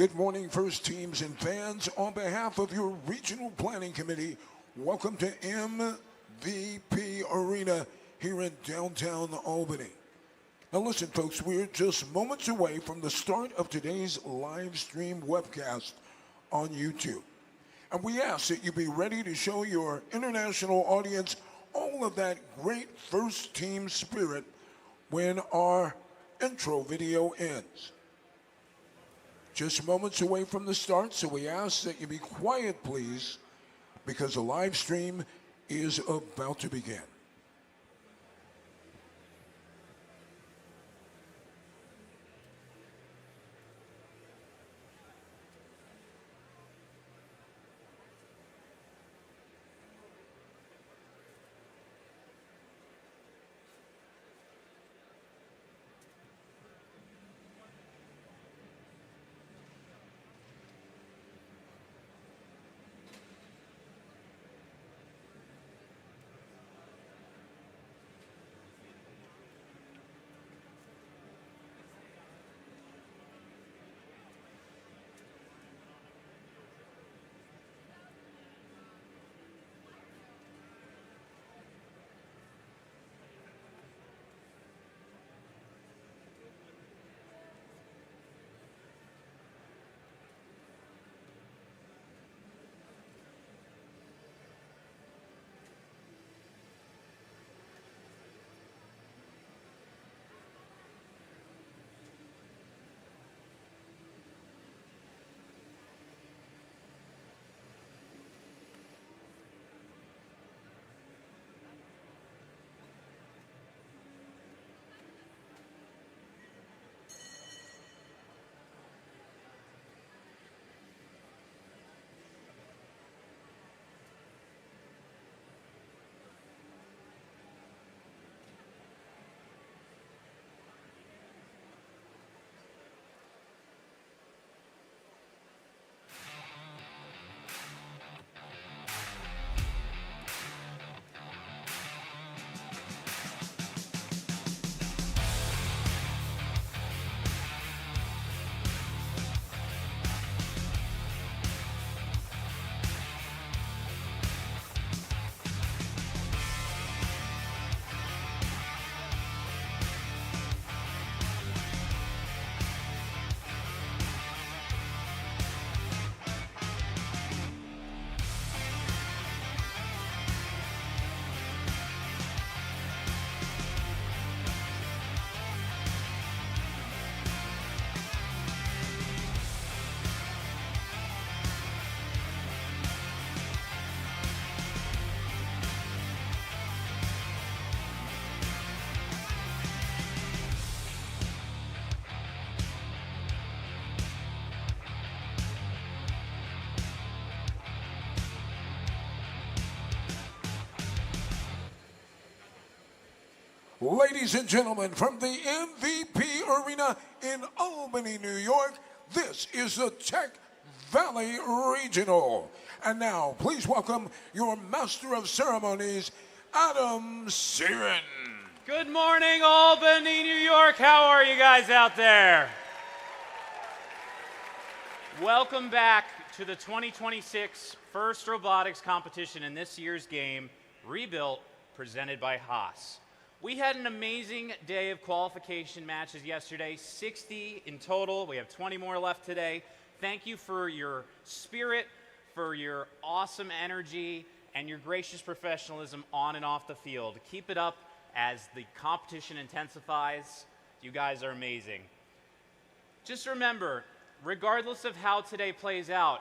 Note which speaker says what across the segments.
Speaker 1: Good morning, first teams and fans. On behalf of your regional planning committee, welcome to MVP Arena here in downtown Albany. Now listen, folks, we're just moments away from the start of today's live stream webcast on YouTube. And we ask that you be ready to show your international audience all of that great first team spirit when our intro video ends. Just moments away from the start, so we ask that you be quiet, please, because the live stream is about to begin. Ladies and gentlemen, from the MVP Arena in Albany, New York, this is the Tech Valley Regional. And now, please welcome your Master of Ceremonies, Adam Siren.
Speaker 2: Good morning, Albany, New York. How are you guys out there? Welcome back to the 2026 first robotics competition in this year's game, Rebuilt, presented by Haas. We had an amazing day of qualification matches yesterday, 60 in total. We have 20 more left today. Thank you for your spirit, for your awesome energy, and your gracious professionalism on and off the field. Keep it up as the competition intensifies. You guys are amazing. Just remember, regardless of how today plays out,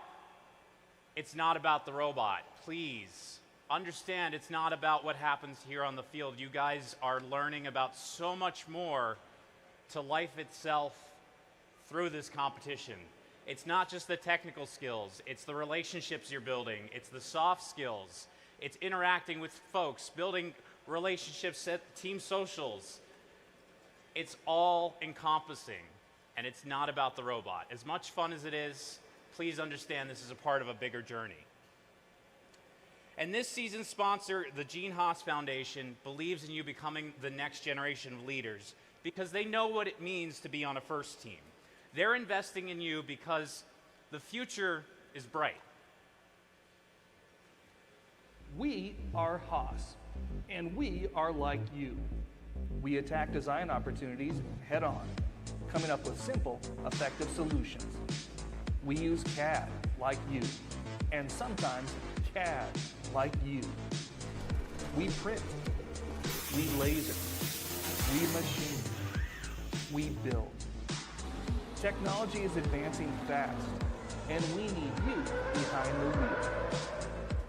Speaker 2: it's not about the robot. Please understand it's not about what happens here on the field. You guys are learning about so much more to life itself through this competition. It's not just the technical skills, it's the relationships you're building, it's the soft skills, it's interacting with folks, building relationships at team socials. It's all encompassing, and it's not about the robot. As much fun as it is, please understand this is a part of a bigger journey. And this season's sponsor, the Gene Haas Foundation, believes in you becoming the next generation of leaders because they know what it means to be on a first team. They're investing in you because the future is bright.
Speaker 3: We are Haas, and we are like you. We attack design opportunities head on, coming up with simple, effective solutions. We use CAD like you, and sometimes CAD like you. We print, we laser, we machine, we build. Technology is advancing fast, and we need you behind the wheel.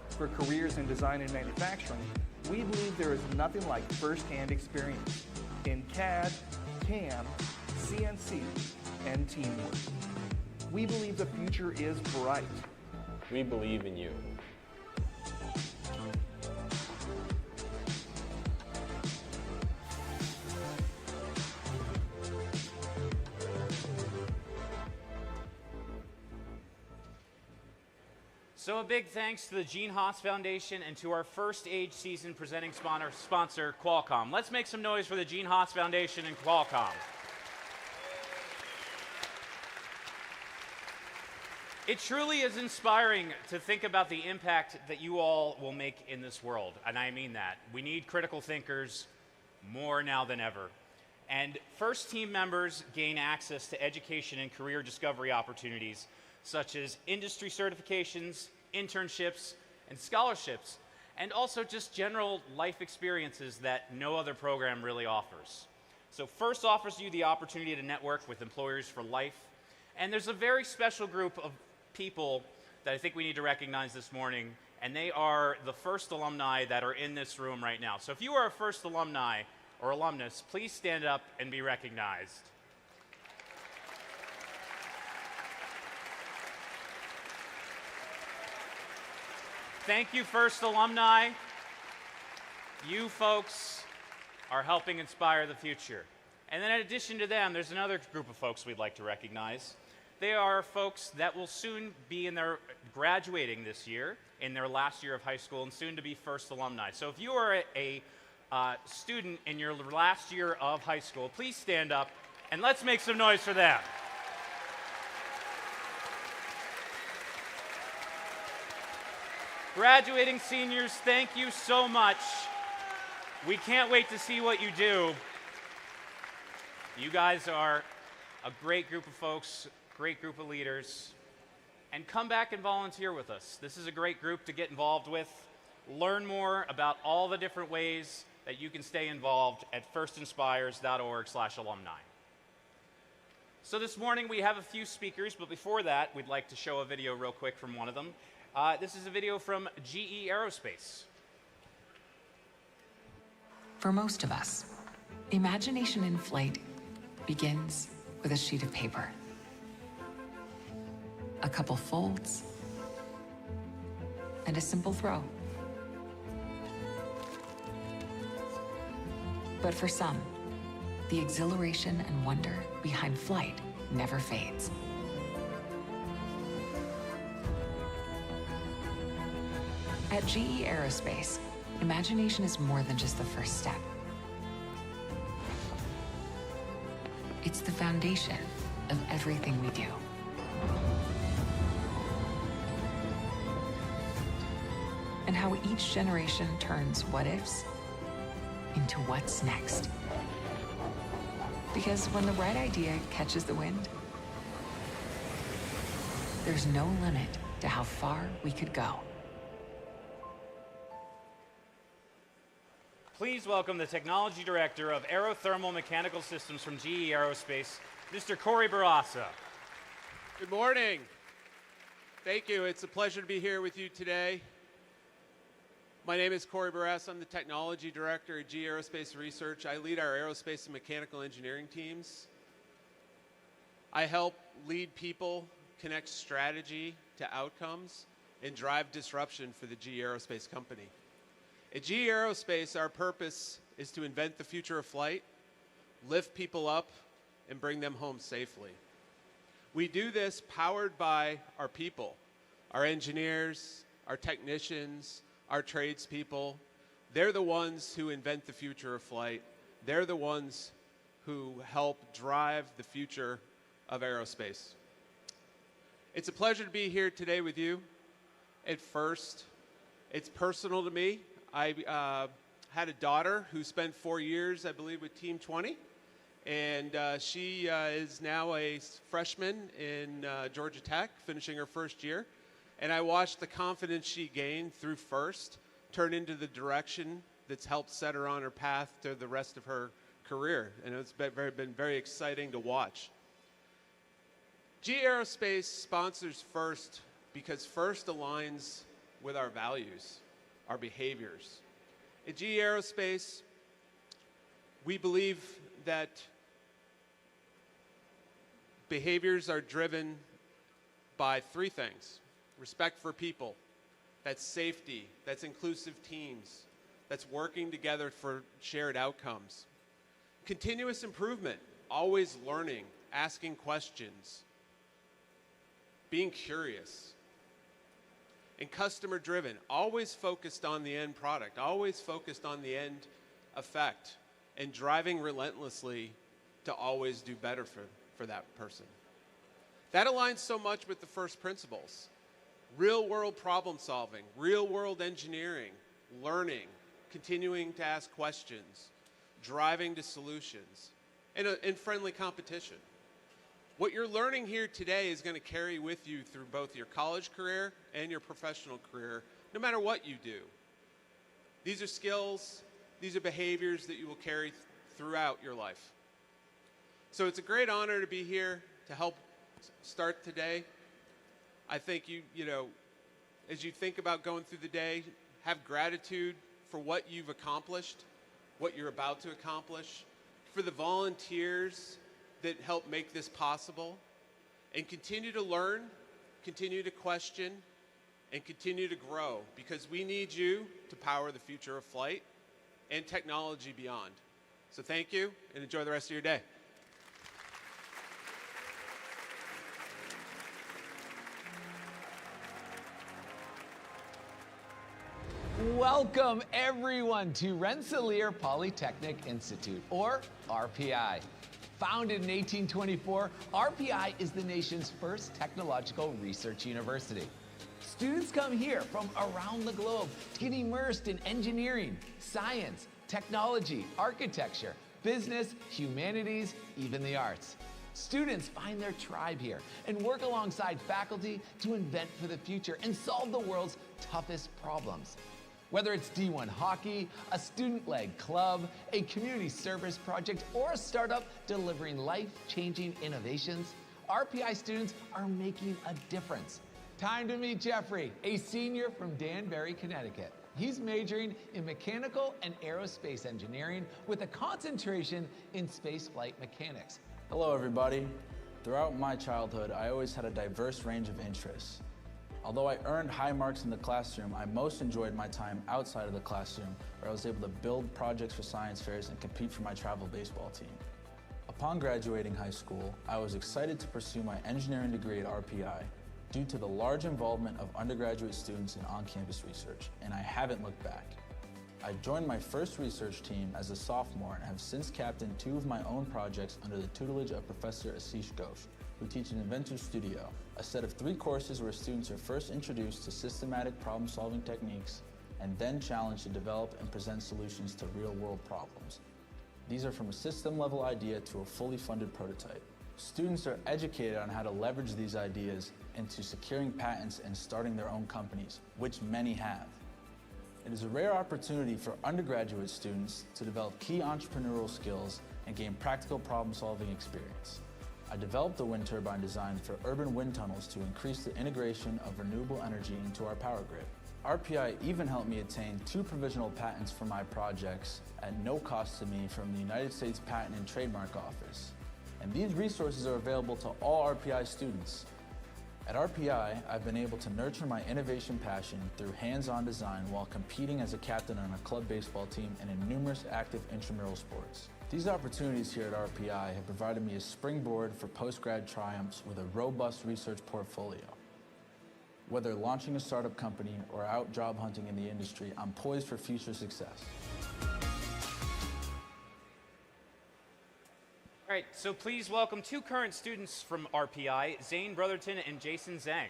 Speaker 3: For careers in design and manufacturing, we believe there is nothing like first-hand experience in CAD, CAM, CNC, and teamwork. We believe the future is bright.
Speaker 4: We believe in you.
Speaker 2: So a big thanks to the Gene Haas Foundation and to our first age season presenting sponsor, Qualcomm. Let's make some noise for the Gene Haas Foundation and Qualcomm. It truly is inspiring to think about the impact that you all will make in this world, and I mean that. We need critical thinkers more now than ever. And first team members gain access to education and career discovery opportunities such as industry certifications, internships, and scholarships, and also just general life experiences that no other program really offers. So FIRST offers you the opportunity to network with employers for life, and there's a very special group of people that I think we need to recognize this morning, and they are the FIRST alumni that are in this room right now. So if you are a FIRST alumni or alumnus, please stand up and be recognized. Thank you, FIRST alumni. You folks are helping inspire the future. And then in addition to them, there's another group of folks we'd like to recognize. They are folks that will soon be graduating this year, in their last year of high school, and soon to be FIRST alumni. So if you are a student in your last year of high school, please stand up and let's make some noise for them. Graduating seniors, thank you so much. We can't wait to see what you do. You guys are a great group of folks, great group of leaders, and come back and volunteer with us. This is a great group to get involved with. Learn more about all the different ways that you can stay involved at firstinspires.org/alumni. So this morning we have a few speakers, but before that, we'd like to show a video real quick from one of them. This is a video from GE Aerospace.
Speaker 5: For most of us, imagination in flight begins with a sheet of paper. A couple folds, and a simple throw. But for some, the exhilaration and wonder behind flight never fades. At GE Aerospace, imagination is more than just the first step. It's the foundation of everything we do. And how each generation turns what-ifs into what's next. Because when the right idea catches the wind, there's no limit to how far we could go.
Speaker 2: Please welcome the Technology Director of Aerothermal Mechanical Systems from GE Aerospace, Mr. Corey Barassa.
Speaker 6: Good morning. Thank you. It's a pleasure to be here with you today. My name is Corey Barassa. I'm the Technology Director at GE Aerospace Research. I lead our aerospace and mechanical engineering teams. I help lead people connect strategy to outcomes and drive disruption for the GE Aerospace company. At GE Aerospace, our purpose is to invent the future of flight, lift people up, and bring them home safely. We do this powered by our people, our engineers, our technicians, our tradespeople. They're the ones who invent the future of flight. They're the ones who help drive the future of aerospace. It's a pleasure to be here today with you. At first, it's personal to me. I had a daughter who spent 4 years, I believe, with Team 20, and she is now a freshman in Georgia Tech, finishing her first year. And I watched the confidence she gained through FIRST turn into the direction that's helped set her on her path to the rest of her career. And it's been very exciting to watch. GE Aerospace sponsors FIRST because FIRST aligns with our values, our behaviors. At GE Aerospace, we believe that behaviors are driven by three things: respect for people, that's safety, that's inclusive teams, that's working together for shared outcomes. Continuous improvement, always learning, asking questions, being curious. And customer driven, always focused on the end product, always focused on the end effect, and driving relentlessly to always do better for that person. That aligns so much with the first principles. Real world problem solving, real world engineering, learning, continuing to ask questions, driving to solutions, and friendly competition. What you're learning here today is going to carry with you through both your college career and your professional career, no matter what you do. These are skills, these are behaviors that you will carry throughout your life. So it's a great honor to be here to help start today. I think you know, as you think about going through the day, have gratitude for what you've accomplished, what you're about to accomplish, for the volunteers that help make this possible, and continue to learn, continue to question, and continue to grow, because we need you to power the future of flight and technology beyond. So thank you, and enjoy the rest of your day.
Speaker 7: Welcome everyone to Rensselaer Polytechnic Institute, or RPI. Founded in 1824, RPI is the nation's first technological research university. Students come here from around the globe to get immersed in engineering, science, technology, architecture, business, humanities, even the arts. Students find their tribe here and work alongside faculty to invent for the future and solve the world's toughest problems. Whether it's D1 hockey, a student-led club, a community service project, or a startup delivering life-changing innovations, RPI students are making a difference. Time to meet Jeffrey, a senior from Danbury, Connecticut. He's majoring in mechanical and aerospace engineering with a concentration in spaceflight mechanics.
Speaker 8: Hello, everybody. Throughout my childhood, I always had a diverse range of interests. Although I earned high marks in the classroom, I most enjoyed my time outside of the classroom, where I was able to build projects for science fairs and compete for my travel baseball team. Upon graduating high school, I was excited to pursue my engineering degree at RPI due to the large involvement of undergraduate students in on-campus research, and I haven't looked back. I joined my first research team as a sophomore and have since captained 2 of my own projects under the tutelage of Professor Ashish Ghosh, who teach in Inventor Studio, a set of 3 courses where students are first introduced to systematic problem-solving techniques and then challenged to develop and present solutions to real-world problems. These are from a system-level idea to a fully funded prototype. Students are educated on how to leverage these ideas into securing patents and starting their own companies, which many have. It is a rare opportunity for undergraduate students to develop key entrepreneurial skills and gain practical problem-solving experience. I developed a wind turbine design for urban wind tunnels to increase the integration of renewable energy into our power grid. RPI even helped me attain 2 provisional patents for my projects at no cost to me from the United States Patent and Trademark Office. And these resources are available to all RPI students. At RPI, I've been able to nurture my innovation passion through hands-on design while competing as a captain on a club baseball team and in numerous active intramural sports. These opportunities here at RPI have provided me a springboard for post-grad triumphs with a robust research portfolio. Whether launching a startup company or out job hunting in the industry, I'm poised for future success.
Speaker 2: All right, so please welcome two current students from RPI, Zane Brotherton and Jason Zhang.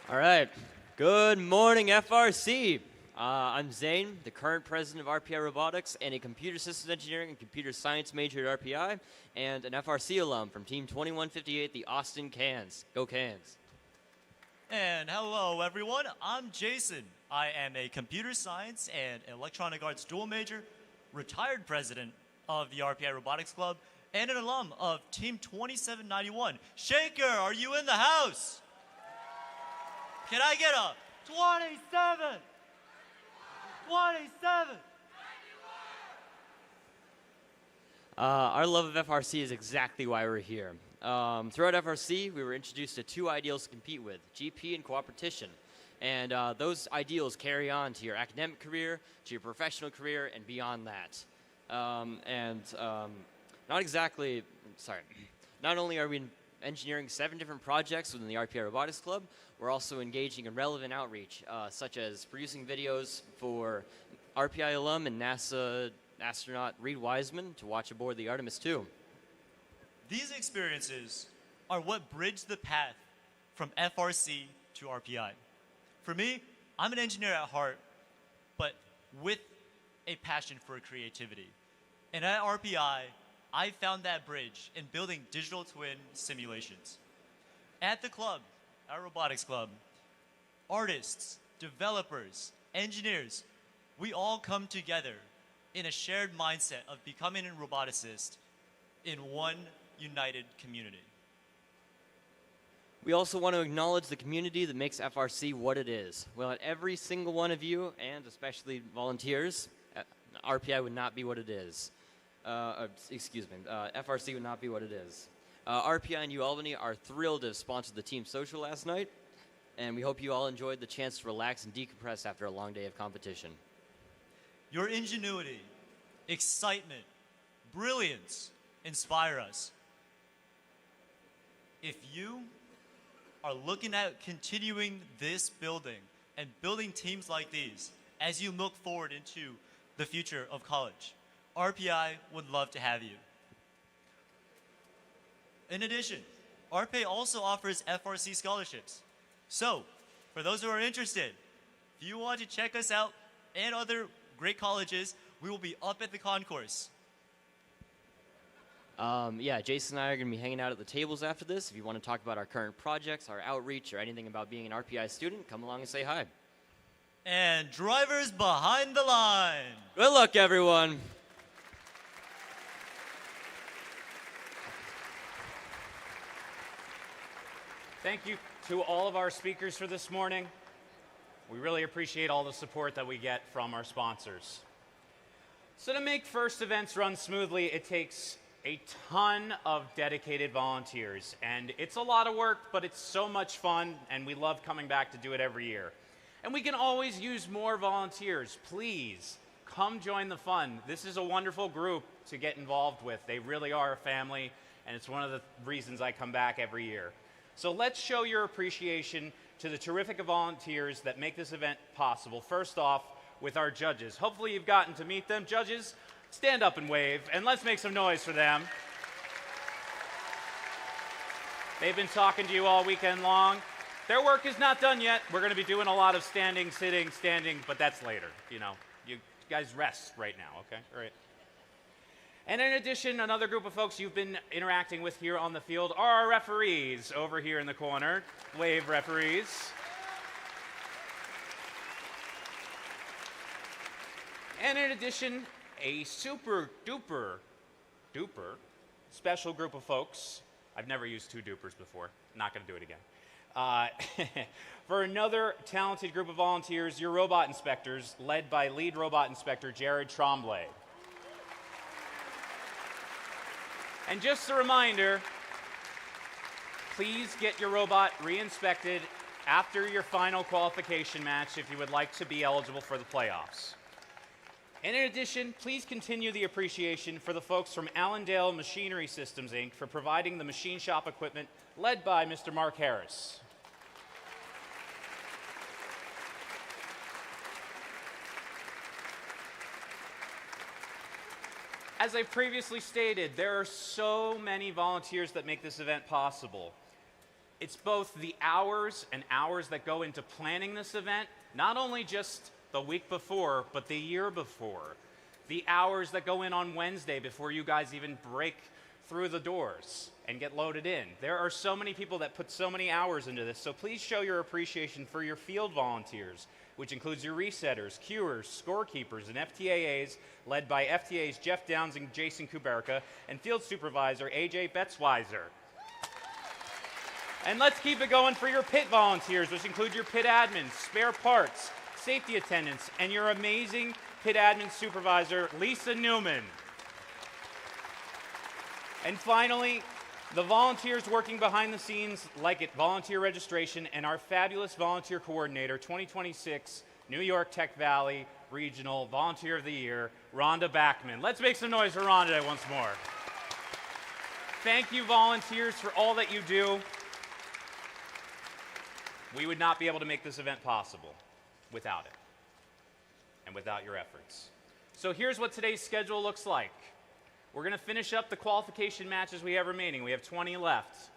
Speaker 9: All right. Good morning, FRC. I'm Zane, the current president of RPI Robotics and a computer systems engineering and computer science major at RPI, and an FRC alum from Team 2158, the Austin Cans. Go Cans.
Speaker 10: And hello, everyone. I'm Jason. I am a computer science and electronic arts dual major, retired president of the RPI Robotics Club, and an alum of Team 2791. Shaker, are you in the house? Can I get a 27? 27!
Speaker 9: Our love of FRC is exactly why we're here. Throughout FRC, we were introduced to two ideals to compete with, GP and Cooperation. And those ideals carry on to your academic career, to your professional career, and beyond that. Not only are we engineering 7 different projects within the RPI Robotics Club, we're also engaging in relevant outreach, such as producing videos for RPI alum and NASA astronaut Reed Wiseman to watch aboard the Artemis II.
Speaker 10: These experiences are what bridge the path from FRC to RPI. For me, I'm an engineer at heart, but with a passion for creativity. And at RPI, I found that bridge in building digital twin simulations. At the club, our robotics club, artists, developers, engineers, we all come together in a shared mindset of becoming a roboticist in one united community.
Speaker 9: We also want to acknowledge the community that makes FRC what it is. Without every single one of you, and especially volunteers, RPI would not be what it is. FRC would not be what it is. RPI and UAlbany are thrilled to have sponsored the team social last night, and we hope you all enjoyed the chance to relax and decompress after a long day of competition.
Speaker 10: Your ingenuity, excitement, brilliance inspire us. If you are looking at continuing this building and building teams like these as you look forward into the future of college, RPI would love to have you. In addition, RPI also offers FRC scholarships. So, for those who are interested, if you want to check us out and other great colleges, we will be up at the concourse.
Speaker 9: Jason and I are going to be hanging out at the tables after this. If you want to talk about our current projects, our outreach, or anything about being an RPI student, come along and say hi.
Speaker 10: And drivers behind the line.
Speaker 9: Good luck, everyone.
Speaker 2: Thank you to all of our speakers for this morning. We really appreciate all the support that we get from our sponsors. So to make FIRST events run smoothly, it takes a ton of dedicated volunteers. And it's a lot of work, but it's so much fun, and we love coming back to do it every year. And we can always use more volunteers. Please, come join the fun. This is a wonderful group to get involved with. They really are a family, and it's one of the reasons I come back every year. So let's show your appreciation to the terrific volunteers that make this event possible. First off, with our judges. Hopefully you've gotten to meet them. Judges, stand up and wave, and let's make some noise for them. They've been talking to you all weekend long. Their work is not done yet. We're going to be doing a lot of standing, sitting, standing, but that's later. You know, you guys rest right now, okay? All right. And in addition, another group of folks you've been interacting with here on the field are our referees over here in the corner. Wave, referees. And in addition, a super duper special group of folks. I've never used 2 dupers before. Not going to do it again. For another talented group of volunteers, your robot inspectors, led by lead robot inspector Jared Tremblay. And just a reminder, please get your robot re-inspected after your final qualification match if you would like to be eligible for the playoffs. And in addition, please continue the appreciation for the folks from Allendale Machinery Systems, Inc. for providing the machine shop equipment led by Mr. Mark Harris. As I previously stated, there are so many volunteers that make this event possible. It's both the hours and hours that go into planning this event, not only just the week before, but the year before. The hours that go in on Wednesday before you guys even break through the doors and get loaded in. There are so many people that put so many hours into this, so please show your appreciation for your field volunteers, which includes your resetters, queuers, scorekeepers, and FTAAs, led by FTAs Jeff Downs and Jason Kuberka, and field supervisor AJ Betzweiser. And let's keep it going for your pit volunteers, which include your pit admins, spare parts, safety attendants, and your amazing pit admin supervisor, Lisa Newman. And finally, the volunteers working behind the scenes, like at volunteer registration, and our fabulous volunteer coordinator, 2026 New York Tech Valley Regional Volunteer of the Year, Rhonda Backman. Let's make some noise for Rhonda once more. Thank you, volunteers, for all that you do. We would not be able to make this event possible without it and without your efforts. So here's what today's schedule looks like. We're going to finish up the qualification matches we have remaining. We have 20 left.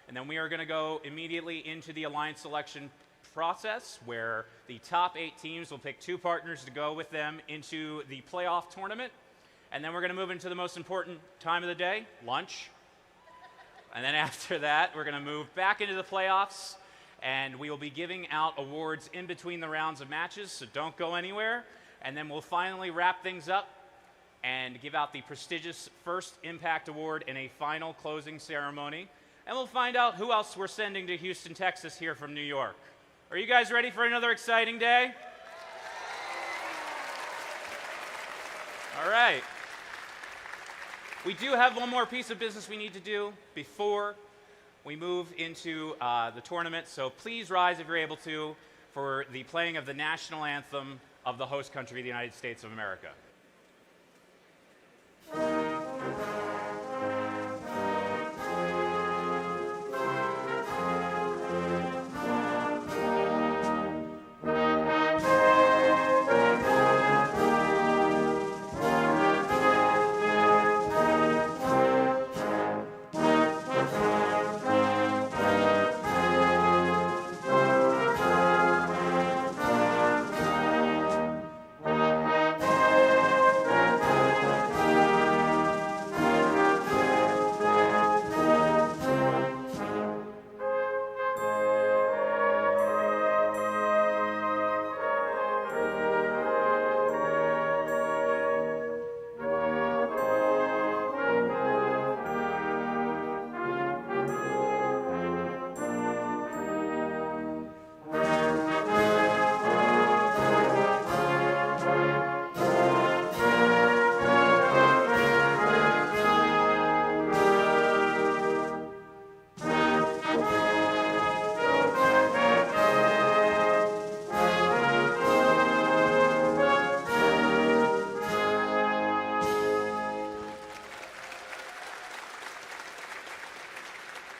Speaker 2: And then we are going to go immediately into the alliance selection process, where the top 8 teams will pick 2 partners to go with them into the playoff tournament. And then we're going to move into the most important time of the day, lunch. And then after that, we're going to move back into the playoffs, and we will be giving out awards in between the rounds of matches, so don't go anywhere. And then we'll finally wrap things up and give out the prestigious First Impact Award in a final closing ceremony. And we'll find out who else we're sending to Houston, Texas here from New York. Are you guys ready for another exciting day? All right. We do have one more piece of business we need to do before we move into the tournament, so please rise if you're able to for the playing of the national anthem of the host country, the United States of America.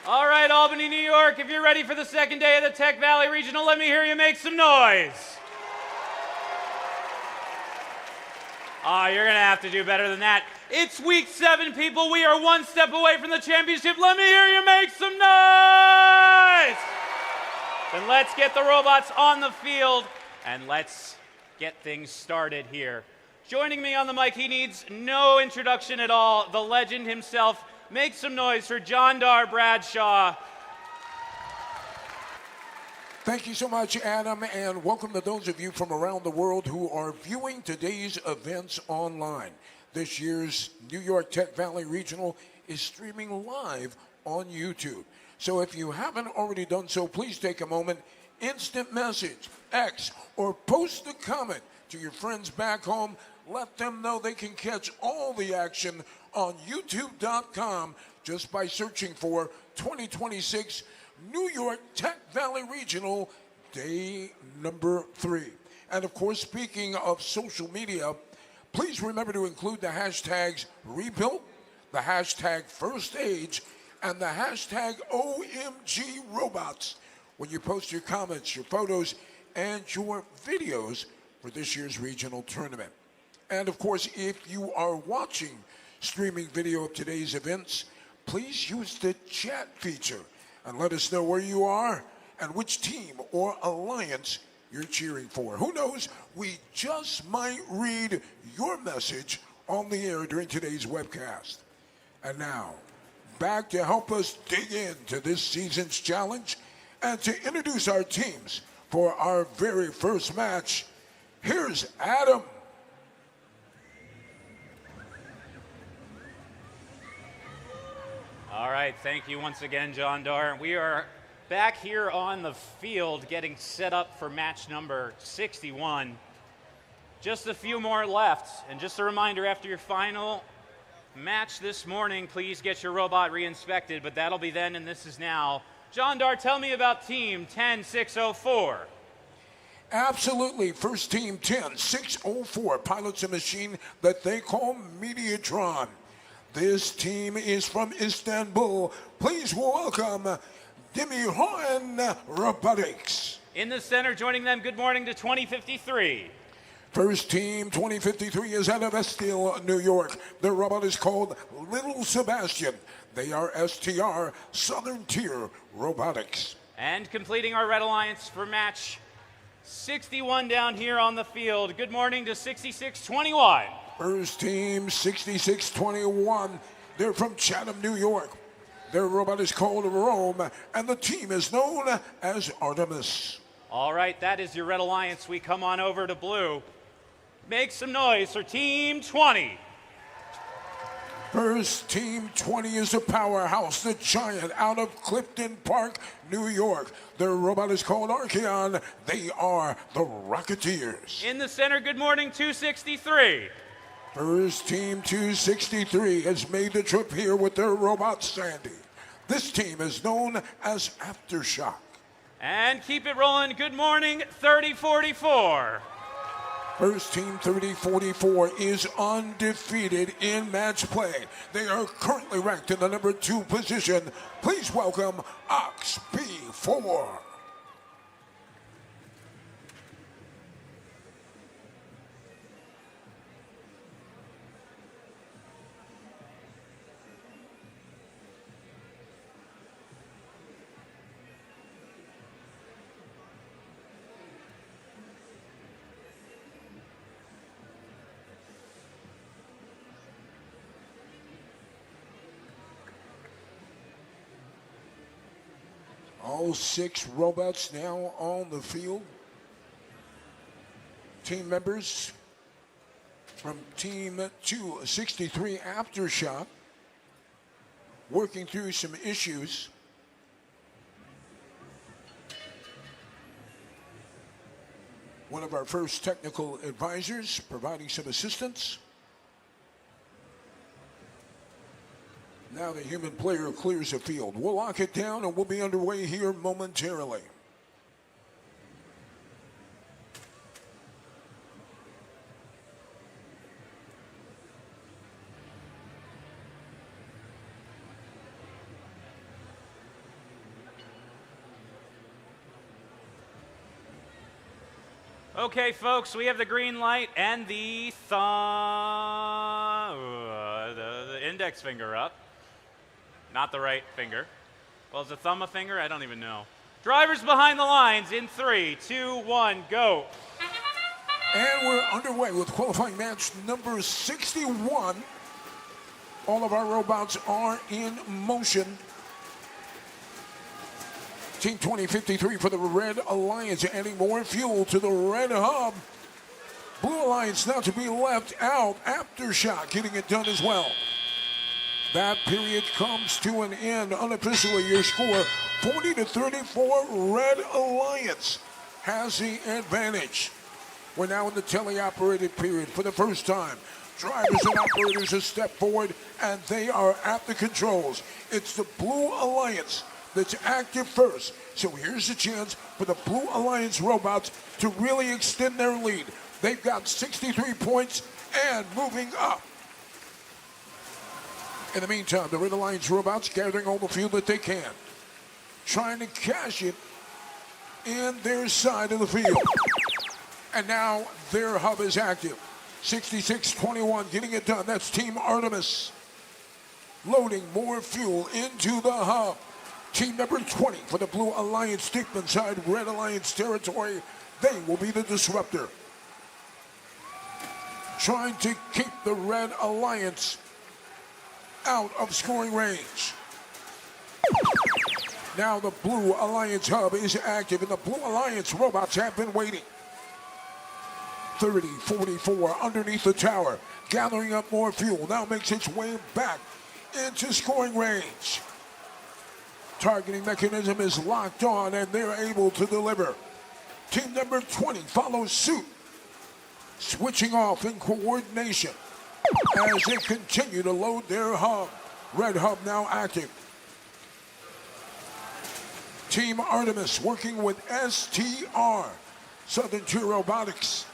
Speaker 2: All right, Albany, New York, if you're ready for the second day of the Tech Valley Regional, let me hear you make some noise. You're going to have to do better than that. It's week 7, people. We are one step away from the championship. Let me hear you make some noise. Then let's get the robots on the field, and let's get things started here. Joining me on the mic, he needs no introduction at all, the legend himself. Make some noise for John Dar Bradshaw.
Speaker 1: Thank you so much, Adam, and welcome to those of you from around the world who are viewing today's events online. This year's New York Tech Valley Regional is streaming live on YouTube. So if you haven't already done so, please take a moment, instant message, X, or post a comment to your friends back home. Let them know they can catch all the action on YouTube.com just by searching for 2026 New York Tech Valley Regional Day number 3. And of course, speaking of social media, please remember to include the hashtags rebuilt, the hashtag first age, and the hashtag OMG robots when you post your comments, your photos, and your videos for this year's regional tournament. And of course, if you are watching streaming video of today's events, please use the chat feature and let us know where you are and which team or alliance you're cheering for. Who knows, we just might read your message on the air during today's webcast. And now, back to help us dig into this season's challenge and to introduce our teams for our very first match, here's Adam.
Speaker 2: All right, thank you once again, John Dar. We are back here on the field getting set up for match number 61. Just a few more left. And just a reminder, after your final match this morning, please get your robot re-inspected, but that'll be then and this is now. John Dar, tell me about team 10604.
Speaker 1: Absolutely. First team 10604 pilots a machine that they call Mediatron. This team is from Istanbul. Please welcome Demirhan Robotics.
Speaker 2: In the center, joining them, good morning to 2053.
Speaker 1: First team 2053 is out of Estill, New York. The robot is called Little Sebastian. They are STR, Southern Tier Robotics.
Speaker 2: And completing our Red Alliance for match 61 down here on the field. Good morning to 6621.
Speaker 1: First team 6621. They're from Chatham, New York. Their robot is called Rome, and the team is known as Artemis.
Speaker 2: All right, that is your Red Alliance. We come on over to blue. Make some noise for Team 20.
Speaker 1: First team 20 is a powerhouse, the Giant, out of Clifton Park, New York. Their robot is called Archeon. They are the Rocketeers.
Speaker 2: In the center, good morning, 263.
Speaker 1: First team 263 has made the trip here with their robot Sandy. This team is known as Aftershock.
Speaker 2: And keep it rolling, good morning, 3044.
Speaker 1: First team 3044 is undefeated in match play. They are currently ranked in the number 2 position. Please welcome Ox P4. All 6 robots now on the field. Team members from Team 263 Aftershock working through some issues. One of our first technical advisors providing some assistance. Now the human player clears the field. We'll lock it down and we'll be underway here momentarily.
Speaker 2: Okay, folks, we have the green light and the index finger up. Not the right finger. Well, is the thumb a finger? I don't even know. Drivers behind the lines in 3, 2, 1, go.
Speaker 1: And we're underway with qualifying match number 61. All of our robots are in motion. Team 2053 for the Red Alliance, adding more fuel to the Red Hub. Blue Alliance not to be left out. Aftershock getting it done as well. That period comes to an end. Unofficially, your score 40-34. Red Alliance has the advantage. We're now in the teleoperated period for the first time. Drivers and operators have stepped forward, and they are at the controls. It's the Blue Alliance that's active first. So here's a chance for the Blue Alliance robots to really extend their lead. They've got 63 points and moving up. In the meantime, the Red Alliance robots gathering all the fuel that they can, trying to cash it in their side of the field. And now their hub is active. 66-21, getting it done. That's Team Artemis. Loading more fuel into the hub. Team number 20 for the Blue Alliance deep inside Red Alliance territory. They will be the disruptor. Trying to keep the Red Alliance out of scoring range. Now the Blue Alliance hub is active, and the Blue Alliance robots have been waiting. 30-44 underneath the tower, gathering up more fuel. Now makes its way back into scoring range. Targeting mechanism is locked on, and they're able to deliver. Team number 20 follows suit, switching off in coordination as they continue to load their hub. Red hub now active. Team Artemis working with STR, Southern Tier Robotics.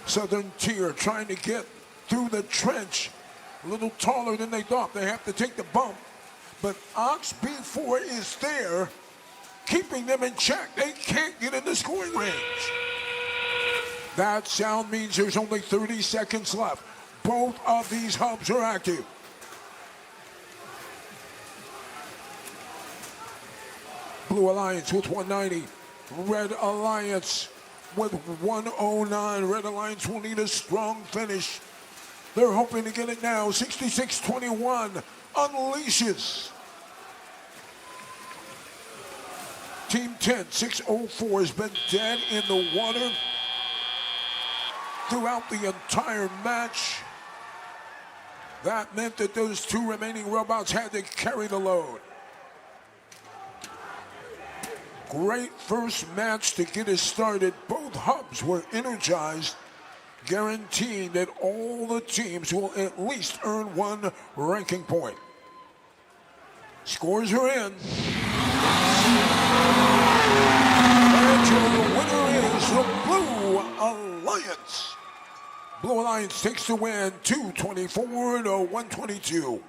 Speaker 1: Southern Tier trying to get through the trench. A little taller than they thought. They have to take the bump. But Ox B4 is there, keeping them in check. They can't get in the scoring range. That sound means there's only 30 seconds left. Both of these hubs are active. Blue Alliance with 190. Red Alliance with 109. Red Alliance will need a strong finish. They're hoping to get it now. 66-21 unleashes. Team 10, 604 has been dead in the water throughout the entire match. That meant that those two remaining robots had to carry the load. Great first match to get us started. Both hubs were energized, guaranteeing that all the teams will at least earn one ranking point. Scores are in. And your winner is the Blue Alliance. Blue Alliance takes the win, 224 to 122.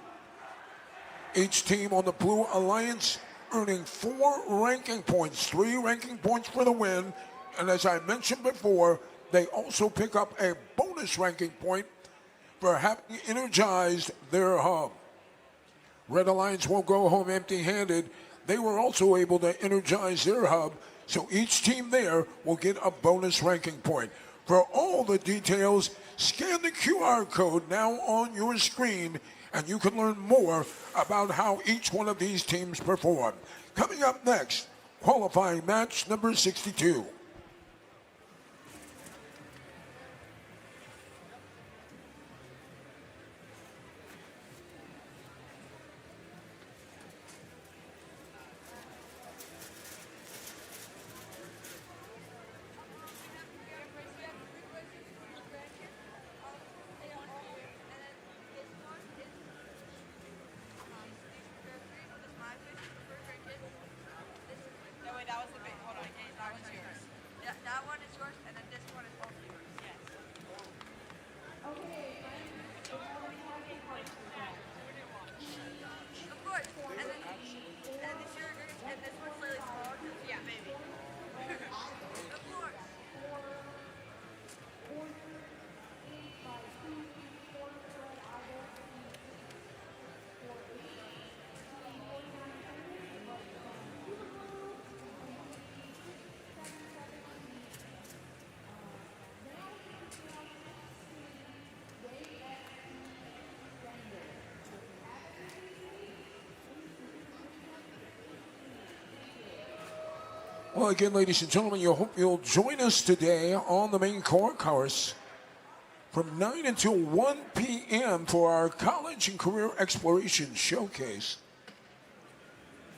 Speaker 1: Each team on the Blue Alliance earning 4 ranking points, 3 ranking points for the win. And as I mentioned before, they also pick up a bonus ranking point for having energized their hub. Red Alliance won't go home empty-handed. They were also able to energize their hub, so each team there will get a bonus ranking point. For all the details, scan the QR code now on your screen, and you can learn more about how each one of these teams perform. Coming up next, qualifying match number 62. Well, again, ladies and gentlemen, you hope you'll join us today on the main core course from 9 until 1 p.m. for our College and Career Exploration Showcase.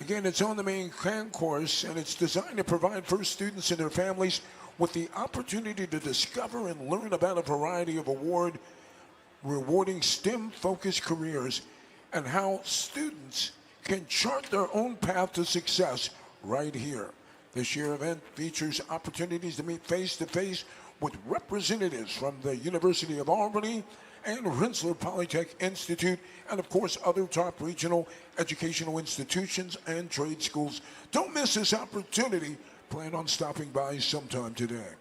Speaker 1: Again, it's on the main course, and it's designed to provide first students and their families with the opportunity to discover and learn about a variety of rewarding STEM-focused careers and how students can chart their own path to success right here. This year's event features opportunities to meet face-to-face with representatives from the University of Albany and Rensselaer Polytech Institute, and of course other top regional educational institutions and trade schools. Don't miss this opportunity. Plan on stopping by sometime today.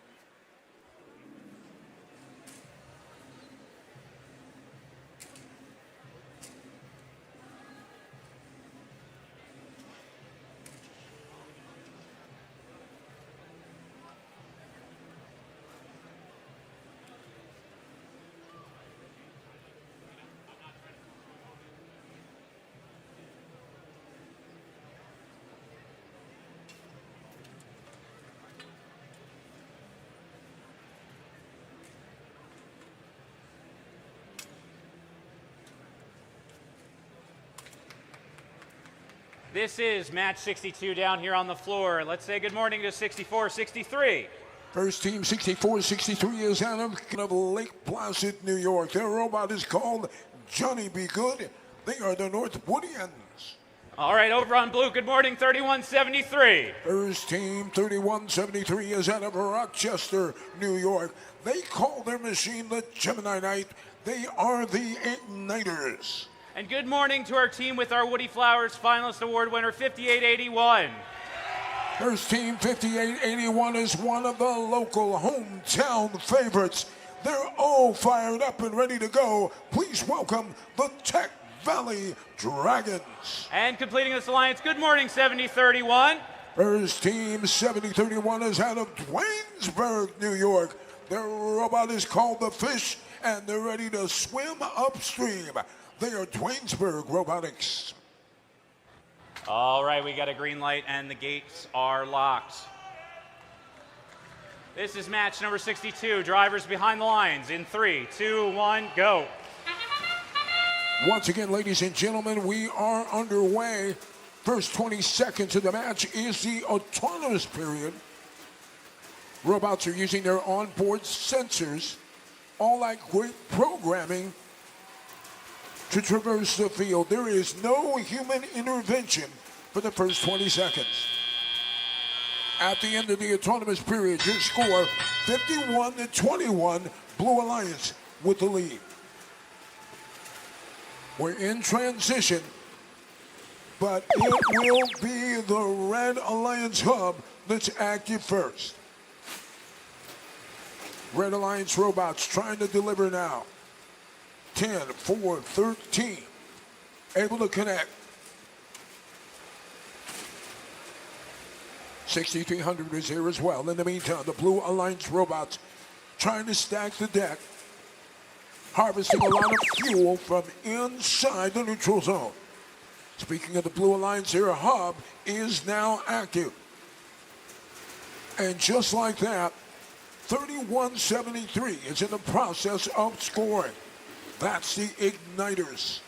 Speaker 2: This is match 62 down here on the floor. Let's say good morning to 64-63.
Speaker 1: First team 64-63 is out of Lake Placid, New York. Their robot is called Johnny Be Good. They are the North Woodians.
Speaker 2: All right, over on blue, good morning, 31-73.
Speaker 1: First team 31-73 is out of Rochester, New York. They call their machine the Gemini Knight. They are the Igniters.
Speaker 2: And good morning to our team with our Woody Flowers Finalist Award winner, 58-81.
Speaker 1: First team 58-81 is one of the local hometown favorites. They're all fired up and ready to go. Please welcome the Tech Valley Dragons.
Speaker 2: And completing this alliance, good morning, 70-31.
Speaker 1: First team 70-31 is out of Dwaynesburg, New York. Their robot is called the Fish, and they're ready to swim upstream. They are Dwaynesburg Robotics.
Speaker 2: All right, we got a green light, and the gates are locked. This is match number 62. Drivers behind the lines in 3, 2, 1, go.
Speaker 1: Once again, ladies and gentlemen, we are underway. First 20 seconds of the match is the autonomous period. Robots are using their onboard sensors, all like great programming, to traverse the field. There is no human intervention for the first 20 seconds. At the end of the autonomous period, your score 51-21, Blue Alliance with the lead. We're in transition, but it will be the Red Alliance hub that's active first. Red Alliance robots trying to deliver now. 10, 4, 13. Able to connect. 6300 is here as well. In the meantime, the Blue Alliance robots trying to stack the deck, harvesting a lot of fuel from inside the neutral zone. Speaking of the Blue Alliance, their hub is now active. And just like that, 31-73 is in the process of scoring. That's the Igniters.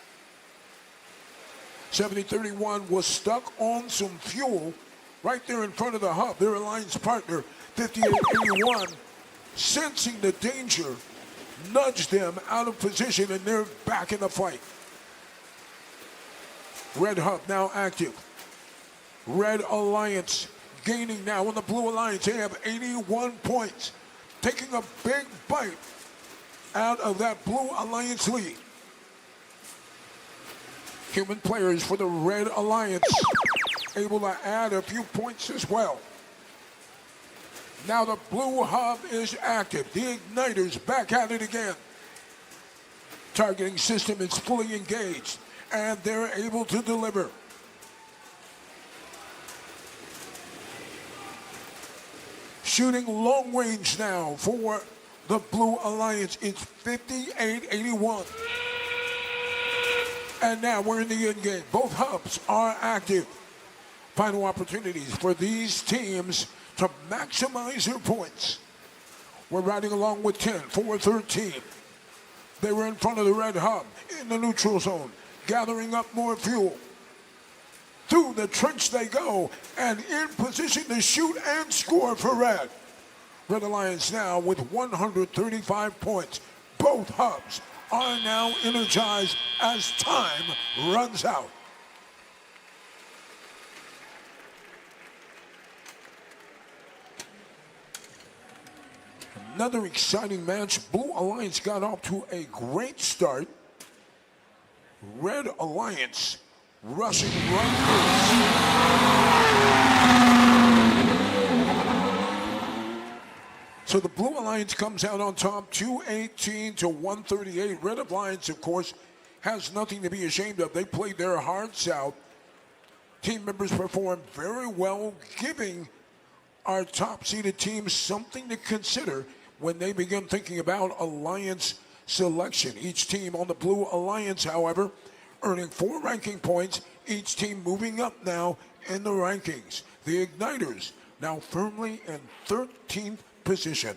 Speaker 1: 70-31 was stuck on some fuel right there in front of the hub. Their alliance partner, 58-81, sensing the danger, nudged them out of position, and they're back in the fight. Red hub now active. Red Alliance gaining now on the Blue Alliance. They have 81 points, taking a big bite out of that Blue Alliance lead. Human players for the Red Alliance able to add a few points as well. Now the Blue hub is active. The Igniters back at it again. Targeting system is fully engaged, and they're able to deliver. Shooting long range now for the Blue Alliance. It's 58-81. And now we're in the end game. Both hubs are active. Final opportunities for these teams to maximize their points. We're riding along with 10, 4, 13. They were in front of the Red hub in the neutral zone, gathering up more fuel. Through the trench they go, and in position to shoot and score for Red. Red Alliance now with 135 points. Both hubs are now energized as time runs out. Another exciting match. Blue Alliance got off to a great start. Red Alliance rushing right through. So the Blue Alliance comes out on top, 218-138. Red Alliance, of course, has nothing to be ashamed of. They played their hearts out. Team members performed very well, giving our top-seeded teams something to consider when they begin thinking about alliance selection. Each team on the Blue Alliance, however, earning 4 ranking points, each team moving up now in the rankings. The Igniters now firmly in 13th position.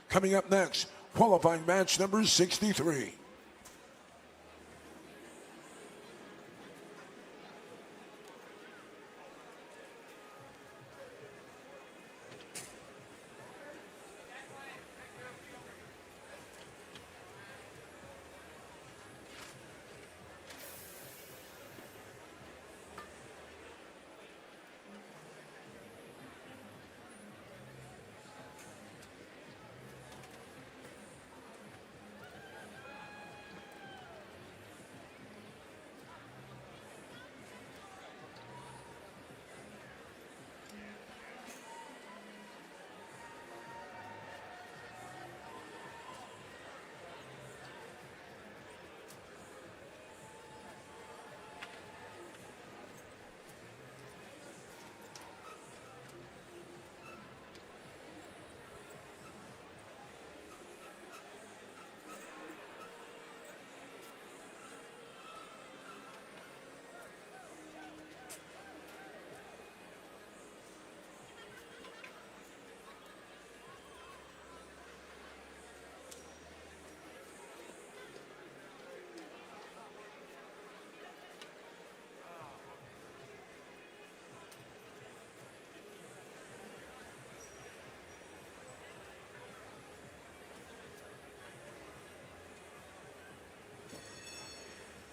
Speaker 1: Coming up next, qualifying match number 63.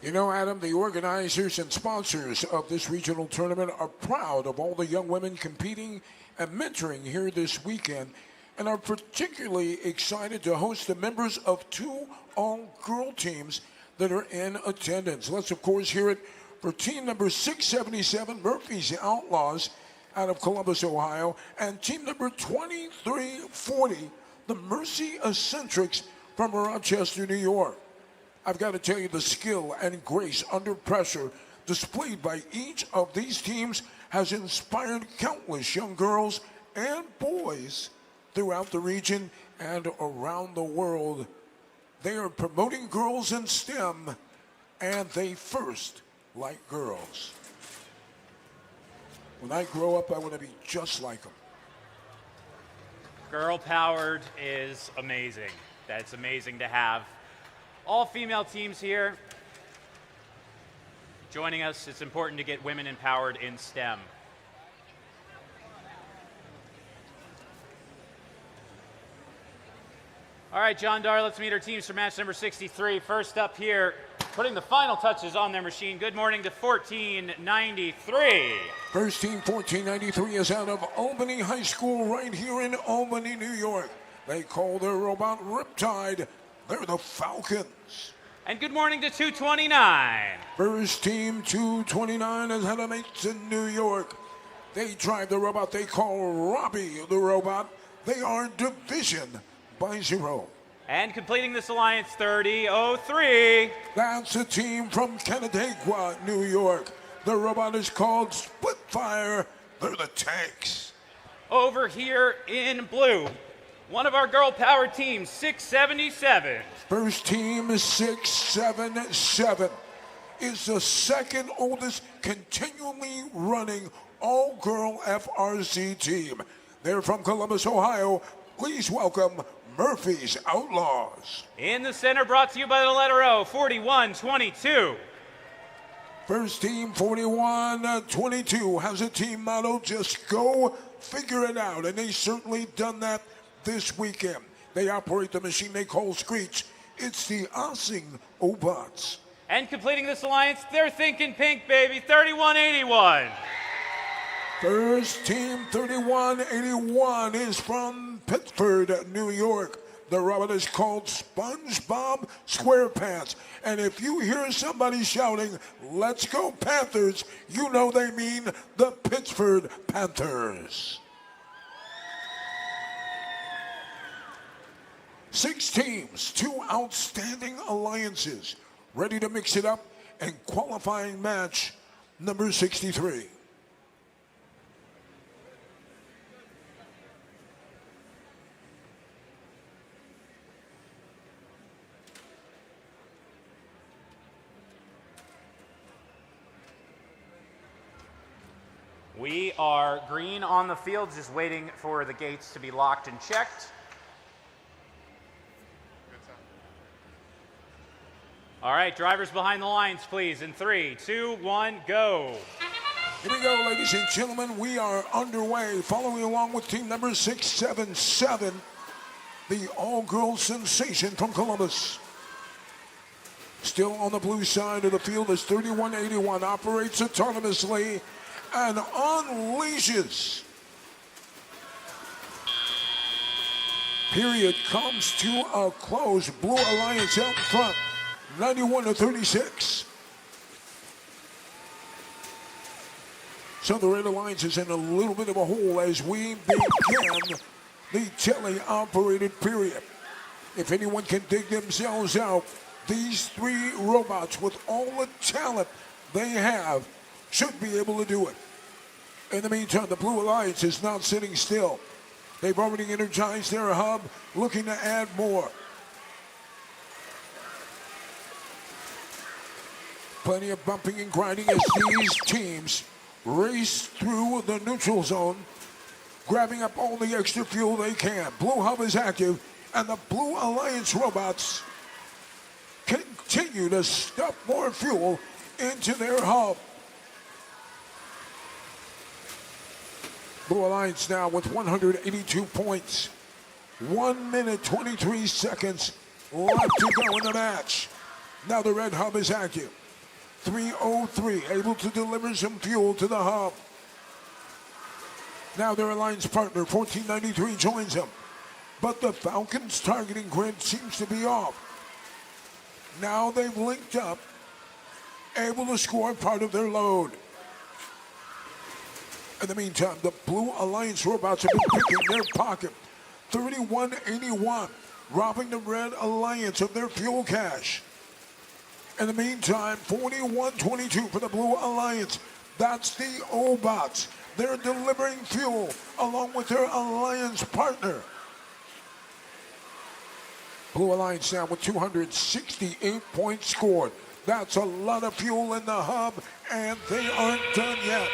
Speaker 1: You know, Adam, the organizers and sponsors of this regional tournament are proud of all the young women competing and mentoring here this weekend, and are particularly excited to host the members of 2 all-girl teams that are in attendance. Let's, of course, hear it for team number 677, Murphy's Outlaws, out of Columbus, Ohio, and team number 2340, the Mercy Eccentrics from Rochester, New York. I've got to tell you, the skill and grace under pressure displayed by each of these teams has inspired countless young girls and boys throughout the region and around the world. They are promoting girls in STEM, and they first like girls. When I grow up, I want to be just like them.
Speaker 2: Girl powered is amazing. That's amazing to have all female teams here joining us. It's important to get women empowered in STEM. All right, John Dar, let's meet our teams for match number 63. First up here, putting the final touches on their machine. Good morning to 1493.
Speaker 1: First team 1493 is out of Albany High School right here in Albany, New York. They call their robot Riptide. They're the Falcons.
Speaker 2: And good morning to 229.
Speaker 1: First team 229 is out of Mason, New York. They drive the robot they call Robbie the robot. They are division by 0.
Speaker 2: And completing this alliance, 3003.
Speaker 1: That's a team from Canandaigua, New York. The robot is called Splitfire. They're the Tanks.
Speaker 2: Over here in blue, one of our girl-powered teams, 677.
Speaker 1: First team is 677. Is the second oldest continually running all-girl FRC team. They're from Columbus, Ohio. Please welcome Murphy's Outlaws.
Speaker 2: In the center, brought to you by the letter O, 4122.
Speaker 1: First team 4122 has a team motto, just go figure it out. And they've certainly done that this weekend. They operate the machine they call Screech. It's the Ossing Obots.
Speaker 2: And completing this alliance, they're thinking pink, baby, 3181.
Speaker 1: First team 3181 is from Pittsford, New York. The robot is called SpongeBob SquarePants. And if you hear somebody shouting, "Let's go Panthers," you know they mean the Pittsford Panthers. 6 teams, 2 outstanding alliances, ready to mix it up and qualifying match number 63.
Speaker 2: We are green on the field, just waiting for the gates to be locked and checked. All right, drivers behind the lines, please. In 3, 2, 1, go.
Speaker 1: Here we go, ladies and gentlemen. We are underway. Following along with team number 677, the all-girl sensation from Columbus. Still on the blue side of the field as 3181 operates autonomously and unleashes. Period comes to a close. Blue Alliance out in front, 91-36. So the Red Alliance is in a little bit of a hole as we begin the tele-operated period. If anyone can dig themselves out, these 3 robots with all the talent they have should be able to do it. In the meantime, the Blue Alliance is not sitting still. They've already energized their hub, looking to add more. Plenty of bumping and grinding as these teams race through the neutral zone, grabbing up all the extra fuel they can. Blue Hub is active, and the Blue Alliance robots continue to stuff more fuel into their hub. Blue Alliance now with 182 points. 1 minute, 23 seconds left to go in the match. Now the Red Hub is active. 303, able to deliver some fuel to the hub. Now their alliance partner, 1493, joins them. But the Falcons' targeting grid seems to be off. Now they've linked up, able to score part of their load. In the meantime, the Blue Alliance robots have been picking their pocket. 3181, robbing the Red Alliance of their fuel cache. In the meantime, 4122 for the Blue Alliance. That's the O-Bots. They're delivering fuel along with their alliance partner. Blue Alliance now with 268 points scored. That's a lot of fuel in the hub, and they aren't done yet.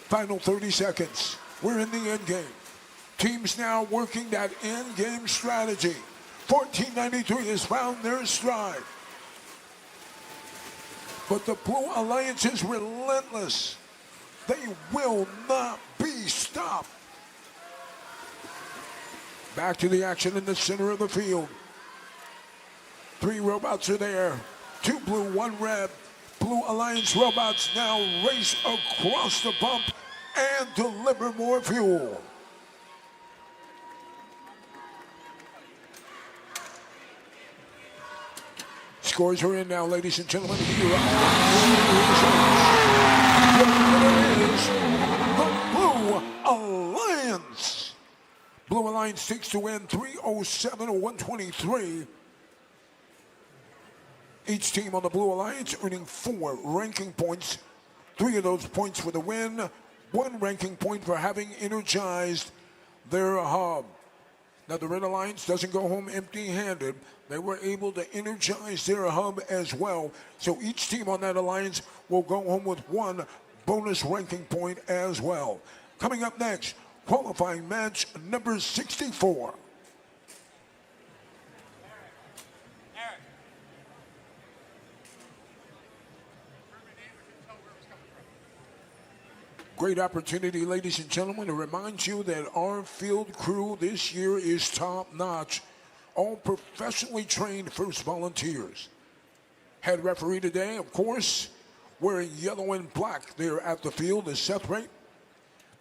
Speaker 1: Final 30 seconds. We're in the end game. Teams now working that end game strategy. 1493 has found their stride. But the Blue Alliance is relentless. They will not be stopped. Back to the action in the center of the field. 3 robots are there. 2 blue, 1 red. Blue Alliance robots now race across the pump and deliver more fuel. Scores are in now, ladies and gentlemen. Here is the Blue Alliance. Blue Alliance takes to win 307-123. Each team on the Blue Alliance earning 4 ranking points. 3 of those points for the win. 1 ranking point for having energized their hub. Now the Red Alliance doesn't go home empty-handed. They were able to energize their hub as well. So each team on that alliance will go home with 1 bonus ranking point as well. Coming up next, qualifying match number 64. Great opportunity, ladies and gentlemen, to remind you that our field crew this year is top-notch. All professionally trained first volunteers. Head referee today, of course, wearing yellow and black there at the field is Seth Ray.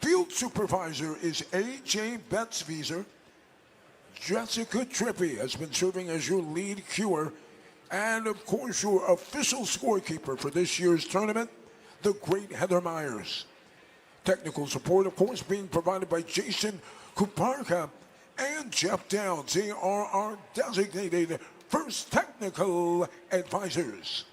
Speaker 1: Field supervisor is A.J. Betzwieser. Jessica Trippy has been serving as your lead cuer. And, of course, your official scorekeeper for this year's tournament, the great Heather Myers. Technical support, of course, being provided by Jason Kuparka and Jeff Downs. They are our designated first technical advisors.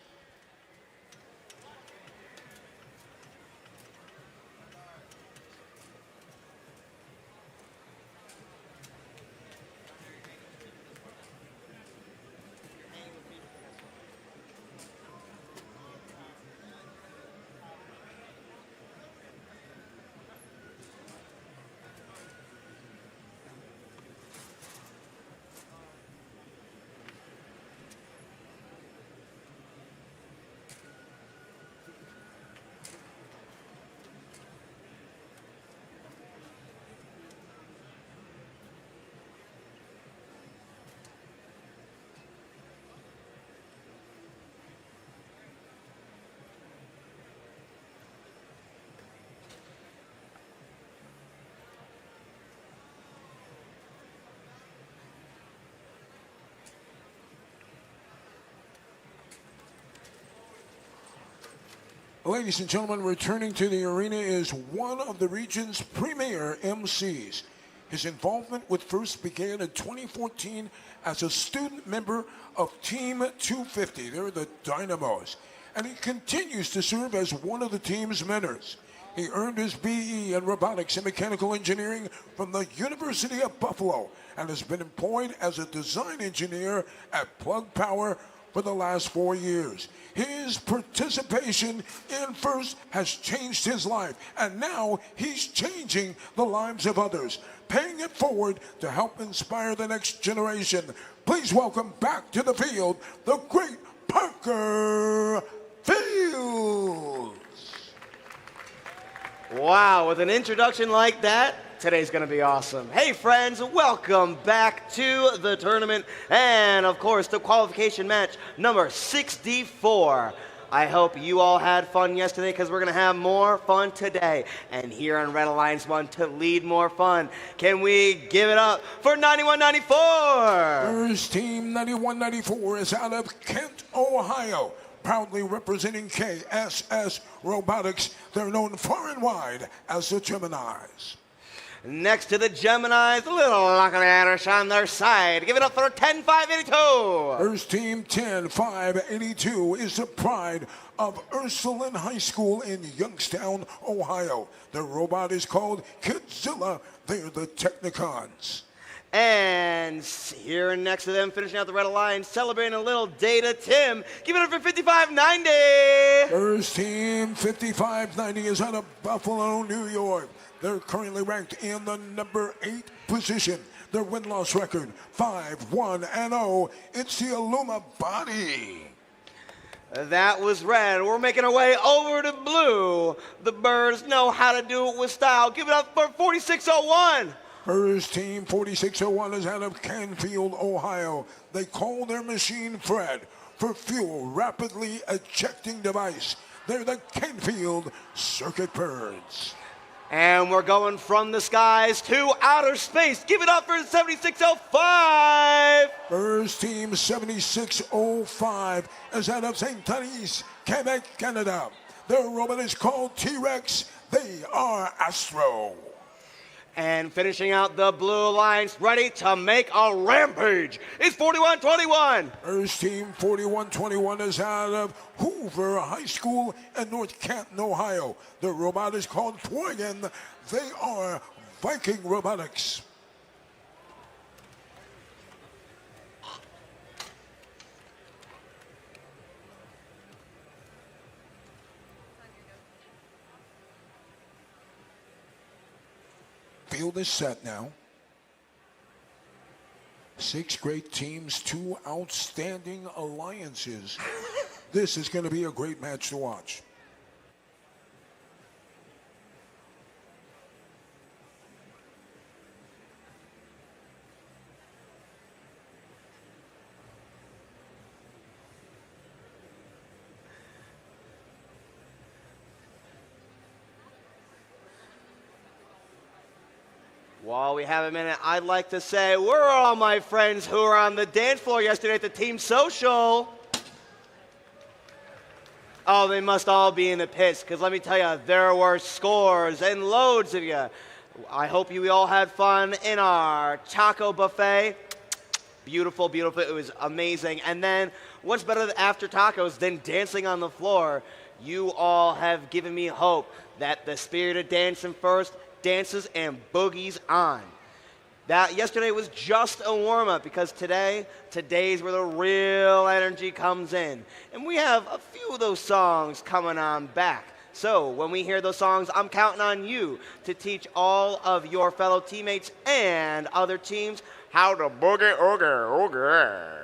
Speaker 1: Ladies and gentlemen, returning to the arena is one of the region's premier MCs. His involvement with FIRST began in 2014 as a student member of Team 250. They're the Dynamos. And he continues to serve as one of the team's mentors. He earned his BE in Robotics and Mechanical Engineering from the University of Buffalo and has been employed as a design engineer at Plug Power for the last 4 years. His participation in FIRST has changed his life, and now he's changing the lives of others, paying it forward to help inspire the next generation. Please welcome back to the field, the great Parker Fields.
Speaker 11: Wow, with an introduction like that, today's going to be awesome. Hey friends, welcome back to the tournament and of course the qualification match number 64. I hope you all had fun yesterday because we're going to have more fun today. And here on Red Alliance 1 to lead more fun, can we give it up for 9194?
Speaker 1: First team 9194 is out of Kent, Ohio, proudly representing KSS Robotics. They're known far and wide as the Geminis.
Speaker 11: Next to the Geminis, a little Lockletters on their side. Give it up for 10582.
Speaker 1: First team 10582 is the pride of Ursuline High School in Youngstown, Ohio. The robot is called Kidzilla. They're the Technicons.
Speaker 11: And here next to them, finishing out the Red Alliance, celebrating a little Data Tim. Give it up for 5590.
Speaker 1: First team 5590 is out of Buffalo, New York. They're currently ranked in the number 8 position. Their win-loss record, 5-1-0. It's the Illuma Body.
Speaker 11: That was red. We're making our way over to blue. The Birds know how to do it with style. Give it up for 4601.
Speaker 1: First team 4601 is out of Canfield, Ohio. They call their machine Fred for fuel rapidly ejecting device. They're the Canfield Circuit Birds.
Speaker 11: And we're going from the skies to outer space. Give it up for 7605.
Speaker 1: First team 7605 is out of St. Denis, Quebec, Canada. Their robot is called T-Rex. They are Astro.
Speaker 11: And finishing out the Blue Alliance, ready to make a rampage, is 4121.
Speaker 1: First team 4121 is out of Hoover High School in North Canton, Ohio. The robot is called Poigan. They are Viking Robotics. Field is set now. 6 great teams, 2 outstanding alliances. This is going to be a great match to watch.
Speaker 11: While we have a minute, I'd like to say, where are all my friends who were on the dance floor yesterday at the team social? Oh, they must all be in the pits, because let me tell you, there were scores and loads of you. I hope you all had fun in our taco buffet. Beautiful, beautiful. It was amazing. And then, what's better after tacos than dancing on the floor? You all have given me hope that the spirit of dancing first dances and boogies on. That yesterday was just a warm-up because today's where the real energy comes in. And we have a few of those songs coming on back. So when we hear those songs, I'm counting on you to teach all of your fellow teammates and other teams how to boogie, oogie, oogie.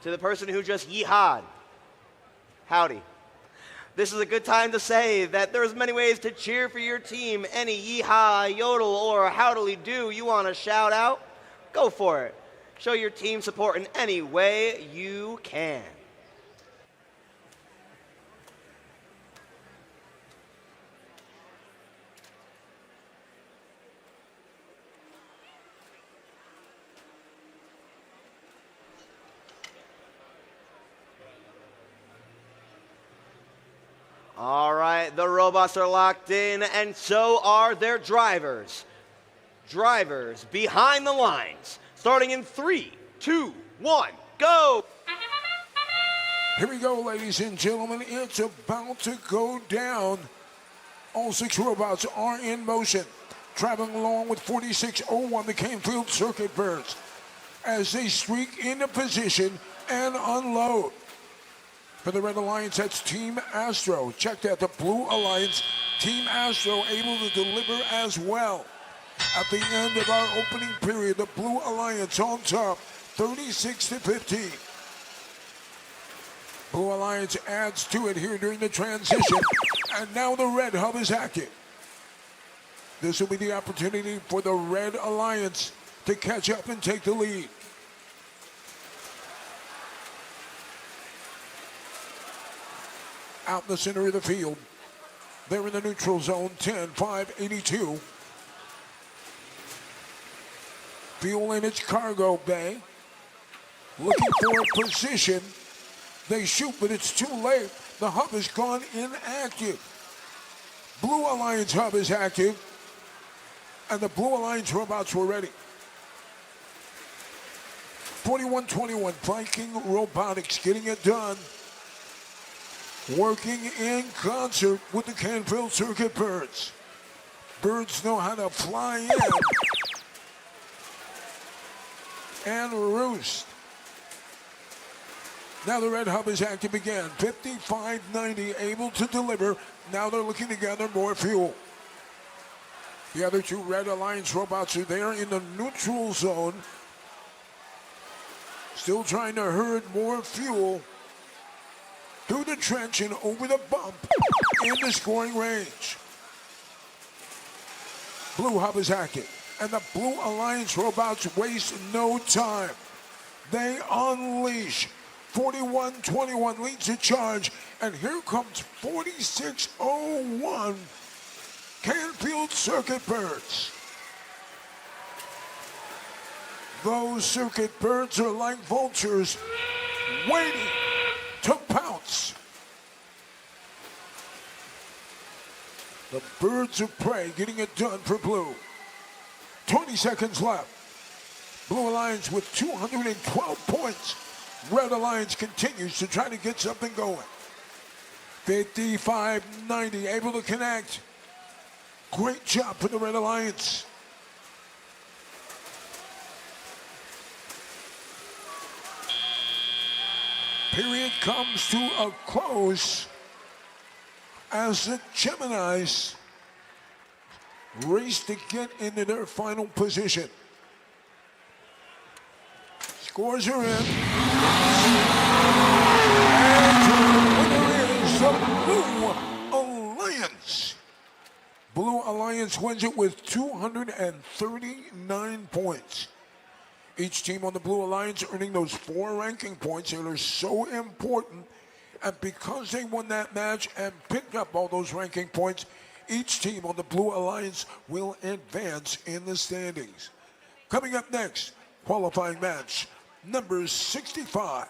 Speaker 11: To the person who just yeehawed, howdy. This is a good time to say that there's many ways to cheer for your team. Any yeehaw, yodel, or howdily do you want to shout out, go for it. Show your team support in any way you can. All right, the robots are locked in, and so are their drivers. Drivers behind the lines, starting in 3, 2, 1, go!
Speaker 1: Here we go, ladies and gentlemen. It's about to go down. All 6 robots are in motion, traveling along with 4601, the Canfield Circuit Birds, as they streak into position and unload. For the Red Alliance, that's Team Astro. Check that, the Blue Alliance, Team Astro able to deliver as well. At the end of our opening period, the Blue Alliance on top, 36-15. Blue Alliance adds to it here during the transition, and now the Red Hub is active. This will be the opportunity for the Red Alliance to catch up and take the lead. Out in the center of the field, they're in the neutral zone, 10-5-82. Fuel in its cargo bay. Looking for a position. They shoot, but it's too late. The hub has gone inactive. Blue Alliance hub is active, and the Blue Alliance robots were ready. 41-21, Viking Robotics getting it done. Working in concert with the Canfield Circuit Birds. Birds know how to fly in and roost. Now the Red Hub is active again. 55-90, able to deliver. Now they're looking to gather more fuel. The other two Red Alliance robots are there in the neutral zone. Still trying to herd more fuel through the trench and over the bump into scoring range. Blue Hub is active, and the Blue Alliance robots waste no time. They unleash. 41-21 leads the charge, and here comes 46-01 Canfield Circuit Birds. Those Circuit Birds are like vultures waiting to pounce. The Birds of Prey getting it done for Blue. 20 seconds left. Blue Alliance with 212 points. Red Alliance continues to try to get something going. 55-90, able to connect. Great job for the Red Alliance. Period comes to a close as the Geminis race to get into their final position. Scores are in. And the winner is the Blue Alliance. Blue Alliance wins it with 239 points. Each team on the Blue Alliance earning those 4 ranking points that are so important. And because they won that match and picked up all those ranking points, each team on the Blue Alliance will advance in the standings. Coming up next, qualifying match number 65.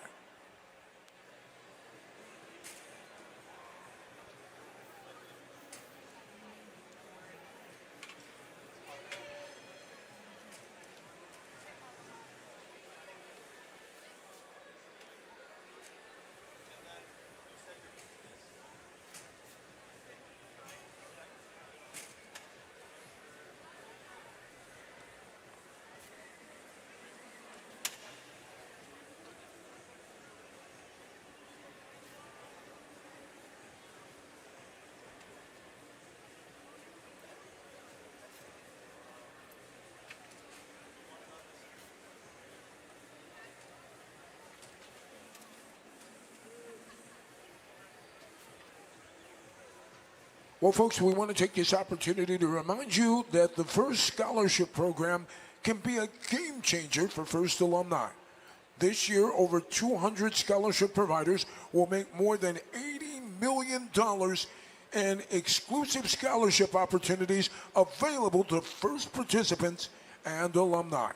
Speaker 1: Well, folks, we want to take this opportunity to remind you that the FIRST Scholarship Program can be a game changer for FIRST alumni. This year, over 200 scholarship providers will make more than $80 million in exclusive scholarship opportunities available to FIRST participants and alumni.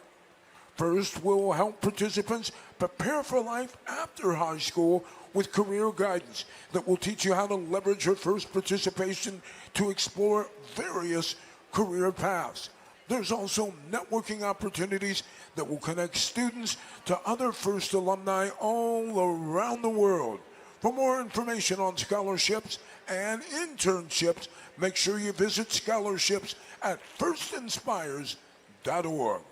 Speaker 1: FIRST will help participants prepare for life after high school with career guidance that will teach you how to leverage your FIRST participation to explore various career paths. There's also networking opportunities that will connect students to other FIRST alumni all around the world. For more information on scholarships and internships, make sure you visit scholarships at firstinspires.org.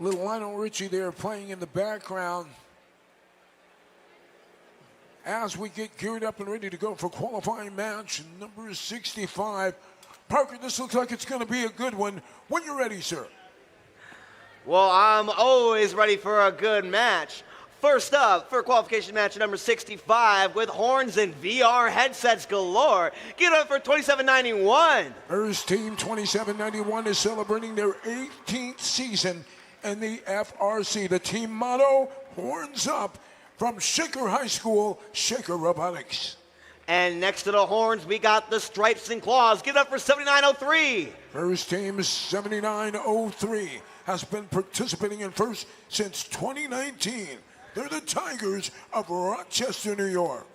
Speaker 1: Little Lionel Richie there playing in the background as we get geared up and ready to go for qualifying match number 65. Parker, this looks like it's going to be a good one. When you're ready, sir.
Speaker 11: Well, I'm always ready for a good match. First up, for qualification match number 65 with horns and VR headsets galore. Get up for 2791.
Speaker 1: First team 2791 is celebrating their 18th season in the FRC. The team motto, horns up, from Shaker High School, Shaker Robotics.
Speaker 11: And next to the horns, we got the stripes and claws. Give it up for 7903.
Speaker 1: First team 7903 has been participating in first since 2019. They're the Tigers of Rochester, New York.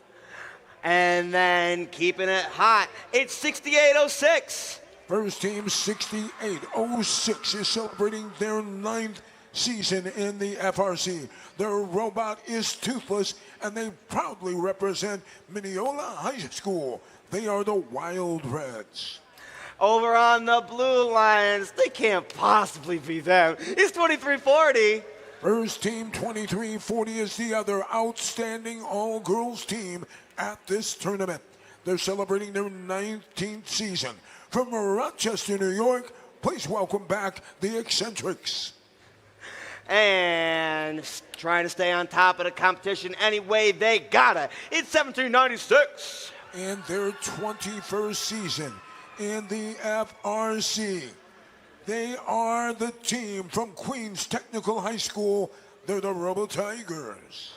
Speaker 11: And then keeping it hot, it's 6806.
Speaker 1: First team 6806 is celebrating their 9th season in the FRC. Their robot is toothless, and they proudly represent Mineola High School. They are the Wild Reds.
Speaker 11: Over on the Blue Lions, they can't possibly be them. It's 2340.
Speaker 1: First team 2340 is the other outstanding all-girls team at this tournament. They're celebrating their 19th season. From Rochester, New York, please welcome back the Eccentrics.
Speaker 11: And trying to stay on top of the competition any way they gotta. It's 1796.
Speaker 1: In their 21st season in the FRC, they are the team from Queens Technical High School. They're the Robo Tigers.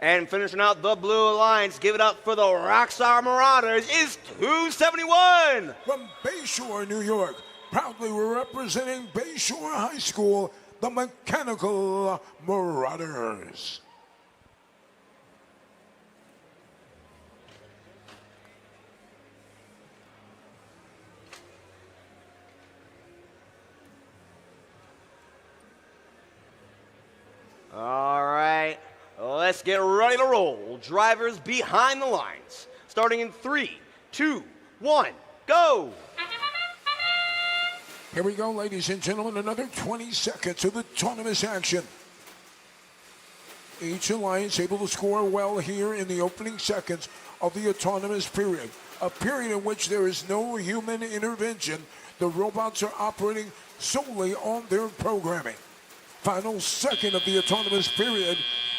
Speaker 11: And finishing out the Blue Alliance, give it up for the Rockstar Marauders, is 271.
Speaker 1: From Bayshore, New York, proudly representing Bayshore High School, the Mechanical Marauders.
Speaker 11: All right, let's get ready to roll. Drivers behind the lines. Starting in 3, 2, 1, go.
Speaker 1: Here we go, ladies and gentlemen, another 20 seconds of autonomous action. Each alliance able to score well here in the opening seconds of the autonomous period, a period in which there is no human intervention. The robots are operating solely on their programming. Final second of the autonomous period,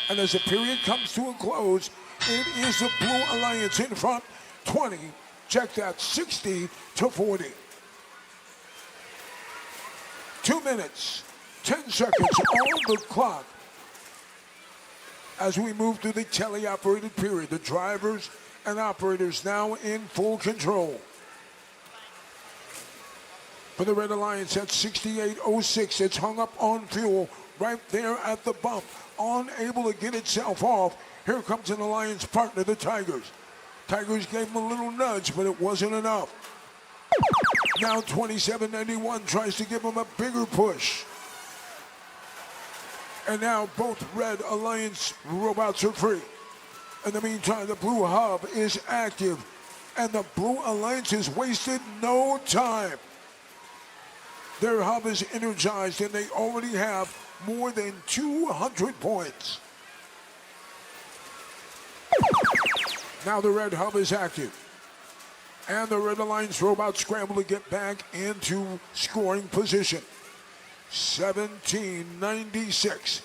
Speaker 1: and as the period comes to a close, it is the Blue Alliance in front, 20, check that, 60 to 40. 2 minutes, 10 seconds on the clock as we move through the teleoperated period. The drivers and operators now in full control. For the Red Alliance at 6806, it's hung up on fuel right there at the bump, unable to get itself off. Here comes an Alliance partner, the Tigers. Tigers gave them a little nudge, but it wasn't enough. Now 2791 tries to give them a bigger push. And now both Red Alliance robots are free. In the meantime, the Blue Hub is active, and the Blue Alliance has wasted no time. Their hub is energized, and they already have more than 200 points. Now the Red Hub is active, and the Red Alliance robots scramble to get back into scoring position. 1796.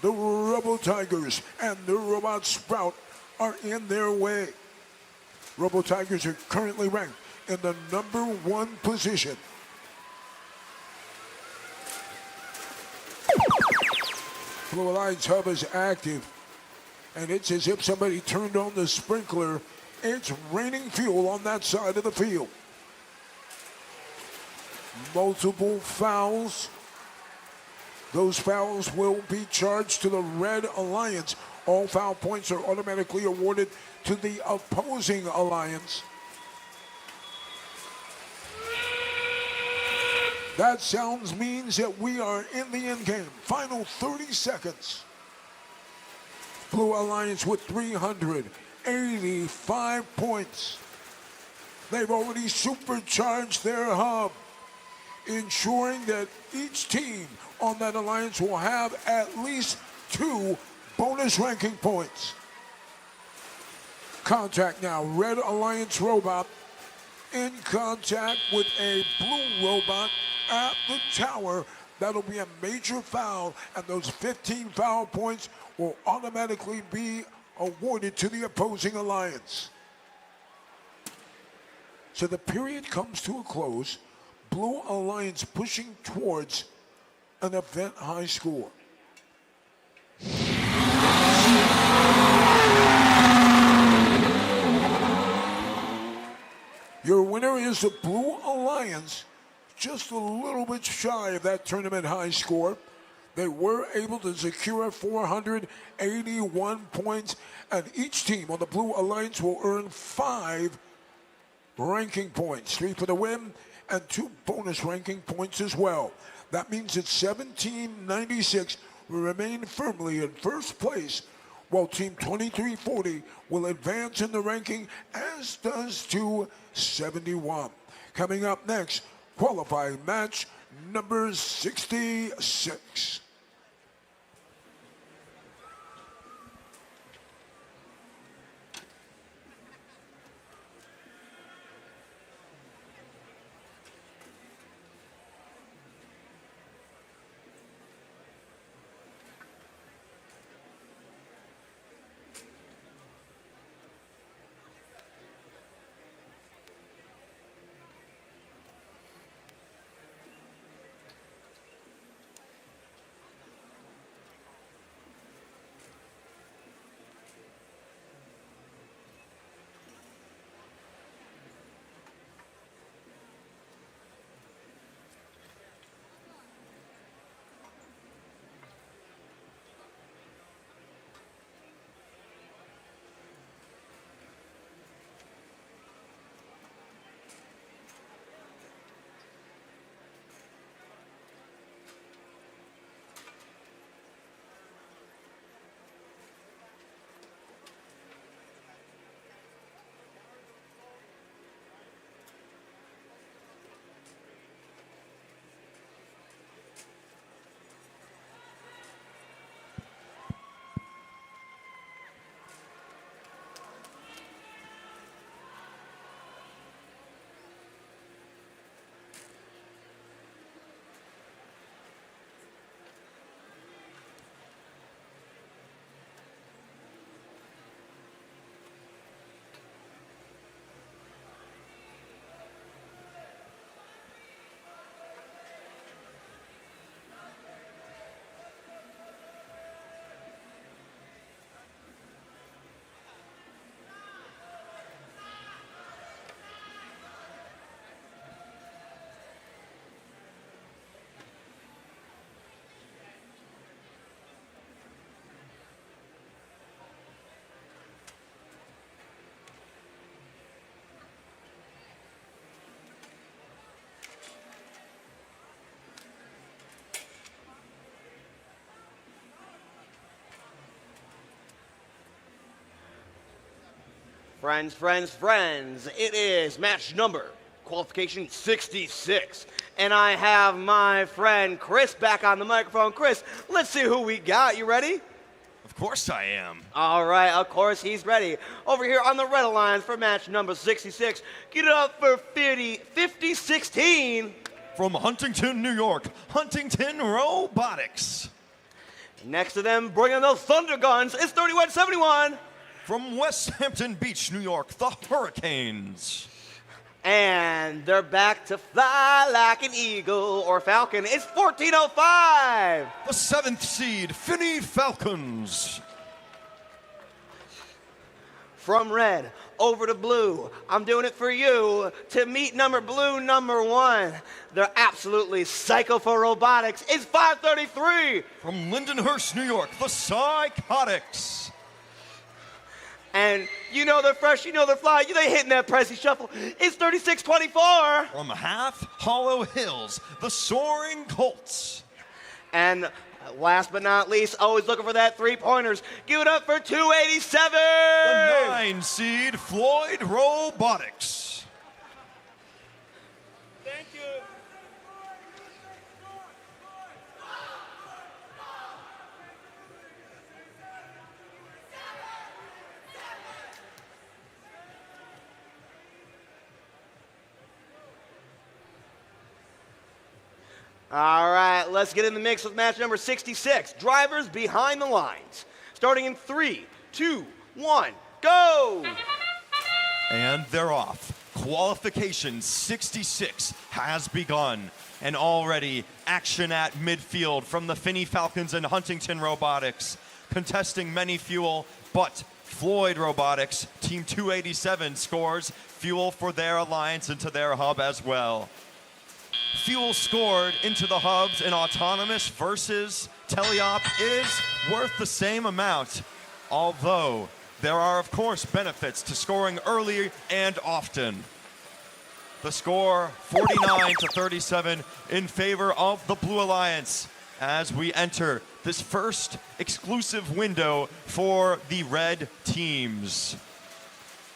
Speaker 1: The Robo Tigers and the Robot Sprout are in their way. Robo Tigers are currently ranked in the #1 position. Blue Alliance hub is active, and it's as if somebody turned on the sprinkler. It's raining fuel on that side of the field. Multiple fouls. Those fouls will be charged to the Red Alliance. All foul points are automatically awarded to the opposing alliance. That sounds means that we are in the end game. Final 30 seconds. Blue Alliance with 385 points. They've already supercharged their hub. ensuring that each team on that alliance will have at least 2 bonus ranking points. Contact now. Red Alliance robot in contact with a blue robot at the tower. That'll be a major foul, and those 15 foul points will automatically be awarded to the opposing alliance. So the period comes to a close. Blue Alliance pushing towards an event high score. Your winner is the Blue Alliance, just a little bit shy of that tournament high score. They were able to secure 481 points, and each team on the Blue Alliance will earn 5 ranking points, 3 for the win and 2 bonus ranking points as well. That means that 1796 will remain firmly in first place, while Team 2340 will advance in the ranking, as does 271. Coming up next, qualifying match number 66.
Speaker 11: Friends, it is match number, qualification 66. And I have my friend Chris back on the microphone. Chris, let's see who we got. You ready?
Speaker 12: Of course I am.
Speaker 11: All right, of course he's ready. Over here on the red alliance for match number 66, get it up for 5016.
Speaker 12: From Huntington, New York, Huntington Robotics.
Speaker 11: Next to them, bringing those thunder guns, it's 3171.
Speaker 12: From West Hampton Beach, New York, the Hurricanes.
Speaker 11: And they're back to fly like an eagle or falcon. It's 1405.
Speaker 12: The 7th seed, Finney Falcons.
Speaker 11: From red over to blue, I'm doing it for you to meet blue number 1. They're absolutely psycho for robotics. It's 533.
Speaker 12: From Lindenhurst, New York, the Psychotics.
Speaker 11: And you know they're fresh, you know they're fly, they hitting that pressy shuffle. It's 3624.
Speaker 12: From Half Hollow Hills, the Soaring Colts.
Speaker 11: And last but not least, always looking for that 3-pointers. Give it up for 287.
Speaker 12: The 9 seed, Floyd Robotics.
Speaker 11: Thank you. All right, let's get in the mix with match number 66. Drivers behind the lines. Starting in 3, 2, 1, go!
Speaker 12: And they're off. Qualification 66 has begun. And already action at midfield from the Finney Falcons and Huntington Robotics. Contesting many fuel, but Floyd Robotics, Team 287, scores fuel for their alliance into their hub as well. Fuel scored into the hubs in autonomous versus teleop is worth the same amount, although there are, of course, benefits to scoring early and often. The score, 49 to 37 in favor of the Blue Alliance as we enter this first exclusive window for the red teams.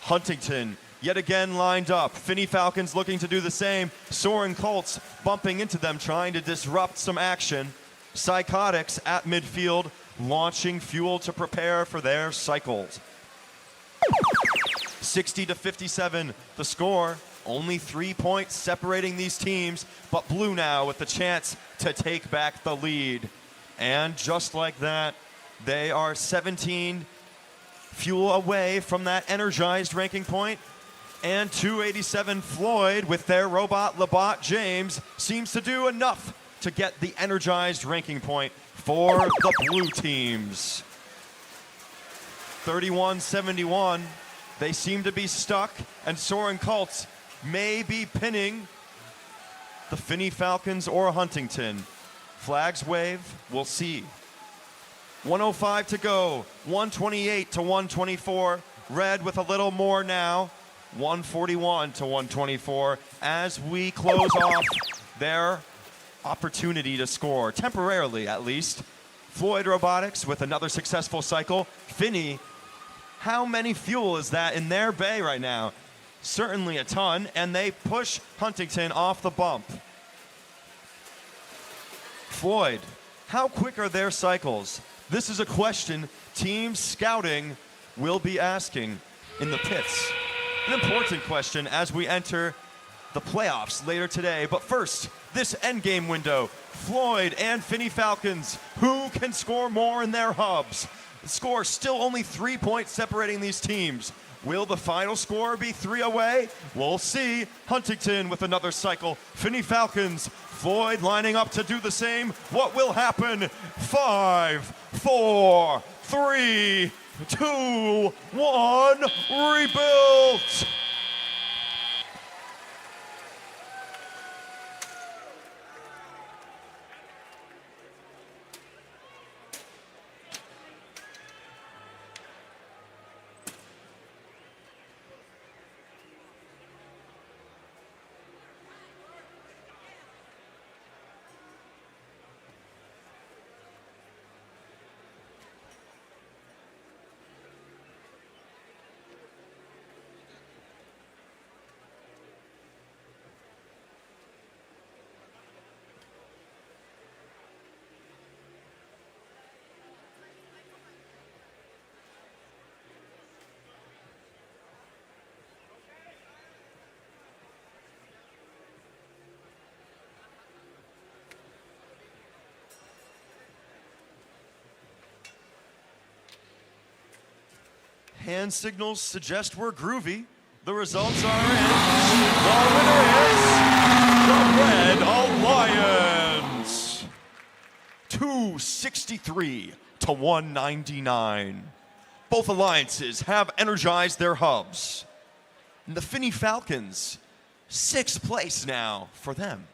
Speaker 12: Huntington yet again lined up. Finney Falcons looking to do the same. Soaring Colts bumping into them, trying to disrupt some action. Psychotics at midfield, launching fuel to prepare for their cycles. 60 to 57, the score. Only 3 points separating these teams, but Blue now with the chance to take back the lead. And just like that, they are 17 fuel away from that energized ranking point. And 287 Floyd with their robot Labot James seems to do enough to get the energized ranking point for the blue teams. 31-71, they seem to be stuck, and Soaring Colts may be pinning the Finney Falcons or Huntington. Flags wave, we'll see. 105 to go, 128 to 124. Red with a little more now, 141 to 124 as we close off their opportunity to score, temporarily at least. Floyd Robotics with another successful cycle. Finney, how many fuel is that in their bay right now? Certainly a ton, and they push Huntington off the bump. Floyd, how quick are their cycles? This is a question team scouting will be asking in the pits. An important question as we enter the playoffs later today. But first, this endgame window. Floyd and Finney Falcons, who can score more in their hubs? The score still only 3 points separating these teams. Will the final score be 3 away? We'll see. Huntington with another cycle. Finney Falcons, Floyd lining up to do the same. What will happen? 5, 4, 3, 2, 1, rebuilt! Hand signals suggest we're groovy. The results are in. The winner is the Red Alliance. 263 to 199. Both alliances have energized their hubs. And the Finney Falcons, 6th place now for them.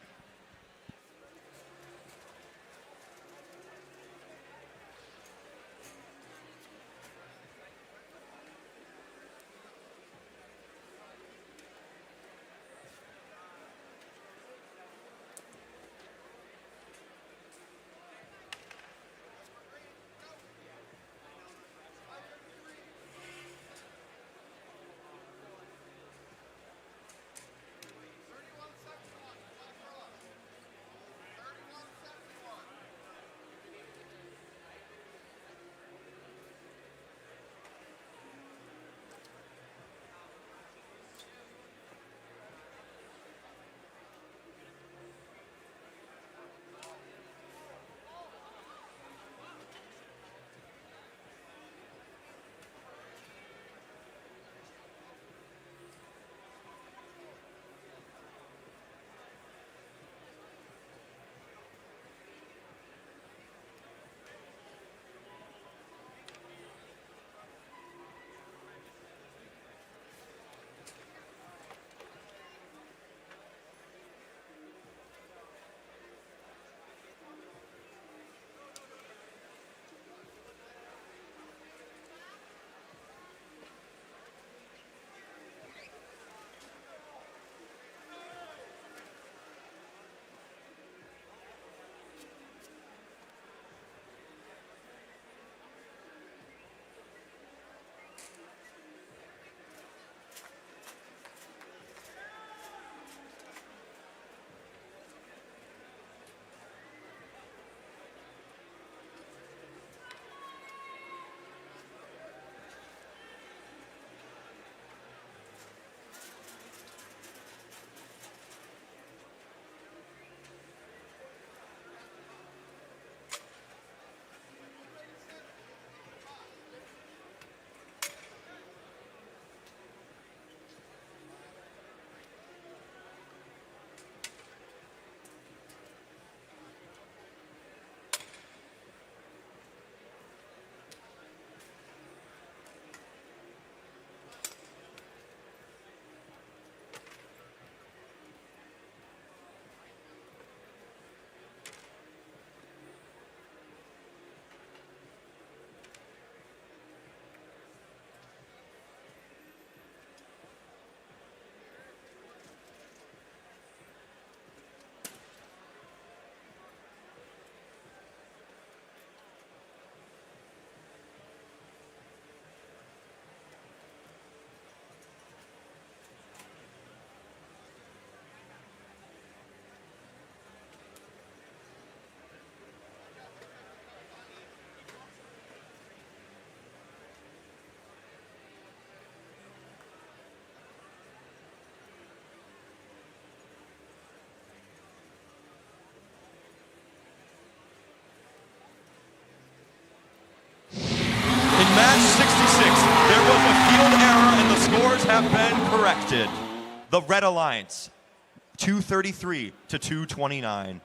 Speaker 12: corrected. The Red Alliance, 233 to 229.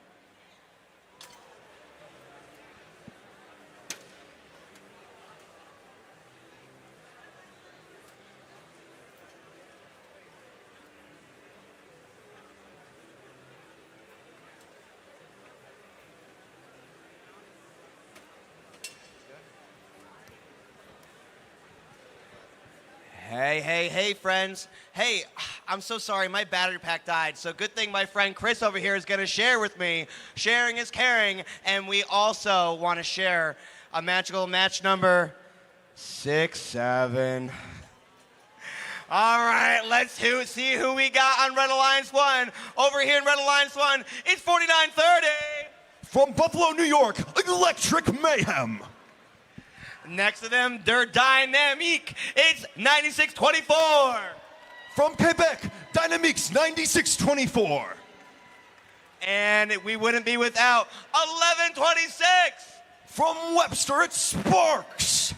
Speaker 11: Hey, friends. Hey, I'm so sorry, my battery pack died, so good thing my friend Chris over here is gonna share with me. Sharing is caring, and we also want to share a magical match number 6-7. All right, let's see who we got on Red Alliance 1. Over here in Red Alliance 1, it's 4930.
Speaker 12: From Buffalo, New York, Electric Mayhem.
Speaker 11: Next to them, they're dynamique. It's 9624.
Speaker 12: From Quebec, Dynamiques 9624.
Speaker 11: And we wouldn't be without 1126.
Speaker 12: From Webster, it's Sparks.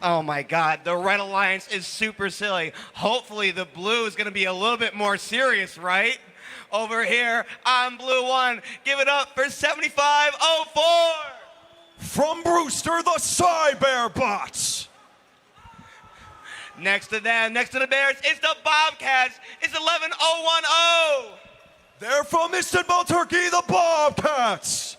Speaker 11: Oh my God, the Red Alliance is super silly. Hopefully the blue is gonna be a little bit more serious, right? Over here on Blue 1, give it up for 7504.
Speaker 12: From Brewster, the Cyberbots.
Speaker 11: Next to them, next to the Bears, it's the Bobcats. It's 11010.
Speaker 12: They're from Istanbul, Turkey, the Bobcats.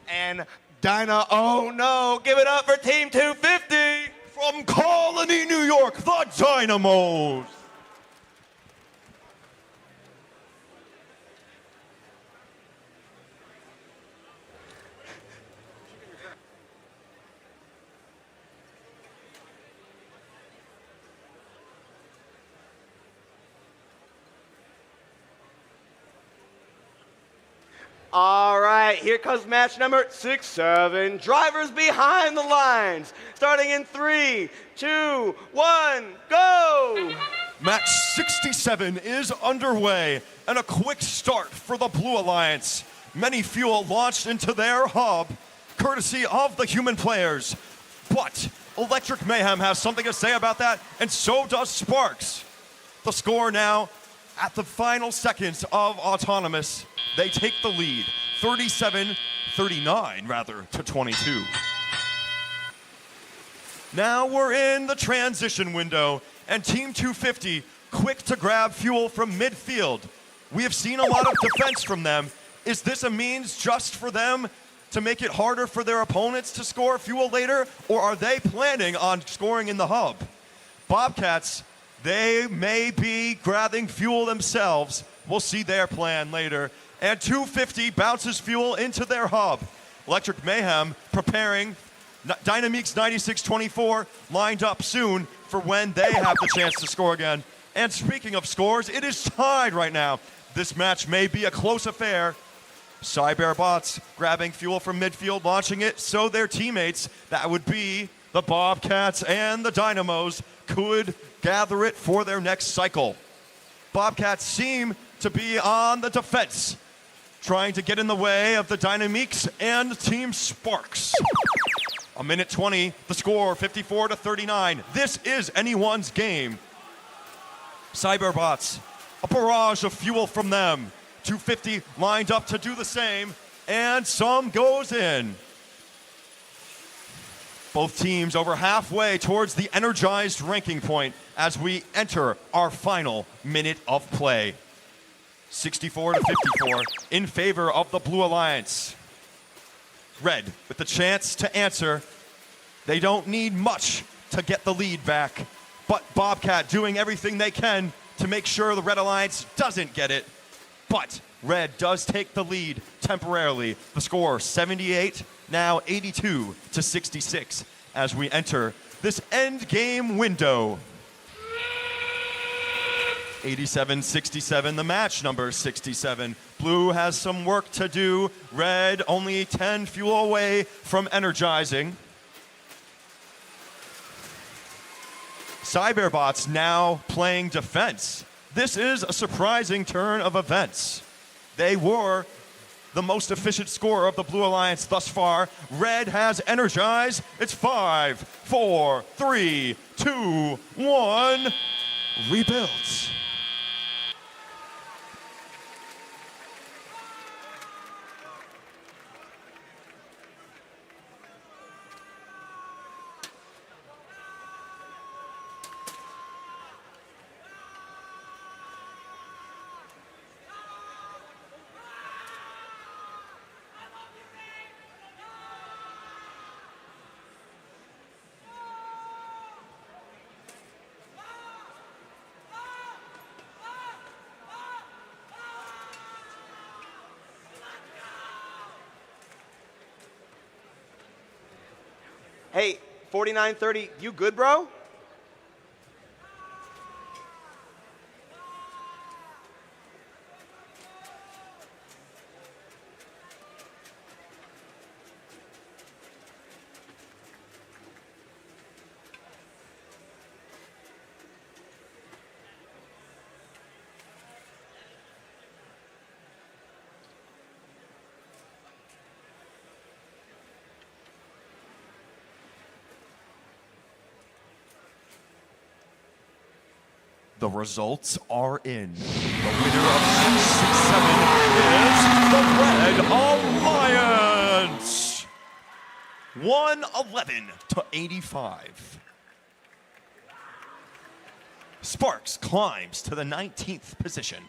Speaker 11: And Dinah, oh no, give it up for Team 250.
Speaker 12: From Colony, New York, the Dynamos.
Speaker 11: All right, here comes match number 6-7. Drivers behind the lines. Starting in 3, 2, 1, go!
Speaker 12: Match 67 is underway, and a quick start for the Blue Alliance. Many fuel launched into their hub, courtesy of the human players. But Electric Mayhem has something to say about that, and so does Sparks. The score now, at the final seconds of Autonomous, they take the lead, 39 to 22. Now we're in the transition window, and Team 250 quick to grab fuel from midfield. We have seen a lot of defense from them. Is this a means just for them to make it harder for their opponents to score fuel later, or are they planning on scoring in the hub? Bobcats, they may be grabbing fuel themselves. We'll see their plan later. And 250 bounces fuel into their hub. Electric Mayhem preparing. Dynamiques 9624 lined up soon for when they have the chance to score again. And speaking of scores, it is tied right now. This match may be a close affair. Cyberbots grabbing fuel from midfield, launching it so their teammates, that would be the Bobcats and the Dynamos, could gather it for their next cycle. Bobcats seem to be on the defense, trying to get in the way of the Dynamiques and Team Sparks. A minute 20, the score 54 to 39. This is anyone's game. Cyberbots, a barrage of fuel from them. 250 lined up to do the same, and some goes in. Both teams over halfway towards the energized ranking point as we enter our final minute of play. 64 to 54 in favor of the Blue Alliance. Red with the chance to answer. They don't need much to get the lead back, but Bobcat doing everything they can to make sure the Red Alliance doesn't get it. But Red does take the lead temporarily. The score 78, now 82 to 66 as we enter this end game window. 87-67, the match number 67. Blue has some work to do. Red only 10 fuel away from energizing. Cyberbots now playing defense. This is a surprising turn of events. They were the most efficient scorer of the Blue Alliance thus far. Red has energized. It's 5, 4, 3, 2, 1. Rebuilt.
Speaker 11: Hey, 4930, you good, bro?
Speaker 12: The results are in. The winner of 667 is the Red Alliance. 111 to 85. Sparks climbs to the 19th position.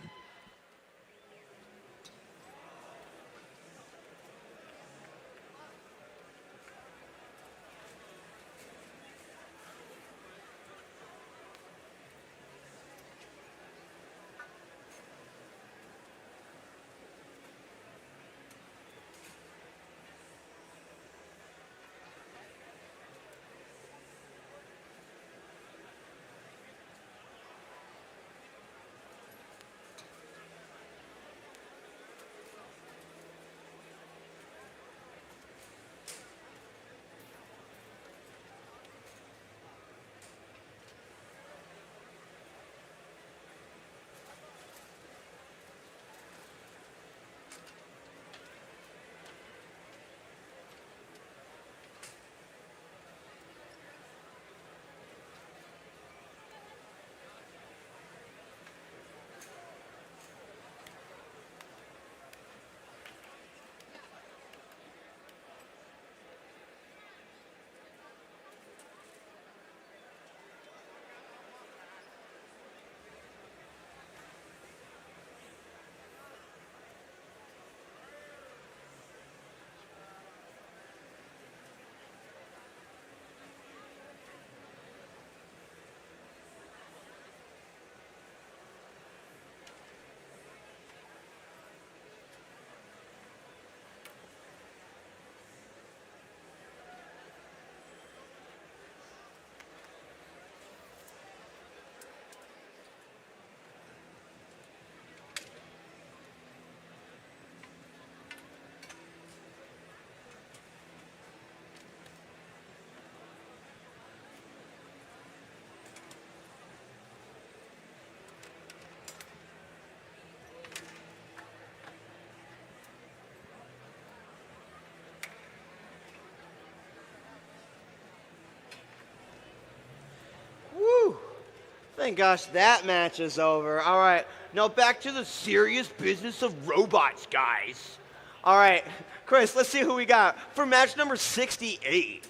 Speaker 11: Thank gosh that match is over. All right, now back to the serious business of robots, guys. All right, Chris, let's see who we got for match number 68.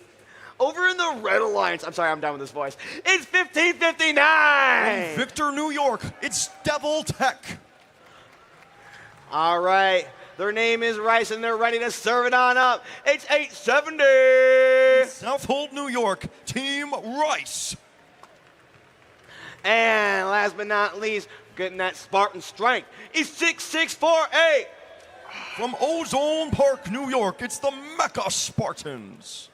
Speaker 11: Over in the Red Alliance, I'm sorry, I'm done with this voice. It's 1559.
Speaker 12: From Victor, New York, it's Devil Tech.
Speaker 11: All right, their name is Rice, and they're ready to serve it on up. It's 870.
Speaker 12: Southold, New York, Team Rice.
Speaker 11: And last but not least, getting that Spartan strength, is 6648.
Speaker 12: From Ozone Park, New York, it's the Mecha Spartans.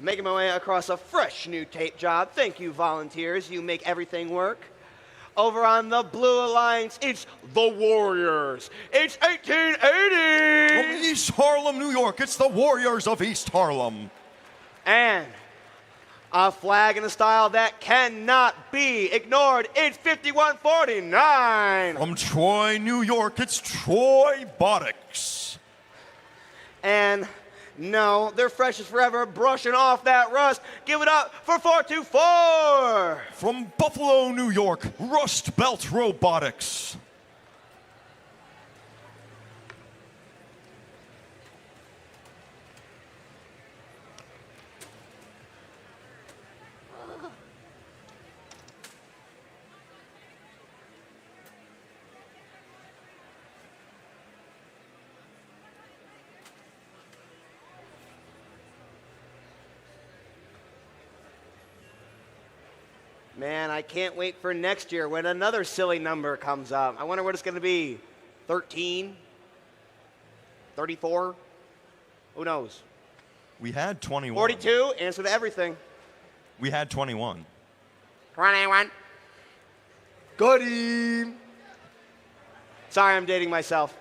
Speaker 11: Making my way across a fresh new tape job. Thank you, volunteers. You make everything work. Over on the Blue Alliance, it's the Warriors. It's 1880.
Speaker 12: From East Harlem, New York, it's the Warriors of East Harlem.
Speaker 11: And A flag in a style that cannot be ignored. It's 51-49.
Speaker 12: From Troy, New York, it's Troy Robotics.
Speaker 11: And no, they're fresh as forever, brushing off that rust. Give it up for 424.
Speaker 12: From Buffalo, New York, Rust Belt Robotics.
Speaker 11: Man, I can't wait for next year when another silly number comes up. I wonder what it's going to be. 13? 34? Who knows?
Speaker 12: We had 21.
Speaker 11: 42? Answer to everything.
Speaker 12: We had 21.
Speaker 11: 21. Goody. Sorry, I'm dating myself.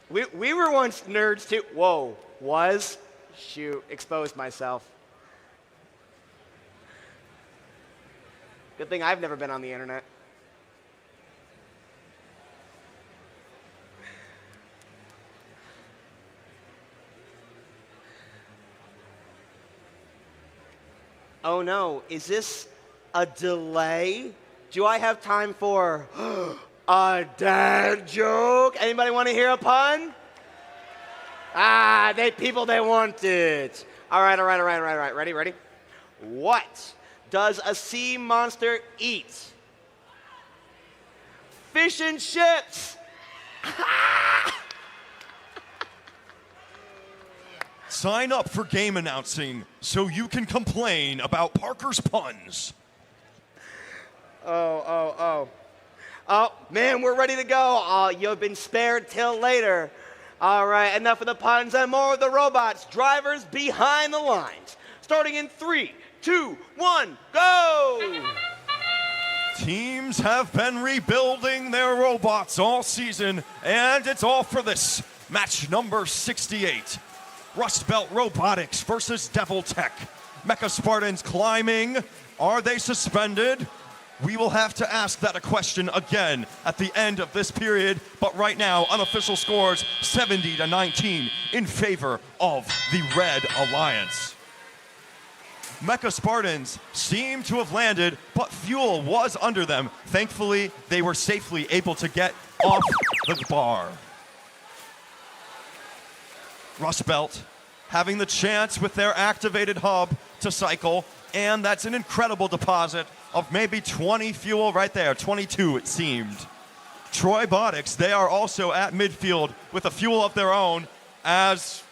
Speaker 11: We were once nerds too. Whoa, was? Shoot, exposed myself. Good thing I've never been on the internet. Oh no, is this a delay? Do I have time for a dad joke? Anybody want to hear a pun? People, they want it. All right. Ready? What does a sea monster eat? Fish and chips.
Speaker 12: Sign up for game announcing so you can complain about Parker's puns.
Speaker 11: Oh, man, we're ready to go. You've been spared till later. All right, enough of the puns and more of the robots. Drivers behind the lines. Starting in 3, 2, 1, go!
Speaker 12: Teams have been rebuilding their robots all season, and it's all for this. Match number 68. Rust Belt Robotics versus Devil Tech. Mecha Spartans climbing. Are they suspended? We will have to ask that a question again at the end of this period, but right now, unofficial scores 70-19 in favor of the Red Alliance. Mecha Spartans seem to have landed, but fuel was under them. Thankfully, they were safely able to get off the bar. Rust Belt having the chance with their activated hub to cycle, and that's an incredible deposit of maybe 20 fuel right there, 22 it seemed. Troy Robotics, they are also at midfield with a fuel of their own as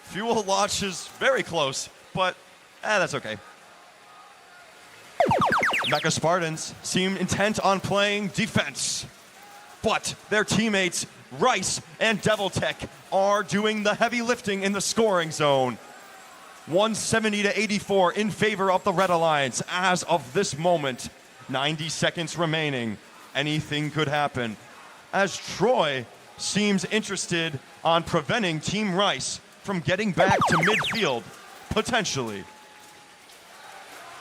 Speaker 12: fuel launches very close, but that's okay. Mecha Spartans seem intent on playing defense, but their teammates Rice and Devil Tech are doing the heavy lifting in the scoring zone. 170-84 in favor of the Red Alliance as of this moment. 90 seconds remaining. Anything could happen. As Troy seems interested on preventing Team Rice from getting back to midfield, potentially.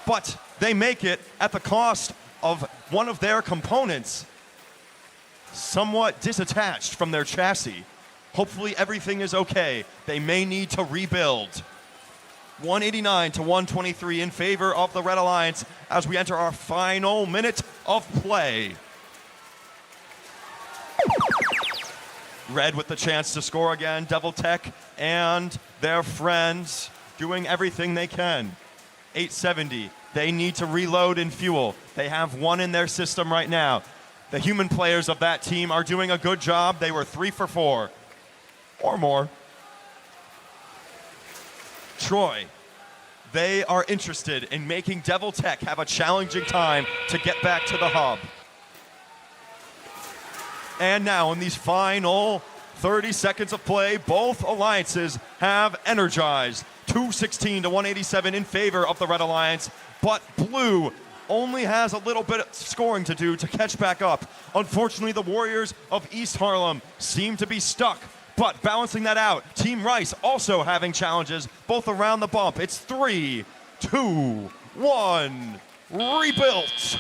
Speaker 12: But they make it at the cost of one of their components, somewhat disattached from their chassis. Hopefully everything is okay. They may need to rebuild. 189-123 in favor of the Red Alliance as we enter our final minute of play. Red with the chance to score again. Devil Tech and their friends doing everything they can. 870. They need to reload in fuel. They have one in their system right now. The human players of that team are doing a good job. They were 3 for 4 or more. Troy, they are interested in making Devil Tech have a challenging time to get back to the hub. And now in these final 30 seconds of play, both alliances have energized. 216-187 in favor of the Red Alliance, but Blue only has a little bit of scoring to do to catch back up. Unfortunately, the Warriors of East Harlem seem to be stuck, but balancing that out, Team Rice also having challenges both around the bump. It's 3, 2, 1, rebuilt.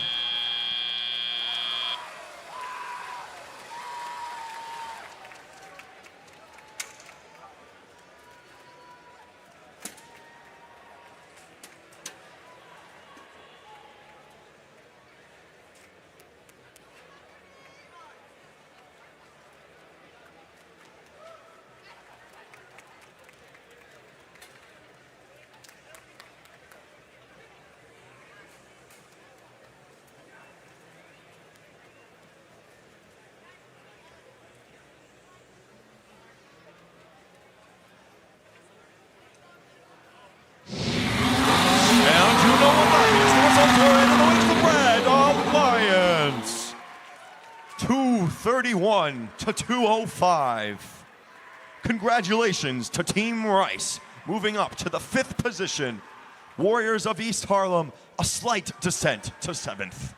Speaker 12: Alliance 231 to 205. Congratulations to Team Rice, moving up to the 5th position. Warriors of East Harlem, a slight descent to 7th.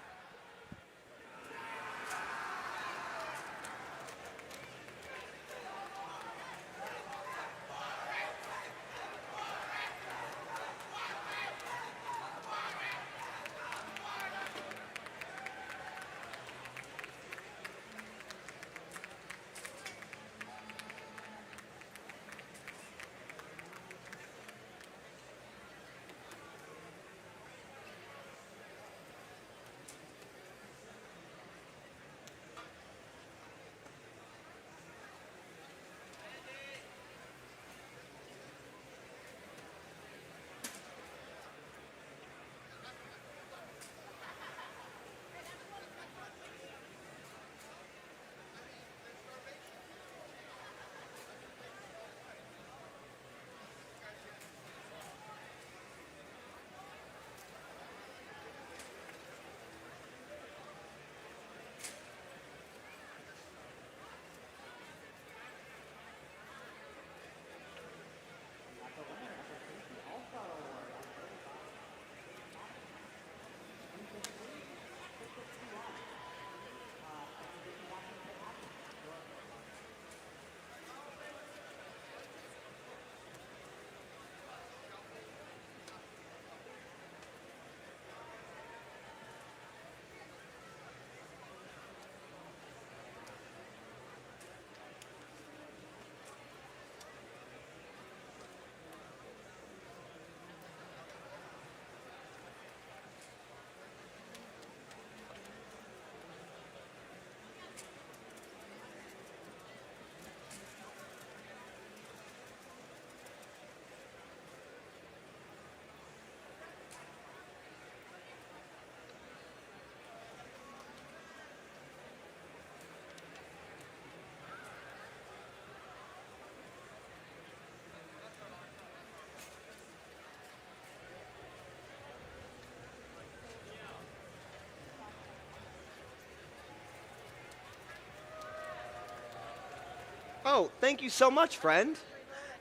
Speaker 11: Oh, thank you so much, friend.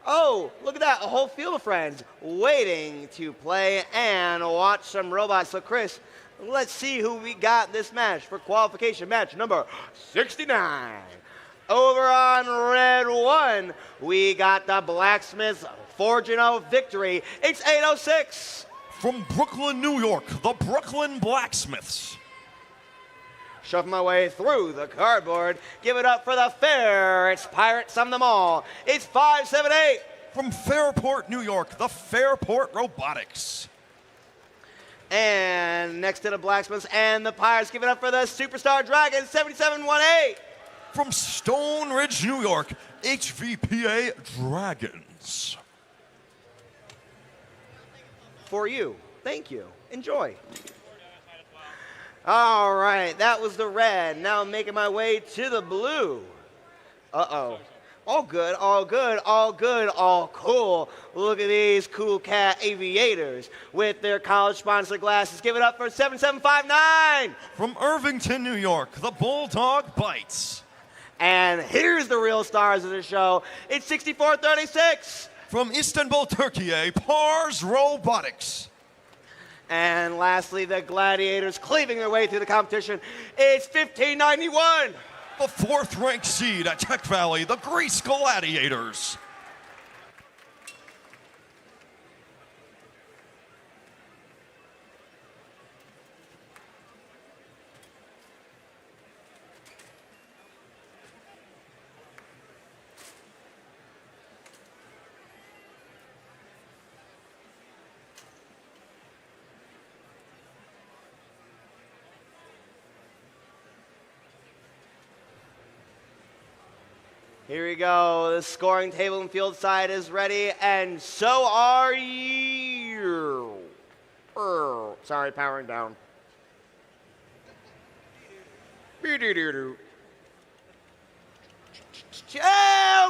Speaker 11: Oh, look at that, a whole field of friends waiting to play and watch some robots. So, Chris, let's see who we got this match for qualification match number 69. Over on red 1, we got the Blacksmiths forging a victory. It's 806.
Speaker 12: From Brooklyn, New York, the Brooklyn Blacksmiths.
Speaker 11: Shuffle my way through the cardboard. Give it up for the fairest pirates of them all. It's 578.
Speaker 12: From Fairport, New York, the Fairport Robotics.
Speaker 11: And next to the Blacksmiths and the Pirates, give it up for the Superstar Dragon, 7718.
Speaker 12: From Stone Ridge, New York, HVPA Dragons.
Speaker 11: For you. Thank you. Enjoy. All right, that was the red. Now I'm making my way to the blue. Uh-oh. All good, all good, all good, all cool. Look at these cool cat aviators with their college-sponsored glasses. Give it up for 7759.
Speaker 12: From Irvington, New York, the Bulldog Bites.
Speaker 11: And here's the real stars of the show. It's 6436.
Speaker 12: From Istanbul, Turkey, Pars Robotics.
Speaker 11: And lastly, the Gladiators cleaving their way through the competition. It's 1591.
Speaker 12: The 4th ranked seed at Tech Valley, the Grease Gladiators.
Speaker 11: Here we go. The scoring table and field side is ready, and so are you. Sorry, powering down. And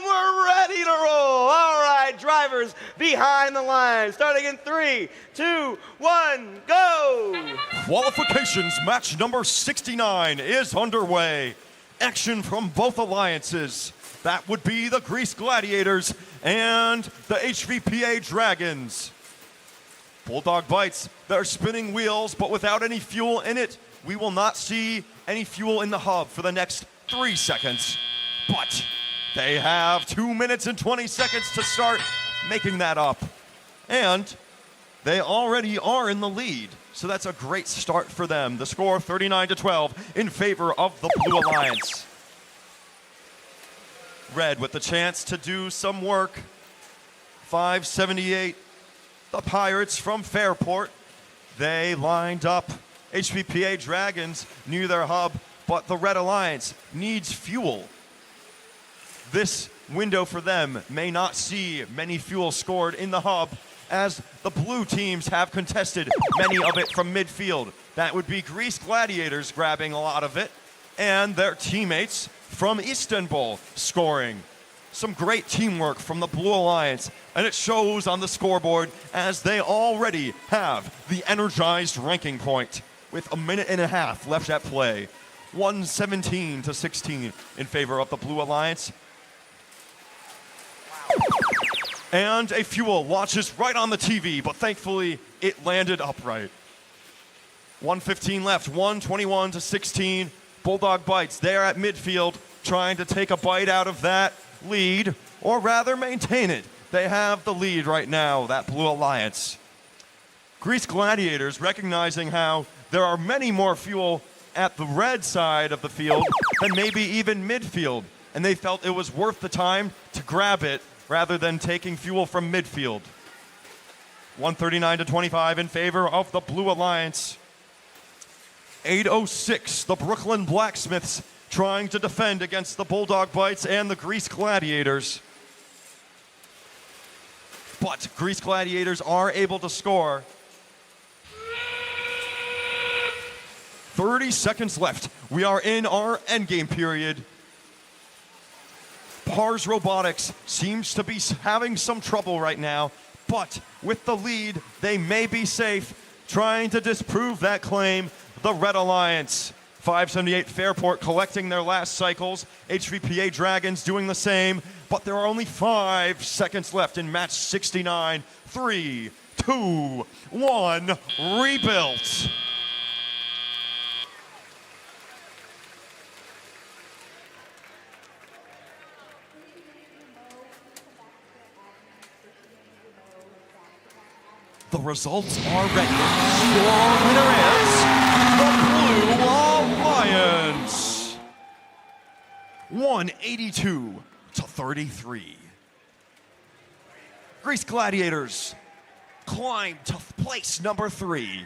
Speaker 11: we're ready to roll. All right, drivers behind the line. Starting in 3, 2, 1, go.
Speaker 12: Qualifications match number 69 is underway. Action from both alliances. That would be the Grease Gladiators and the HVPA Dragons. Bulldog Bites, they're spinning wheels, but without any fuel in it. We will not see any fuel in the hub for the next 3 seconds. But they have 2 minutes and 20 seconds to start making that up. And they already are in the lead. So that's a great start for them. The score 39-12 in favor of the Blue Alliance. Red with the chance to do some work. 578. The Pirates from Fairport. They lined up. HVPA Dragons near their hub, but the Red Alliance needs fuel. This window for them may not see many fuel scored in the hub, as the blue teams have contested many of it from midfield. That would be Grease Gladiators grabbing a lot of it, and their teammates from Istanbul scoring. Some great teamwork from the Blue Alliance, and it shows on the scoreboard as they already have the energized ranking point with 1.5 minutes left at play. 117-16 in favor of the Blue Alliance. And a fuel launches right on the TV, but thankfully it landed upright. 1:15 left, 121-16. Bulldog Bites there at midfield, trying to take a bite out of that lead, or rather maintain it. They have the lead right now, that Blue Alliance. Grease Gladiators recognizing how there are many more fuel at the red side of the field than maybe even midfield, and they felt it was worth the time to grab it rather than taking fuel from midfield. 139-25 in favor of the Blue Alliance. 8:06, the Brooklyn Blacksmiths trying to defend against the Bulldog Bites and the Grease Gladiators. But Grease Gladiators are able to score. 30 seconds left. We are in our endgame period. Pars Robotics seems to be having some trouble right now, but with the lead, they may be safe. Trying to disprove that claim, the Red Alliance. 578 Fairport collecting their last cycles. HVPA Dragons doing the same, but there are only 5 seconds left in match 69. 3, 2, 1, rebuilt. The results are ready. Strong winner is the Blue Alliance. 182-33. Grease Gladiators climb to place number 3.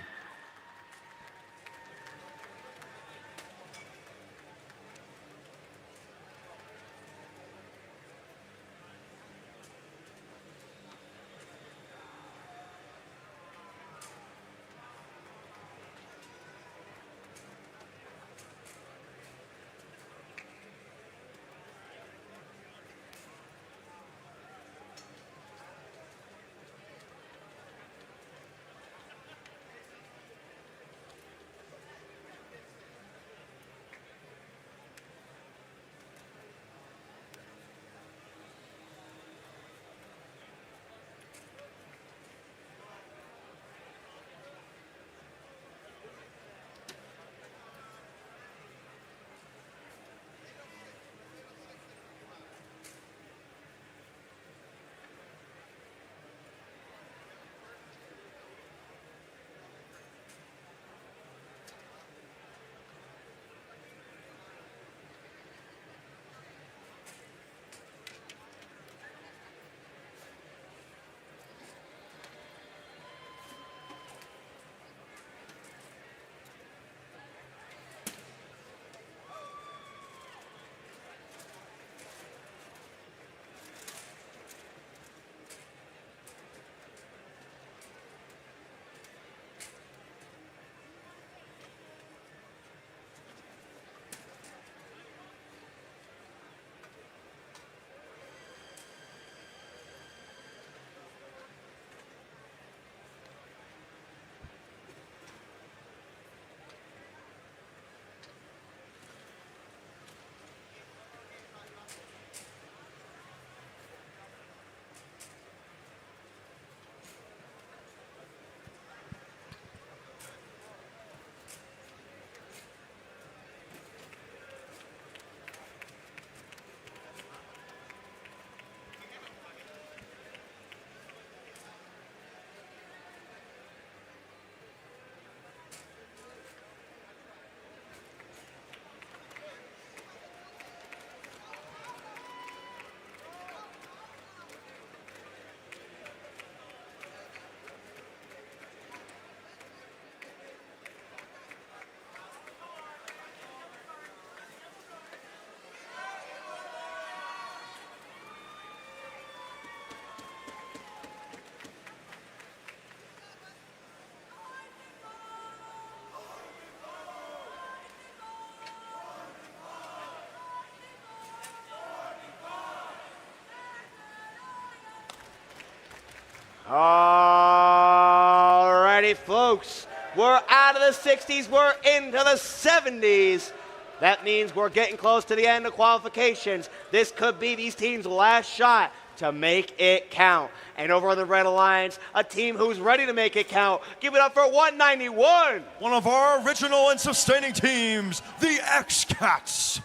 Speaker 11: Alrighty, folks. We're out of the 60s. We're into the 70s. That means we're getting close to the end of qualifications. This could be these teams' last shot to make it count. And over on the Red Alliance, a team who's ready to make it count. Give it up for 191.
Speaker 12: One of our original and sustaining teams, the X-Cats.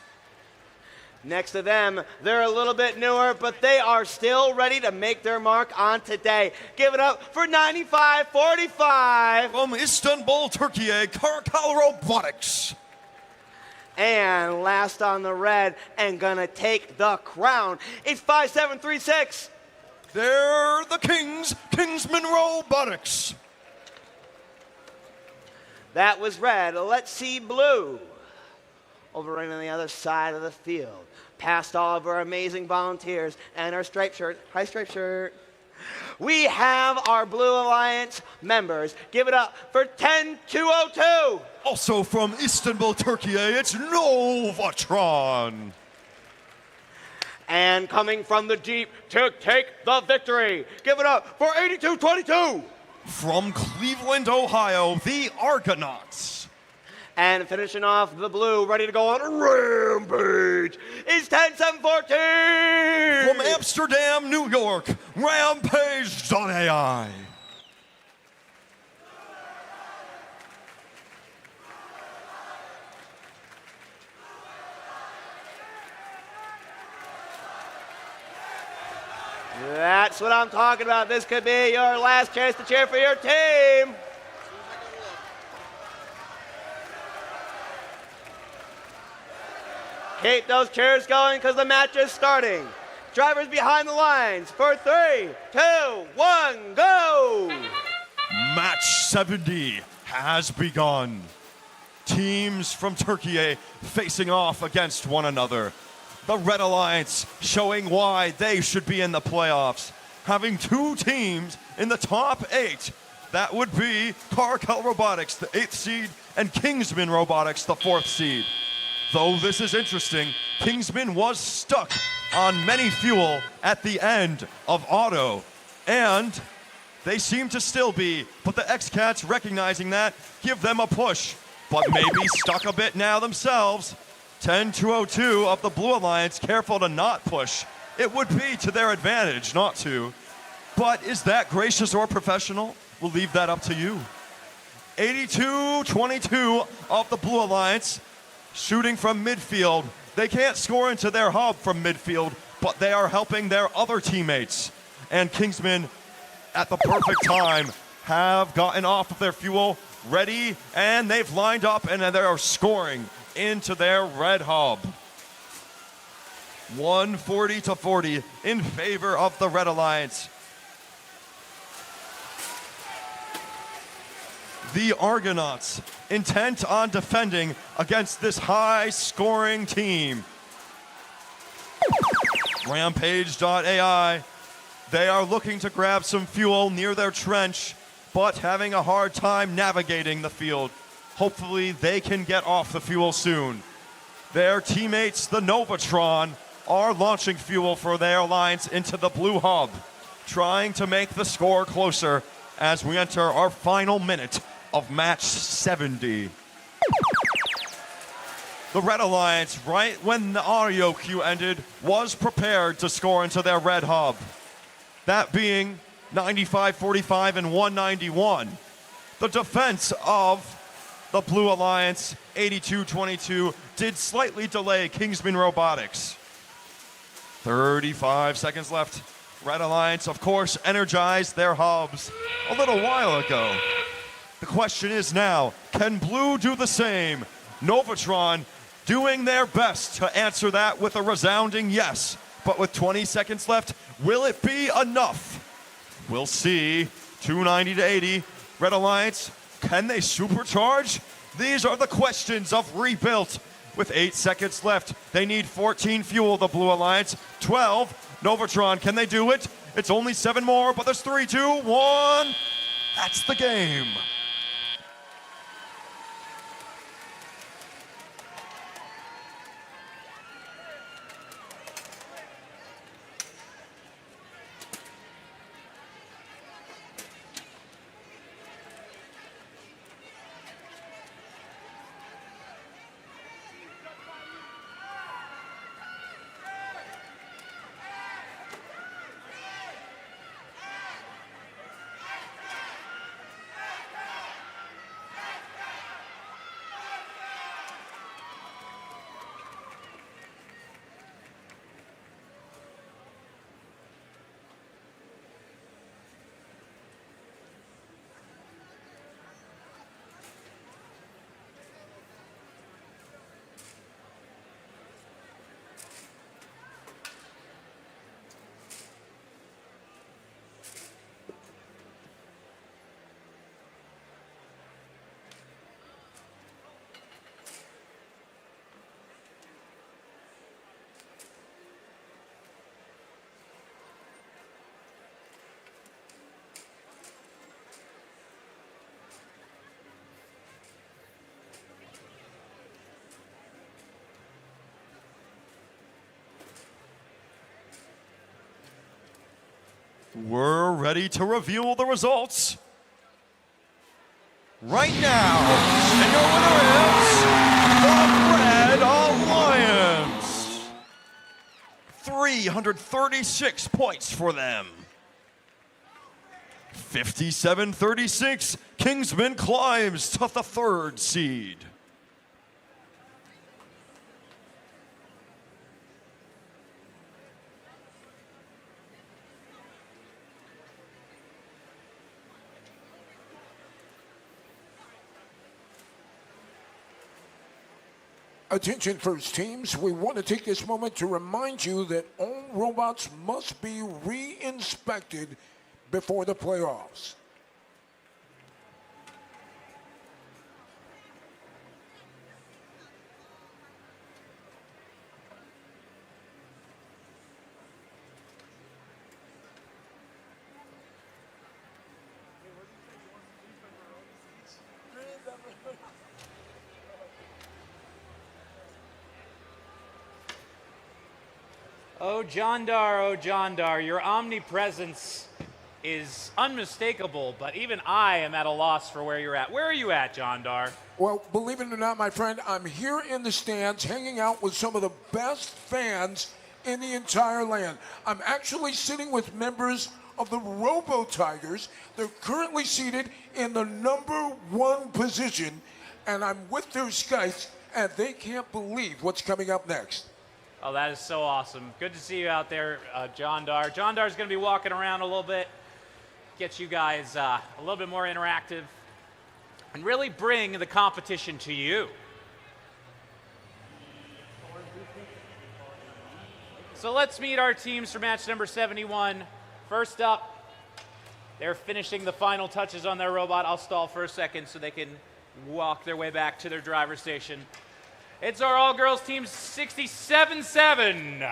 Speaker 11: Next to them, they're a little bit newer, but they are still ready to make their mark on today. Give it up for 9545.
Speaker 12: From Istanbul, Turkey, Karkal Robotics.
Speaker 11: And last on the red, and gonna take the crown, it's 5736.
Speaker 12: They're the Kings, Kingsman Robotics.
Speaker 11: That was red. Let's see blue. Over right on the other side of the field. Past all of our amazing volunteers and our striped shirt. Hi, striped shirt. We have our Blue Alliance members. Give it up for 10202.
Speaker 12: Also from Istanbul, Turkey, it's Novatron.
Speaker 11: And coming from the Jeep to take the victory. Give it up for 8222.
Speaker 12: From Cleveland, Ohio, the Argonauts.
Speaker 11: And finishing off the blue, ready to go on a rampage, is 10714.
Speaker 12: From Amsterdam, New York, Rampage.ai.
Speaker 11: That's what I'm talking about. This could be your last chance to cheer for your team. Keep those cheers going because the match is starting. Drivers behind the lines for 3, 2, 1, go!
Speaker 12: Match 70 has begun. Teams from Turkey facing off against one another. The Red Alliance showing why they should be in the playoffs. Having two teams in the top 8. That would be Karkal Robotics, the 8th seed, and Kingsman Robotics, the 4th seed. Though this is interesting, Kingsman was stuck on many fuel at the end of auto, and they seem to still be, but the X-Cats recognizing that, give them a push, but maybe stuck a bit now themselves. 10202 of the Blue Alliance, careful to not push. It would be to their advantage not to, but is that gracious or professional? We'll leave that up to you. 8222 of the Blue Alliance, shooting from midfield. They can't score into their hub from midfield, but they are helping their other teammates. And Kingsman, at the perfect time, have gotten off of their fuel, ready, and they've lined up and they are scoring into their red hub. 140-40 in favor of the Red Alliance. The Argonauts intent on defending against this high-scoring team. Rampage.ai, they are looking to grab some fuel near their trench, but having a hard time navigating the field. Hopefully they can get off the fuel soon. Their teammates, the Novatron, are launching fuel for their alliance into the blue hub, trying to make the score closer as we enter our final minute of match 70. The Red Alliance, right when the audio cue ended, was prepared to score into their red hub. That being 95-45 and 191. The defense of the Blue Alliance, 82-22, did slightly delay Kingsman Robotics. 35 seconds left. Red Alliance, of course, energized their hubs a little while ago. The question is now, can Blue do the same? Novatron doing their best to answer that with a resounding yes. But with 20 seconds left, will it be enough? We'll see. 290-80. Red Alliance, can they supercharge? These are the questions of Rebuilt. With 8 seconds left, they need 14 fuel, the Blue Alliance. 12, Novatron, can they do it? It's only 7 more, but there's 3, 2, 1. That's the game. We're ready to reveal the results right now. And your winner is the Red Alliance. 336 points for them. 57-36, Kingsman climbs to the 3rd seed.
Speaker 1: Attention first teams, we want to take this moment to remind you that all robots must be re-inspected before the playoffs.
Speaker 2: Oh, John Dar, your omnipresence is unmistakable, but even I am at a loss for where you're at. Where are you at, John Dar?
Speaker 1: Well, believe it or not, my friend, I'm here in the stands hanging out with some of the best fans in the entire land. I'm actually sitting with members of the Robo Tigers. They're currently seated in the #1 position, and I'm with their Skypes, and they can't believe what's coming up next.
Speaker 2: Oh, that is so awesome. Good to see you out there, John Dar. John Dar's going to be walking around a little bit, get you guys a little bit more interactive, and really bring the competition to you. So let's meet our teams for match number 71. First up, they're finishing the final touches on their robot. I'll stall for a second so they can walk their way back to their driver's station. It's our all-girls team 67-7.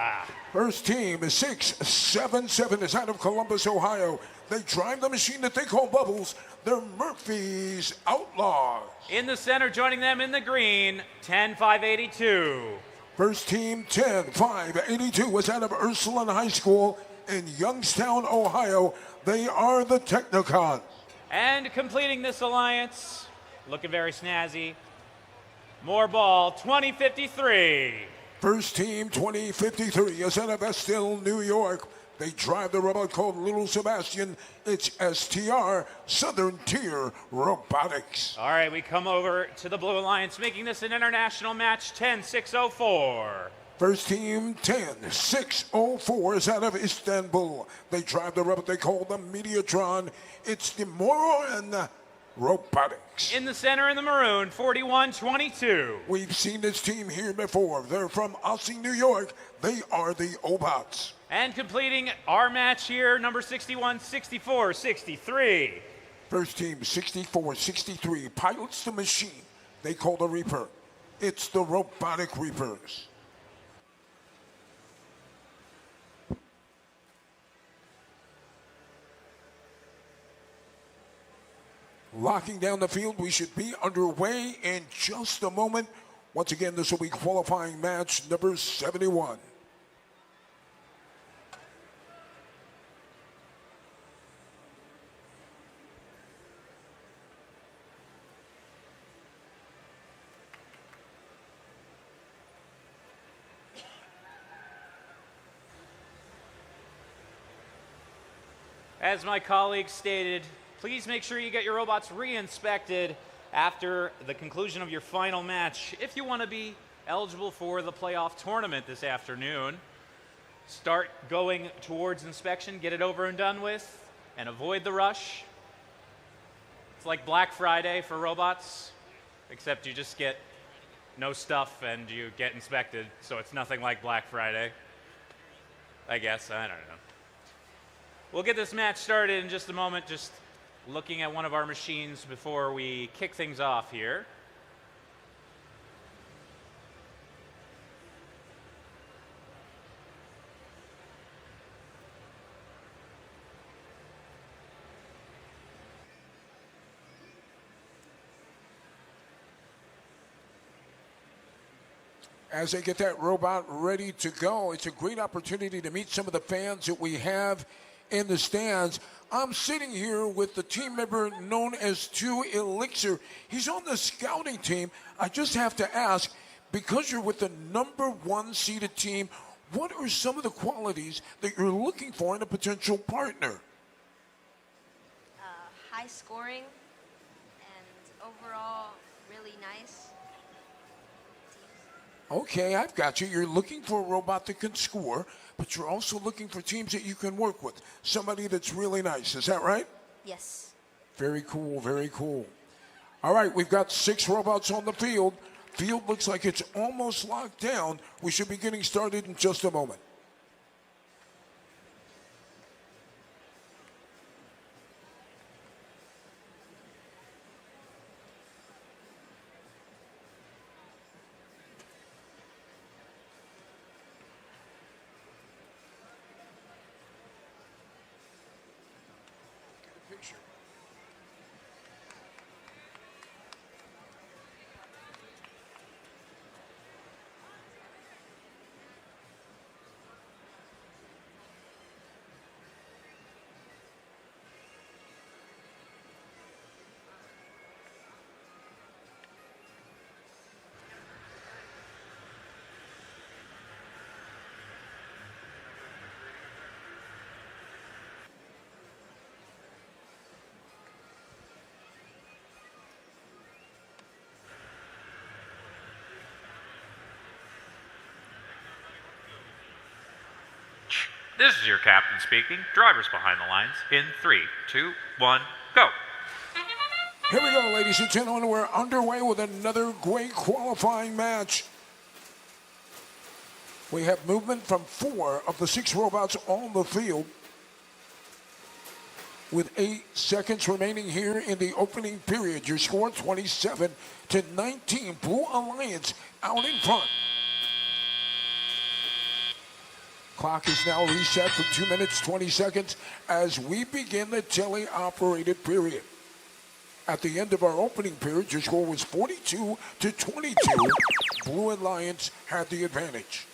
Speaker 1: First team is 677 is out of Columbus, Ohio. They drive the machine that they call Bubbles. They're Murphy's Outlaws.
Speaker 2: In the center, joining them in the green, 10-582.
Speaker 1: First team 10-582 is out of Ursuline High School in Youngstown, Ohio. They are the Technicons.
Speaker 2: And completing this alliance, looking very snazzy, more ball, 2053.
Speaker 1: First team 2053 is out of Estill, New York. They drive the robot called Little Sebastian. It's STR, Southern Tier Robotics.
Speaker 2: All right, we come over to the Blue Alliance, making this an international match, 10-604.
Speaker 1: First team 10-604 is out of Istanbul. They drive the robot they call the Mediatron. It's the Moron Robotics.
Speaker 2: In the center in the maroon, 4122.
Speaker 1: We've seen this team here before. They're from Aussie, New York. They are the Obots.
Speaker 2: And completing our match here, number 61, 64-63.
Speaker 1: First team 64-63 pilots the machine they call the Reaper. It's the Robotic Reapers. Locking down the field, we should be underway in just a moment. Once again, this will be qualifying match number 71.
Speaker 2: As my colleague stated, please make sure you get your robots re-inspected after the conclusion of your final match if you want to be eligible for the playoff tournament this afternoon. Start going towards inspection, get it over and done with, and avoid the rush. It's like Black Friday for robots, except you just get no stuff and you get inspected, so it's nothing like Black Friday. I guess, I don't know. We'll get this match started in just a moment, just looking at one of our machines before we kick things off here.
Speaker 1: As they get that robot ready to go, it's a great opportunity to meet some of the fans that we have in the stands. I'm sitting here with the team member known as 2 Elixir. He's on the scouting team. I just have to ask, because you're with the number 1 seeded team, what are some of the qualities that you're looking for in a potential partner?
Speaker 13: High scoring and overall really nice.
Speaker 1: Okay, I've got you. You're looking for a robot that can score, but you're also looking for teams that you can work with. Somebody that's really nice. Is that right?
Speaker 13: Yes.
Speaker 1: Very cool, very cool. All right, we've got 6 robots on the field. Field looks like it's almost locked down. We should be getting started in just a moment.
Speaker 14: This is your captain speaking. Drivers behind the lines in 3, 2, 1, go.
Speaker 1: Here we go, ladies and gentlemen. We're underway with another great qualifying match. We have movement from 4 of the 6 robots on the field. With 8 seconds remaining here in the opening period. Your score 27-19. Blue Alliance out in front. Clock is now reset for 2 minutes, 20 seconds as we begin the teleoperated period. At the end of our opening period, your score was 42-22. Blue Alliance had the advantage.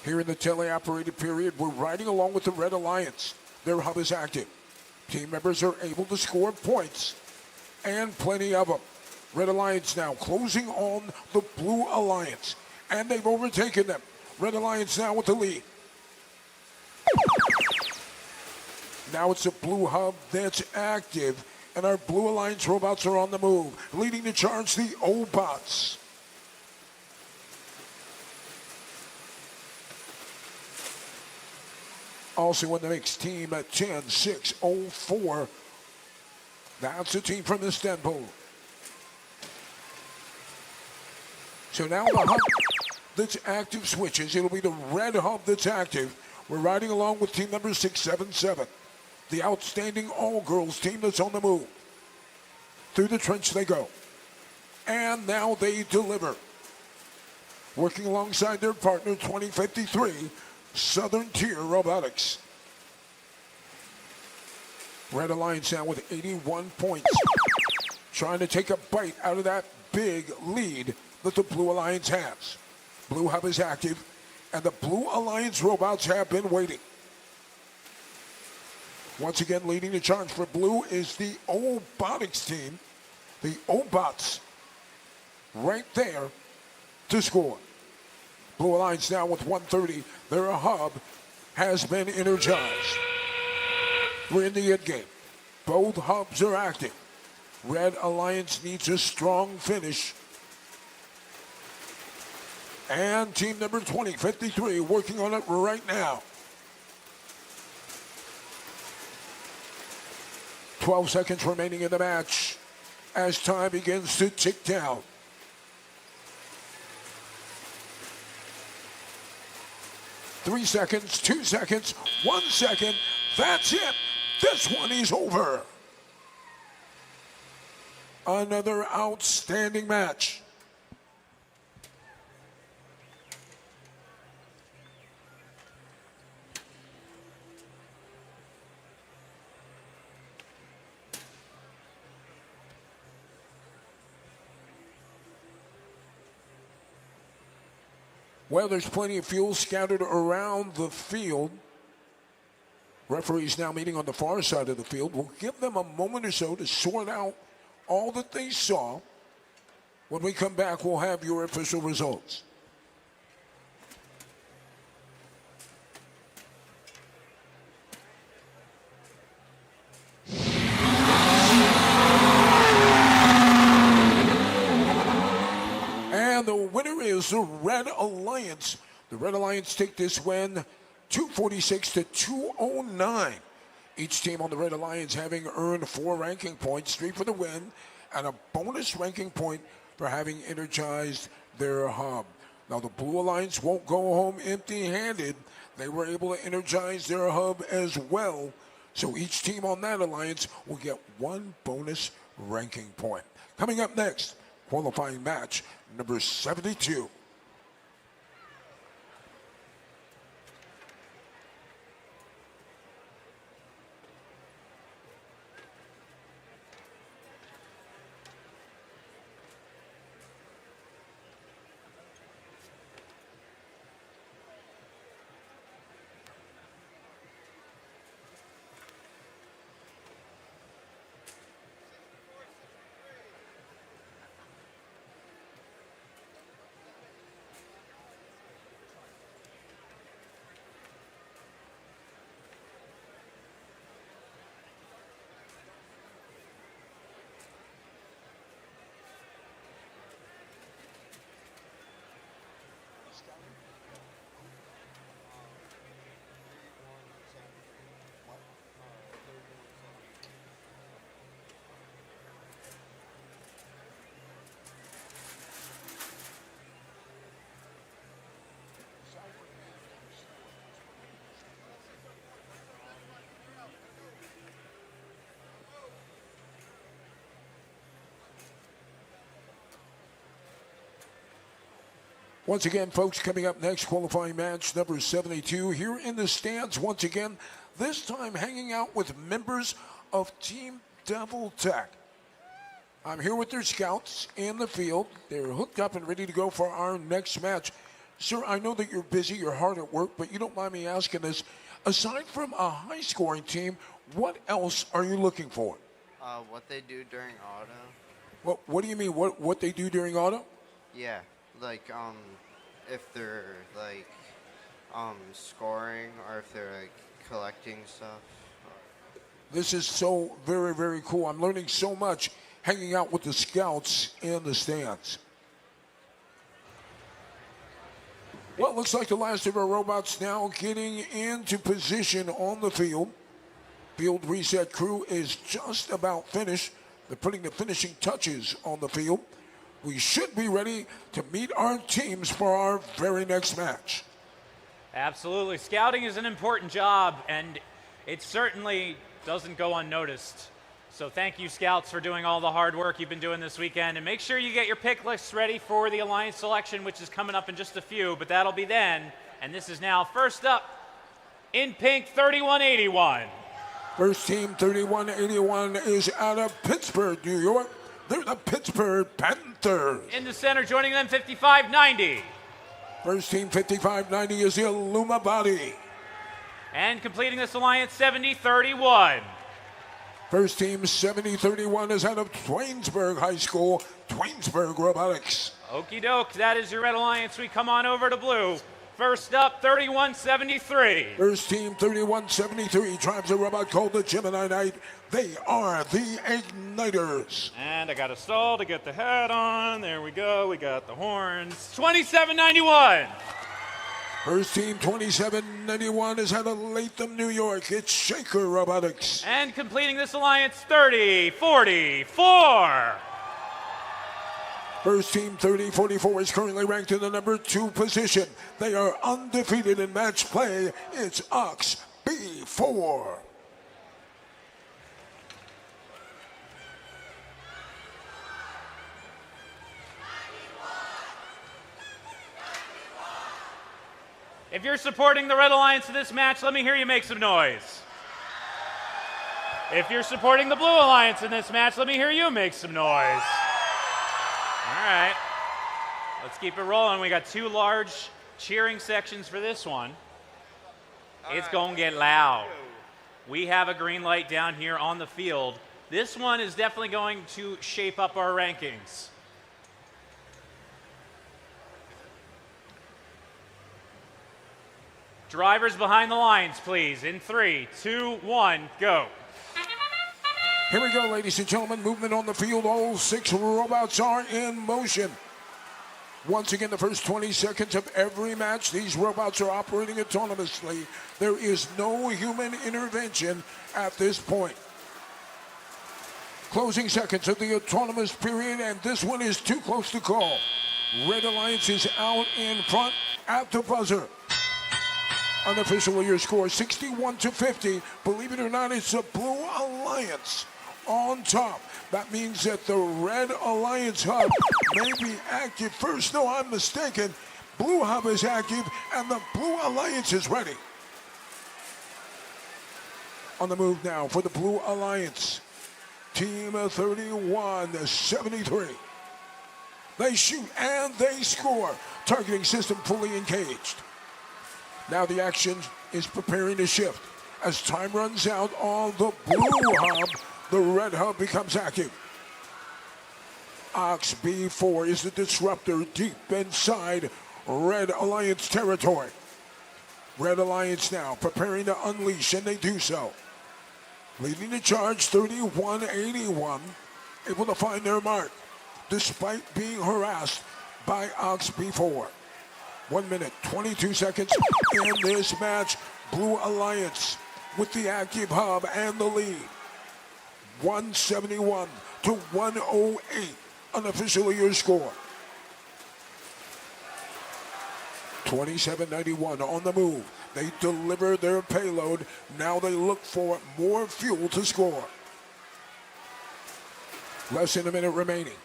Speaker 1: Here in the teleoperated period, we're riding along with the Red Alliance. Their hub is active. Team members are able to score points, and plenty of them. Red Alliance now closing on the Blue Alliance, and they've overtaken them. Red Alliance now with the lead. Now it's a Blue Hub that's active, and our Blue Alliance robots are on the move. Leading the charge, the O-Bots. Also in the mix, team at 10-6-0-4. That's a team from Istanbul. So now the hub that's active switches. It'll be the red hub that's active. We're riding along with team number 677. The outstanding all-girls team that's on the move. Through the trench they go. And now they deliver. Working alongside their partner, 2053, Southern Tier Robotics. Red Alliance now with 81 points. Trying to take a bite out of that big lead that the Blue Alliance has. Blue Hub is active, and the Blue Alliance robots have been waiting. Once again, leading the charge for Blue is the Robotics team. The O-Bots right there to score. Blue Alliance now with 130. Their hub has been energized. We're in the end game. Both hubs are active. Red Alliance needs a strong finish. And team number 2053 working on it right now. 12 seconds remaining in the match as time begins to tick down. Three seconds, 2 seconds, 1 second. That's it. This one is over. Another outstanding match. Well, there's plenty of fuel scattered around the field. Referees now meeting on the far side of the field. We'll give them a moment or so to sort out all that they saw. When we come back, we'll have your official results. And the winner is the Red Alliance. The Red Alliance take this win 246 to 209. Each team on the Red Alliance having earned 4 ranking points, 3 for the win, and a bonus ranking point for having energized their hub. Now the Blue Alliance won't go home empty-handed. They were able to energize their hub as well. So each team on that alliance will get 1 bonus ranking point. Coming up next, qualifying match number 72. Once again, folks, coming up next, qualifying match number 72. Here in the stands, once again, this time hanging out with members of Team Devil Tech. I'm here with their scouts in the field. They're hooked up and ready to go for our next match. Sir, I know that you're busy, you're hard at work, but you don't mind me asking this. Aside from a high-scoring team, what else are you looking for?
Speaker 15: What they do during auto.
Speaker 1: What do you mean, what they do during auto?
Speaker 15: Yeah, like, if they're, like, scoring or if they're, like, collecting stuff.
Speaker 1: This is so very, very cool. I'm learning so much hanging out with the scouts in the stands. Well, it looks like the last of our robots now getting into position on the field. Field reset crew is just about finished. They're putting the finishing touches on the field. We should be ready to meet our teams for our very next match.
Speaker 2: Absolutely. Scouting is an important job, and it certainly doesn't go unnoticed. So thank you, Scouts, for doing all the hard work you've been doing this weekend. And make sure you get your pick lists ready for the Alliance selection, which is coming up in just a few, but that'll be then. And this is now first up in pink, 3181.
Speaker 1: First team, 3181, is out of Pittsburgh, New York. They're the Pittsburgh Panthers.
Speaker 2: In the center, joining them, 5590.
Speaker 1: First team, 5590, is the Illuma Body.
Speaker 2: And completing this alliance, 7031.
Speaker 1: First team, 7031, is out of Twinsburg High School, Twinsburg Robotics.
Speaker 2: Okie doke, that is your red alliance. We come on over to blue. First up, 3173.
Speaker 1: First team, 3173, drives a robot called the Gemini Knight. They are the Igniters.
Speaker 2: And I got a stall to get the hat on. There we go. We got the horns. 2791.
Speaker 1: First team, 2791, is out of Latham, New York. It's Shaker Robotics.
Speaker 2: And completing this alliance, 3044.
Speaker 1: First team, 3044, is currently ranked in the number 2 position. They are undefeated in match play. It's Ox B4.
Speaker 2: If you're supporting the Red Alliance in this match, let me hear you make some noise. If you're supporting the Blue Alliance in this match, let me hear you make some noise. All right. Let's keep it rolling. We got 2 large cheering sections for this one. It's going to get loud. We have a green light down here on the field. This one is definitely going to shape up our rankings. Drivers behind the lines, please. In 3, 2, 1, go.
Speaker 1: Here we go, ladies and gentlemen. Movement on the field. All 6 robots are in motion. Once again, the first 20 seconds of every match, these robots are operating autonomously. There is no human intervention at this point. Closing seconds of the autonomous period, and this one is too close to call. Red Alliance is out in front at the buzzer. Unofficial your score, 61-50. Believe it or not, it's a Blue Alliance on top. That means that the Red Alliance hub may be active first. No, I'm mistaken. Blue hub is active, and the Blue Alliance is ready. On the move now for the Blue Alliance. Team 31-73. They shoot and they score. Targeting system fully engaged. Now the action is preparing to shift. As time runs out on the blue hub, the red hub becomes active. Ox B4 is the disruptor deep inside Red Alliance territory. Red Alliance now preparing to unleash, and they do so. Leading the charge 31-81, able to find their mark despite being harassed by Ox B4. 1 minute, 22 seconds in this match. Blue Alliance with the active hub and the lead. 171-108, unofficially your score. 27-91 on the move. They deliver their payload. Now they look for more fuel to score. Less than a minute remaining.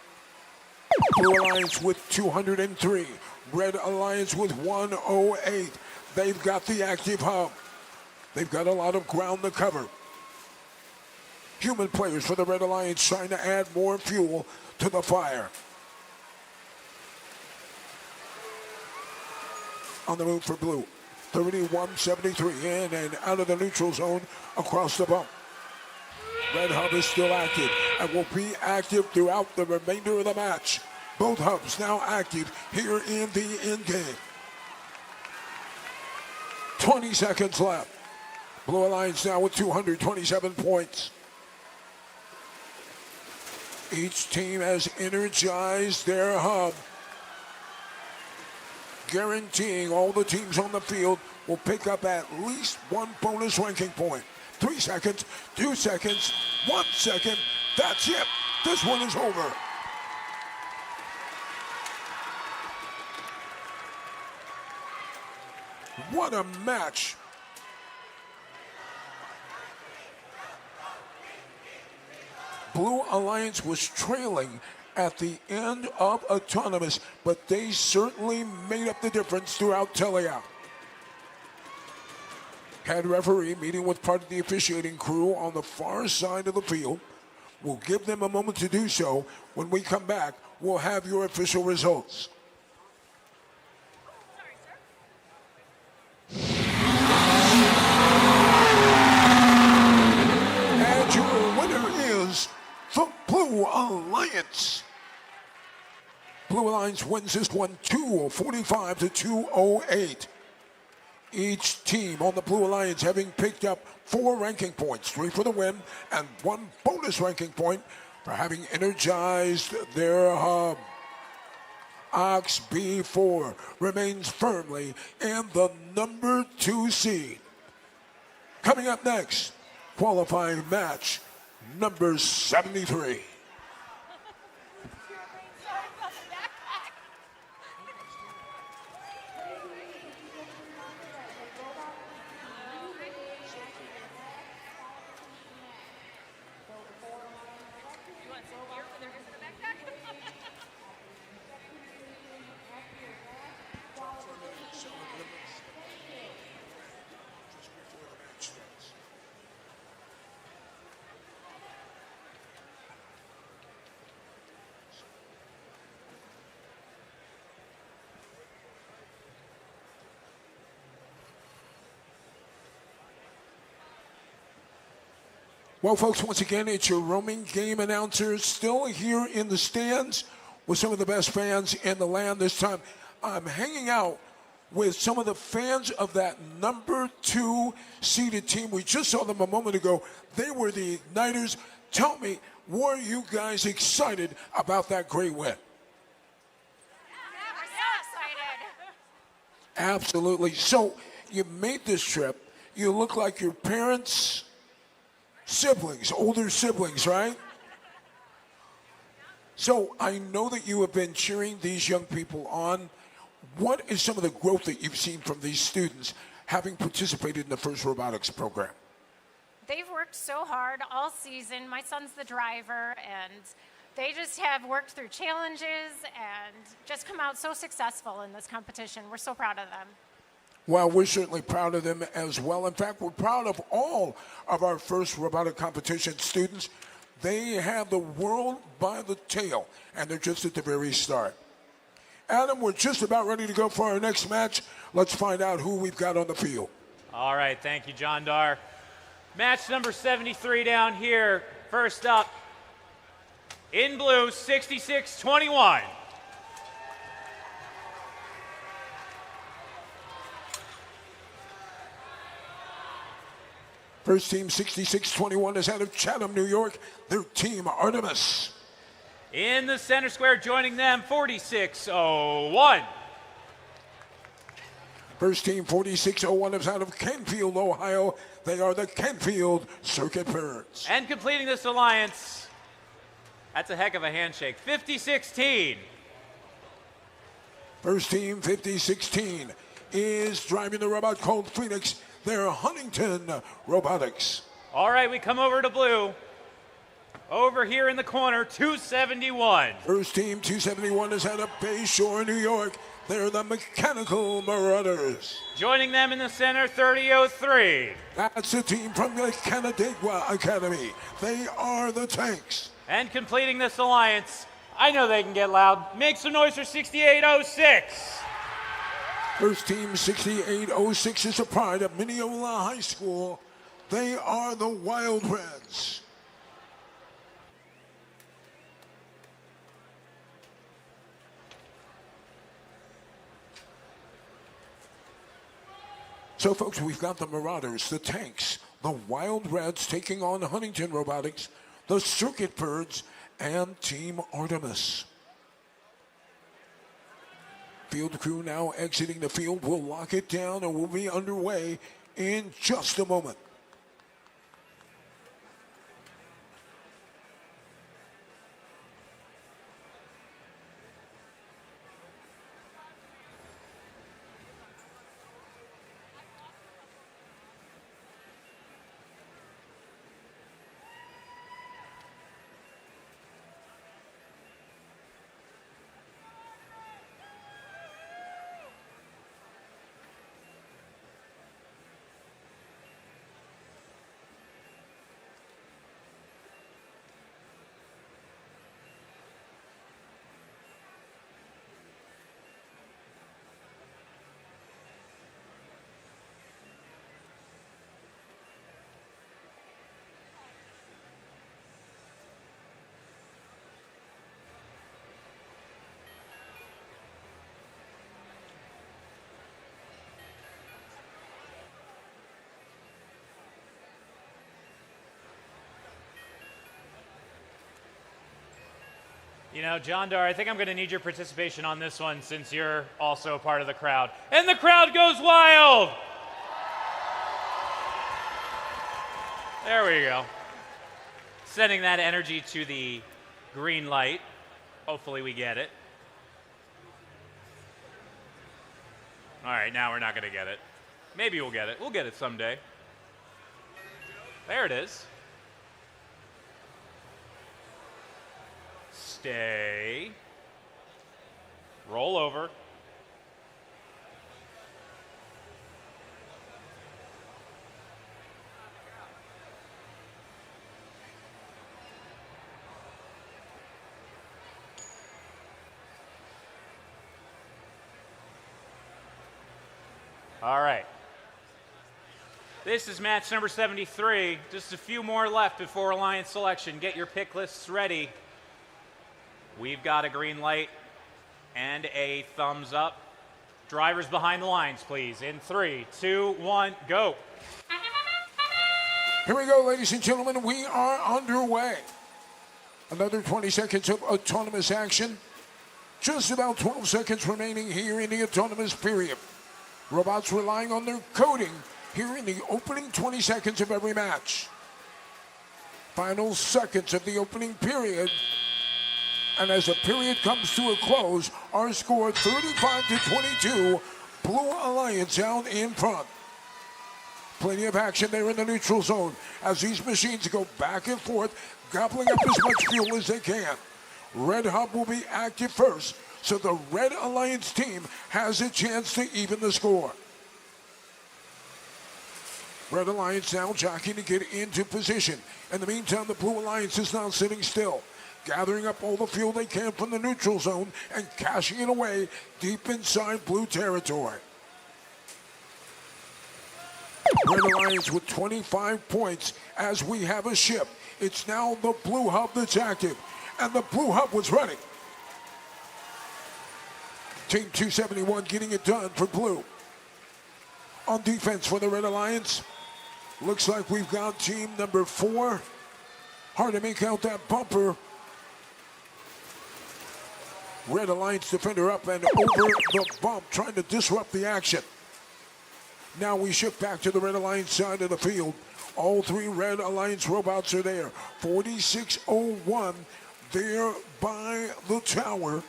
Speaker 1: Blue Alliance with 203. Red Alliance with 108. They've got the active hub. They've got a lot of ground to cover. Human players for the Red Alliance trying to add more fuel to the fire. On the move for Blue. 31-73 in and out of the neutral zone across the bump. Red hub is still active and will be active throughout the remainder of the match. Both hubs now active here in the end game. 20 seconds left. Blue Alliance now with 227 points. Each team has energized their hub, guaranteeing all the teams on the field will pick up at least 1 bonus ranking point. 3 seconds, 2 seconds, 1 second. That's it. This one is over. What a match. Blue Alliance was trailing at the end of autonomous, but they certainly made up the difference throughout teleout. Head referee meeting with part of the officiating crew on the far side of the field. We'll give them a moment to do so. When we come back, we'll have your official results. And your winner is the Blue Alliance. Blue Alliance wins this one 245-208. Each team on the Blue Alliance having picked up 4 ranking points, 3 for the win and 1 bonus ranking point for having energized their hub. Ox B4 remains firmly in the number 2 seed. Coming up next, qualifying match number 73. Well, folks, once again, it's your roaming game announcer still here in the stands with some of the best fans in the land. This time, I'm hanging out with some of the fans of that number 2 seeded team. We just saw them a moment ago. They were the Igniters. Tell me, were you guys excited about that great win?
Speaker 16: We're so excited.
Speaker 1: Absolutely. So you made this trip. You look like your parents' siblings, older siblings, right? So I know that you have been cheering these young people on. What is some of the growth that you've seen from these students having participated in the first robotics program?
Speaker 16: They've worked so hard all season. My son's the driver, and they just have worked through challenges and just come out so successful in this competition. We're so proud of them.
Speaker 1: Well, we're certainly proud of them as well. In fact, we're proud of all of our first robotic competition students. They have the world by the tail, and they're just at the very start. Adam, we're just about ready to go for our next match. Let's find out who we've got on the field.
Speaker 2: All right, thank you, John Dar. Match number 73 down here. First up, in blue, 66-21.
Speaker 1: First team, 66-21, is out of Chatham, New York. Their team, Artemis.
Speaker 2: In the center square, joining them, 46-01.
Speaker 1: First team, 46-01, is out of Kenfield, Ohio. They are the Kenfield Circuit Birds.
Speaker 2: And completing this alliance, that's a heck of a handshake, 50-16.
Speaker 1: First team, 50-16, is driving the robot called Phoenix. They're Huntington Robotics.
Speaker 2: All right, we come over to blue. Over here in the corner, 271.
Speaker 1: First team, 271, is out of Bayshore, New York. They're the Mechanical Marauders.
Speaker 2: Joining them in the center, 3003.
Speaker 1: That's the team from the Canandaigua Academy. They are the Tanks.
Speaker 2: And completing this alliance, I know they can get loud. Make some noise for 6806.
Speaker 1: First team, 6806, is a pride of Mineola High School. They are the Wild Reds. So, folks, we've got the Marauders, the Tanks, the Wild Reds taking on Huntington Robotics, the Circuit Birds, and Team Artemis. Field crew now exiting the field. We'll lock it down and we'll be underway in just a moment.
Speaker 2: You know, John Dar, I think I'm going to need your participation on this one since you're also a part of the crowd. And the crowd goes wild! There we go. Sending that energy to the green light. Hopefully we get it. All right, now we're not going to get it. Maybe we'll get it. We'll get it someday. There it is. Stay. Roll over. All right. This is match number 73. Just a few more left before Alliance selection. Get your pick lists ready. We've got a green light and a thumbs up. Drivers behind the lines, please. In 3, 2, 1, go.
Speaker 1: Here we go, ladies and gentlemen. We are underway. Another 20 seconds of autonomous action. Just about 12 seconds remaining here in the autonomous period. Robots relying on their coding here in the opening 20 seconds of every match. Final seconds of the opening period. And as the period comes to a close, our score 35-22, Blue Alliance out in front. Plenty of action there in the neutral zone as these machines go back and forth, gobbling up as much fuel as they can. Red Hub will be active first, so the Red Alliance team has a chance to even the score. Red Alliance now jockeying to get into position. In the meantime, the Blue Alliance is now sitting still, gathering up all the fuel they can from the neutral zone and cashing it away deep inside blue territory. Red Alliance with 25 points as we have a ship. It's now the Blue Hub that's active, and the Blue Hub was ready. Team 271 getting it done for Blue. On defense for the Red Alliance, looks like we've got team number 4. Hard to make out that bumper. Red Alliance defender up and over the bump, trying to disrupt the action. Now we shift back to the Red Alliance side of the field. All 3 Red Alliance robots are there. 4601 there by the tower.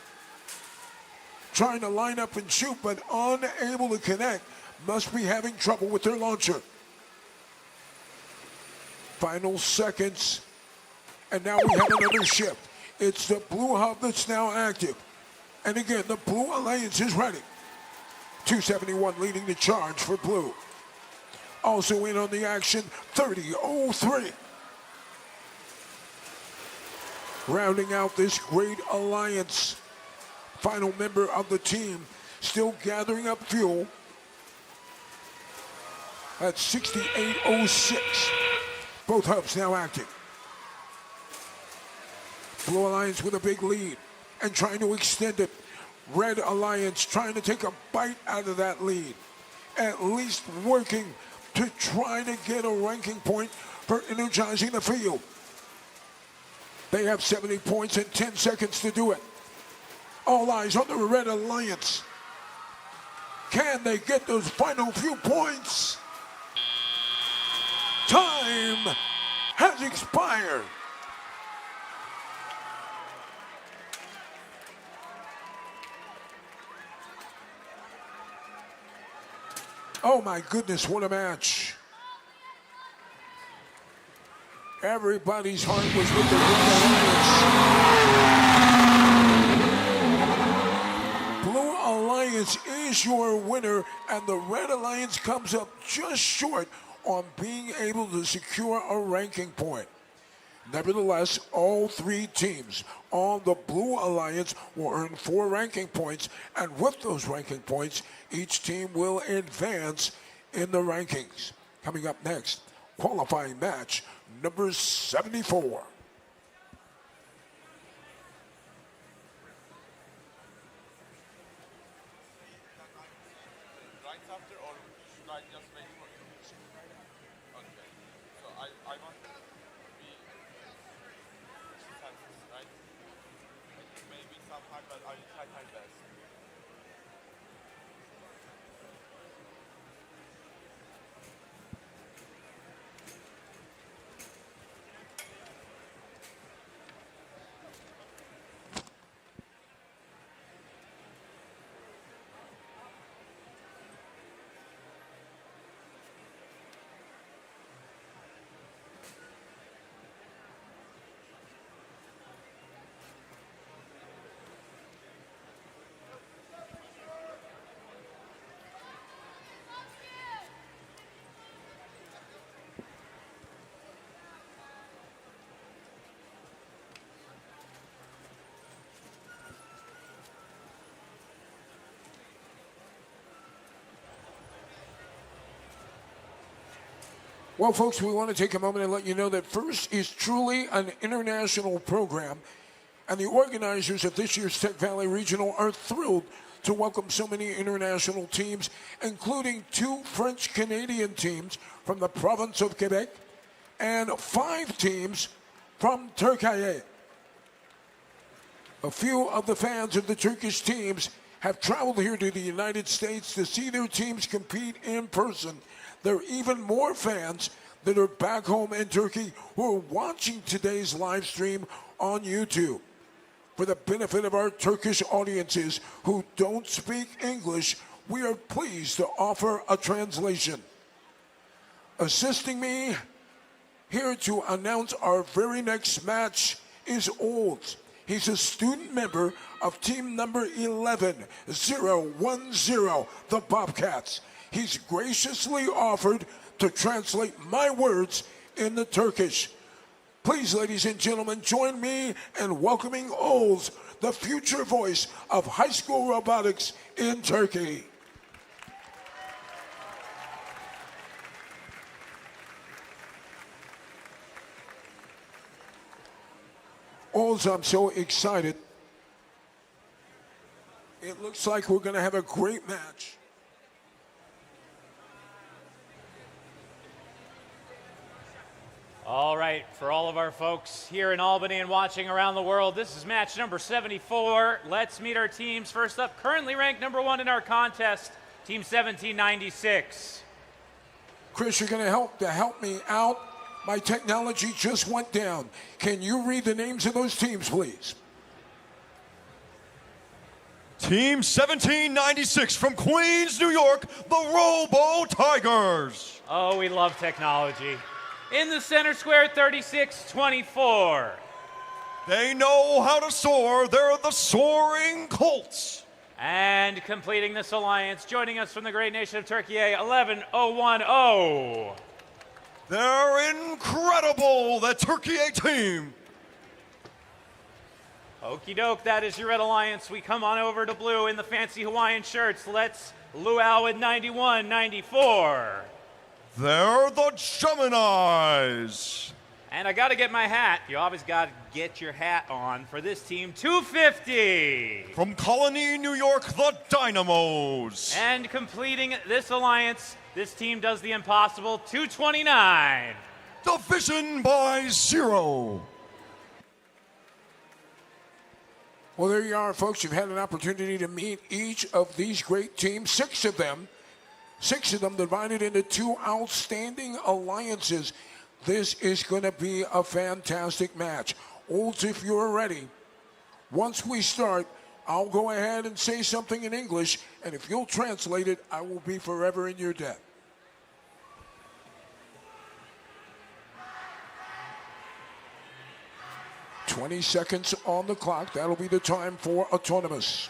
Speaker 1: Trying to line up and shoot, but unable to connect. Must be having trouble with their launcher. Final seconds. And now we have another shift. It's the Blue Hub that's now active. And again, the Blue Alliance is ready. 271 leading the charge for Blue. Also in on the action, 3003. Rounding out this great alliance. Final member of the team, still gathering up fuel. That's 6806. Both hubs now active. Blue Alliance with a big lead and trying to extend it. Red Alliance trying to take a bite out of that lead. At least working to try to get a ranking point for energizing the field. They have 70 points and 10 seconds to do it. All eyes on the Red Alliance. Can they get those final few points? Time has expired. Oh my goodness, what a match. Everybody's heart was with the Red Alliance. Blue Alliance is your winner, and the Red Alliance comes up just short on being able to secure a ranking point. Nevertheless, all 3 teams on the Blue Alliance will earn 4 ranking points, and with those ranking points, each team will advance in the rankings. Coming up next, qualifying match number 74. Well, folks, we want to take a moment and let you know that FIRST is truly an international program, and the organizers of this year's Tech Valley Regional are thrilled to welcome so many international teams, including 2 French-Canadian teams from the province of Quebec and 5 teams from Turkey. A few of the fans of the Turkish teams have traveled here to the United States to see their teams compete in person. There are even more fans that are back home in Turkey who are watching today's live stream on YouTube. For the benefit of our Turkish audiences who don't speak English, we are pleased to offer a translation. Assisting me here to announce our very next match is Olds. He's a student member of team number 11010, the Bobcats. He's graciously offered to translate my words into Turkish. Please, ladies and gentlemen, join me in welcoming Oğuz, the future voice of high school robotics in Turkey. Oğuz, I'm so excited. It looks like we're going to have a great match.
Speaker 2: All right, for all of our folks here in Albany and watching around the world, this is match number 74. Let's meet our teams. First up, currently ranked number 1 in our contest, Team 1796.
Speaker 1: Chris, you're going to help me out. My technology just went down. Can you read the names of those teams, please?
Speaker 12: Team 1796 from Queens, New York, the Robo Tigers.
Speaker 2: Oh, we love technology. In the center square, 3624.
Speaker 12: They know how to soar. They're the Soaring Colts.
Speaker 2: And completing this alliance, joining us from the great nation of Turkey, 11010.
Speaker 12: They're incredible, the Turkey team.
Speaker 2: Okie doke, that is your red alliance. We come on over to blue in the fancy Hawaiian shirts. Let's luau with 9194.
Speaker 12: They're the Geminis.
Speaker 2: And I gotta get my hat. You always gotta get your hat on for this team, 250.
Speaker 12: From Colony, New York, the Dynamos.
Speaker 2: And completing this alliance, this team does the impossible, 229.
Speaker 12: Division by 0.
Speaker 1: Well, there you are, folks. You've had an opportunity to meet each of these great teams, 6 of them divided into 2 outstanding alliances. This is going to be a fantastic match. Olds, if you're ready, once we start, I'll go ahead and say something in English, and if you'll translate it, I will be forever in your debt. "20 seconds on the clock. That'll be the time for autonomous."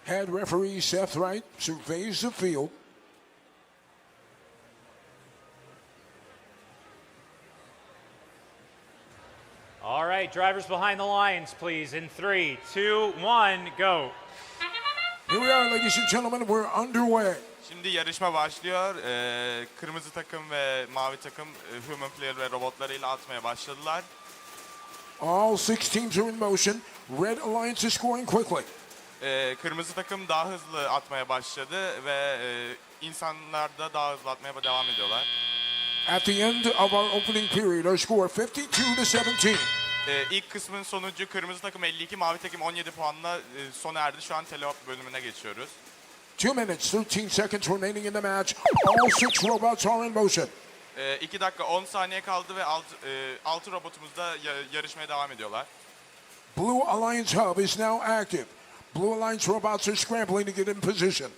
Speaker 1: Head referee Seth Wright surveys the field.
Speaker 2: All right, drivers behind the lines, please. In 3, 2, 1, go.
Speaker 1: Here we are, ladies and gentlemen. We're underway.
Speaker 17: Şimdi yarışma başlıyor. Kırmızı takım ve mavi takım human player ve robotlarıyla atmaya başladılar.
Speaker 1: All 6 teams are in motion. Red Alliance is scoring quickly.
Speaker 17: Kırmızı takım daha hızlı atmaya başladı ve insanlar da daha hızlı atmaya devam ediyorlar.
Speaker 1: At the end of our opening period, our score 52-17.
Speaker 17: İlk kısmın sonucu kırmızı takım 52, mavi takım 17 puanla sona erdi. Şu an televop bölümüne geçiyoruz.
Speaker 1: 2 minutes, 13 seconds remaining in the match. All 6 robots are in motion.
Speaker 17: 2 dakika 10 saniye kaldı ve 6 robotumuz da yarışmaya devam ediyorlar.
Speaker 1: Blue Alliance Hub is now active. Blue Alliance robots are scrambling to get in position.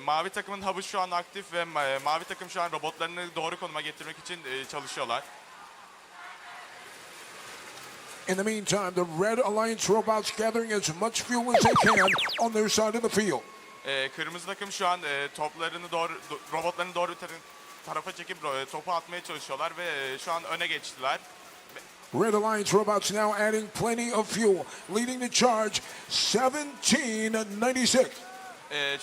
Speaker 17: Mavi takımın hub'ı şu an aktif ve mavi takım şu an robotlarını doğru konuma getirmek için çalışıyorlar.
Speaker 1: In the meantime, the Red Alliance robots gathering as much fuel as they can on their side of the field.
Speaker 17: Kırmızı takım şu an robotlarını doğru tarafa çekip topu atmaya çalışıyorlar ve şu an öne geçtiler.
Speaker 1: Red Alliance robots now adding plenty of fuel, leading the charge 17-96.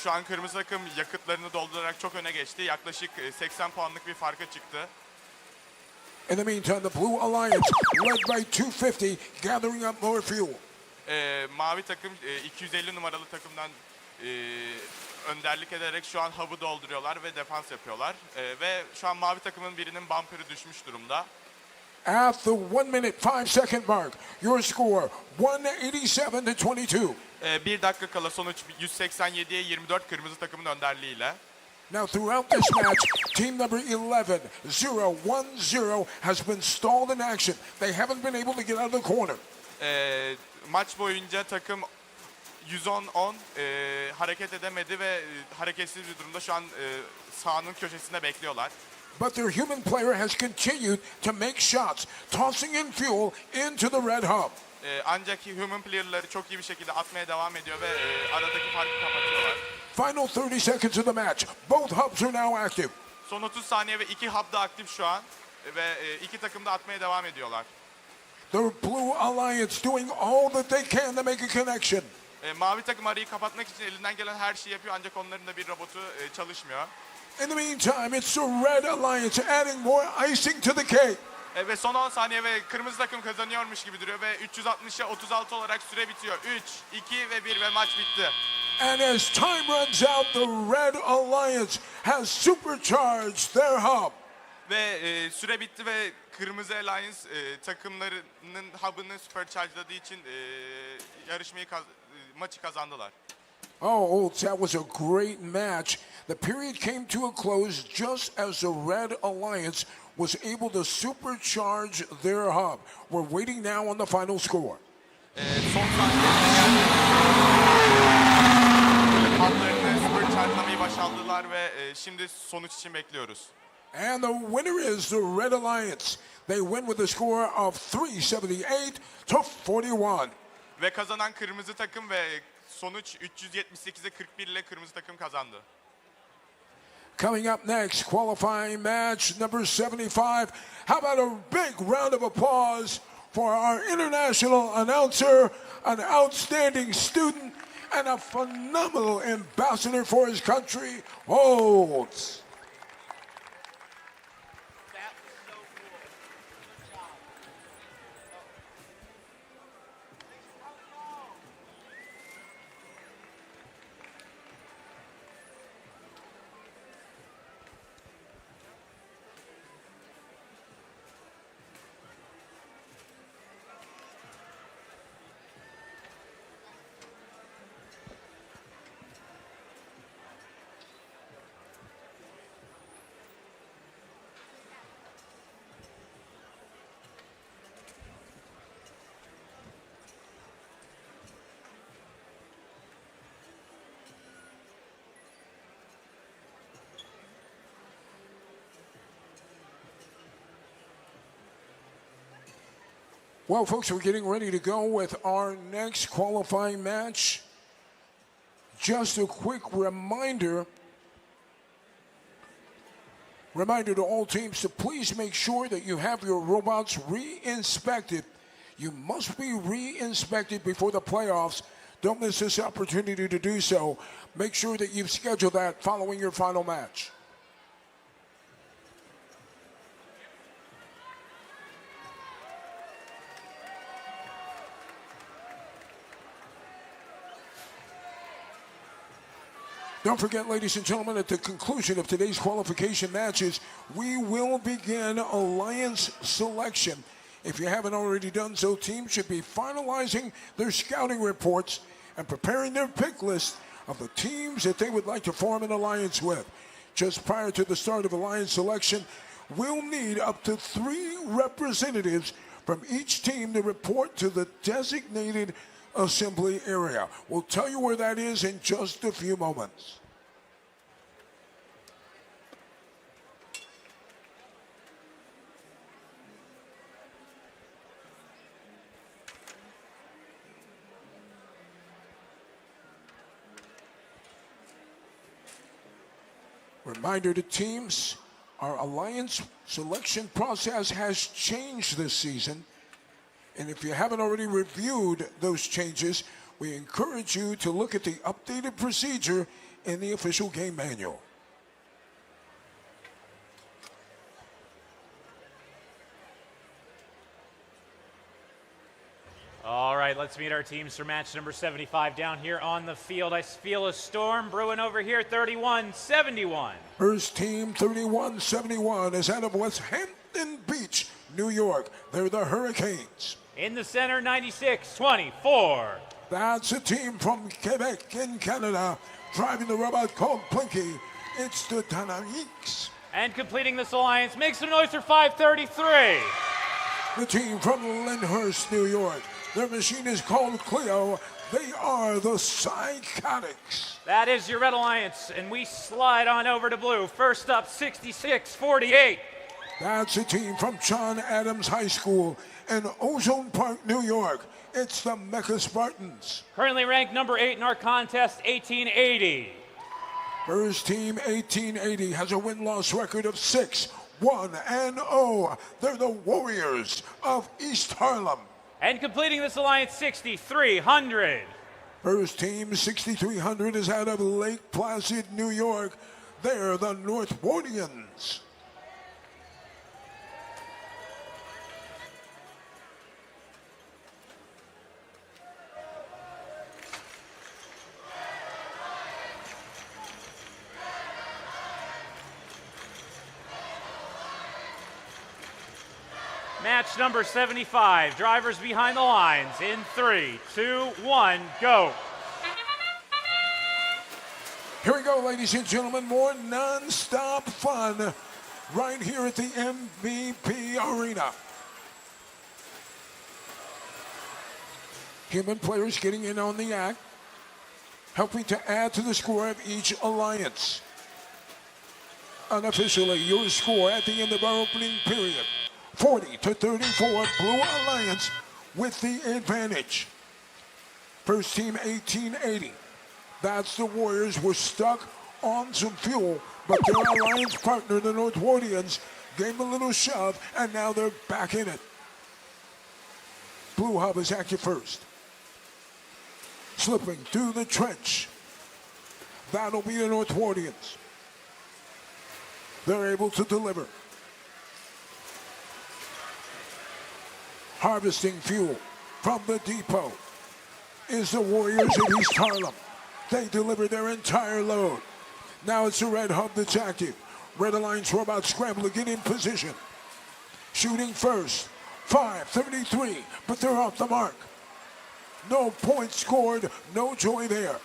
Speaker 17: Şu an kırmızı takım yakıtlarını doldurarak çok öne geçti. Yaklaşık 80 puanlık bir farka çıktı.
Speaker 1: In the meantime, the Blue Alliance, led by 250, gathering up more fuel.
Speaker 17: Mavi takım 250 numaralı takımdan önderlik ederek şu an hub'ı dolduruyorlar ve defans yapıyorlar. Ve şu an mavi takımın birinin bumper'ı düşmüş durumda.
Speaker 1: At the 1 minute 5 second mark, your score 187-22.
Speaker 17: 1 dakika kala sonuç 187'ye 24 kırmızı takımın önderliğiyle.
Speaker 1: Now throughout this match, team number 11-0-1-0 has been stalled in action. They haven't been able to get out of the corner.
Speaker 17: Maç boyunca takım 110-10 hareket edemedi ve hareketsiz bir durumda şu an sahanın köşesinde bekliyorlar.
Speaker 1: But their human player has continued to make shots, tossing in fuel into the red hub.
Speaker 17: Ancak human player'ları çok iyi bir şekilde atmaya devam ediyor ve aradaki farkı kapatıyorlar.
Speaker 1: Final 30 seconds of the match. Both hubs are now active.
Speaker 17: Son 30 saniye ve 2 hub da aktif şu an ve iki takım da atmaya devam ediyorlar.
Speaker 1: The Blue Alliance doing all that they can to make a connection.
Speaker 17: Mavi takım arayı kapatmak için elinden gelen her şeyi yapıyor ancak onların da bir robotu çalışmıyor.
Speaker 1: In the meantime, it's the Red Alliance adding more icing to the cake.
Speaker 17: Ve son 10 saniye ve kırmızı takım kazanıyormuş gibi duruyor ve 360'a 36 olarak süre bitiyor. 3, 2 ve 1 ve maç bitti.
Speaker 1: And as time runs out, the Red Alliance has supercharged their hub.
Speaker 17: Ve süre bitti ve Kırmızı Alliance takımlarının hub'ını supercharge'ladığı için maçı kazandılar.
Speaker 1: Oh, that was a great match. The period came to a close just as the Red Alliance was able to supercharge their hub. We're waiting now on the final score.
Speaker 17: Son hub'larını supercharge'lamayı başardılar ve şimdi sonuç için bekliyoruz.
Speaker 1: And the winner is the Red Alliance. They win with a score of 378-41.
Speaker 17: Ve kazanan kırmızı takım ve sonuç 378'e 41 ile kırmızı takım kazandı.
Speaker 1: Coming up next, qualifying match number 75. How about a big round of applause for our international announcer, an outstanding student, and a phenomenal ambassador for his country, Holtz. Well, folks, we're getting ready to go with our next qualifying match. Just a quick reminder to all teams to please make sure that you have your robots re-inspected. You must be re-inspected before the playoffs. Don't miss this opportunity to do so. Make sure that you've scheduled that following your final match. Don't forget, ladies and gentlemen, at the conclusion of today's qualification matches, we will begin alliance selection. If you haven't already done so, teams should be finalizing their scouting reports and preparing their pick list of the teams that they would like to form an alliance with. Just prior to the start of alliance selection, we'll need up to 3 representatives from each team to report to the designated assembly area. We'll tell you where that is in just a few moments. Reminder to teams, our alliance selection process has changed this season. And if you haven't already reviewed those changes, we encourage you to look at the updated procedure in the official game manual.
Speaker 2: All right, let's meet our teams for match number 75 down here on the field. I feel a storm brewing over here, 31-71.
Speaker 1: First team, 31-71, is out of West Hampton Beach, New York. They're the Hurricanes.
Speaker 2: In the center, 96-24.
Speaker 1: That's a team from Quebec in Canada, driving the robot called Plinky. It's the Dynamics.
Speaker 2: And completing this alliance, make some noise for 533.
Speaker 1: The team from Lyndhurst, New York. Their machine is called Clio. They are the Psychotics.
Speaker 2: That is your red alliance, and we slide on over to blue. First up, 66-48.
Speaker 1: That's a team from John Adams High School in Ozone Park, New York. It's the Mecha Spartans.
Speaker 2: Currently ranked number 8 in our contest, 1880.
Speaker 1: First team, 1880, has a win-loss record of 6-1-0. They're the Warriors of East Harlem.
Speaker 2: And completing this alliance, 6,300.
Speaker 1: First team, 6,300, is out of Lake Placid, New York. They're the Northwardians.
Speaker 2: Match number 75. Drivers behind the lines in 3, 2, 1, go.
Speaker 1: Here we go, ladies and gentlemen. More non-stop fun right here at the MVP Arena. Human players getting in on the act, helping to add to the score of each alliance. Unofficially, your score at the end of our opening period. 40-34, Blue Alliance with the advantage. First team, 1880. That's the Warriors, were stuck on some fuel, but their alliance partner, the Northwardians, gave them a little shove, and now they're back in it. Blue Hub is active first. Slipping through the trench. That'll be the Northwardians. They're able to deliver. Harvesting fuel from the depot is the Warriors of East Harlem. They deliver their entire load. Now it's the Red Hub that's active. Red Alliance robots scramble to get in position. Shooting first, 5:33, but they're off the mark. No points scored, no joy there.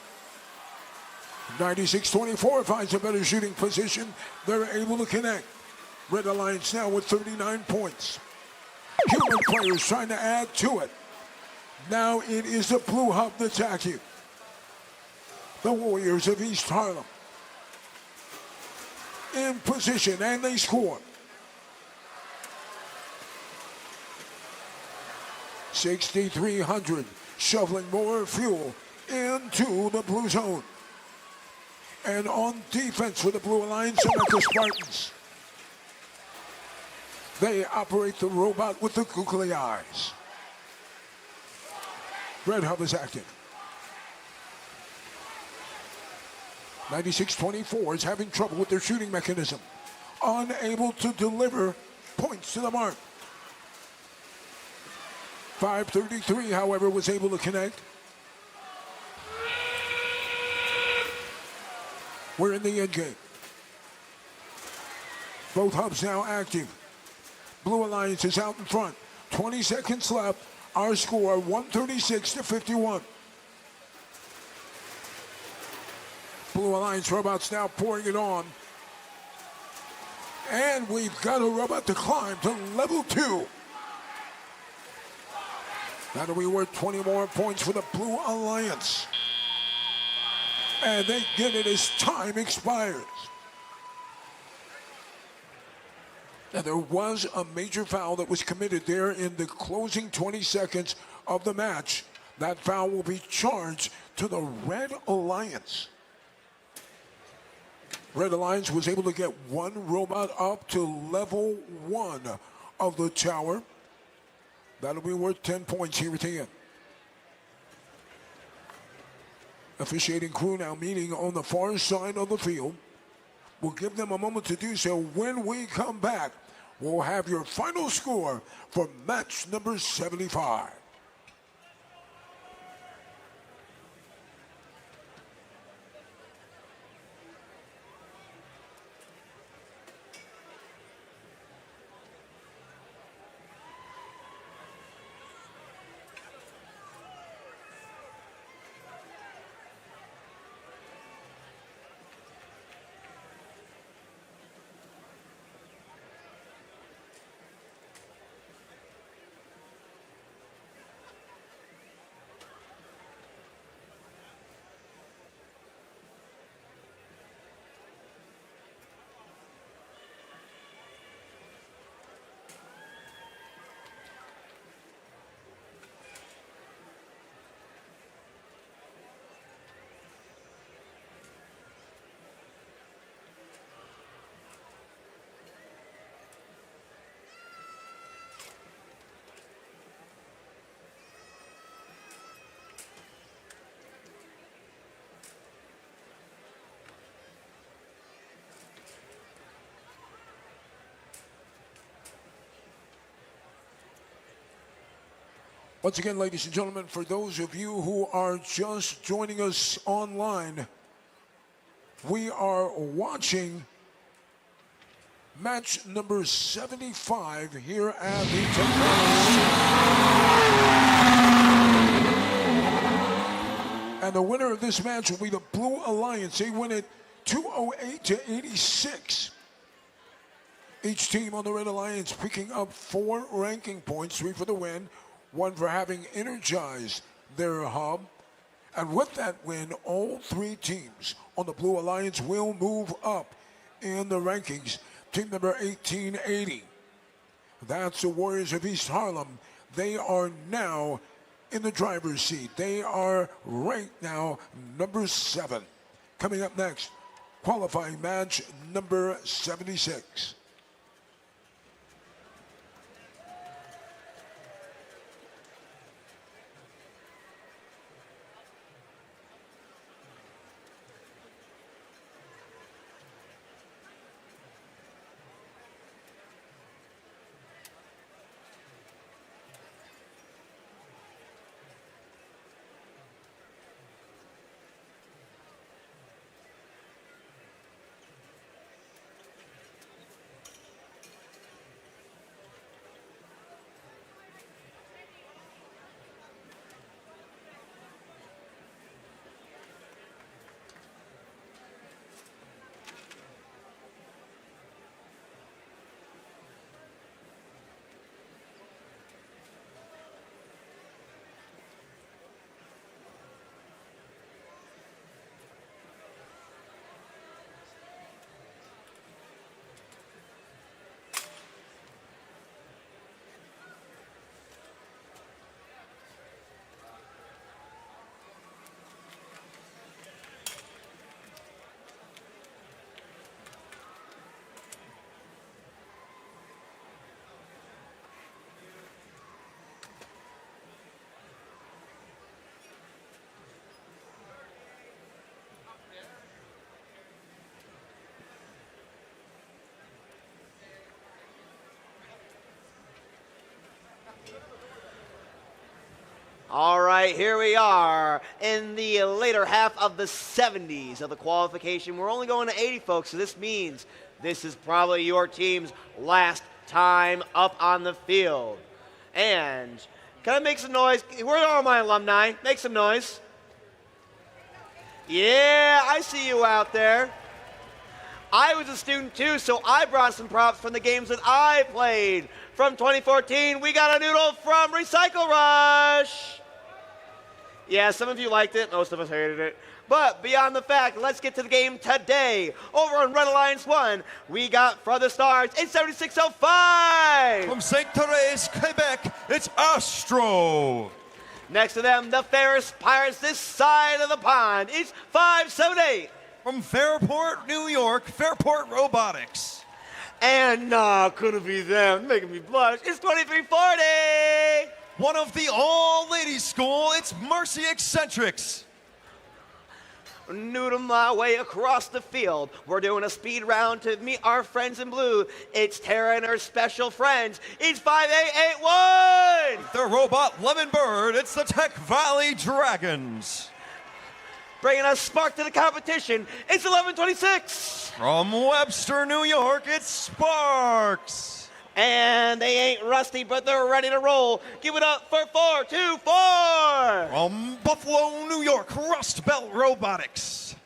Speaker 1: 96-24 finds a better shooting position. They're able to connect. Red Alliance now with 39 points. Human players trying to add to it. Now it is the Blue Hub that's active. The Warriors of East Harlem. In position, and they score. 6,300, shoveling more fuel into the blue zone. And on defense for the Blue Alliance, the Spartans. They operate the robot with the googly eyes. Red Hub is active. 96-24 is having trouble with their shooting mechanism. Unable to deliver points to the mark. 5:33, however, was able to connect. We're in the end game. Both hubs now active. Blue Alliance is out in front. 20 seconds left. Our score, 136-51. Blue Alliance robots now pouring it on. And we've got a robot to climb to level 2. That'll be worth 20 more points for the Blue Alliance. And they get it as time expires. Now, there was a major foul that was committed there in the closing 20 seconds of the match. That foul will be charged to the Red Alliance. Red Alliance was able to get one robot up to level 1 of the tower. That'll be worth 10 points here at the end. Officiating crew now meeting on the far side of the field. We'll give them a moment to do so. When we come back, we'll have your final score for match number 75. Once again, ladies and gentlemen, for those of you who are just joining us online, we are watching match number 75 here at the Technology. And the winner of this match will be the Blue Alliance. They win it 208-86. Each team on the Red Alliance picking up 4 ranking points, 3 for the win, 1 for having energized their hub. And with that win, all 3 teams on the Blue Alliance will move up in the rankings. Team number 1880, that's the Warriors of East Harlem. They are now in the driver's seat. They are ranked now number 7. Coming up next, qualifying match number 76.
Speaker 11: All right, here we are in the later half of the 70s of the qualification. We're only going to 80, folks, so this means this is probably your team's last time up on the field. And can I make some noise? Where are all my alumni? Make some noise. Yeah, I see you out there. I was a student too, so I brought some props from the games that I played. From 2014, we got a noodle from Recycle Rush. Yeah, some of you liked it, most of us hated it. But beyond the fact, let's get to the game today. Over on Red Alliance 1, we got for the Stars, it's 7605.
Speaker 12: From St. Therese, Quebec, it's Astro.
Speaker 11: Next to them, the Ferris Pirates this side of the pond, it's 578.
Speaker 12: from Fairport, New York, Fairport Robotics.
Speaker 11: And couldn't be them, making me blush. It's 2340.
Speaker 12: One of the all-ladies school, it's Mercy Eccentrics.
Speaker 11: Noodle my way across the field. We're doing a speed round to meet our friends in blue. It's Tara and her special friends. It's 5881.
Speaker 12: The robot Lemon Bird, it's the Tech Valley Dragons.
Speaker 11: Bringing a spark to the competition, it's 1126.
Speaker 12: From Webster, New York, it's Sparks.
Speaker 11: And they ain't rusty, but they're ready to roll. Give it up for 424.
Speaker 12: From Buffalo, New York, Rust Belt Robotics.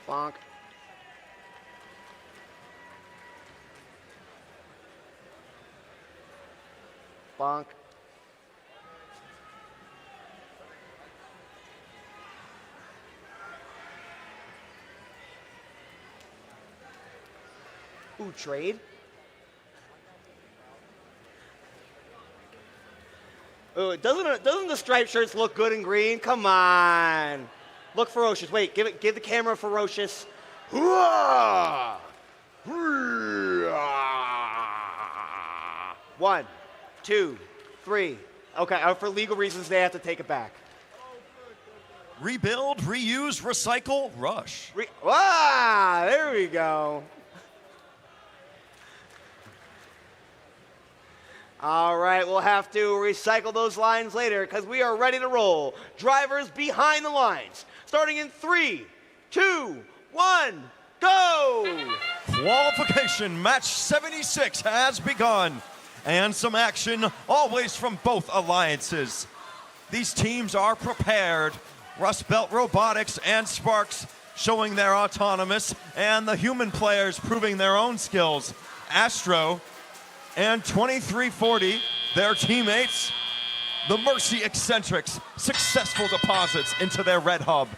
Speaker 11: Bonk. Bonk. Ooh, trade. Ooh, doesn't the striped shirts look good in green? Come on. Look ferocious. Wait, give the camera ferocious. Hoo-ah! Hoo-ah! 1, 2, 3. Okay, for legal reasons, they have to take it back.
Speaker 12: Rebuild, reuse, recycle, rush.
Speaker 11: There we go. All right, we'll have to recycle those lines later because we are ready to roll. Drivers behind the lines. Starting in 3, 2, 1, go!
Speaker 12: Qualification match 76 has begun. And some action always from both alliances. These teams are prepared. Rust Belt Robotics and Sparks showing their autonomous, and the human players proving their own skills. Astro and 2340, their teammates, the Mercy Eccentrics, successful deposits into their red hub.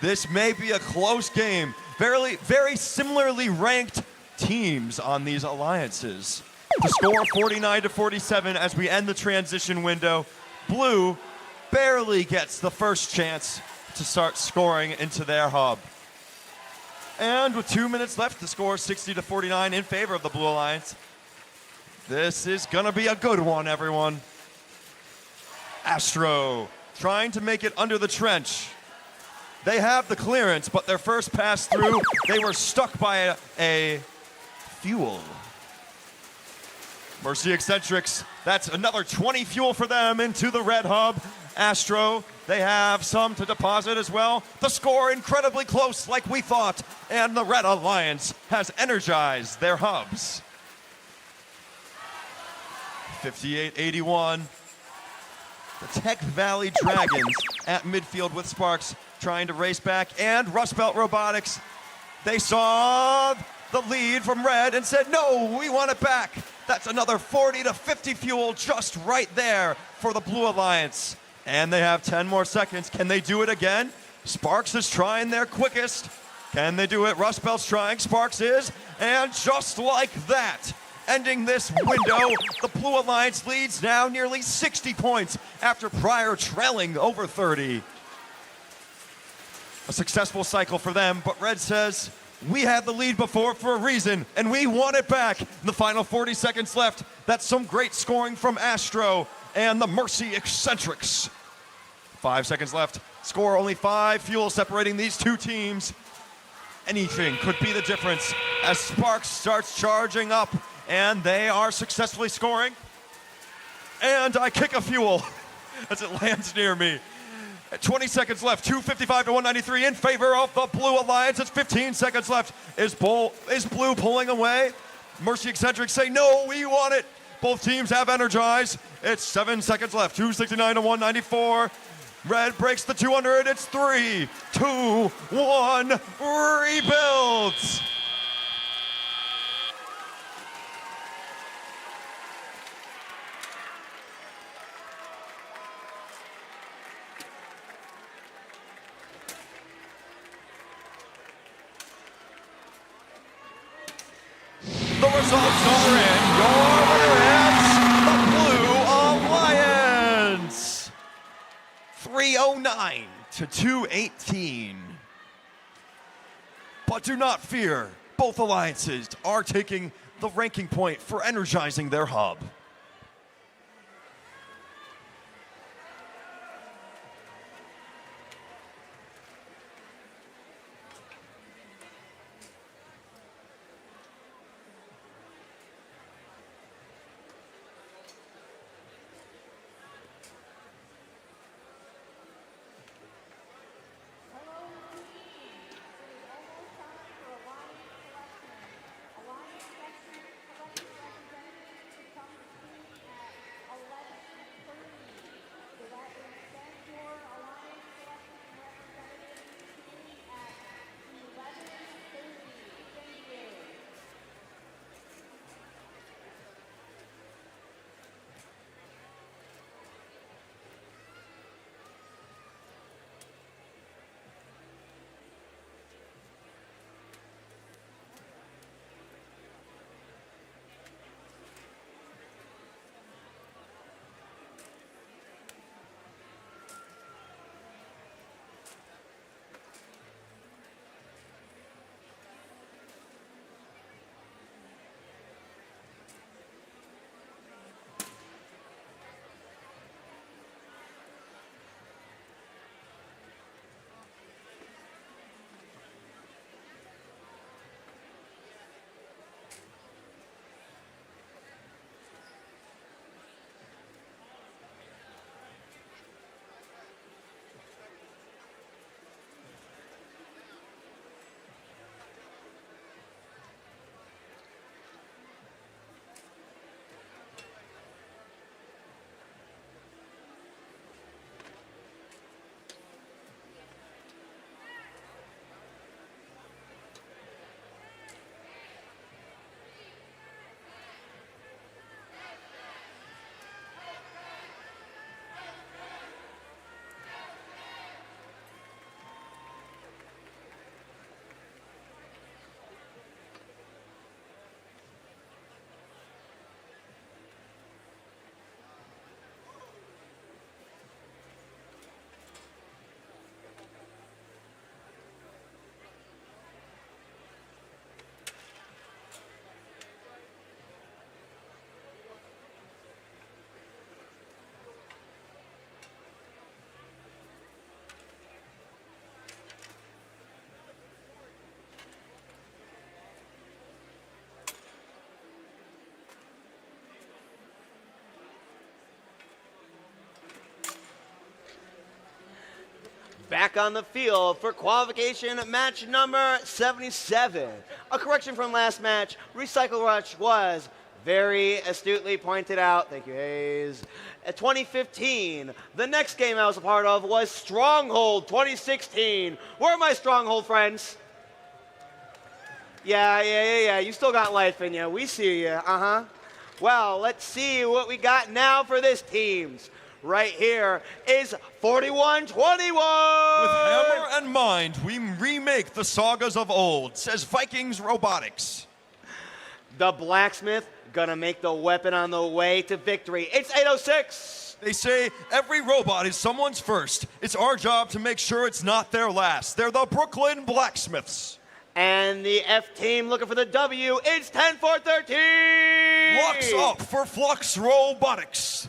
Speaker 12: This may be a close game. Very similarly ranked teams on these alliances. The score 49-47 as we end the transition window. Blue barely gets the first chance to start scoring into their hub. And with 2 minutes left, the score 60-49 in favor of the Blue Alliance. This is gonna be a good one, everyone. Astro trying to make it under the trench. They have the clearance, but their first pass through, they were stuck by a fuel. Mercy Eccentrics, that's another 20 fuel for them into the red hub. Astro, they have some to deposit as well. The score incredibly close like we thought, and the Red Alliance has energized their hubs. 58-81. The Tech Valley Dragons at midfield with Sparks trying to race back, and Rust Belt Robotics, they saw the lead from Red and said, no, we want it back. That's another 40 to 50 fuel just right there for the Blue Alliance. And they have 10 more seconds. Can they do it again? Sparks is trying their quickest. Can they do it? Rust Belt's trying, Sparks is. And just like that, ending this window, the Blue Alliance leads now nearly 60 points after prior trailing over 30. A successful cycle for them, but Red says, we had the lead before for a reason, and we want it back. In the final 40 seconds left, that's some great scoring from Astro and the Mercy Eccentrics. 5 seconds left. Score only 5 fuel separating these two teams. Anything could be the difference as Sparks starts charging up, and they are successfully scoring. And I kick a fuel as it lands near me. 20 seconds left, 255 to 193 in favor of the Blue Alliance. It's 15 seconds left. Is Blue pulling away? Mercy Eccentrics say, no, we want it. Both teams have energized. It's 7 seconds left, 269 to 194. Red breaks the 200. It's 3, 2, 1, rebuilds. The results are in. Your winner is the Blue Alliance. 309 to 218. But do not fear. Both alliances are taking the ranking point for energizing their hub.
Speaker 11: Back on the field for qualification match number 77. A correction from last match. Recycle Rush was very astutely pointed out. Thank you, Hayes. 2015. The next game I was a part of was Stronghold 2016. Where are my Stronghold friends? Yeah. You still got life in you. We see you. Well, let's see what we got now for this team's. Right here is 4121.
Speaker 12: With hammer and mind, we remake the sagas of old, says Vikings Robotics.
Speaker 11: The blacksmith gonna make the weapon on the way to victory. It's 806.
Speaker 12: They say every robot is someone's first. It's our job to make sure it's not their last. They're the Brooklyn Blacksmiths.
Speaker 11: And the F team looking for the W. It's 10-4-13.
Speaker 12: Flux up for Flux Robotics.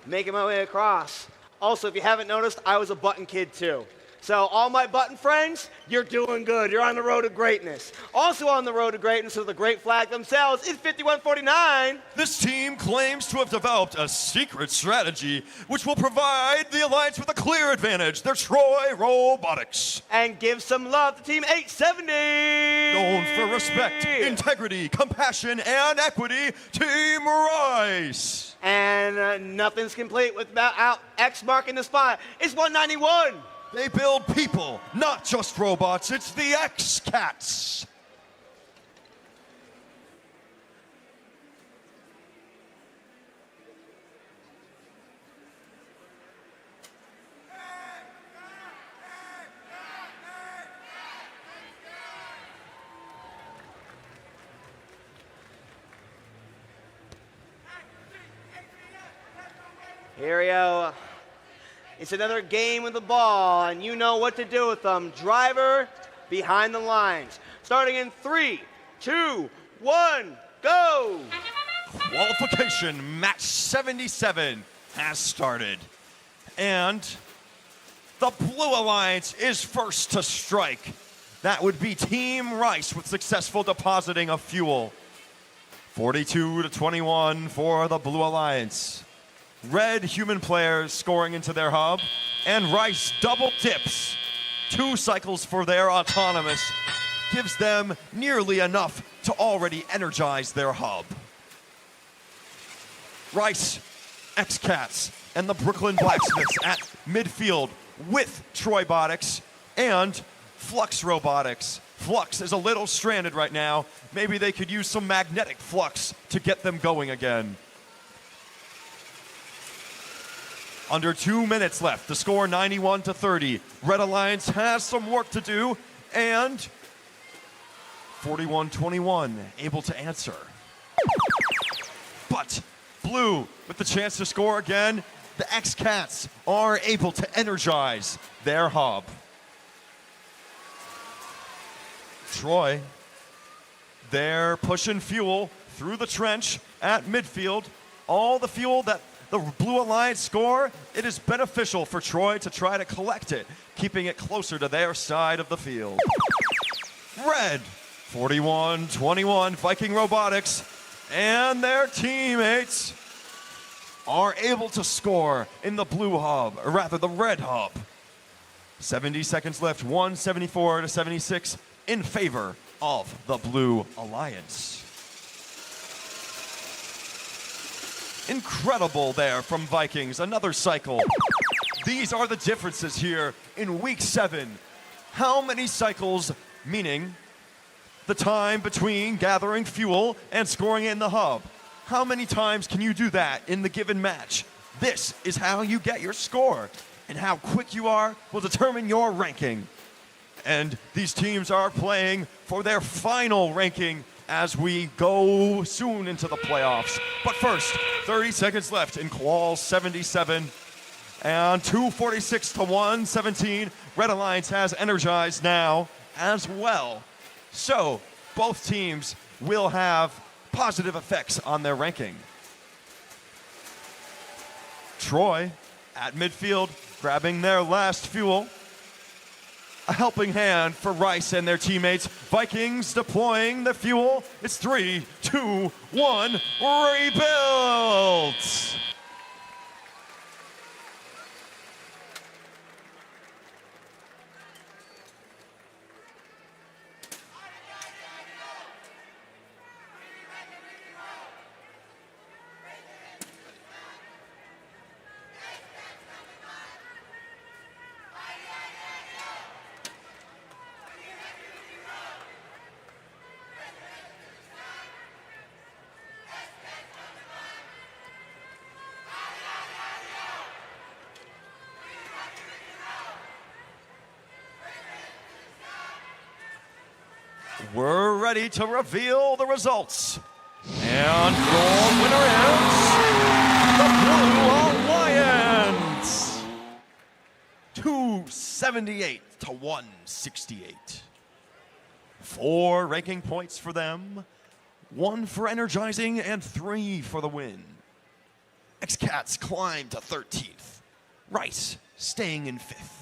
Speaker 11: Making my way across. Also, if you haven't noticed, I was a button kid too. So all my button friends, you're doing good. You're on the road to greatness. Also on the road to greatness are the great flag themselves. It's 5149.
Speaker 12: This team claims to have developed a secret strategy which will provide the Alliance with a clear advantage. They're Troy Robotics.
Speaker 11: And give some love to Team 870.
Speaker 12: Known for respect, integrity, compassion, and equity, Team Rice.
Speaker 11: And nothing's complete without X marking the spot. It's 191.
Speaker 12: They build people, not just robots. It's the X-Cats.
Speaker 11: Here we go. It's another game with the ball, and you know what to do with them. Driver behind the lines. Starting in 3, 2, 1, go!
Speaker 12: Qualification match 77 has started. And the Blue Alliance is first to strike. That would be Team Rice with successful depositing of fuel. 42-21 for the Blue Alliance. Red human players scoring into their hub, and Rice double dips. 2 cycles for their autonomous gives them nearly enough to already energize their hub. Rice, X-Cats, and the Brooklyn Blacksmiths at midfield with Robotics and Flux Robotics. Flux is a little stranded right now. Maybe they could use some magnetic flux to get them going again. Under 2 minutes left. The score 91-30. Red Alliance has some work to do, and 41-21 able to answer. But Blue with the chance to score again. The X-Cats are able to energize their hub. Troy, they're pushing fuel through the trench at midfield. All the fuel that the Blue Alliance score, it is beneficial for Troy to try to collect it, keeping it closer to their side of the field. Red, 41-21, Viking Robotics, and their teammates are able to score in the blue hub, or rather the red hub. 70 seconds left, 174-76 in favor of the Blue Alliance. Incredible there from Vikings, another cycle. These are the differences here in week 7. How many cycles, meaning the time between gathering fuel and scoring in the hub? How many times can you do that in the given match? This is how you get your score, and how quick you are will determine your ranking. And these teams are playing for their final ranking as we go soon into the playoffs. But first, 30 seconds left in Qual 77. And 246-117. Red Alliance has energized now as well. So both teams will have positive effects on their ranking. Troy at midfield, grabbing their last fuel. A helping hand for Rice and their teammates. Vikings deploying the fuel. It's 3, 2, 1, rebuild! We're ready to reveal the results. And your winner is the Blue Alliance. 278-168. 4 ranking points for them, 1 for energizing, and 3 for the win. X-Cats climb to 13th. Rice staying in 5th.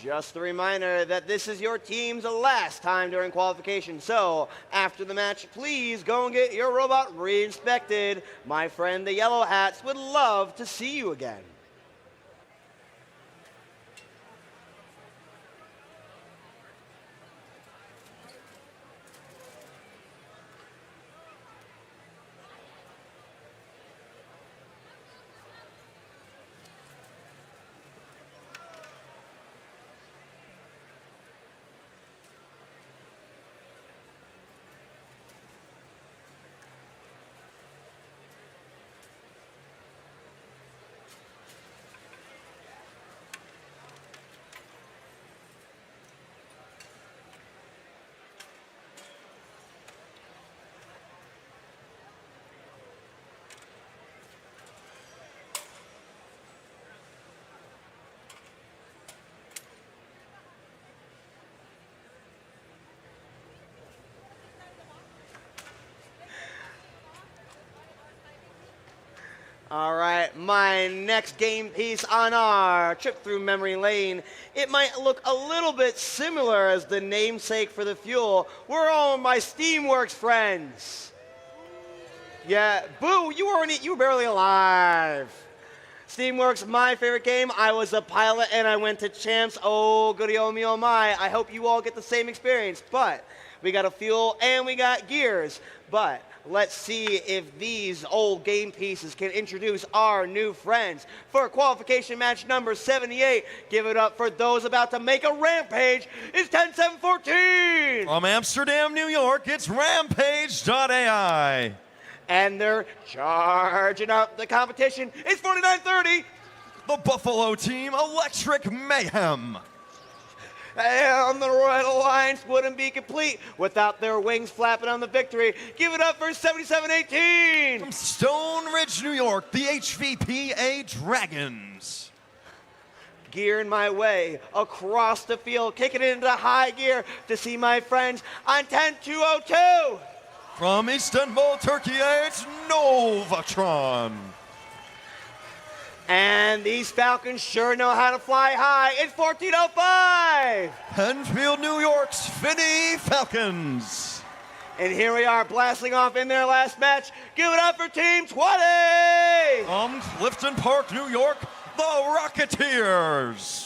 Speaker 11: Just a reminder that this is your team's last time during qualification. So after the match, please go and get your robot re-inspected. My friend the Yellow Hats would love to see you again. All right, my next game piece on our trip through memory lane. It might look a little bit similar as the namesake for the fuel. We're all my Steamworks friends. Yeah, boo, you were barely alive. Steamworks, my favorite game. I was a pilot and I went to champs. Oh, goody, oh me, oh my. I hope you all get the same experience. But we got a fuel and we got gears. But let's see if these old game pieces can introduce our new friends. For qualification match number 78, give it up for those about to make a rampage. It's 10-7-14.
Speaker 12: From Amsterdam, New York, it's Rampage.ai.
Speaker 11: And they're charging up the competition. It's 49-30.
Speaker 12: The Buffalo team, Electric Mayhem.
Speaker 11: And the Red Alliance wouldn't be complete without their wings flapping on the victory. Give it up for 77-18.
Speaker 12: From Stone Ridge, New York, the HVPA Dragons.
Speaker 11: Gearing my way across the field, kicking it into high gear to see my friends on 10-202.
Speaker 12: From Istanbul, Turkey, it's Novatron.
Speaker 11: And these Falcons sure know how to fly high. It's 14:05.
Speaker 12: Penfield, New York's Finney Falcons.
Speaker 11: And here we are blasting off in their last match. Give it up for Team 20.
Speaker 12: From Clifton Park, New York, the Rocketeers.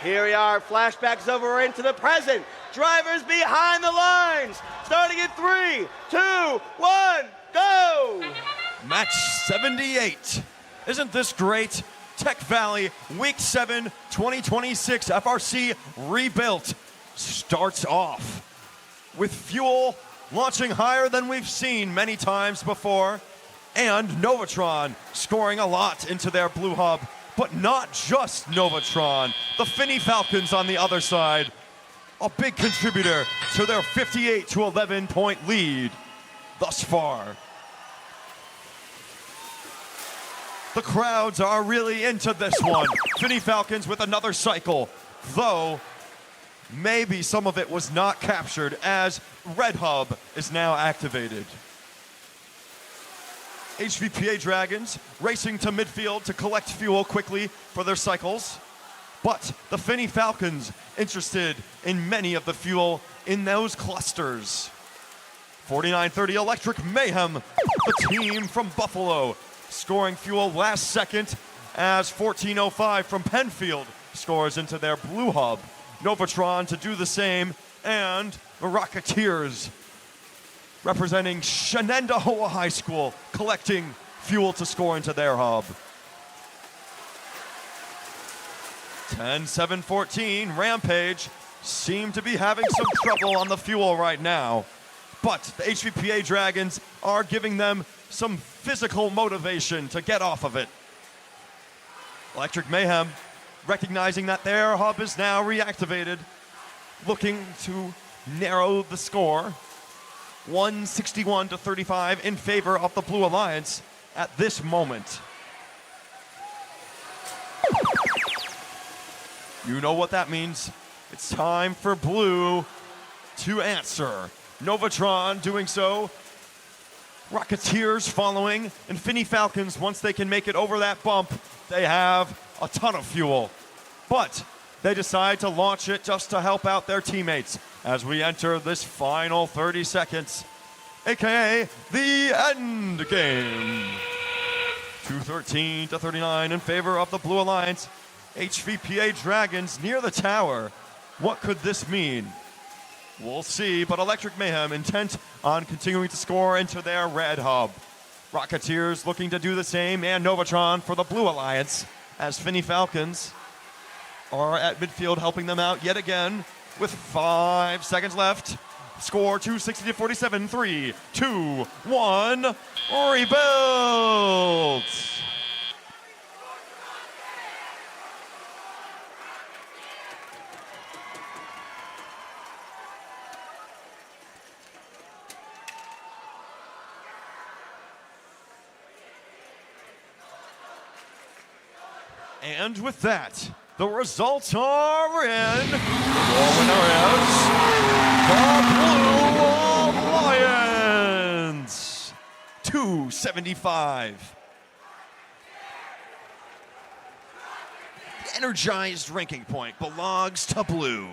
Speaker 11: Here we are, flashbacks over into the present. Drivers behind the lines. Starting in 3, 2, 1, go!
Speaker 12: Match 78. Isn't this great? Tech Valley, Week 7, 2026 FRC Rebuilt starts off with fuel launching higher than we've seen many times before, and Novatron scoring a lot into their blue hub. But not just Novatron. The Finney Falcons on the other side, a big contributor to their 58-11 point lead thus far. The crowds are really into this one. Finney Falcons with another cycle, though maybe some of it was not captured as Red Hub is now activated. HVPA Dragons racing to midfield to collect fuel quickly for their cycles. But the Finney Falcons interested in many of the fuel in those clusters. 49-30 Electric Mayhem, the team from Buffalo, scoring fuel last second as 14:05 from Penfield scores into their blue hub. Novatron to do the same, and the Rocketeers representing Shenandoah High School, collecting fuel to score into their hub. 10-7-14, Rampage seem to be having some trouble on the fuel right now, but the HVPA Dragons are giving them some physical motivation to get off of it. Electric Mayhem, recognizing that their hub is now reactivated, looking to narrow the score. 161-35 in favor of the Blue Alliance at this moment. You know what that means. It's time for blue to answer. Novatron doing so. Rocketeers following. And Finney Falcons, once they can make it over that bump, they have a ton of fuel. But they decide to launch it just to help out their teammates as we enter this final 30 seconds, aka the end game. 213 to 39 in favor of the Blue Alliance. HVPA Dragons near the tower. What could this mean? We'll see, but Electric Mayhem intent on continuing to score into their red hub. Rocketeers looking to do the same, and Novatron for the Blue Alliance as Finney Falcons are at midfield helping them out yet again with 5 seconds left. Score 260 to 47. 3, 2, 1. Rebuild! And with that, the results are in. Your winner is the Blue Alliance. 275. The energized ranking point belongs to Blue.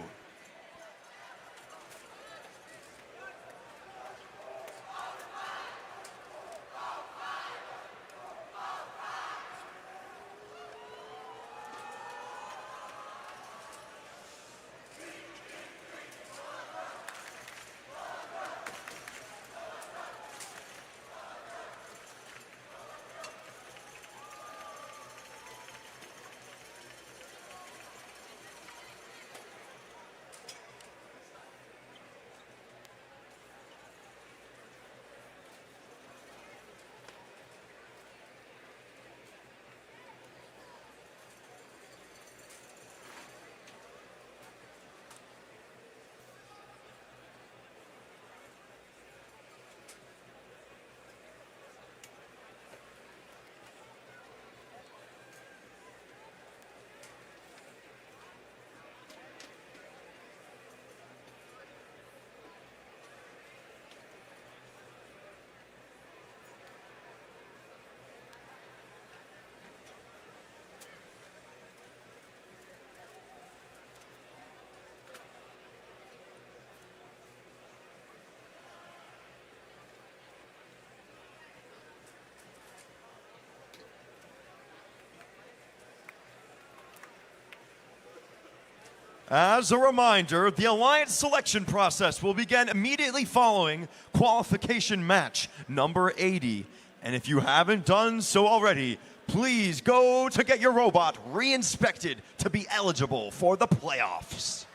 Speaker 12: As a reminder, the Alliance selection process will begin immediately following qualification match number 80. And if you haven't done so already, please go to get your robot re-inspected to be eligible for the playoffs.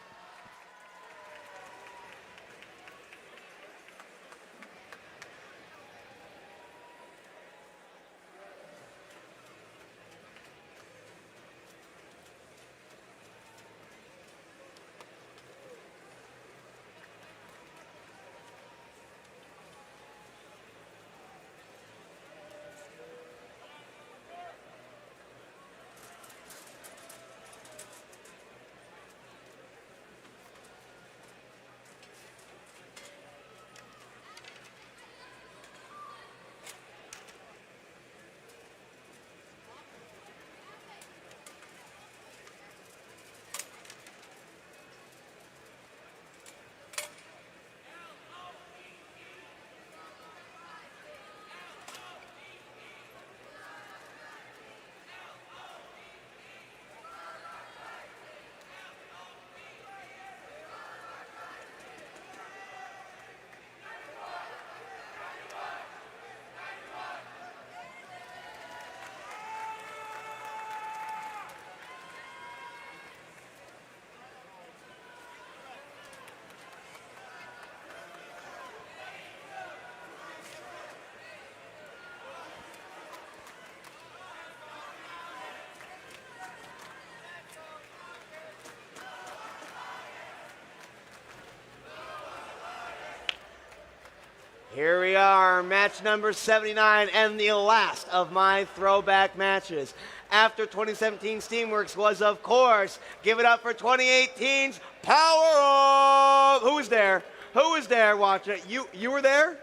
Speaker 11: Here we are, match number 79, and the last of my throwback matches. after 2017 Steamworks was, of course, give it up for 2018's Power Up. Who was there? Who was there watching it? You were there?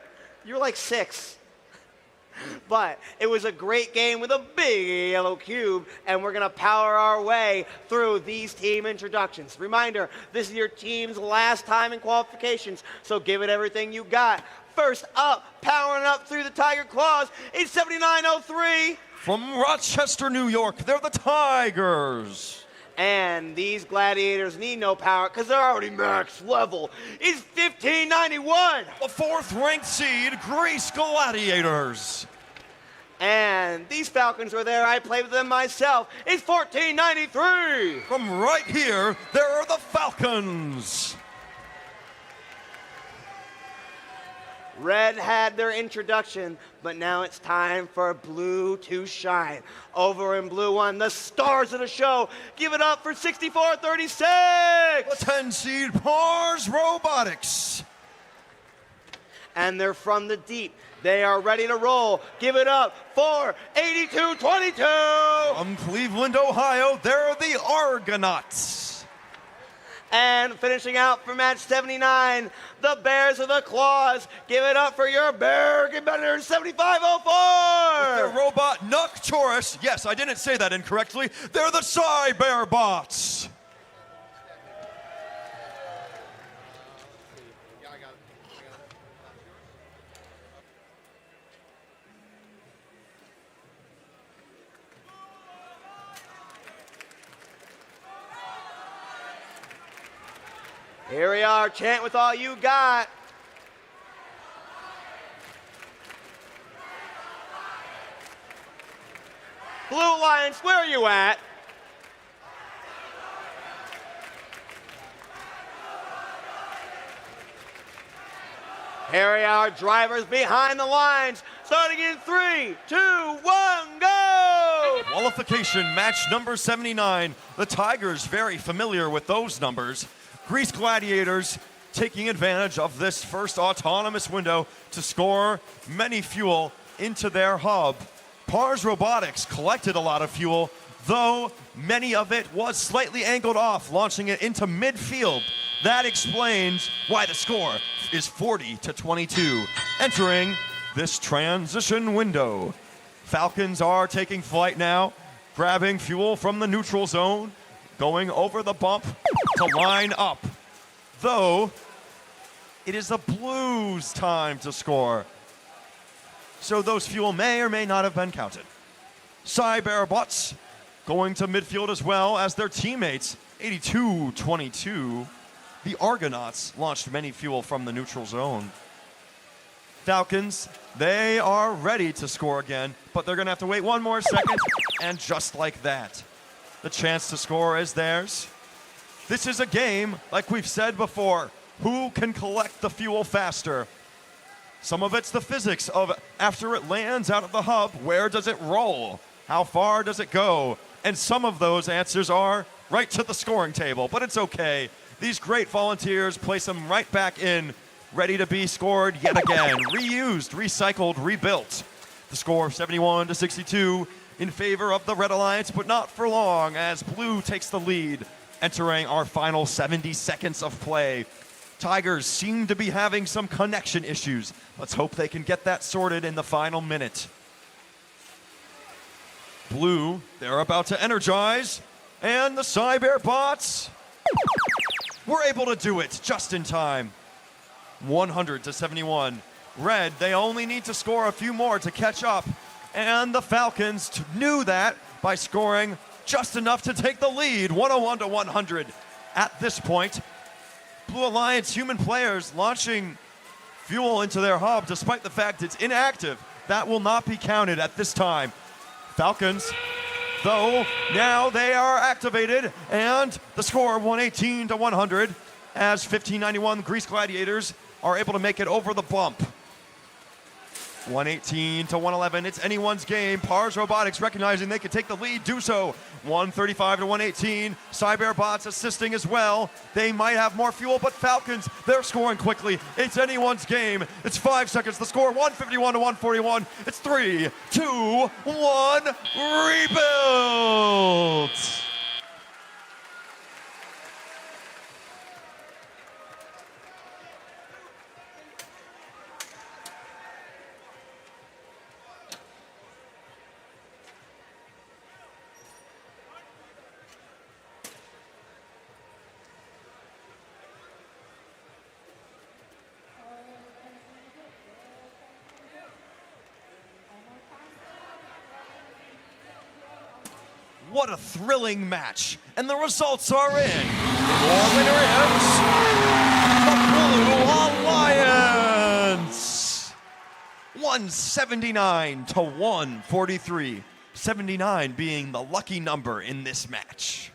Speaker 11: You were like 6. But it was a great game with a big yellow cube, and we're going to power our way through these team introductions. Reminder, this is your team's last time in qualifications, so give it everything you got. First up, powering up through the Tiger Claws, is 7903.
Speaker 12: From Rochester, New York, they're the Tigers.
Speaker 11: And these gladiators need no power because they're already max level. It's 1591.
Speaker 12: The 4th ranked seed, Greece Gladiators.
Speaker 11: And these Falcons were there. I played with them myself. It's 1493.
Speaker 12: From right here, there are the Falcons.
Speaker 11: Red had their introduction, but now it's time for Blue to shine. Over in Blue 1, the stars of the show. Give it up for 6436.
Speaker 12: The 10 seed Pars Robotics.
Speaker 11: And they're from the deep. They are ready to roll. Give it up for 8222.
Speaker 12: From Cleveland, Ohio, they're the Argonauts.
Speaker 11: And finishing out for match 79, the Bears of the Claws. Give it up for your Bear competitors, 7504.
Speaker 12: With their robot Nocturus. Yes, I didn't say that incorrectly. They're the Cyber Bots.
Speaker 11: Here we are, chant with all you got. Blue Alliance, where are you at? Here we are, drivers behind the lines. Starting in 3, 2, 1, go!
Speaker 12: Qualification match number 79. The Tigers very familiar with those numbers. Greece Gladiators taking advantage of this first autonomous window to score many fuel into their hub. Pars Robotics collected a lot of fuel, though many of it was slightly angled off, launching it into midfield. That explains why the score is 40-22, entering this transition window. Falcons are taking flight now, grabbing fuel from the neutral zone, going over the bump to line up. Though, it is the Blues' time to score. So those fuel may or may not have been counted. Cyberbots going to midfield as well as their teammates. 82-22. The Argonauts launched many fuel from the neutral zone. Falcons, they are ready to score again, but they're going to have to wait one more second, and just like that, the chance to score is theirs. This is a game, like we've said before, who can collect the fuel faster? Some of it's the physics of after it lands out of the hub, where does it roll? How far does it go? And some of those answers are right to the scoring table, but it's okay. These great volunteers place them right back in, ready to be scored yet again. Reused, recycled, rebuilt. The score 71-62 in favor of the Red Alliance, but not for long as Blue takes the lead, entering our final 70 seconds of play. Tigers seem to be having some connection issues. Let's hope they can get that sorted in the final minute. Blue, they're about to energize, and the Cyberbots were able to do it just in time. 100-71. Red, they only need to score a few more to catch up, and the Falcons knew that by scoring just enough to take the lead, 101-100. At this point, Blue Alliance human players launching fuel into their hub despite the fact it's inactive. That will not be counted at this time. Falcons, though, now they are activated, and the score 118-100 as 1591 Greece Gladiators are able to make it over the bump. 118 to 111. It's anyone's game. Pars Robotics recognizing they can take the lead, do so. 135 to 118. Cyber Bots assisting as well. They might have more fuel, but Falcons, they're scoring quickly. It's anyone's game. It's 5 seconds. The score 151 to 141. It's 3, 2, 1. Rebuild. What a thrilling match. And the results are in. Your winner is the Blue Alliance. 179 to 143. 79 being the lucky number in this match.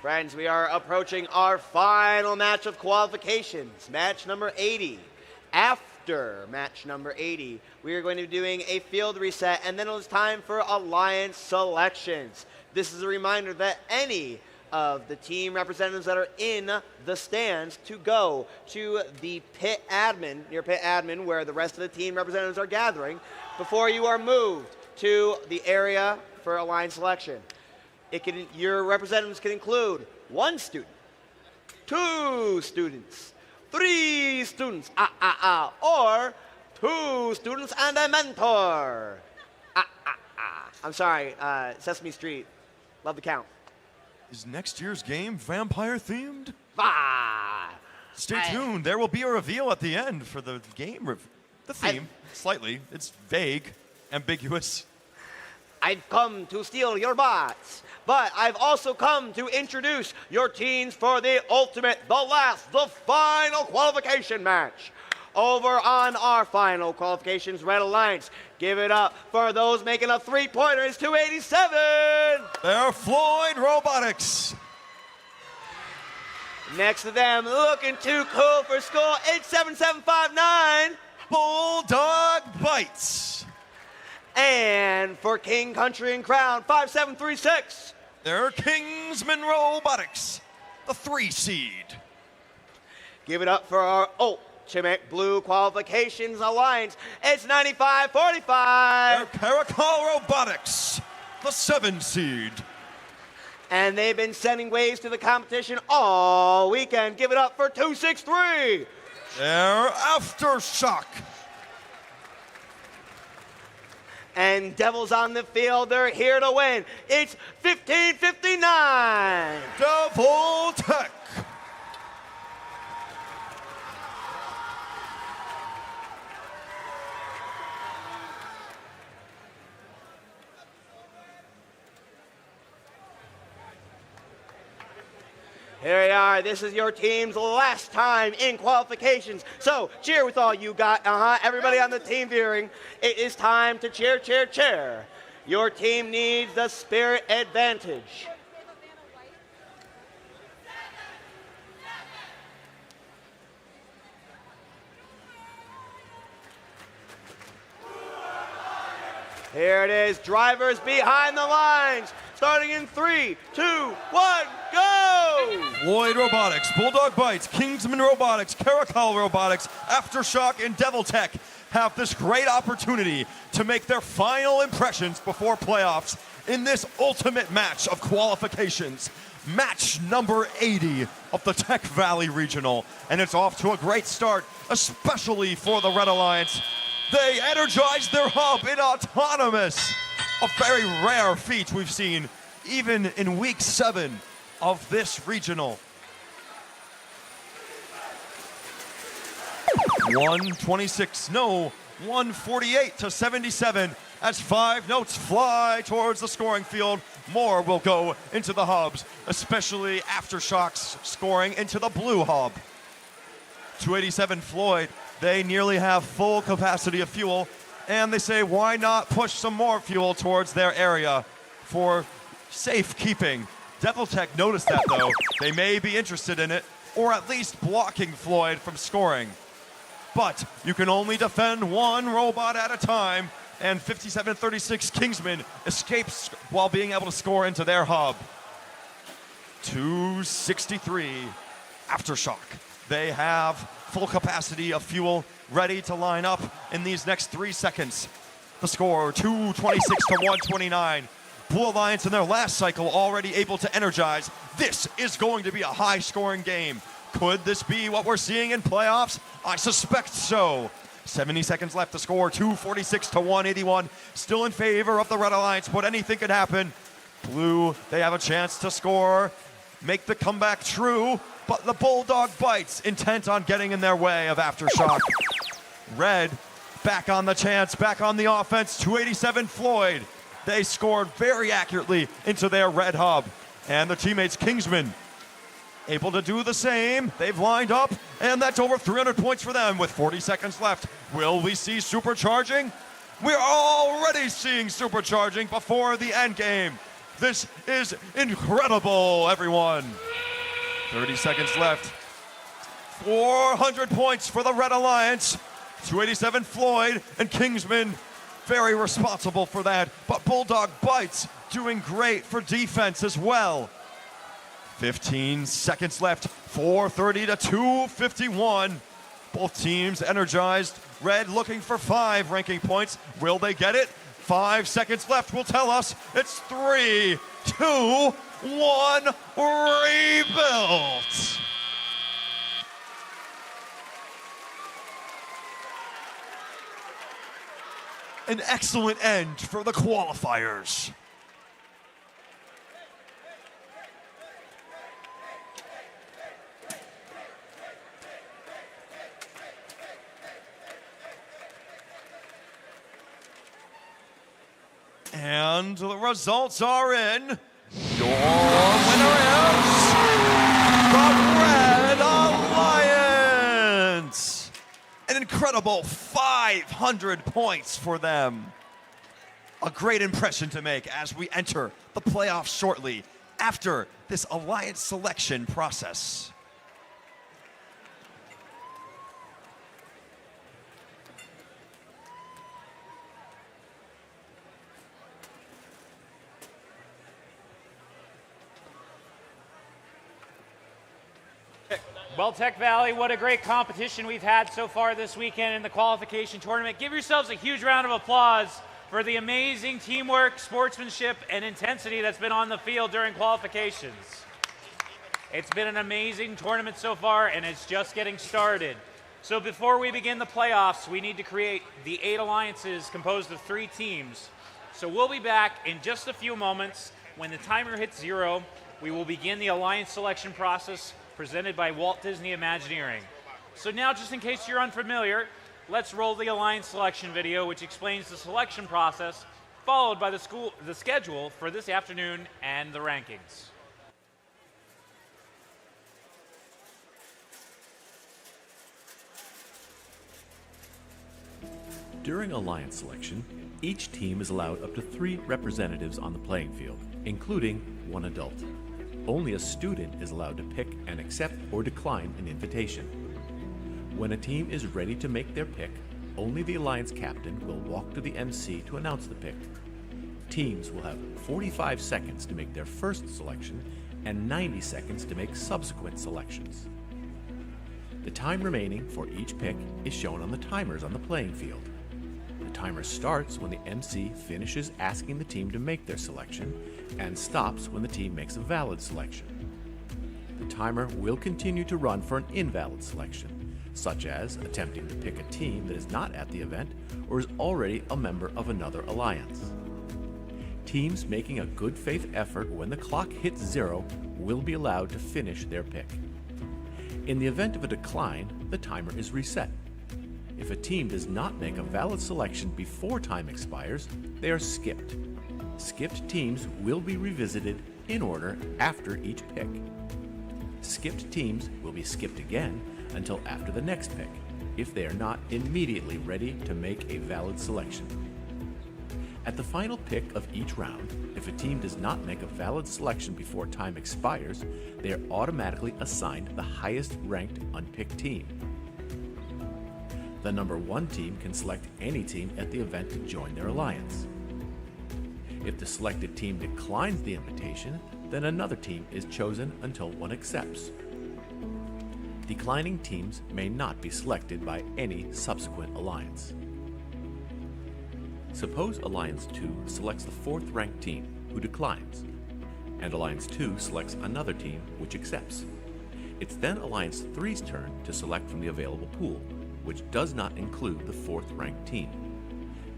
Speaker 11: Friends, we are approaching our final match of qualifications, match number 80. After match number 80, we are going to be doing a field reset, and then it is time for alliance selections. This is a reminder that any of the team representatives that are in the stands to go to the pit admin, your pit admin, where the rest of the team representatives are gathering, before you are moved to the area for alliance selection. Your representatives can include 1 student, 2 students, 3 students, or 2 students and a mentor. I'm sorry, Sesame Street. Love the count.
Speaker 12: Is next year's game vampire themed?
Speaker 11: Ah!
Speaker 12: Stay tuned. There will be a reveal at the end for the game. The theme, slightly. It's vague, ambiguous.
Speaker 11: I've come to steal your bots, but I've also come to introduce your teams for the ultimate, the final qualification match. Over on our final qualifications, Red Alliance, give it up for those making a three-pointer. It's 287.
Speaker 12: They're Floyd Robotics.
Speaker 11: Next to them, looking too cool for school, 87759.
Speaker 12: Bulldog Bites.
Speaker 11: And for King, Country, and Crown, 5736.
Speaker 12: They're Kingsman Robotics, the 3 seed.
Speaker 11: Give it up for our Ultimate Blue Qualifications Alliance. It's 9545.
Speaker 12: They're Caracol Robotics, the 7 seed.
Speaker 11: And they've been sending waves to the competition all weekend. Give it up for 263.
Speaker 12: They're Aftershock.
Speaker 11: And Devils on the field, they're here to win. It's 1559.
Speaker 12: Devil Tech.
Speaker 11: Here we are. This is your team's last time in qualifications. So cheer with all you got. Everybody on the team viewing, it is time to cheer, cheer, cheer. Your team needs the spirit advantage. Here it is, drivers behind the lines. Starting in 3, 2, 1, go!
Speaker 12: Floyd Robotics, Bulldog Bites, Kingsman Robotics, Caracal Robotics, Aftershock, and Devil Tech have this great opportunity to make their final impressions before playoffs in this ultimate match of qualifications. Match number 80 of the Tech Valley Regional. And it's off to a great start, especially for the Red Alliance. They energized their hub in autonomous. A very rare feat we've seen even in week 7 of this regional. 126, no, 148 to 77 as 5 notes fly towards the scoring field. More will go into the hubs, especially Aftershock's scoring into the blue hub. 287 Floyd, they nearly have full capacity of fuel, and they say, why not push some more fuel towards their area for safekeeping? Devil Tech noticed that, though. They may be interested in it, or at least blocking Floyd from scoring. But you can only defend one robot at a time, and 5736 Kingsman escapes while being able to score into their hub. 263 Aftershock. They have full capacity of fuel ready to line up in these next 3 seconds. The score, 226 to 129. Blue Alliance in their last cycle already able to energize. This is going to be a high-scoring game. Could this be what we're seeing in playoffs? I suspect so. 70 seconds left. The score, 246 to 181. Still in favor of the Red Alliance, but anything could happen. Blue, they have a chance to score, make the comeback true, but the Bulldog Bites intent on getting in their way of Aftershock. Red, back on the chance, back on the offense. 287 Floyd. They scored very accurately into their red hub. And the teammates Kingsman able to do the same. They've lined up, and that's over 300 points for them with 40 seconds left. Will we see supercharging? We're already seeing supercharging before the end game. This is incredible, everyone. 30 seconds left. 400 points for the Red Alliance. 287 Floyd and Kingsman, very responsible for that. But Bulldog Bites doing great for defense as well. 15 seconds left. 430 to 251. Both teams energized. Red looking for 5 ranking points. Will they get it? 5 seconds left will tell us. It's 3, 2, 1, rebuilt. An excellent end for the qualifiers. And the results are in. Your winner is the Red Alliance. An incredible 500 points for them. A great impression to make as we enter the playoffs shortly after this alliance selection process.
Speaker 2: Well, Tech Valley, what a great competition we've had so far this weekend in the qualification tournament. Give yourselves a huge round of applause for the amazing teamwork, sportsmanship, and intensity that's been on the field during qualifications. It's been an amazing tournament so far, and it's just getting started. So before we begin the playoffs, we need to create the 8 alliances composed of 3 teams. So we'll be back in just a few moments. When the timer hits 0, we will begin the alliance selection process presented by Walt Disney Imagineering. So now, just in case you're unfamiliar, let's roll the alliance selection video, which explains the selection process, followed by the schedule for this afternoon and the rankings.
Speaker 18: During alliance selection, each team is allowed up to 3 representatives on the playing field, including 1 adult. Only a student is allowed to pick and accept or decline an invitation. When a team is ready to make their pick, only the alliance captain will walk to the MC to announce the pick. Teams will have 45 seconds to make their first selection and 90 seconds to make subsequent selections. The time remaining for each pick is shown on the timers on the playing field. The timer starts when the MC finishes asking the team to make their selection and stops when the team makes a valid selection. The timer will continue to run for an invalid selection, such as attempting to pick a team that is not at the event or is already a member of another alliance. Teams making a good faith effort when the clock hits 0 will be allowed to finish their pick. In the event of a decline, the timer is reset. If a team does not make a valid selection before time expires, they are skipped. Skipped teams will be revisited in order after each pick. Skipped teams will be skipped again until after the next pick, if they are not immediately ready to make a valid selection. At the final pick of each round, if a team does not make a valid selection before time expires, they are automatically assigned the highest ranked unpicked team. The number 1 team can select any team at the event to join their alliance. If the selected team declines the invitation, then another team is chosen until one accepts. Declining teams may not be selected by any subsequent alliance. Suppose Alliance 2 selects the 4th ranked team, who declines, and Alliance 2 selects another team, which accepts. It's then Alliance 3's turn to select from the available pool, which does not include the 4th ranked team.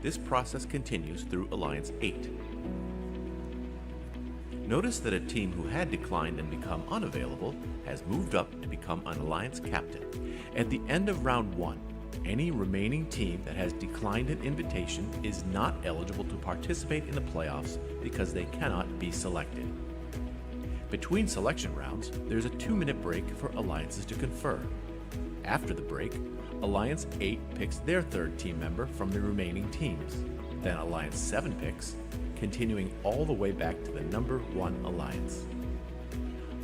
Speaker 18: This process continues through Alliance 8. Notice that a team who had declined and become unavailable has moved up to become an Alliance captain. At the end of round 1, any remaining team that has declined an invitation is not eligible to participate in the playoffs because they cannot be selected. Between selection rounds, there's a 2-minute break for alliances to confer. After the break, Alliance 8 picks their 3rd team member from the remaining teams. Then Alliance 7 picks, continuing all the way back to the number 1 alliance.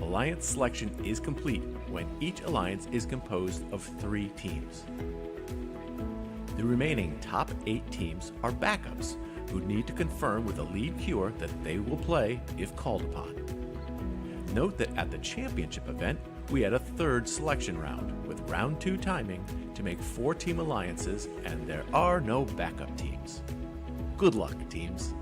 Speaker 18: Alliance selection is complete when each alliance is composed of 3 teams. The remaining top 8 teams are backups who need to confirm with a lead queuer that they will play if called upon. Note that at the championship event, we had a 3rd selection round with round 2 timing to make 4-team alliances, and there are no backup teams. Good luck, teams.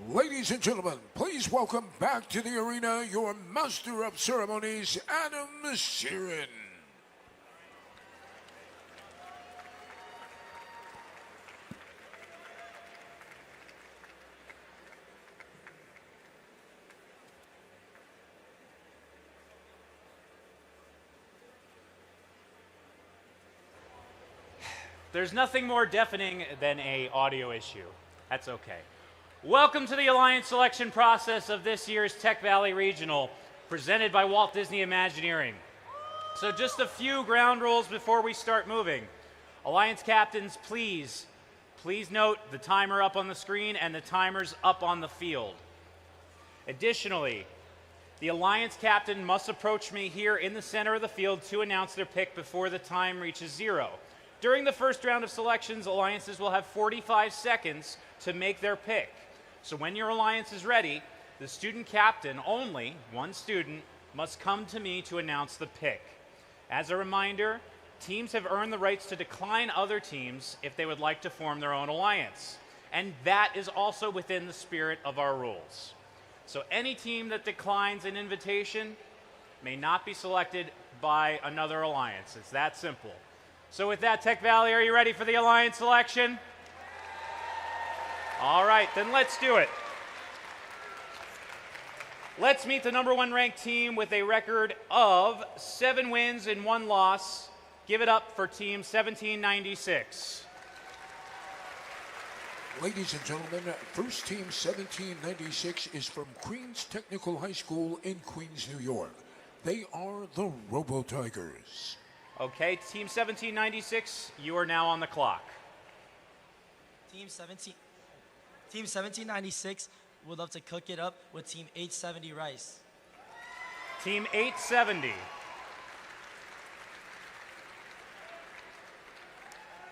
Speaker 1: Ladies and gentlemen, please welcome back to the arena your Master of Ceremonies, Adam Sheeran.
Speaker 2: There's nothing more deafening than an audio issue. That's okay. Welcome to the Alliance selection process of this year's Tech Valley Regional, presented by Walt Disney Imagineering. So just a few ground rules before we start moving. Alliance captains, please note the timer up on the screen and the timers up on the field. Additionally, the Alliance captain must approach me here in the center of the field to announce their pick before the time reaches 0. During the first round of selections, alliances will have 45 seconds to make their pick. So when your alliance is ready, the student captain, only one student, must come to me to announce the pick. As a reminder, teams have earned the rights to decline other teams if they would like to form their own alliance. And that is also within the spirit of our rules. So any team that declines an invitation may not be selected by another alliance. It's that simple. So with that, Tech Valley, are you ready for the alliance selection? All right, then let's do it. Let's meet the number 1 ranked team with a record of 7 wins and 1 loss. Give it up for Team 1796.
Speaker 1: Ladies and gentlemen, first team 1796 is from Queens Technical High School in Queens, New York. They are the Robo Tigers.
Speaker 2: Okay, Team 1796, you are now on the clock.
Speaker 19: Team 1796 would love to cook it up with Team 870 Rice.
Speaker 2: Team 870.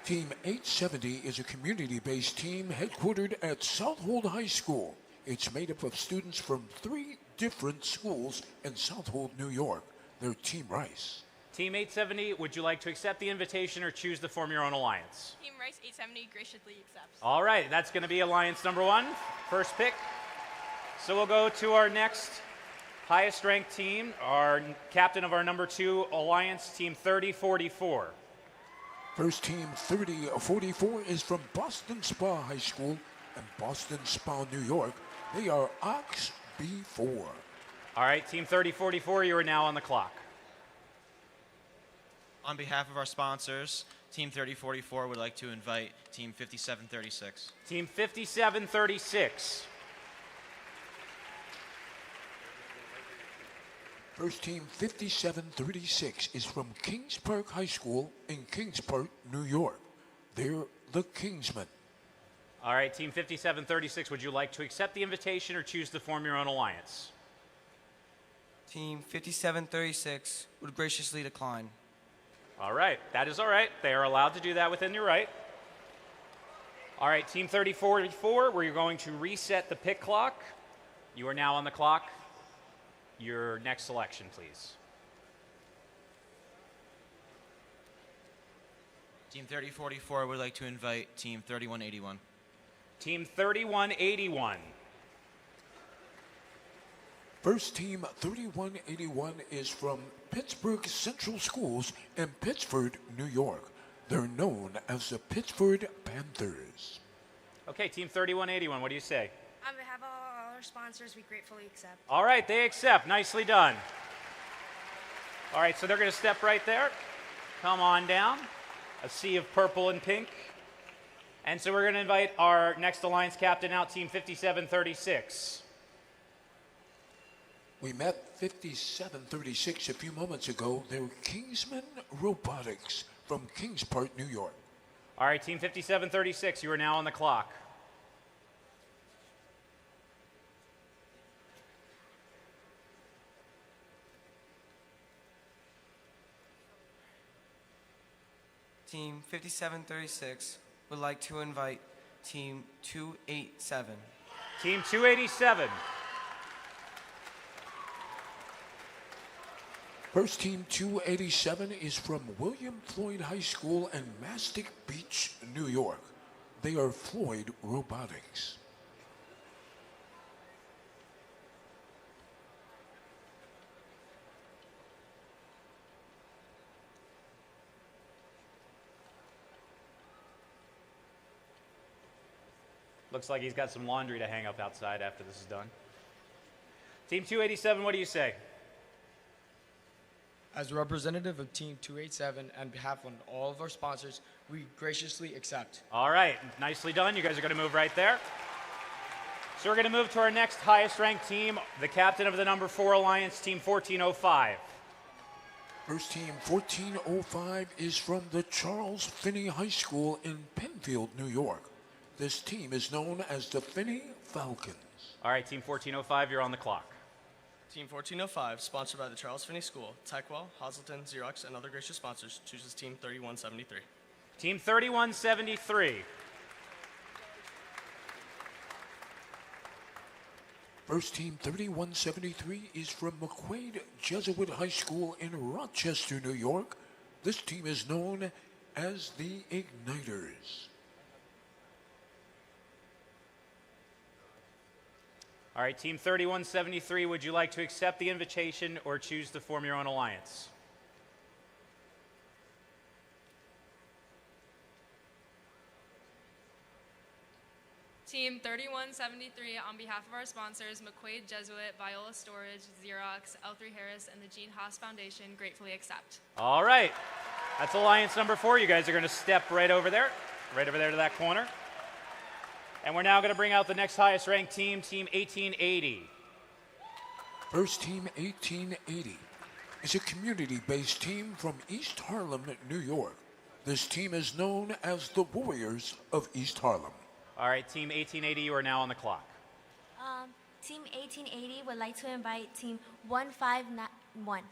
Speaker 1: Team 870 is a community-based team headquartered at Southold High School. It's made up of students from 3 different schools in Southold, New York. They're Team Rice.
Speaker 2: Team 870, would you like to accept the invitation or choose to form your own alliance?
Speaker 20: Team Rice 870 graciously accepts.
Speaker 2: All right, that's going to be alliance number 1, first pick. So we'll go to our next highest ranked team, our captain of our number 2 alliance, Team 3044.
Speaker 1: First team 3044 is from Boston Spa High School in Boston Spa, New York. They are Ox B4.
Speaker 2: All right, Team 3044, you are now on the clock.
Speaker 21: On behalf of our sponsors, Team 3044 would like to invite Team 5736.
Speaker 2: Team 5736.
Speaker 1: First team 5736 is from Kings Park High School in Kings Park, New York. They're the Kingsmen.
Speaker 2: All right, Team 5736, would you like to accept the invitation or choose to form your own alliance?
Speaker 19: Team 5736 would graciously decline.
Speaker 2: All right, that is all right. They are allowed to do that within your right. All right, Team 3044, we're going to reset the pick clock. You are now on the clock. Your next selection, please.
Speaker 21: Team 3044 would like to invite Team 3181.
Speaker 2: Team 3181.
Speaker 1: First team 3181 is from Pittsburgh Central Schools in Pittsford, New York. They're known as the Pittsford Panthers.
Speaker 2: Okay, Team 3181, what do you say?
Speaker 20: On behalf of all our sponsors, we gratefully accept.
Speaker 2: All right, they accept. Nicely done. All right, so they're going to step right there. Come on down. A sea of purple and pink. And so we're going to invite our next alliance captain out, Team 5736.
Speaker 1: We met 5736 a few moments ago. They're Kingsman Robotics from Kings Park, New York.
Speaker 2: All right, Team 5736, you are now on the clock.
Speaker 19: Team 5736 would like to invite Team 287.
Speaker 2: Team 287.
Speaker 1: First team 287 is from William Floyd High School in Mastic Beach, New York. They are Floyd Robotics.
Speaker 2: Looks like he's got some laundry to hang up outside after this is done. Team 287, what do you say?
Speaker 3: As a representative of Team 287, and on behalf of all of our sponsors, we graciously accept.
Speaker 2: All right, nicely done. You guys are going to move right there. So we're going to move to our next highest ranked team, the captain of the number 4 Alliance, Team 1405.
Speaker 1: First team 1405 is from the Charles Finney High School in Penfield, New York. This team is known as the Finney Falcons.
Speaker 2: All right, Team 1405, you're on the clock.
Speaker 3: Team 1405, sponsored by the Charles Finney School, Techwell, Hazelton, Xerox, and other gracious sponsors, chooses Team 3173.
Speaker 2: Team 3173.
Speaker 1: First team 3173 is from McQuaid Jesuit High School in Rochester, New York. This team is known as the Igniters.
Speaker 2: All right, Team 3173, would you like to accept the invitation or choose to form your own alliance?
Speaker 20: Team 3173, on behalf of our sponsors, McQuaid Jesuit, Viola Storage, Xerox, L3 Harris, and the Gene Haas Foundation, gratefully accept.
Speaker 2: All right, that's alliance number 4. You guys are going to step right over there to that corner. And we're now going to bring out the next highest ranked team, Team 1880.
Speaker 1: First team 1880 is a community-based team from East Harlem, New York. This team is known as the Warriors of East Harlem.
Speaker 2: All right, Team 1880, you are now on the clock.
Speaker 22: Team 1880 would like to invite Team 1591.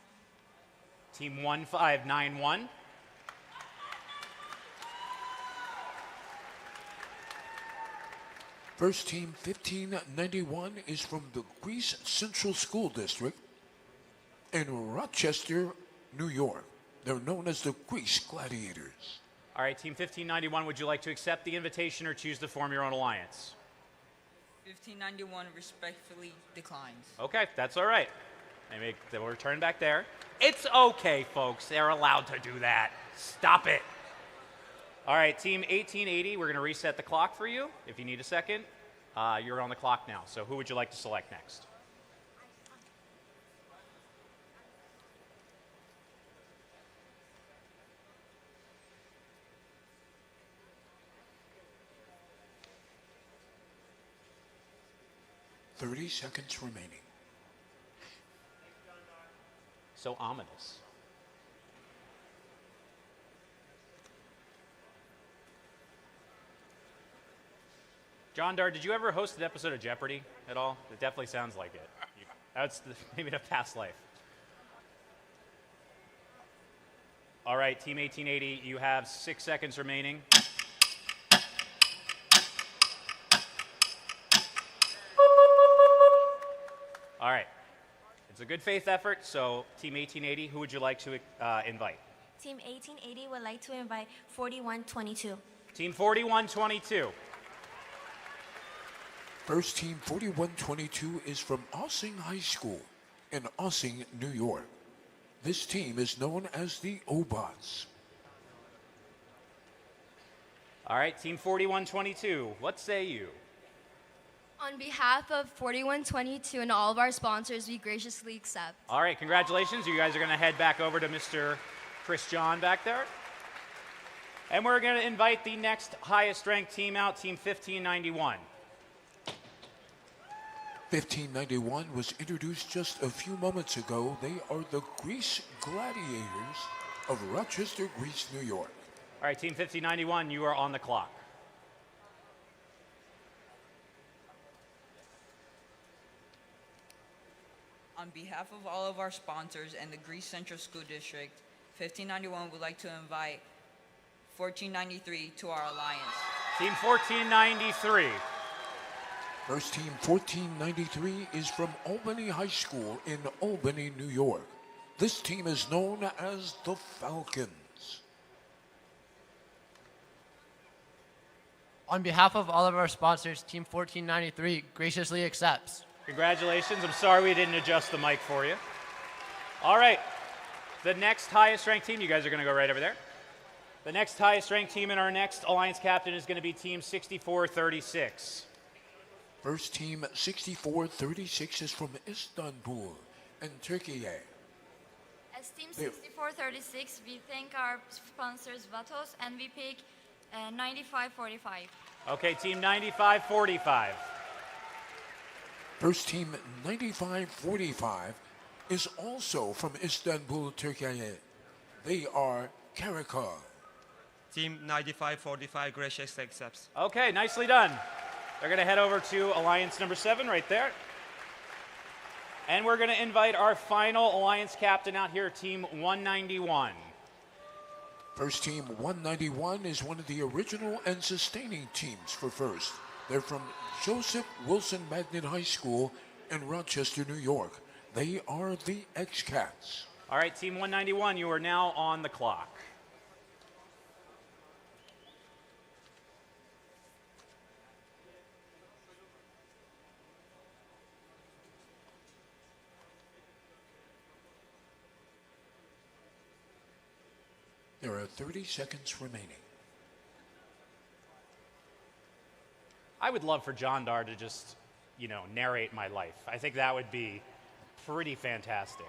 Speaker 2: Team 1591.
Speaker 1: First team 1591 is from the Greece Central School District in Rochester, New York. They're known as the Greece Gladiators.
Speaker 2: All right, Team 1591, would you like to accept the invitation or choose to form your own alliance?
Speaker 23: 1591 respectfully declines.
Speaker 2: Okay, that's all right. Maybe we'll return back there. It's okay, folks. They're allowed to do that. Stop it. All right, Team 1880, we're going to reset the clock for you. If you need a second, you're on the clock now. So who would you like to select next?
Speaker 1: $30 seconds remaining.
Speaker 2: So ominous. John Dar, did you ever host an episode of Jeopardy at all? It definitely sounds like it. That's maybe a past life. All right, Team 1880, you have 6 seconds remaining. All right. It's a good faith effort, so Team 1880, who would you like to invite?
Speaker 22: Team 1880 would like to invite 4122.
Speaker 2: Team 4122.
Speaker 1: First team 4122 is from Ossing High School in Ossing, New York. This team is known as the Obots.
Speaker 2: All right, Team 4122, what say you?
Speaker 24: On behalf of 4122 and all of our sponsors, we graciously accept.
Speaker 2: All right, congratulations. You guys are going to head back over to Mr. Chris John back there. And we're going to invite the next highest ranked team out, Team 1591.
Speaker 1: 1591 was introduced just a few moments ago. They are the Greece Gladiators of Rochester, Greece, New York.
Speaker 2: All right, Team 1591, you are on the clock.
Speaker 23: On behalf of all of our sponsors and the Greece Central School District, 1591 would like to invite 1493 to our alliance.
Speaker 2: Team 1493.
Speaker 1: First team 1493 is from Albany High School in Albany, New York. This team is known as the Falcons.
Speaker 3: On behalf of all of our sponsors, Team 1493 graciously accepts.
Speaker 2: Congratulations. I'm sorry we didn't adjust the mic for you. All right. The next highest ranked team, you guys are going to go right over there. The next highest ranked team in our next alliance captain is going to be Team 6436.
Speaker 1: First team 6436 is from Istanbul in Turkey.
Speaker 24: As Team 6436, we thank our sponsors Vatos and we pick 9545.
Speaker 2: Okay, team 9545.
Speaker 1: First team 9545 is also from Istanbul, Turkey. They are Karakol.
Speaker 4: Team 9545 graciously accepts.
Speaker 2: Okay, nicely done. They're going to head over to Alliance number 7 right there. And we're going to invite our final Alliance captain out here, Team 191.
Speaker 1: First team 191 is one of the original and sustaining teams for first. They're from Joseph Wilson Magnet High School in Rochester, New York. They are the X-Cats.
Speaker 2: All right, Team 191, you are now on the clock.
Speaker 1: There are 30 seconds remaining.
Speaker 2: I would love for John Dar to just, narrate my life. I think that would be pretty fantastic.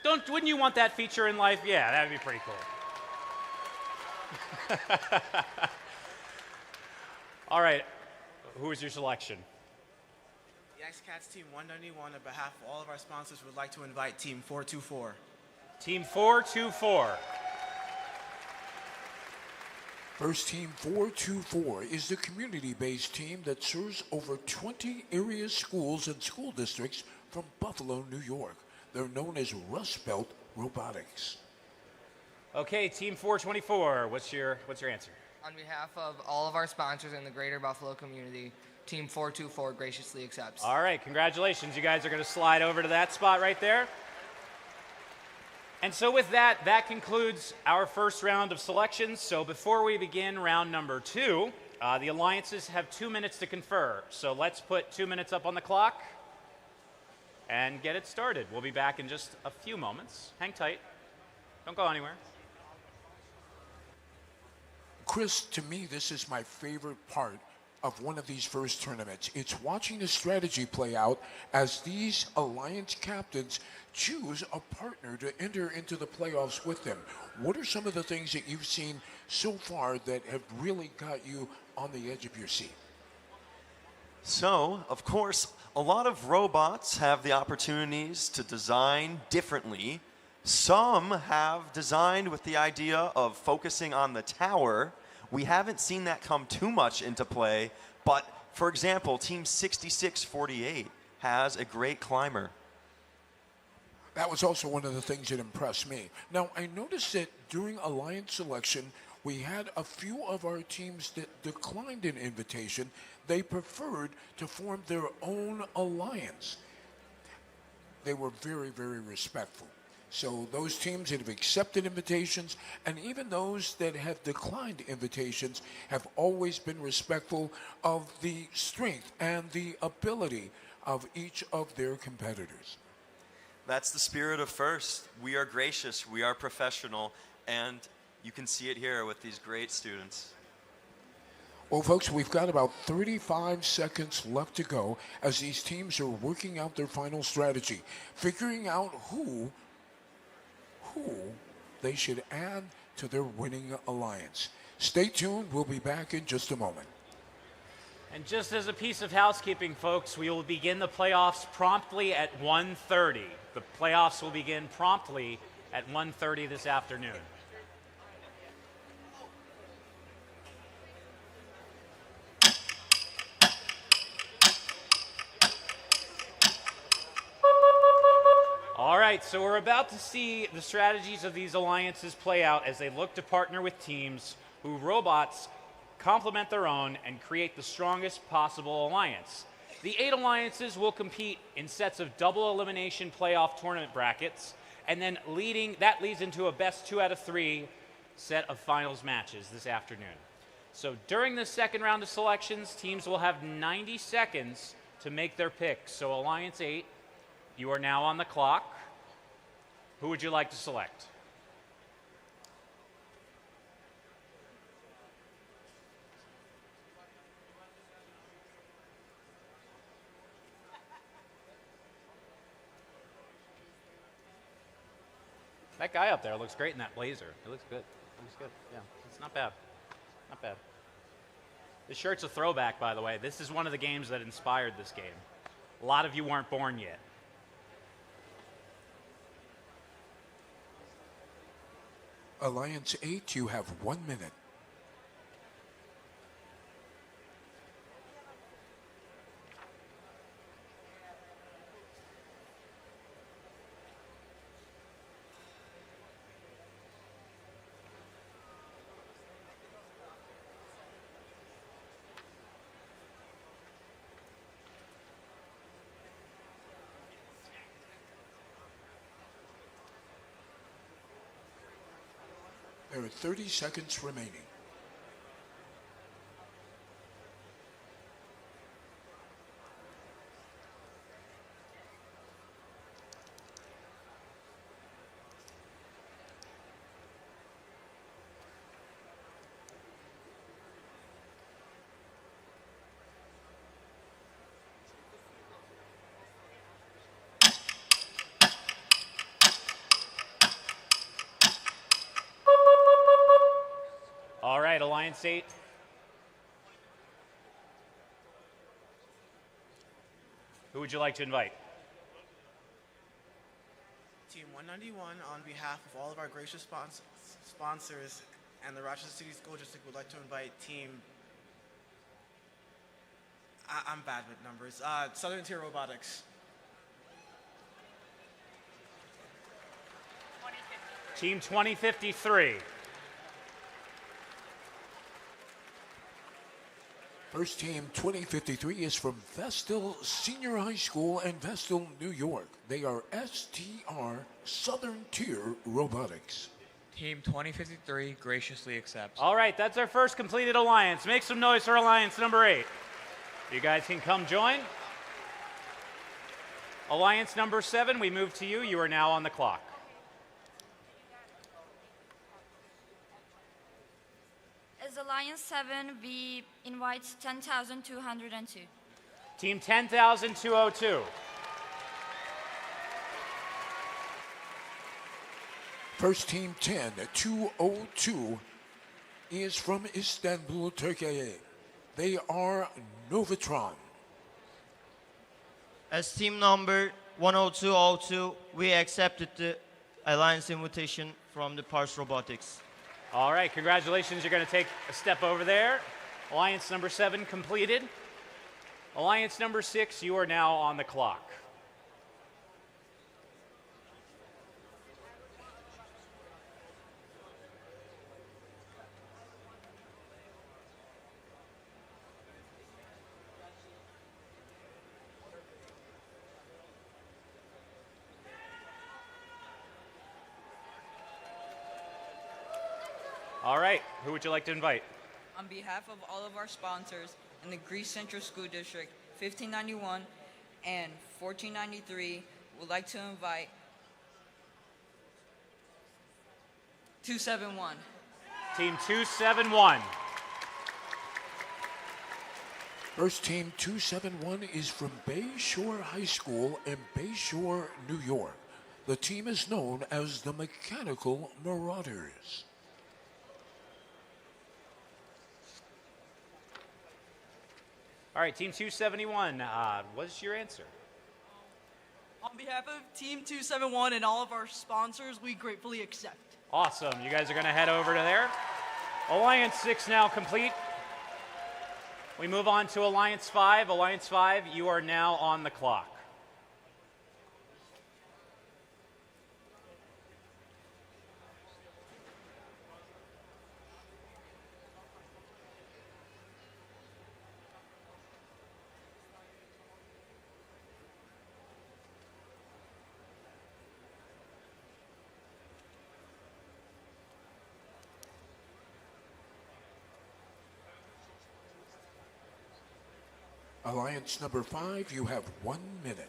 Speaker 2: Wouldn't you want that feature in life? Yeah, that would be pretty cool. All right, who is your selection?
Speaker 19: The X-Cats Team 191, on behalf of all of our sponsors, would like to invite Team 424.
Speaker 2: Team 424.
Speaker 1: First team 424 is the community-based team that serves over 20 area schools and school districts from Buffalo, New York. They're known as Rust Belt Robotics.
Speaker 2: Okay, Team 424, what's your answer?
Speaker 5: On behalf of all of our sponsors in the greater Buffalo community, Team 424 graciously accepts.
Speaker 2: All right, congratulations. You guys are going to slide over to that spot right there. And so with that, that concludes our first round of selections. So before we begin round number 2, the alliances have 2 minutes to confer. So let's put 2 minutes up on the clock and get it started. We'll be back in just a few moments. Hang tight. Don't go anywhere.
Speaker 1: Chris, to me, this is my favorite part of one of these first tournaments. It's watching the strategy play out as these alliance captains choose a partner to enter into the playoffs with them. What are some of the things that you've seen so far that have really got you on the edge of your seat?
Speaker 12: So, of course, a lot of robots have the opportunities to design differently. Some have designed with the idea of focusing on the tower. We haven't seen that come too much into play, but for example, Team 6648 has a great climber.
Speaker 1: That was also one of the things that impressed me. Now, I noticed that during alliance selection, we had a few of our teams that declined an invitation. They preferred to form their own alliance. They were very, very respectful. So those teams that have accepted invitations and even those that have declined invitations have always been respectful of the strength and the ability of each of their competitors.
Speaker 12: That's the spirit of FIRST. We are gracious, we are professional, and you can see it here with these great students.
Speaker 1: Well, folks, we've got about 35 seconds left to go as these teams are working out their final strategy, figuring out who they should add to their winning alliance. Stay tuned. We'll be back in just a moment.
Speaker 2: And just as a piece of housekeeping, folks, we will begin the playoffs promptly at 1:30. The playoffs will begin promptly at 1:30 this afternoon. All right, so we're about to see the strategies of these alliances play out as they look to partner with teams who robots complement their own and create the strongest possible alliance. The 8 alliances will compete in sets of double elimination playoff tournament brackets, and then that leads into a best 2 out of 3 set of finals matches this afternoon. So during the second round of selections, teams will have 90 seconds to make their picks. So Alliance 8, you are now on the clock. Who would you like to select? That guy up there looks great in that blazer. It looks good. It looks good. Yeah, it's not bad. Not bad. This shirt's a throwback, by the way. This is one of the games that inspired this game. A lot of you weren't born yet.
Speaker 1: Alliance 8, you have 1 minute. There are 30 seconds remaining.
Speaker 2: All right, Alliance 8. Who would you like to invite?
Speaker 19: Team 191, on behalf of all of our gracious sponsors and the Rochester City School District, would like to invite Team. I'm bad with numbers. Southern Tier Robotics.
Speaker 2: Team 2053.
Speaker 1: First team 2053 is from Vestal Senior High School in Vestal, New York. They are STR Southern Tier Robotics.
Speaker 6: Team 2053 graciously accepts.
Speaker 2: All right, that's our first completed alliance. Make some noise for alliance number 8. You guys can come join. Alliance number 7, we move to you. You are now on the clock.
Speaker 24: As Alliance 7, we invite 10,202.
Speaker 2: Team 10,202.
Speaker 1: First team 10,202 is from Istanbul, Turkey. They are Novatron.
Speaker 7: As team number 10202, we accepted the alliance invitation from the Pars Robotics.
Speaker 2: All right, congratulations. You're going to take a step over there. Alliance number 7 completed. Alliance number 6, you are now on the clock. All right, who would you like to invite?
Speaker 23: On behalf of all of our sponsors in the Greece Central School District, 1591 and 1493, would like to invite 271.
Speaker 2: Team 271.
Speaker 1: First team 271 is from Bay Shore High School in Bay Shore, New York. The team is known as the Mechanical Marauders.
Speaker 2: All right, Team 271, what's your answer?
Speaker 8: On behalf of Team 271 and all of our sponsors, we gratefully accept.
Speaker 2: Awesome. You guys are going to head over to there. Alliance 6 now complete. We move on to Alliance 5. Alliance 5, you are now on the clock.
Speaker 1: Alliance number 5, you have 1 minute.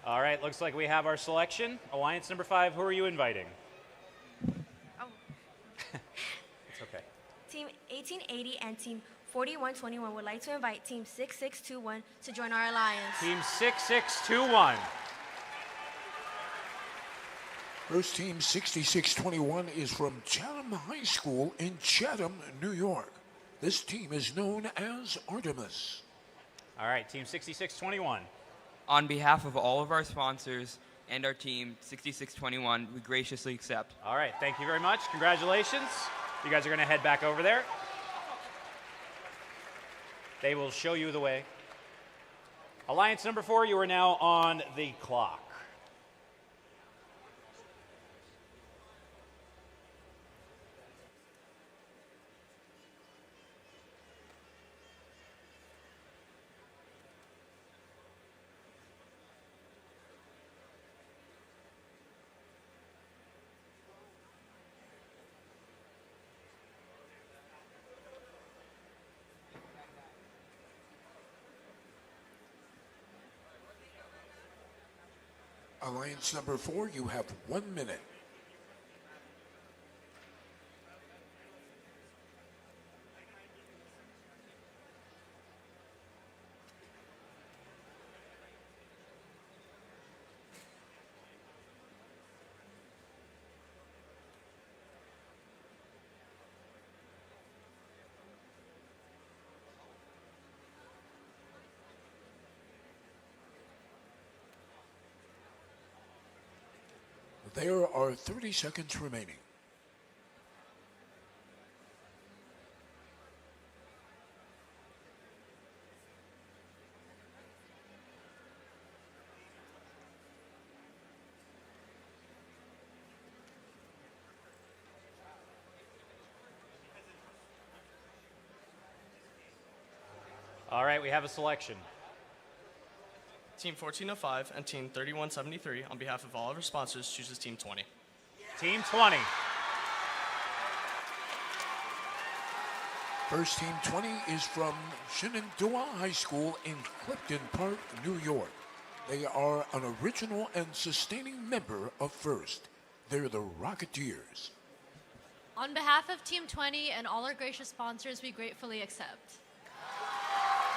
Speaker 2: All right, looks like we have our selection. Alliance number 5, who are you inviting?
Speaker 22: Oh.
Speaker 2: It's okay.
Speaker 22: Team 1880 and Team 4121 would like to invite Team 6621 to join our alliance.
Speaker 2: Team 6621.
Speaker 1: First team 6621 is from Chatham High School in Chatham, New York. This team is known as Artemis.
Speaker 2: All right, Team 6621.
Speaker 6: On behalf of all of our sponsors and our team, 6621, we graciously accept.
Speaker 2: All right, thank you very much. Congratulations. You guys are going to head back over there. They will show you the way. Alliance number 4, you are now on the clock.
Speaker 1: Alliance number 4, you have 1 minute. There are 30 seconds remaining.
Speaker 2: All right, we have a selection.
Speaker 3: Team 1405 and Team 3173, on behalf of all of our sponsors, chooses Team 20.
Speaker 2: Team 20.
Speaker 1: First team 20 is from Shenandoah High School in Clifton Park, New York. They are an original and sustaining member of FIRST. They're the Rocketeers.
Speaker 9: On behalf of Team 20 and all our gracious sponsors, we gratefully accept.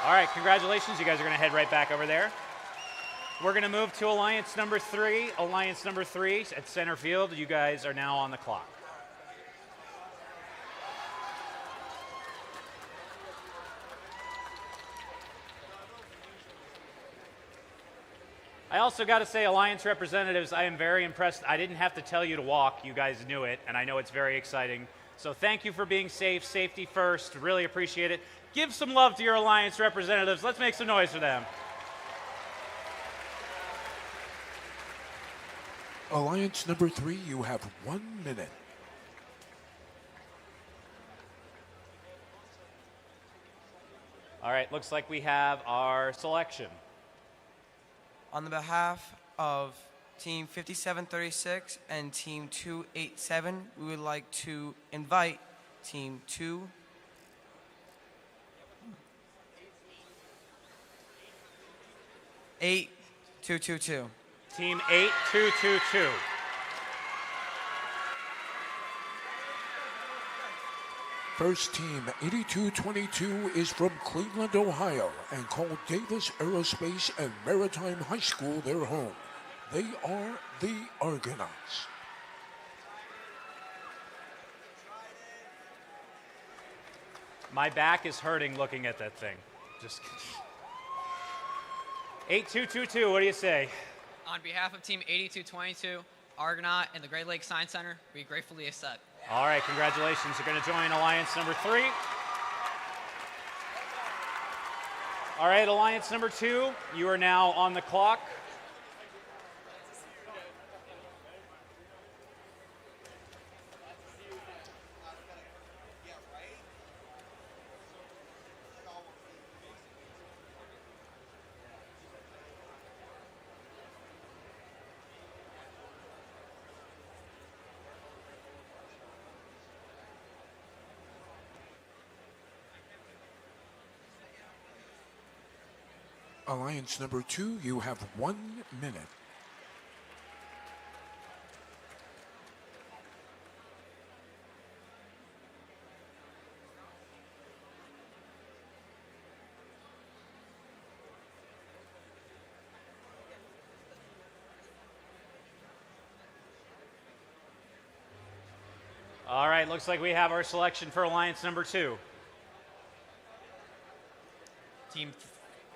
Speaker 2: All right, congratulations. You guys are going to head right back over there. We're going to move to Alliance number 3. Alliance number 3 at center field. You guys are now on the clock. I also got to say, Alliance representatives, I am very impressed. I didn't have to tell you to walk. You guys knew it, and I know it's very exciting. So thank you for being safe. Safety first. Really appreciate it. Give some love to your Alliance representatives. Let's make some noise for them.
Speaker 1: Alliance number 3, you have 1 minute.
Speaker 2: All right, looks like we have our selection.
Speaker 6: On the behalf of Team 5736 and Team 287, we would like to invite Team 8222.
Speaker 2: Team 8222.
Speaker 1: First team 8222 is from Cleveland, Ohio, and called Davis Aerospace and Maritime High School their home. They are the Argonauts.
Speaker 2: My back is hurting looking at that thing. Just 8222, what do you say?
Speaker 10: On behalf of Team 8222, Argonaut, and the Great Lakes Science Center, we gratefully accept.
Speaker 2: All right, congratulations. You're going to join Alliance number 3. All right, Alliance number 2, you are now on the clock.
Speaker 1: Alliance number 2, you have 1 minute.
Speaker 2: All right, looks like we have our selection for Alliance number 2.
Speaker 21: Team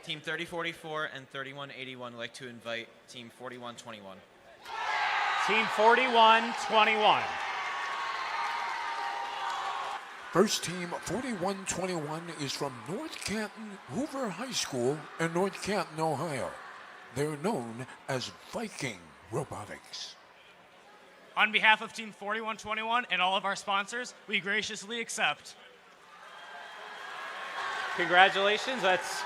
Speaker 21: 3044 and 3181 would like to invite Team 4121.
Speaker 2: Team 4121.
Speaker 1: First team 4121 is from North Canton Hoover High School in North Canton, Ohio. They're known as Viking Robotics.
Speaker 3: On behalf of Team 4121 and all of our sponsors, we graciously accept.
Speaker 2: Congratulations, that's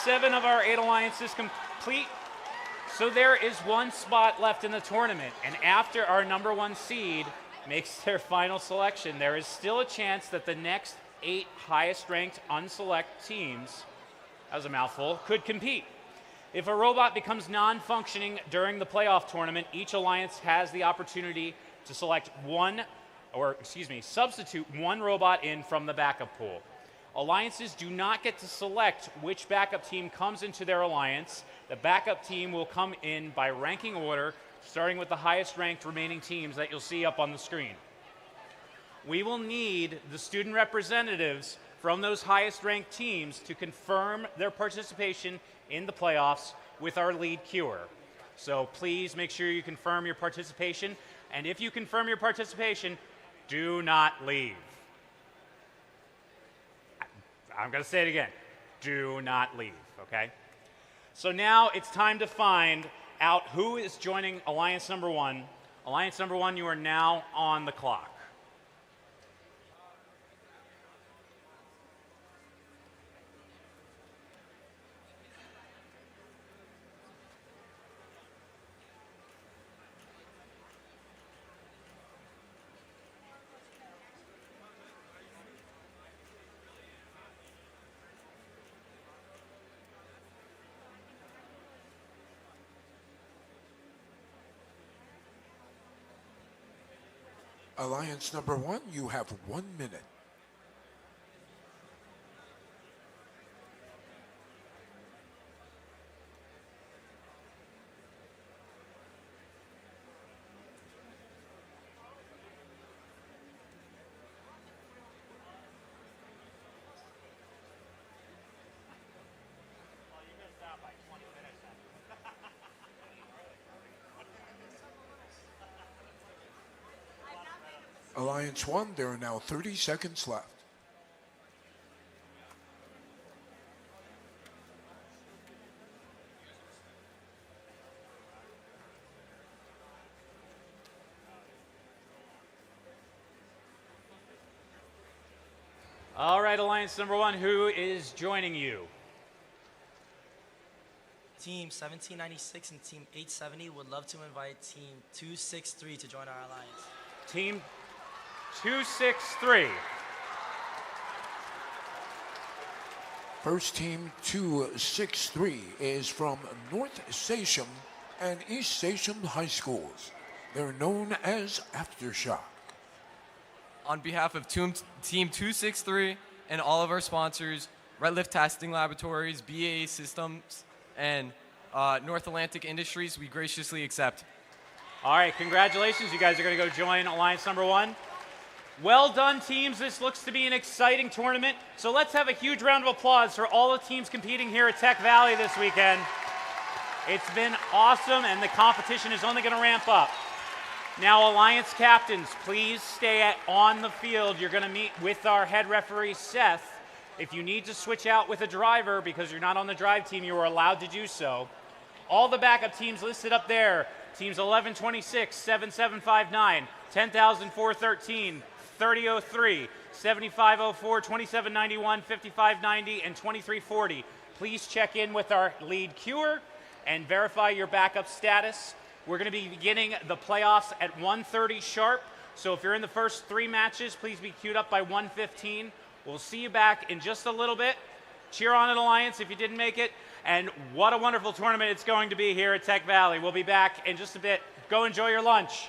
Speaker 2: 7 of our 8 alliances complete. So there is 1 spot left in the tournament, and after our number 1 seed makes their final selection, there is still a chance that the next 8 highest ranked unselect teams, that was a mouthful, could compete. If a robot becomes non-functioning during the playoff tournament, each alliance has the opportunity to substitute 1 robot in from the backup pool. Alliances do not get to select which backup team comes into their alliance. The backup team will come in by ranking order, starting with the highest ranked remaining teams that you'll see up on the screen. We will need the student representatives from those highest ranked teams to confirm their participation in the playoffs with our lead queuer. So please make sure you confirm your participation, and if you confirm your participation, do not leave. I'm going to say it again. Do not leave, okay? So now it's time to find out who is joining Alliance number 1. Alliance number 1, you are now on the clock.
Speaker 1: Alliance number 1, you have 1 minute. Alliance 1, there are now 30 seconds left.
Speaker 2: All right, Alliance number 1, who is joining you?
Speaker 13: Team 1796 and Team 870 would love to invite Team 263 to join our alliance.
Speaker 2: Team 263.
Speaker 1: First team 263 is from North Sachem and East Sachem High Schools. They're known as Aftershock.
Speaker 6: On behalf of Team 263 and all of our sponsors, Red Lift Testing Laboratories, BAA Systems, and North Atlantic Industries, we graciously accept.
Speaker 2: All right, congratulations. You guys are going to go join Alliance number 1. Well done, teams. This looks to be an exciting tournament. So let's have a huge round of applause for all the teams competing here at Tech Valley this weekend. It's been awesome, and the competition is only going to ramp up. Now, Alliance captains, please stay on the field. You're going to meet with our head referee, Seth. If you need to switch out with a driver because you're not on the drive team, you are allowed to do so. All the backup teams listed up there, teams 1126, 7759, 10,413, 3003, 7504, 2791, 5590, and 2340. Please check in with our lead queuer and verify your backup status. We're going to be beginning the playoffs at 1:30 sharp. So if you're in the first 3 matches, please be queued up by 1:15. We'll see you back in just a little bit. Cheer on an Alliance if you didn't make it. And what a wonderful tournament it's going to be here at Tech Valley. We'll be back in just a bit. Go enjoy your lunch.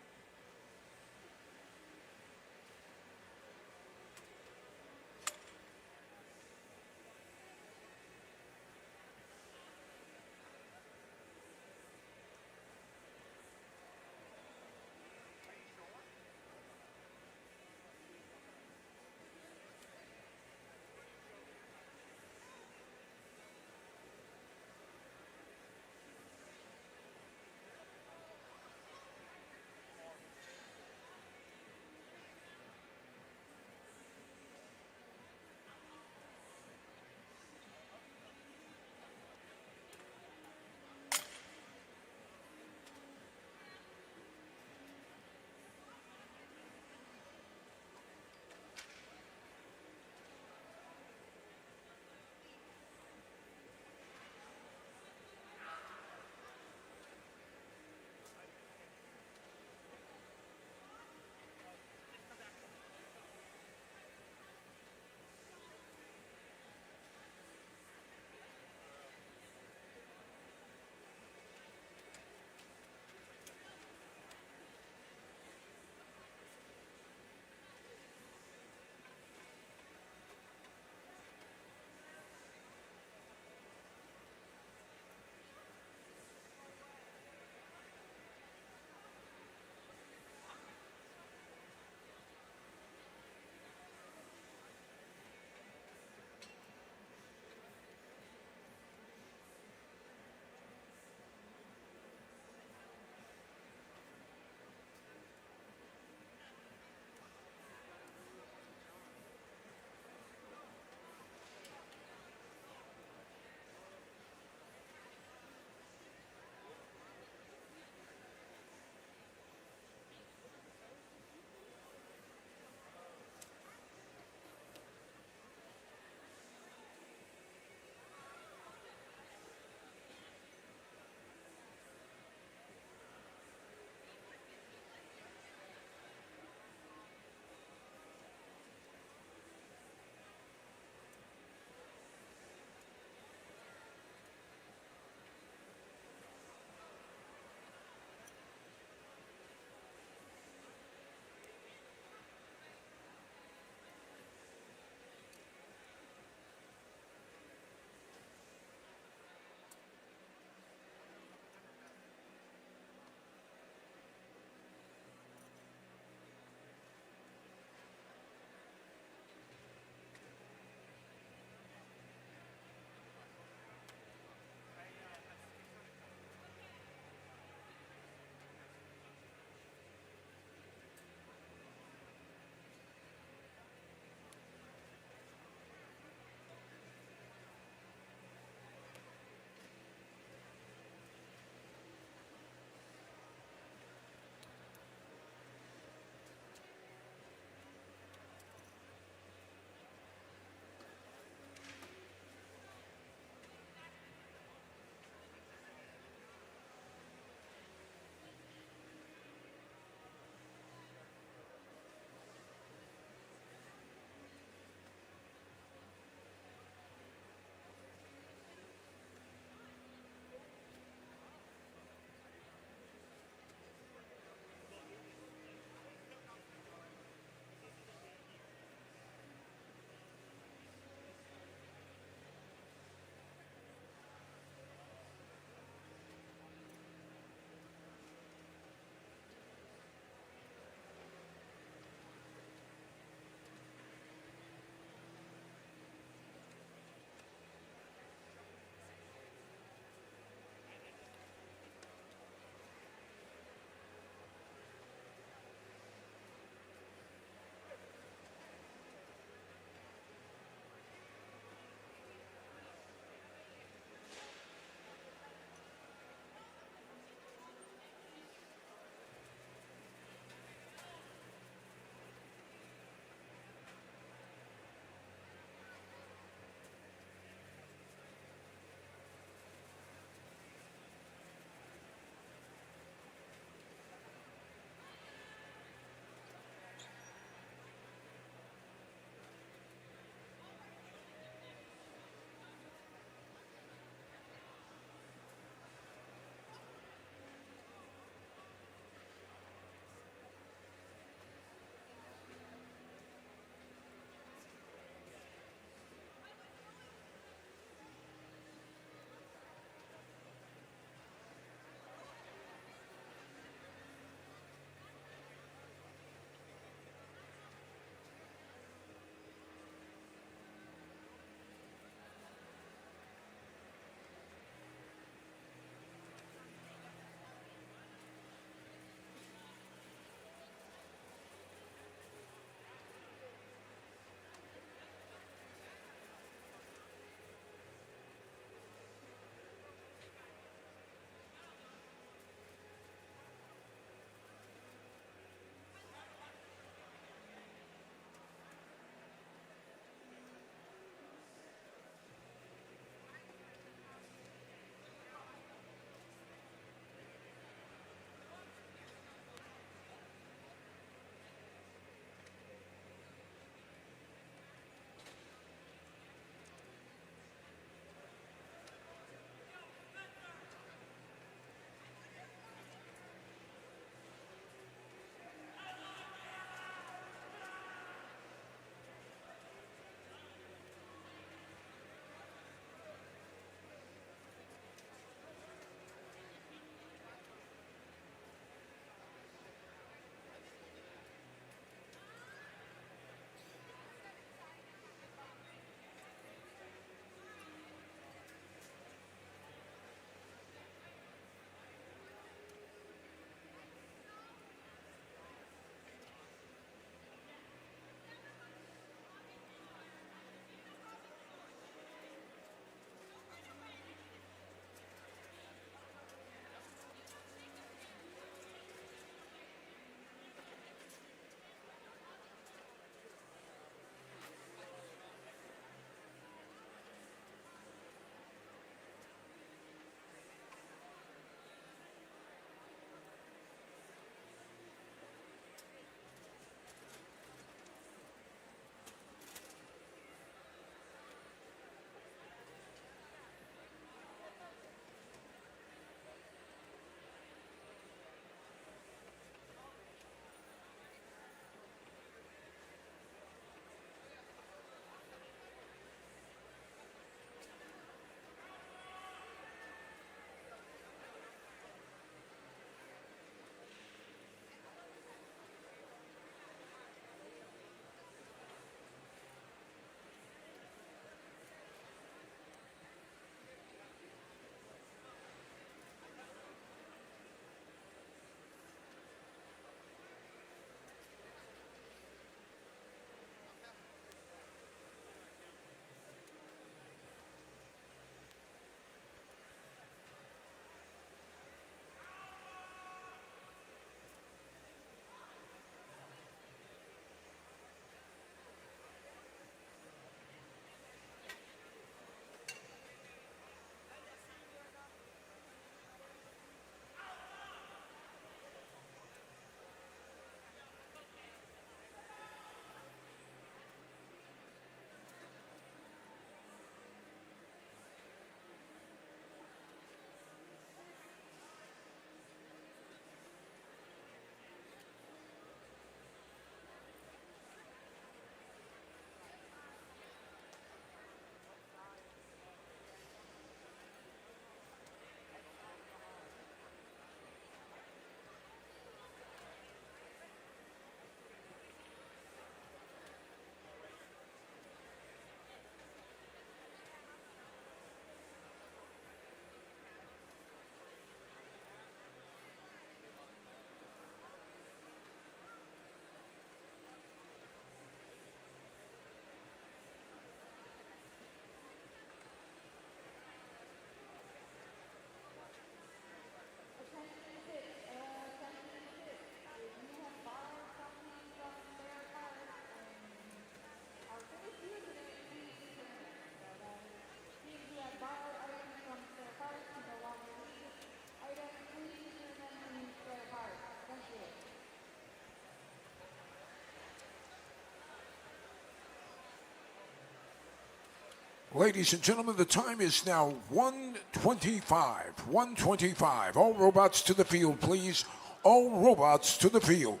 Speaker 1: Ladies and gentlemen, the time is now 1:25. 1:25. All robots to the field, please. All robots to the field.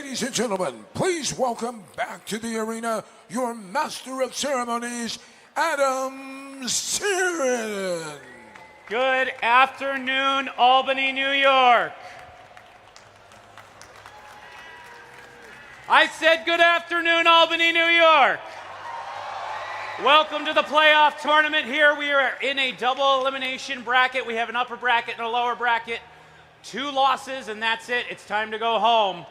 Speaker 1: Ladies and gentlemen, please welcome back to the arena your Master of Ceremonies, Adam Siren.
Speaker 2: Good afternoon, Albany, New York. I said good afternoon, Albany, New York. Welcome to the playoff tournament here. We are in a double elimination bracket. We have an upper bracket and a lower bracket. 2 losses, and that's it. It's time to go home.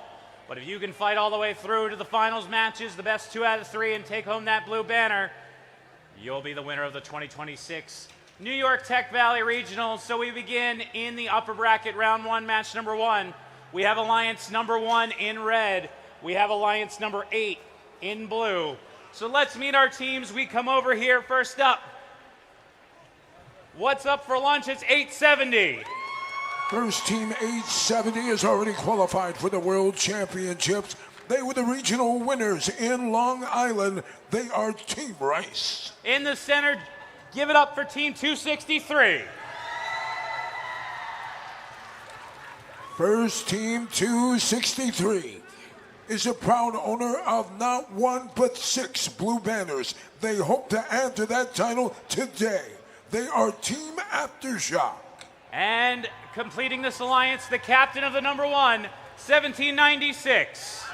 Speaker 2: But if you can fight all the way through to the finals matches, the best 2 out of 3, and take home that blue banner, you'll be the winner of the 2026 New York Tech Valley Regionals. So we begin in the upper bracket, round 1, match number 1. We have Alliance number 1 in red. We have Alliance number 8 in blue. So let's meet our teams. We come over here first up. What's up for lunch? It's 870.
Speaker 1: First team 870 is already qualified for the World Championships. They were the regional winners in Long Island. They are Team Rice.
Speaker 2: In the center, give it up for Team 263.
Speaker 1: First team 263 is a proud owner of not 1 but 6 blue banners. They hope to add to that title today. They are Team Aftershock.
Speaker 2: And completing this alliance, the captain of the number 1, 1796.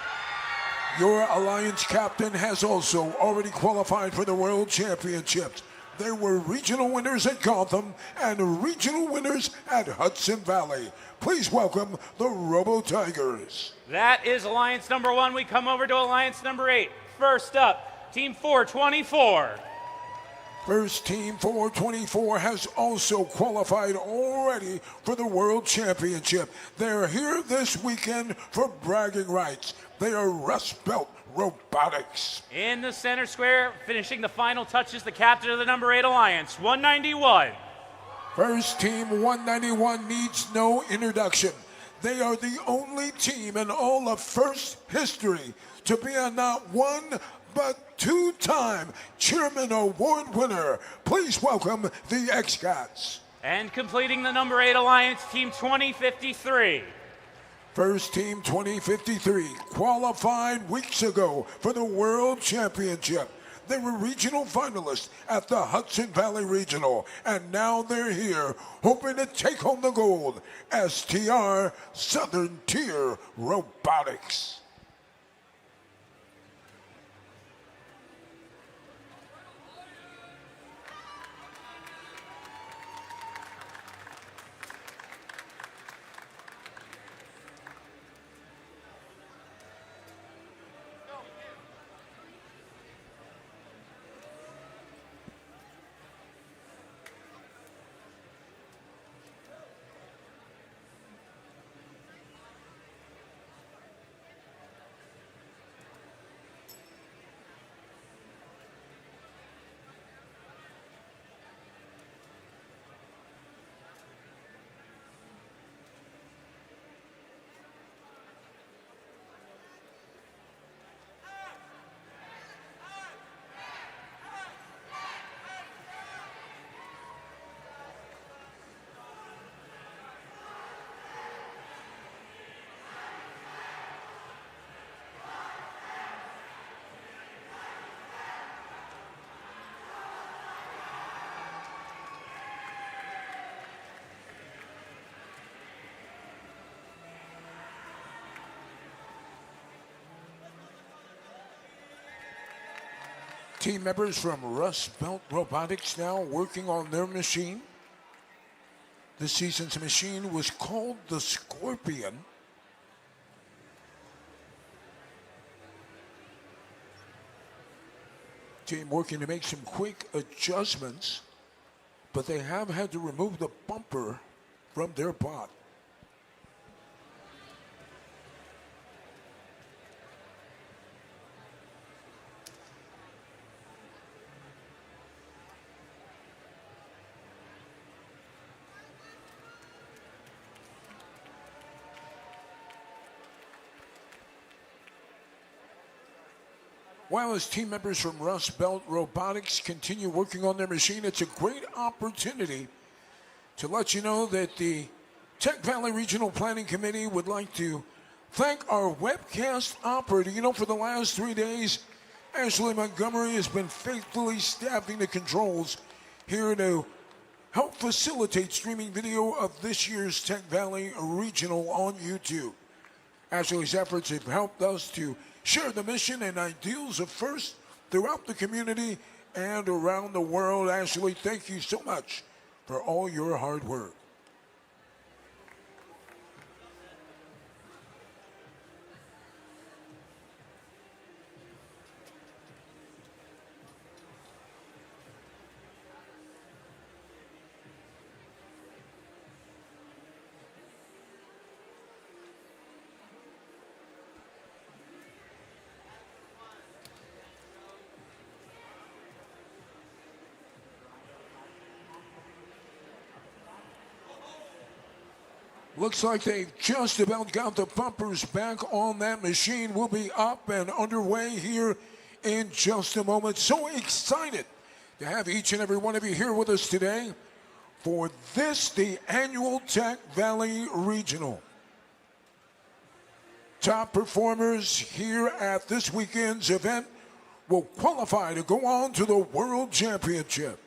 Speaker 1: Your alliance captain has also already qualified for the World Championships. They were regional winners at Gotham and regional winners at Hudson Valley. Please welcome the Robo Tigers.
Speaker 2: That is alliance number 1. We come over to alliance number 8. First up, Team 424.
Speaker 1: First team 424 has also qualified already for the World Championship. They're here this weekend for bragging rights. They are Rust Belt Robotics.
Speaker 2: In the center square, finishing the final touches, the captain of the number 8 alliance, 191.
Speaker 1: First team 191 needs no introduction. They are the only team in all of First history to be a not 1 but 2-time Chairman Award winner. Please welcome the X-Cats.
Speaker 2: And completing the number 8 alliance, Team 2053.
Speaker 1: First team 2053 qualified weeks ago for the World Championship. They were regional finalists at the Hudson Valley Regional, and now they're here hoping to take home the gold. STR Southern Tier Robotics. Team members from Rust Belt Robotics now working on their machine. This season's machine was called the Scorpion. Team working to make some quick adjustments, but they have had to remove the bumper from their bot. While as team members from Rust Belt Robotics continue working on their machine, it's a great opportunity to let you know that the Tech Valley Regional Planning Committee would like to thank our webcast operator. You know, for the last 3 days, Ashley Montgomery has been faithfully staffing the controls here to help facilitate streaming video of this year's Tech Valley Regional on YouTube. Ashley's efforts have helped us to share the mission and ideals of FIRST throughout the community and around the world. Ashley, thank you so much for all your hard work. Looks like they've just about got the bumpers back on that machine. We'll be up and underway here in just a moment. So excited to have each and every one of you here with us today for this, the annual Tech Valley Regional. Top performers here at this weekend's event will qualify to go on to the World Championship.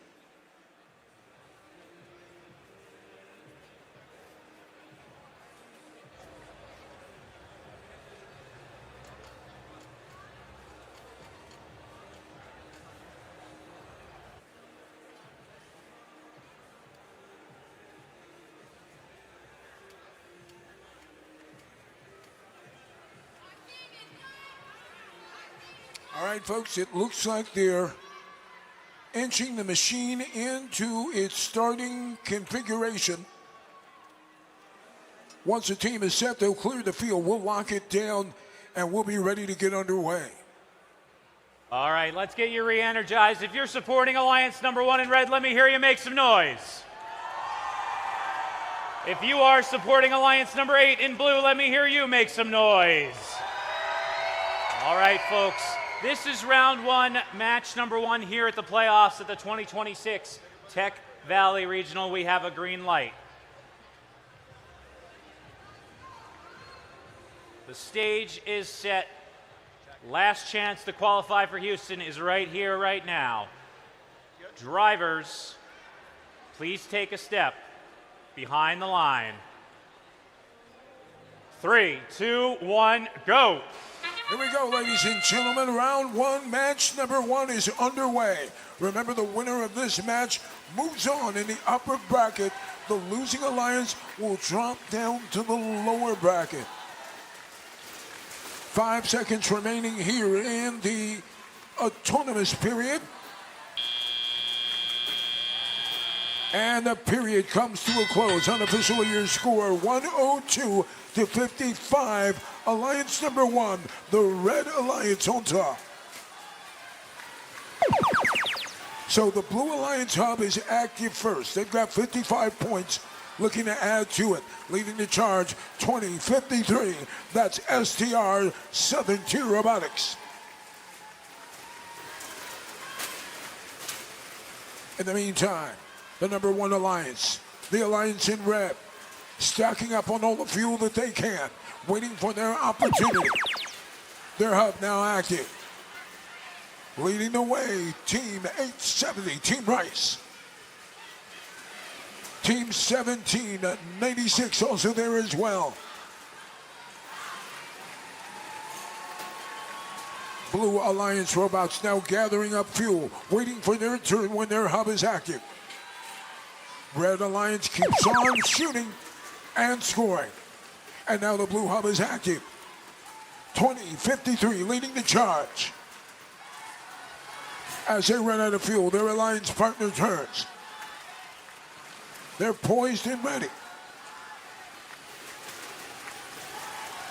Speaker 1: All right, folks, it looks like they're inching the machine into its starting configuration. Once the team is set, they'll clear the field. We'll lock it down, and we'll be ready to get underway.
Speaker 2: All right, let's get you re-energized. If you're supporting Alliance number 1 in red, let me hear you make some noise. If you are supporting Alliance number 8 in blue, let me hear you make some noise. All right, folks. This is round 1, match number 1 here at the playoffs at the 2026 Tech Valley Regional. We have a green light. The stage is set. Last chance to qualify for Houston is right here, right now. Drivers, please take a step behind the line. 3, 2, 1, go.
Speaker 1: Here we go, ladies and gentlemen. Round 1, match number 1 is underway. Remember, the winner of this match moves on in the upper bracket. The losing alliance will drop down to the lower bracket. 5 seconds remaining here in the autonomous period. And the period comes to a close. Unofficially, your score 102 to 55. Alliance number 1, the Red Alliance on top. So the Blue Alliance hub is active first. They've got 55 points, looking to add to it. Leading the charge, 2053. That's STR Southern Tier Robotics. In the meantime, the number 1 Alliance, the Alliance in red, stacking up on all the fuel that they can, waiting for their opportunity. Their hub now active. Leading the way, Team 870, Team Rice. Team 1796 also there as well. Blue Alliance robots now gathering up fuel, waiting for their turn when their hub is active. Red Alliance keeps on shooting and scoring. And now the blue hub is active. 2053 leading the charge. As they run out of fuel, their alliance partner turns. They're poised and ready.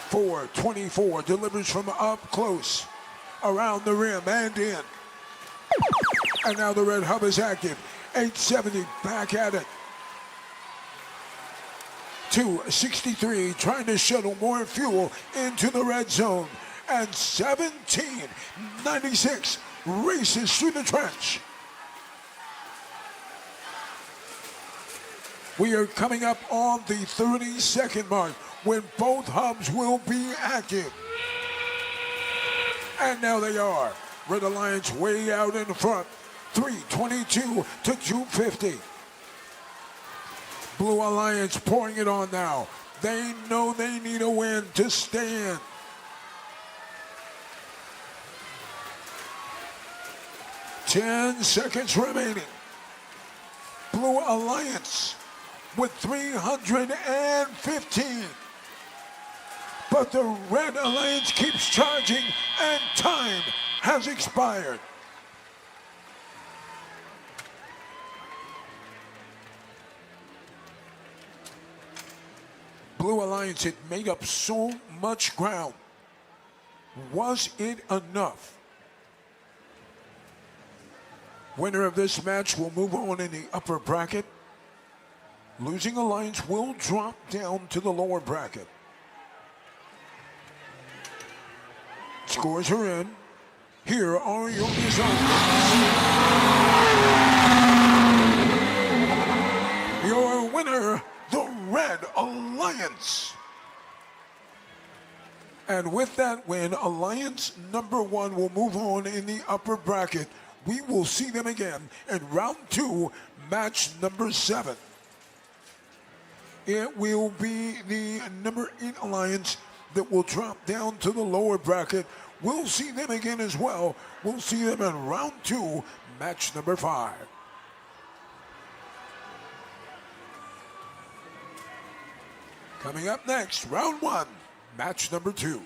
Speaker 1: 424 delivers from up close, around the rim and in. And now the red hub is active. 870 back at it. 263 trying to shuttle more fuel into the red zone. And 1796 races through the trench. We are coming up on the 30-second mark. when both hubs will be active. And now they are. Red Alliance way out in front, 322 to 250. Blue Alliance pouring it on now. They know they need a win to stay in. Ten seconds remaining. Blue Alliance with 315. But the Red Alliance keeps charging and time has expired. Blue Alliance had made up so much ground. Was it enough? Winner of this match will move on in the upper bracket. Losing Alliance will drop down to the lower bracket. Scores are in. Here are your results. Your winner, the Red Alliance. And with that win, Alliance number 1 will move on in the upper bracket. We will see them again in round 2, match number 7. It will be the number 8 Alliance that will drop down to the lower bracket. We'll see them again as well. We'll see them in round 2, match number 5. Coming up next, round 1, match number 2.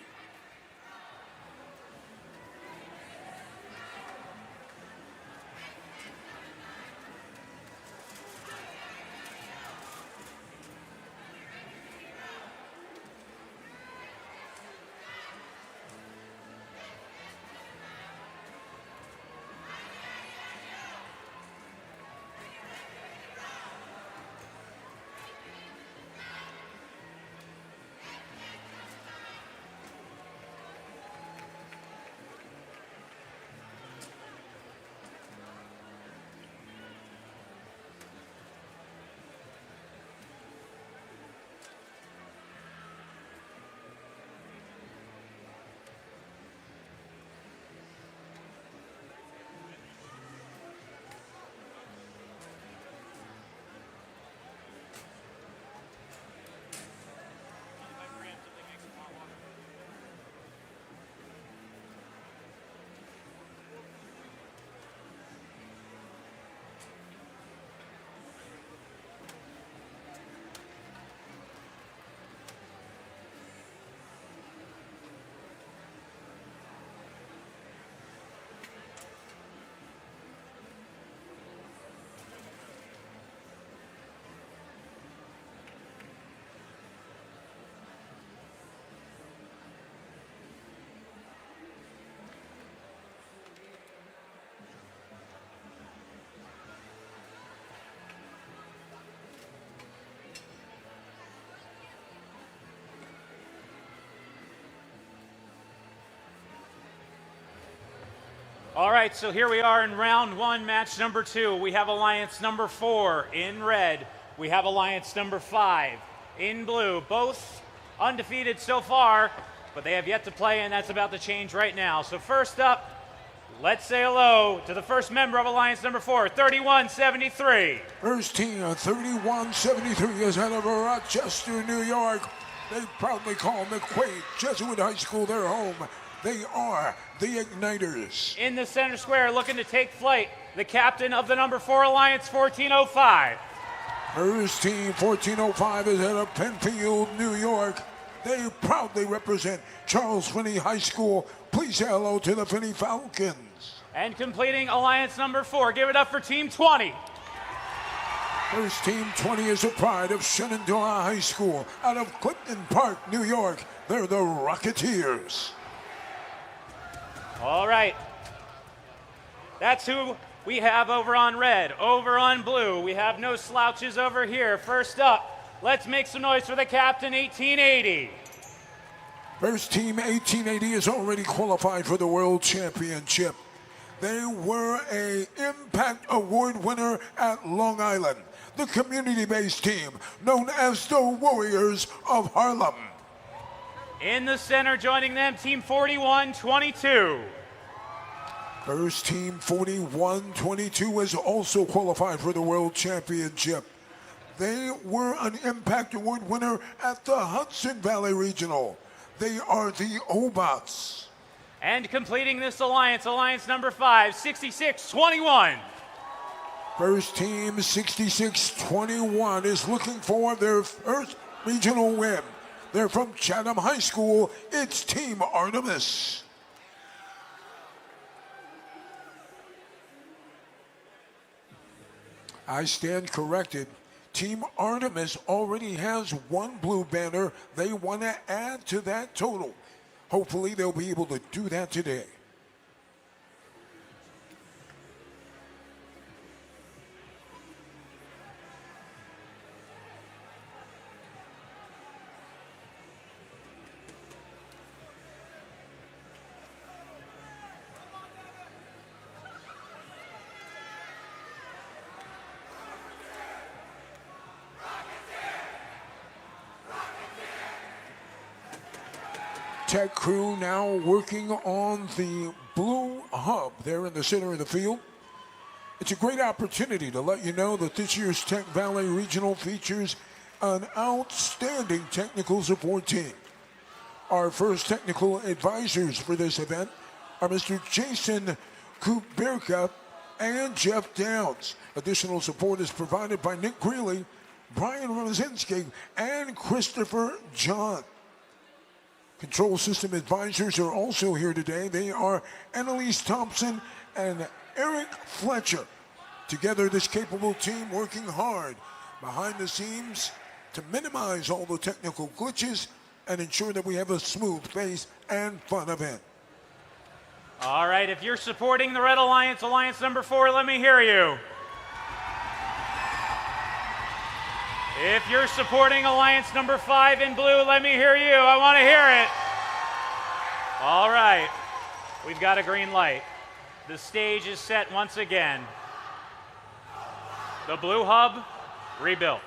Speaker 2: All right, so here we are in round 1, match number 2. We have Alliance number 4 in red. We have Alliance number 5 in blue. Both undefeated so far, but they have yet to play, and that's about to change right now. So first up, let's say hello to the first member of Alliance number 4, 3173.
Speaker 1: First team, 3173 is out of Rochester, New York. They proudly call McQuaid Jesuit High School their home. They are the Igniters.
Speaker 2: In the center square, looking to take flight, the captain of the number 4 Alliance, 1405.
Speaker 1: First team, 1405 is out of Penfield, New York. They proudly represent Charles Finney High School. Please say hello to the Finney Falcons.
Speaker 2: And completing Alliance number 4, give it up for Team 20.
Speaker 1: First team 20 is the pride of Shenandoah High School out of Clifton Park, New York. They're the Rocketeers.
Speaker 2: All right. That's who we have over on red. Over on blue, we have no slouches over here. First up, let's make some noise for the captain, 1880.
Speaker 1: First team 1880 is already qualified for the World Championship. They were an Impact Award winner at Long Island, the community-based team known as the Warriors of Harlem.
Speaker 2: In the center, joining them, Team 41-22.
Speaker 1: First Team 41-22 has also qualified for the World Championship. They were an Impact Award winner at the Hudson Valley Regional. They are the Obots.
Speaker 2: And completing this alliance, alliance number 5, 66-21.
Speaker 1: First Team 66-21 is looking for their first regional win. They're from Chatham High School. It's Team Artemis. I stand corrected. Team Artemis already has one blue banner. They want to add to that total. Hopefully they'll be able to do that today. Tech crew now working on the blue hub there in the center of the field. It's a great opportunity to let you know that this year's Tech Valley Regional features an outstanding technical support team. Our first technical advisors for this event are Mr. Jason Kuberka and Jeff Downs. Additional support is provided by Nick Greeley, Brian Rosinski, and Christopher John. Control system advisors are also here today. They are Annalise Thompson and Eric Fletcher. Together, this capable team working hard behind the scenes to minimize all the technical glitches and ensure that we have a smooth pace and fun event.
Speaker 2: All right, if you're supporting the Red Alliance, alliance number 4, let me hear you. If you're supporting alliance number 5 in blue, let me hear you. I want to hear it. All right, we've got a green light. The stage is set once again. The blue hub rebuilt.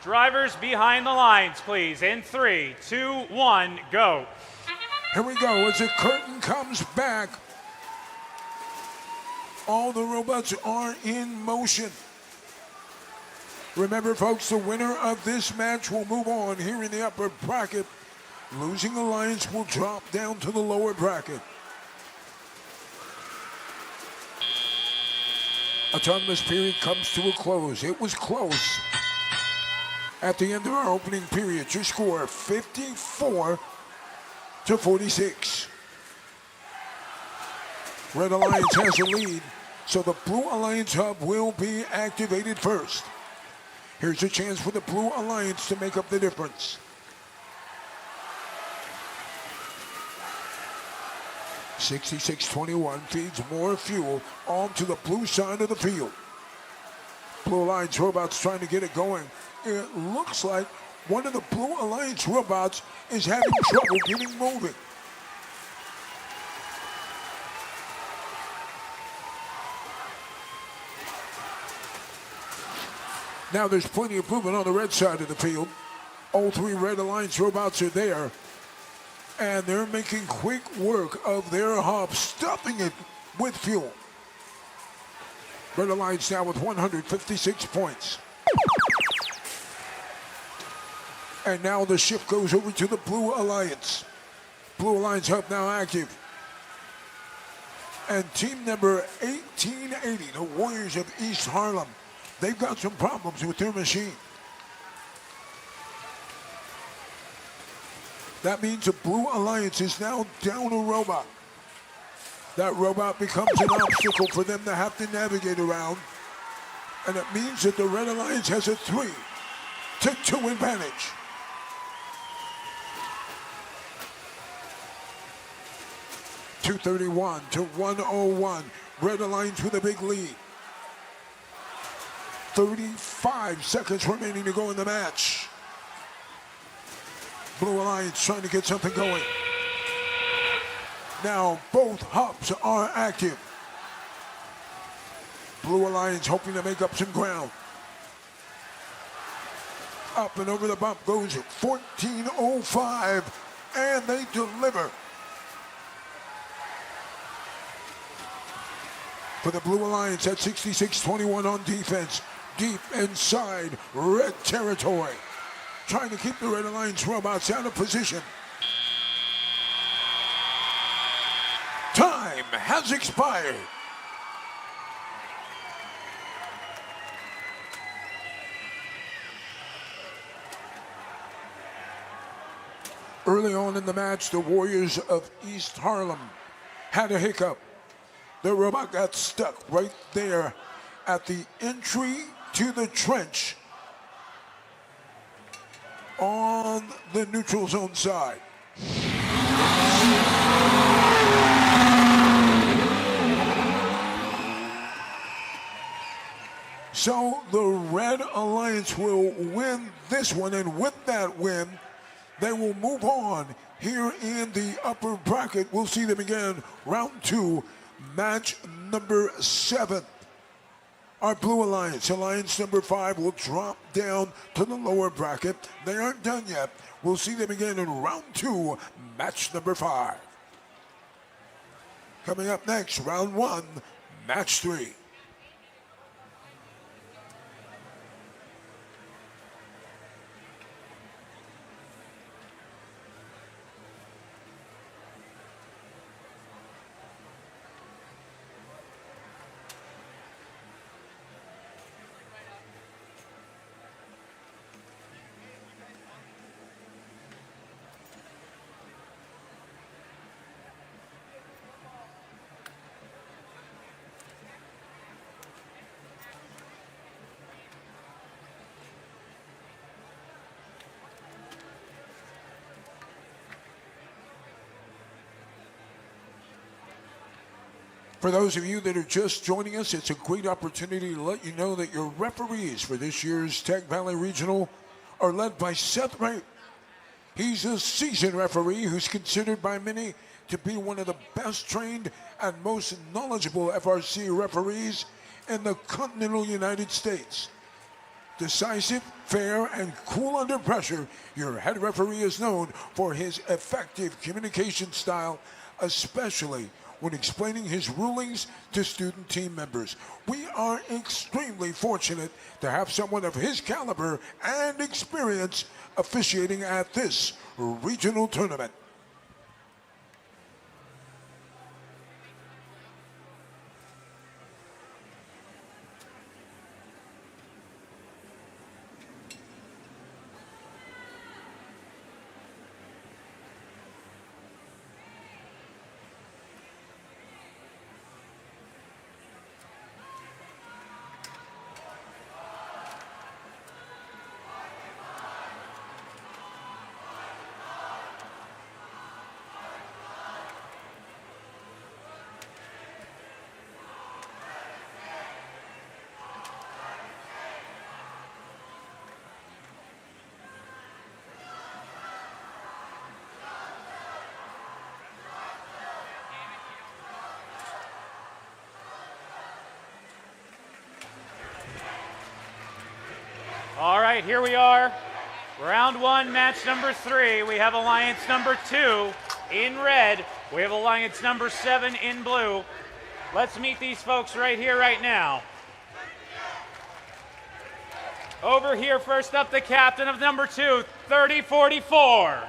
Speaker 2: Drivers behind the lines, please. In 3, 2, 1, go.
Speaker 1: Here we go as the curtain comes back. All the robots are in motion. Remember, folks, the winner of this match will move on here in the upper bracket. Losing alliance will drop down to the lower bracket. Autonomous period comes to a close. It was close. At the end of our opening period, your score 54-46. Red Alliance has a lead, so the Blue Alliance hub will be activated first. Here's a chance for the Blue Alliance to make up the difference. $66-21 feeds more fuel onto the blue side of the field. Blue Alliance robots trying to get it going. It looks like one of the Blue Alliance robots is having trouble getting moving. Now there's plenty of movement on the red side of the field. All 3 Red Alliance robots are there. And they're making quick work of their hub, stuffing it with fuel. Red Alliance now with 156 points. And now the shift goes over to the Blue Alliance. Blue Alliance hub now active. And team number 1880, the Warriors of East Harlem, they've got some problems with their machine. That means the Blue Alliance is now down a robot. That robot becomes an obstacle for them to have to navigate around. And it means that the Red Alliance has a 3-2 advantage. .231 to 101. Red Alliance with a big lead. 35 seconds remaining to go in the match. Blue Alliance trying to get something going. Now both hubs are active. Blue Alliance hoping to make up some ground. up and over the bump goes 14.05, and they deliver. For the Blue Alliance at 66-21 on defense, deep inside red territory. Trying to keep the Red Alliance robots out of position. Time has expired. Early on in the match, the Warriors of East Harlem had a hiccup. The robot got stuck right there at the entry to the trench on the neutral zone side. So the Red Alliance will win this one, and with that win, they will move on here in the upper bracket. We'll see them again, round 2, match number 7. Our Blue Alliance, Alliance number 5, will drop down to the lower bracket. They aren't done yet. We'll see them again in round 2, match number 5. Coming up next, round 1, match 3. For those of you that are just joining us, it's a great opportunity to let you know that your referees for this year's Tech Valley Regional are led by Seth Wright. He's a seasoned referee who's considered by many to be one of the best trained and most knowledgeable FRC referees in the continental United States. Decisive, fair, and cool under pressure, your head referee is known for his effective communication style, especially when explaining his rulings to student team members. We are extremely fortunate to have someone of his caliber and experience officiating at this regional tournament.
Speaker 2: All right, here we are. Round 1, match number 3. We have Alliance number 2 in red. We have Alliance number 7 in blue. Let's meet these folks right here, right now. Over here, first up, the captain of number 2, 3044.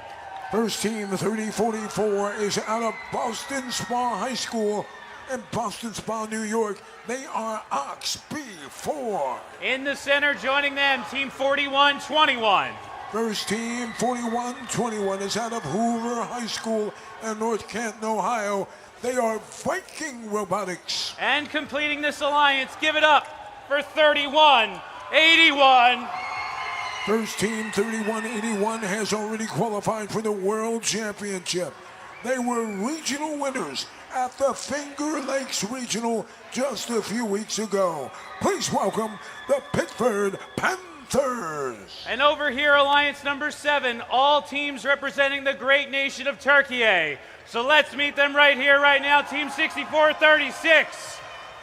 Speaker 1: First team, 3044, is out of Boston Spa High School in Boston Spa, New York. They are Ox B4.
Speaker 2: In the center, joining them, team 4121.
Speaker 1: First team, 4121, is out of Hoover High School in North Canton, Ohio. They are Viking Robotics.
Speaker 2: And completing this alliance, give it up for 3181.
Speaker 1: First team, 3181, has already qualified for the World Championship. They were regional winners at the Finger Lakes Regional just a few weeks ago. Please welcome the Pittsburgh Panthers.
Speaker 2: And over here, Alliance number 7, all teams representing the great nation of Turkey. So let's meet them right here, right now, team 6436.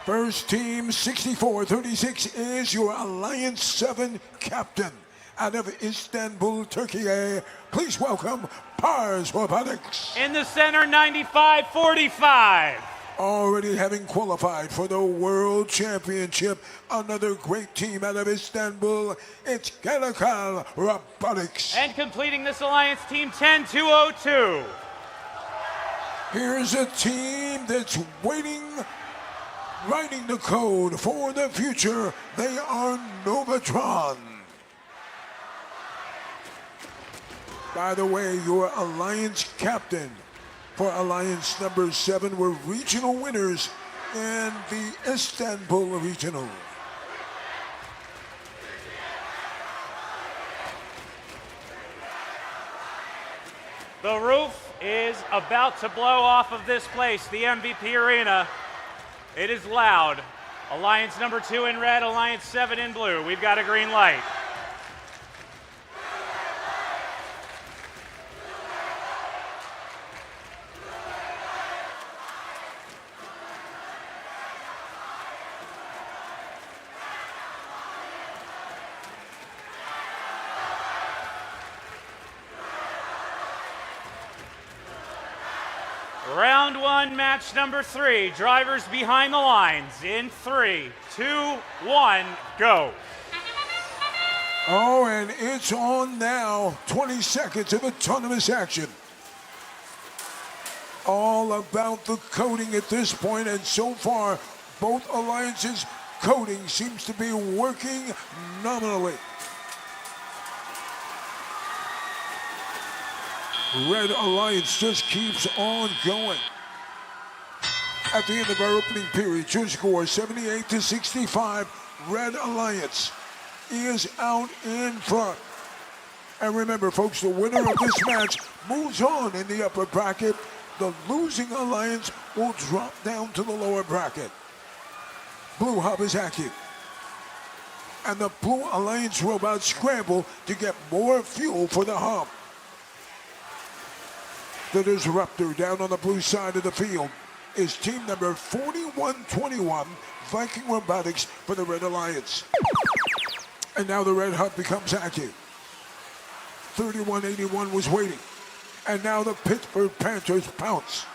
Speaker 1: First team, 6436, is your Alliance 7 captain. out of Istanbul, Turkey. Please welcome Pars Robotics.
Speaker 2: In the center, 95-45.
Speaker 1: Already having qualified for the World Championship, another great team out of Istanbul, it's GE Robotics.
Speaker 2: And completing this alliance, Team 10-202.
Speaker 1: Here's a team that's waiting, writing the code for the future. They are Novatron. By the way, your alliance captain for alliance number 7 were regional winners in the Istanbul regional.
Speaker 2: The roof is about to blow off of this place, the MVP Arena. It is loud. Alliance number 2 in red, Alliance 7 in blue. We've got a green light. Round 1, match number 3. Drivers behind the lines in 3, 2, 1, go.
Speaker 1: Oh, and it's on now. 20 seconds of autonomous action. All about the coding at this point, and so far, both alliances' coding seems to be working nominally. Red Alliance just keeps on going. At the end of our opening period, your score 78-65. Red Alliance is out in front. And remember, folks, the winner of this match moves on in the upper bracket. The losing alliance will drop down to the lower bracket. Blue Hub is active. And the Blue Alliance robots scramble to get more fuel for the hub. The disruptor down on the blue side of the field is team number 4121, Viking Robotics for the Red Alliance. And now the red hub becomes active. 3181 was waiting. And now the Pittsburgh Panthers pounce.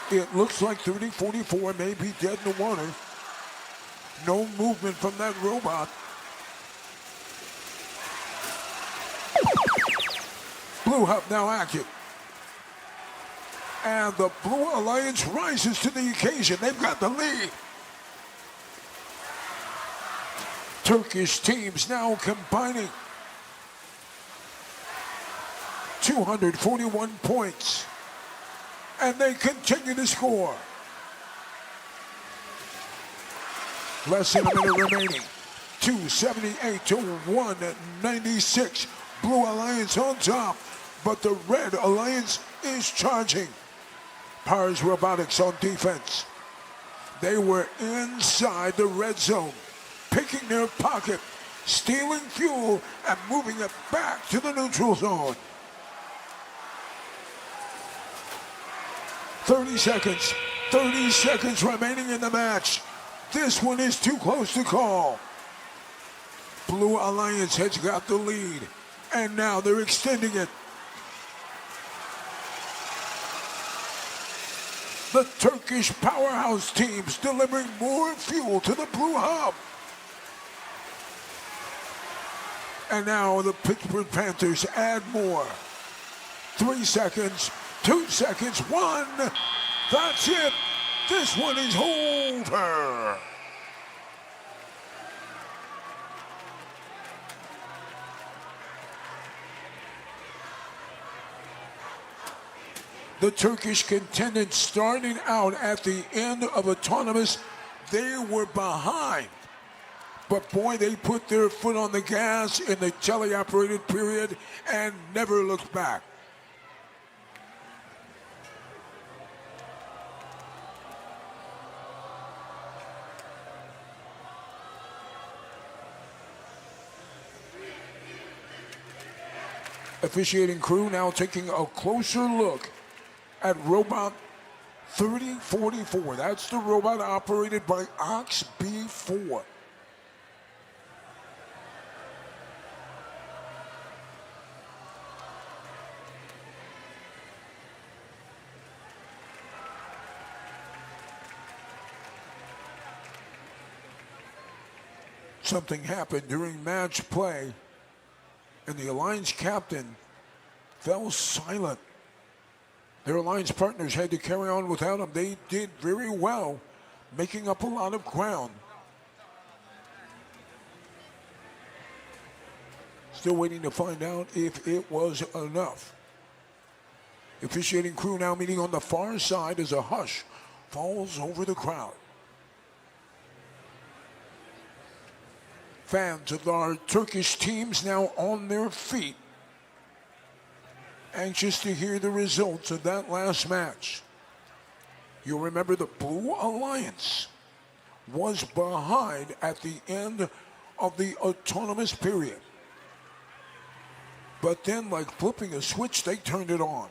Speaker 1: It looks like 3044 may be dead in the water. No movement from that robot. Blue Hub now active. And the Blue Alliance rises to the occasion. They've got the lead. Turkish teams now combining 241 points. And they continue to score. Less than a minute remaining. 278 to 196. Blue Alliance on top, but the Red Alliance is charging. Pars Robotics on defense. They were inside the red zone, picking their pocket, stealing fuel, and moving it back to the neutral zone. 30 seconds remaining in the match. This one is too close to call. Blue Alliance has got the lead, and now they're extending it. The Turkish powerhouse teams delivering more fuel to the Blue Hub. And now the Pittsburgh Panthers add more. 3 seconds, 2 seconds, 1. That's it. This one is over. The Turkish contendants starting out at the end of autonomous, they were behind. But boy, they put their foot on the gas in the teleoperated period and never looked back. Officiating crew now taking a closer look at robot 3044. That's the robot operated by Ox B4. Something happened during match play, and the Alliance captain fell silent. Their Alliance partners had to carry on without him. They did very well, making up a lot of ground. Still waiting to find out if it was enough. Officiating crew now meeting on the far side as a hush falls over the crowd. Fans of our Turkish teams now on their feet, anxious to hear the results of that last match. You'll remember the Blue Alliance was behind at the end of the autonomous period. But then, like flipping a switch, they turned it on.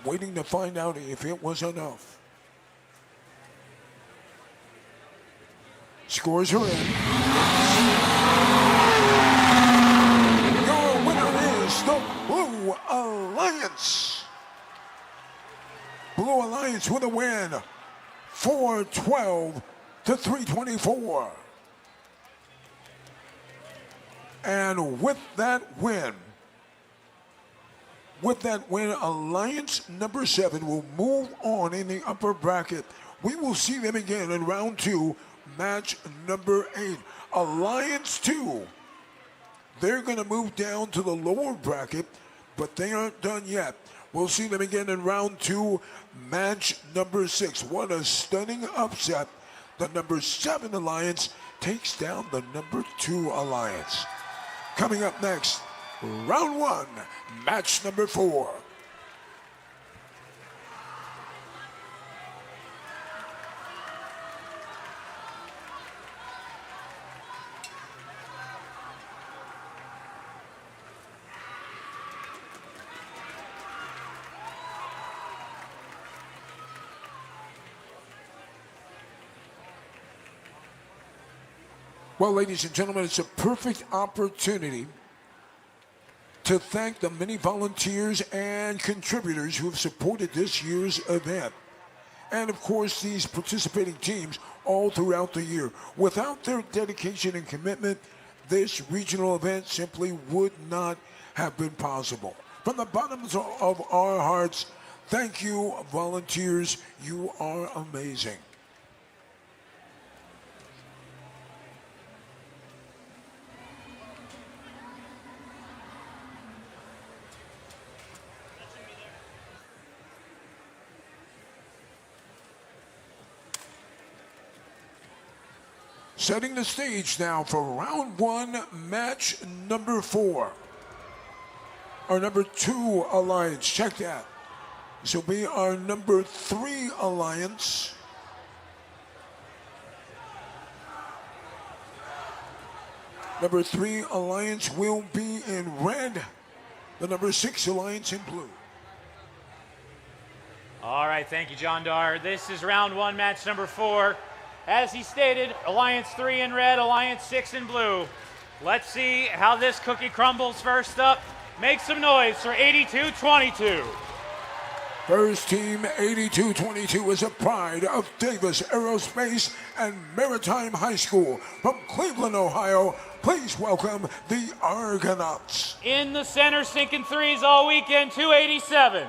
Speaker 1: Waiting to find out if it was enough. Scores are in. Your winner is the Blue Alliance. Blue Alliance with a win, 412 to 324. And with that win, Alliance number 7 will move on in the upper bracket. We will see them again in round 2, match number 8. Alliance 2, they're going to move down to the lower bracket, but they aren't done yet. We'll see them again in round 2, match number 6. What a stunning upset. The number 7 Alliance takes down the number 2 Alliance. Coming up next, round 1, match number 4. Well, ladies and gentlemen, it's a perfect opportunity to thank the many volunteers and contributors who have supported this year's event. And, of course, these participating teams all throughout the year. Without their dedication and commitment, this regional event simply would not have been possible. From the bottoms of our hearts, thank you, volunteers. You are amazing. Setting the stage now for round 1, match number 4. Our number 2 Alliance, check that. This will be our number 3 Alliance. Number 3 Alliance will be in red. The number 6 Alliance in blue.
Speaker 2: All right, thank you, John Dar. This is round 1, match number 4. As he stated, Alliance 3 in red, Alliance 6 in blue. Let's see how this cookie crumbles. First up, make some noise for 82-22.
Speaker 1: First team 82-22 is a pride of Davis Aerospace and Maritime High School. From Cleveland, Ohio, please welcome the Argonauts.
Speaker 2: In the center, sinking threes all weekend, 287.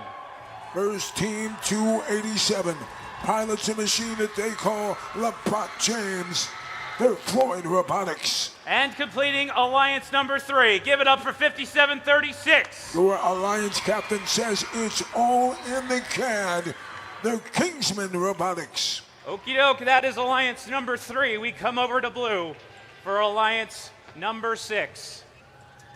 Speaker 1: First team 287. Pilots a machine that they call LeBron James. They're Floyd Robotics.
Speaker 2: And completing Alliance number 3. Give it up for 57-36.
Speaker 1: Your Alliance captain says it's all in the CAD. They're Kingsman Robotics.
Speaker 2: Okie doke, that is Alliance number 3. We come over to blue for Alliance number 6.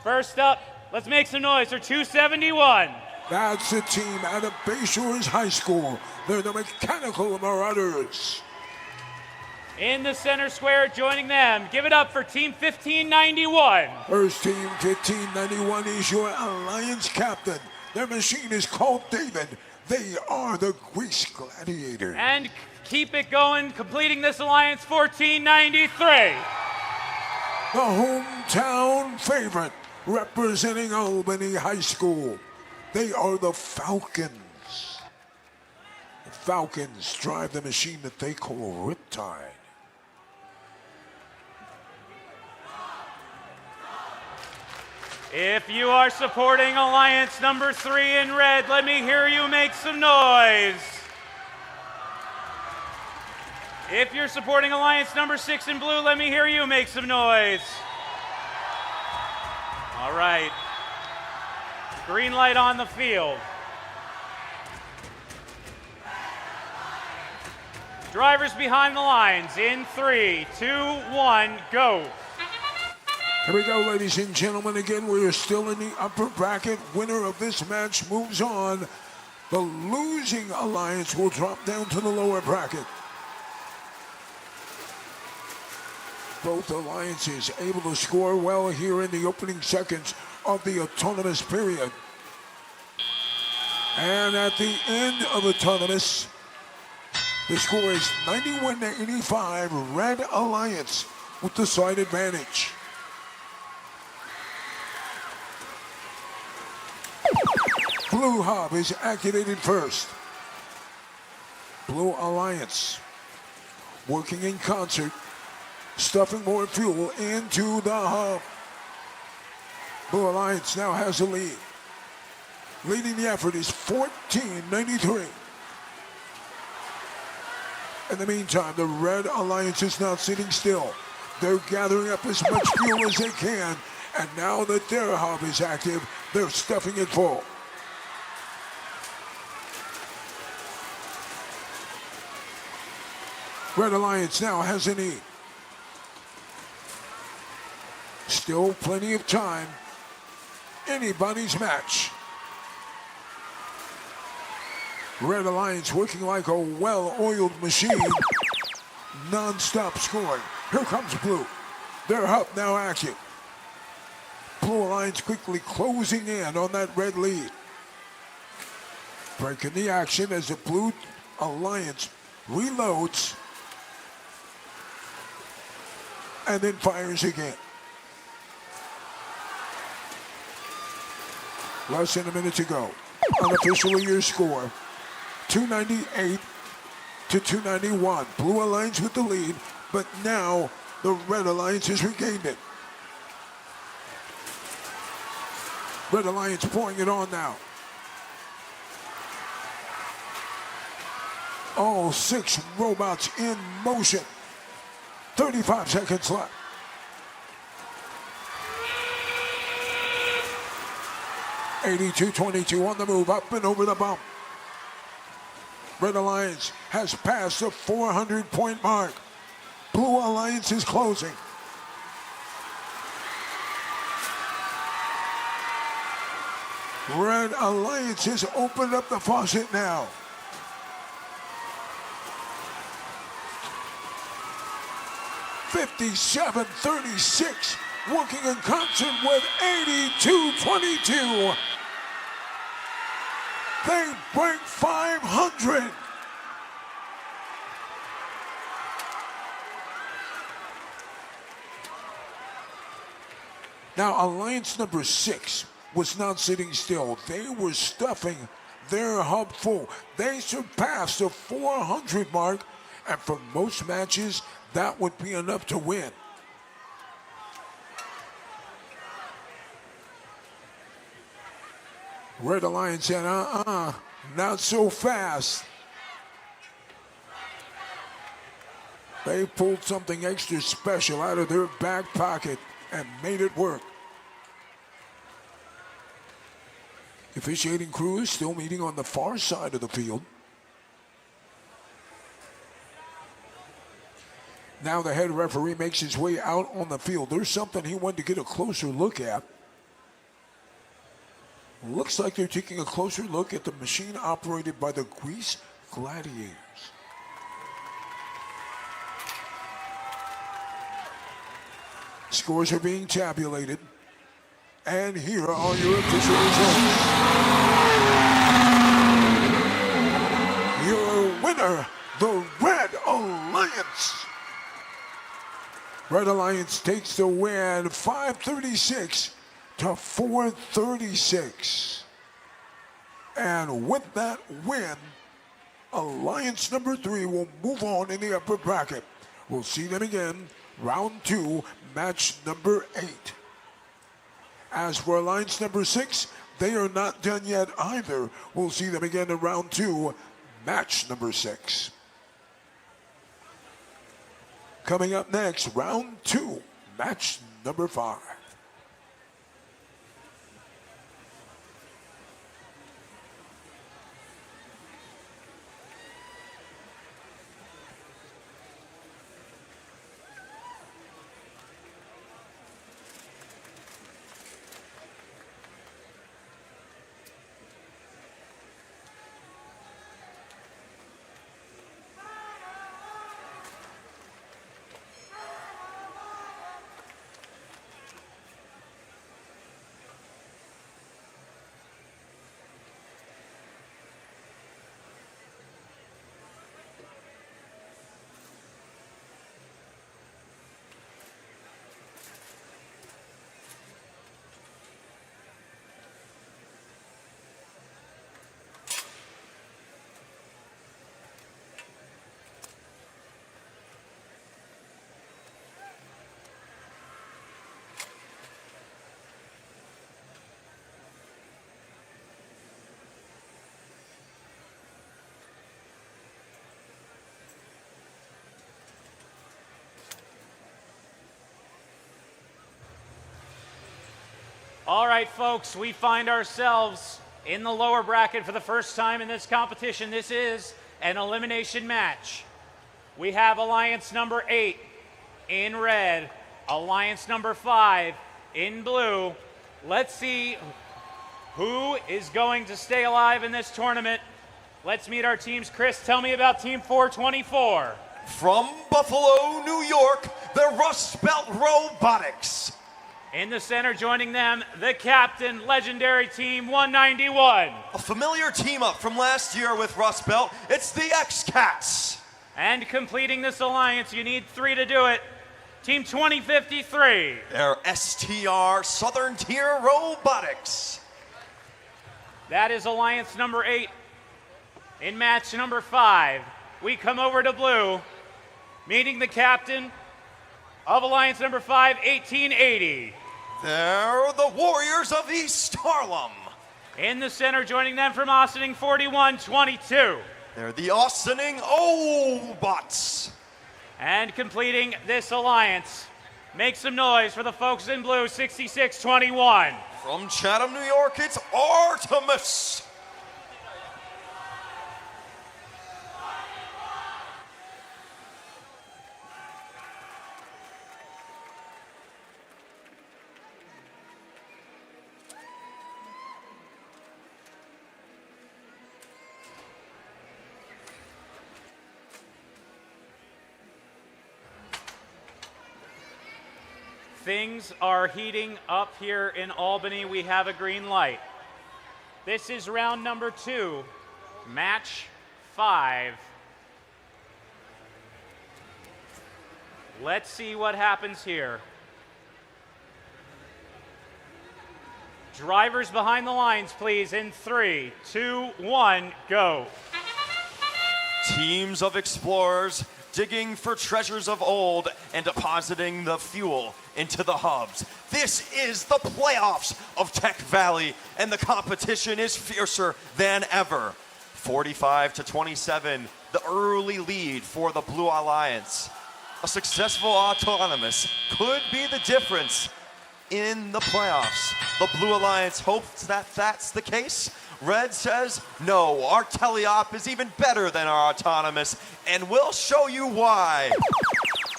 Speaker 2: First up, let's make some noise for 271.
Speaker 1: That's the team out of Bayshores High School. They're the Mechanical Marauders.
Speaker 2: In the center square, joining them, give it up for Team 1591.
Speaker 1: First team 1591 is your Alliance captain. Their machine is called David. They are the Grease Gladiators.
Speaker 2: And keep it going, completing this alliance, 1493.
Speaker 1: The hometown favorite representing Albany High School. They are the Falcons. The Falcons drive the machine that they call Riptide.
Speaker 2: If you are supporting alliance number 3 in red, let me hear you make some noise. If you're supporting alliance number 6 in blue, let me hear you make some noise. All right. Green light on the field. Drivers behind the lines in 3, 2, 1, go.
Speaker 1: Here we go, ladies and gentlemen. Again, we are still in the upper bracket. Winner of this match moves on. The losing alliance will drop down to the lower bracket. Both alliances able to score well here in the opening seconds of the autonomous period. And at the end of autonomous, the score is 91-85, Red Alliance with the side advantage. Blue hub is activated first. Blue Alliance working in concert, stuffing more fuel into the hub. Blue Alliance now has a lead. Leading the effort is 1493. In the meantime, the Red Alliance is not sitting still. They're gathering up as much fuel as they can, and now that their hub is active, they're stuffing it full. Red Alliance now has a lead. Still plenty of time. Anybody's match. Red Alliance working like a well-oiled machine. Non-stop scoring. Here comes Blue. Their hub now active. Blue Alliance quickly closing in on that red lead. Breaking the action as the Blue Alliance reloads and then fires again. Less than a minute to go. Unofficially, your score, 298 to 291. Blue Alliance with the lead, but now the Red Alliance has regained it. Red Alliance pouring it on now. All 6 robots in motion. 35 seconds left. (82-22) on the move, up and over the bump. Red Alliance has passed the 400-point mark. Blue Alliance is closing. Red Alliance has opened up the faucet now. (57-36), working in concert with 82-22. They break 500. Now, Alliance number 6 was not sitting still. They were stuffing their hub full. They surpassed the 400 mark, and for most matches, that would be enough to win. Red Alliance said, not so fast. They pulled something extra special out of their back pocket and made it work. The officiating crew is still meeting on the far side of the field. Now the head referee makes his way out on the field. There's something he wanted to get a closer look at. Looks like they're taking a closer look at the machine operated by the Grease Gladiators. Scores are being tabulated. And here are your official results. winner, the Red Alliance. Red Alliance takes the win 536 to 436. And with that win, Alliance number 3 will move on in the upper bracket. We'll see them again, round 2, match number 8. As for Alliance number 6, they are not done yet either. We'll see them again in round 2, match number 6. Coming up next, round 2, match number 5.
Speaker 2: All right, folks, we find ourselves in the lower bracket for the first time in this competition. This is an elimination match. We have Alliance number 8 in red, Alliance number 5 in blue. Let's see who is going to stay alive in this tournament. Let's meet our teams. Chris, tell me about Team 424.
Speaker 12: From Buffalo, New York, the Rust Belt Robotics.
Speaker 2: In the center, joining them, the captain, legendary Team 191.
Speaker 12: A familiar team up from last year with Rust Belt, it's the X-Cats.
Speaker 2: And completing this alliance, you need 3 to do it. Team 2053.
Speaker 12: They're STR, Southern Tier Robotics.
Speaker 2: That is Alliance number 8. In match number 5, we come over to blue, meeting the captain of Alliance number 5, 1880.
Speaker 12: They're the Warriors of East Harlem.
Speaker 2: In the center, joining them from Austining 4122.
Speaker 12: They're the Austining O-Bots.
Speaker 2: And completing this alliance, make some noise for the folks in blue, 6621.
Speaker 12: From Chatham, New York, it's Artemis.
Speaker 2: Things are heating up here in Albany. We have a green light. This is round number 2, match 5. Let's see what happens here. Drivers behind the lines, please, in 3, 2, 1, go.
Speaker 12: Teams of explorers digging for treasures of old and depositing the fuel into the hubs. This is the playoffs of Tech Valley, and the competition is fiercer than ever. 45-27, the early lead for the Blue Alliance. A successful autonomous could be the difference in the playoffs. The Blue Alliance hopes that that's the case. Red says, no, our teleop is even better than our autonomous, and we'll show you why.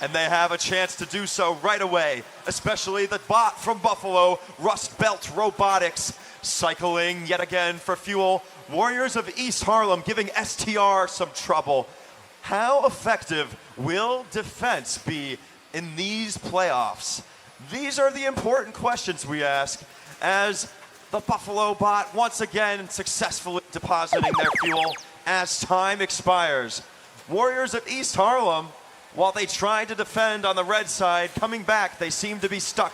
Speaker 12: And they have a chance to do so right away, especially the bot from Buffalo, Rust Belt Robotics, cycling yet again for fuel. Warriors of East Harlem giving STR some trouble. How effective will defense be in these playoffs? These are the important questions we ask as the Buffalo bot once again successfully depositing their fuel as time expires. Warriors of East Harlem, while they tried to defend on the red side, coming back, they seem to be stuck.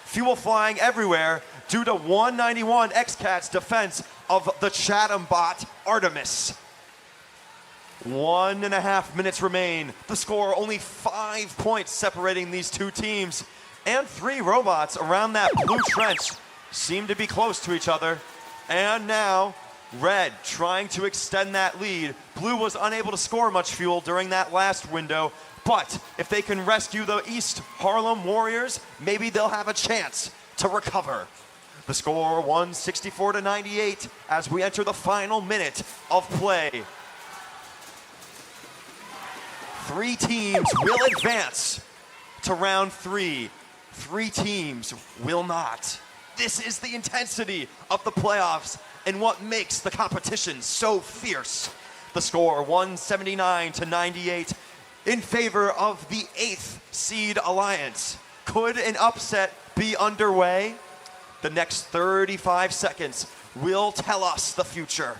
Speaker 12: Fuel flying everywhere due to 191 XCAT's defense of the Chatham bot Artemis. 1.5 minutes remain. The score only 5 points separating these two teams. And 3 robots around that blue trench seem to be close to each other. And now, Red trying to extend that lead. Blue was unable to score much fuel during that last window. But if they can rescue the East Harlem Warriors, maybe they'll have a chance to recover. The score 164-98 as we enter the final minute of play. 3 teams will advance to round 3. 3 teams will not. This is the intensity of the playoffs and what makes the competition so fierce. The score 179-98 in favor of the 8th seed Alliance. Could an upset be underway? The next 35 seconds will tell us the future.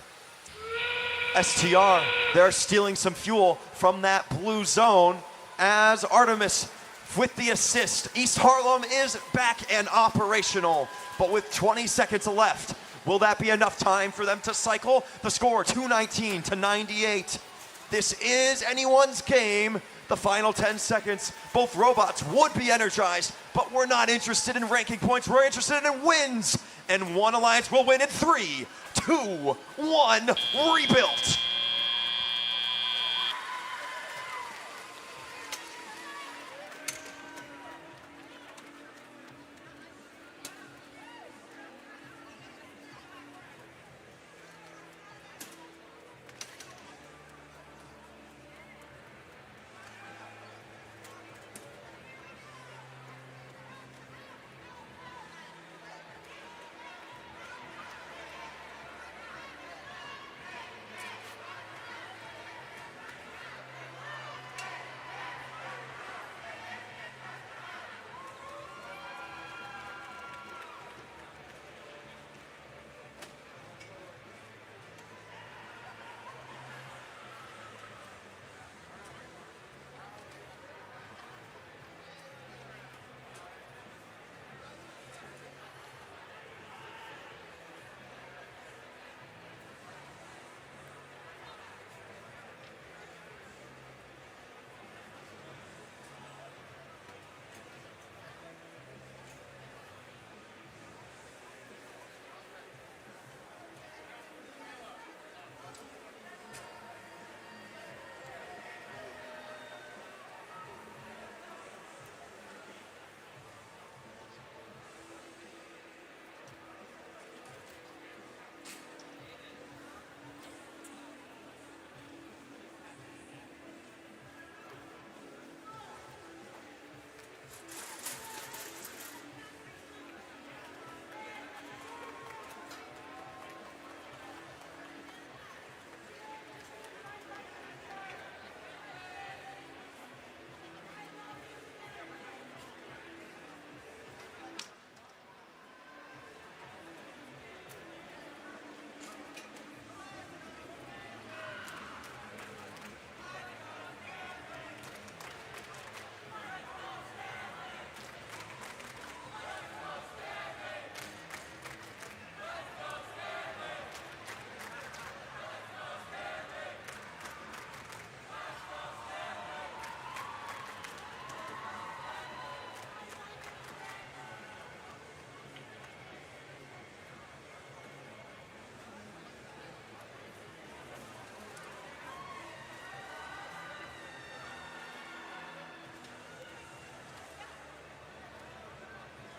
Speaker 12: STR, they're stealing some fuel from that blue zone as Artemis with the assist. East Harlem is back and operational, but with 20 seconds left, will that be enough time for them to cycle? The score 219-98. This is anyone's game. The final 10 seconds, both robots would be energized, but we're not interested in ranking points. We're interested in wins. And one Alliance will win in 3, 2, 1, rebuilt.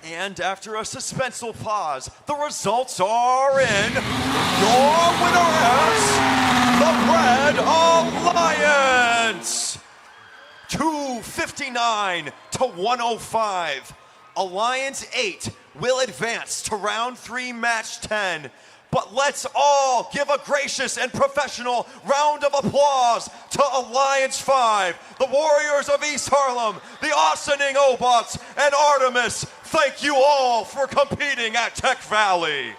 Speaker 12: And after a suspenseful pause, the results are in. Your winner is the Red Alliance. 259 to 105. Alliance 8 will advance to round 3, match 10. But let's all give a gracious and professional round of applause to Alliance 5, the Warriors of East Harlem, the Austining Obots, and Artemis. Thank you all for competing at Tech Valley.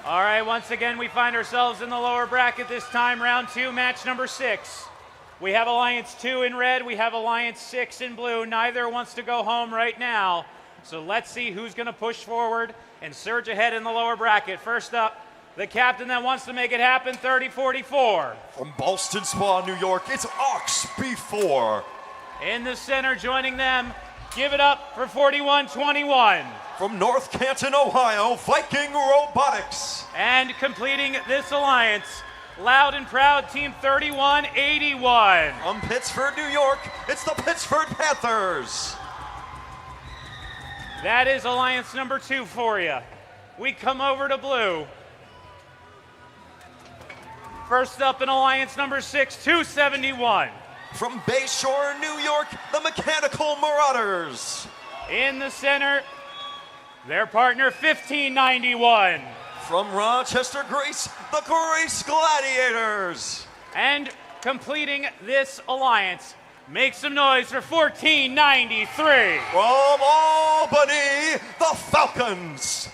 Speaker 2: All right, once again, we find ourselves in the lower bracket this time, round 2, match number 6. We have Alliance 2 in red, we have Alliance 6 in blue. Neither wants to go home right now. So let's see who's going to push forward and surge ahead in the lower bracket. First up, the captain that wants to make it happen, 3044.
Speaker 12: From Ballston Spa, New York, it's Ox B4.
Speaker 2: In the center, joining them, give it up for 4121.
Speaker 12: From North Canton, Ohio, Viking Robotics.
Speaker 2: And completing this alliance, loud and proud, Team 3181.
Speaker 12: From Pittsford, New York, it's the Pittsford Panthers.
Speaker 2: That is alliance number 2 for you. We come over to blue. First up in alliance number 6, 271.
Speaker 12: From Bayshore, New York, the Mechanical Marauders.
Speaker 2: In the center, their partner, 1591.
Speaker 12: From Rochester, Grace, the Grace Gladiators.
Speaker 2: And completing this alliance, make some noise for 1493.
Speaker 12: From Albany, the Falcons.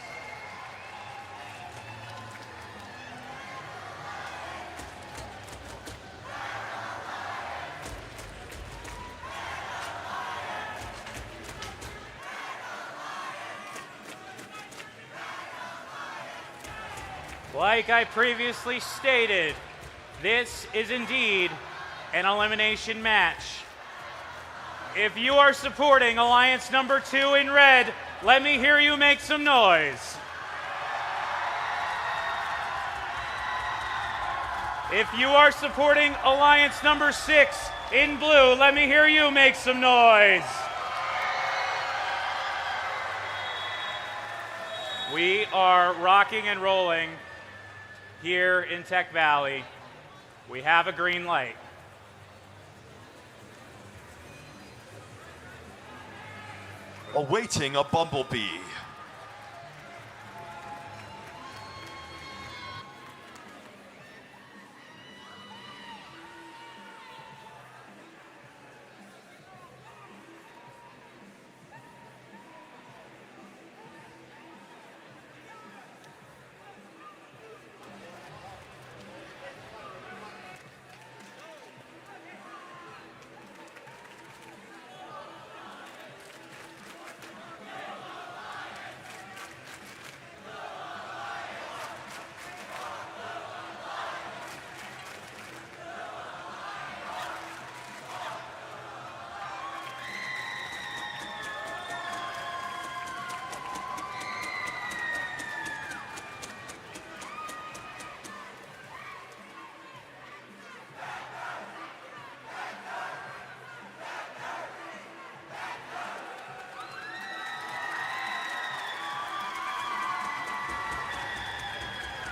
Speaker 2: Like I previously stated, this is indeed an elimination match. If you are supporting alliance number 2 in red, let me hear you make some noise. If you are supporting alliance number 6 in blue, let me hear you make some noise. We are rocking and rolling here in Tech Valley. We have a green light.
Speaker 12: Awaiting a bumblebee.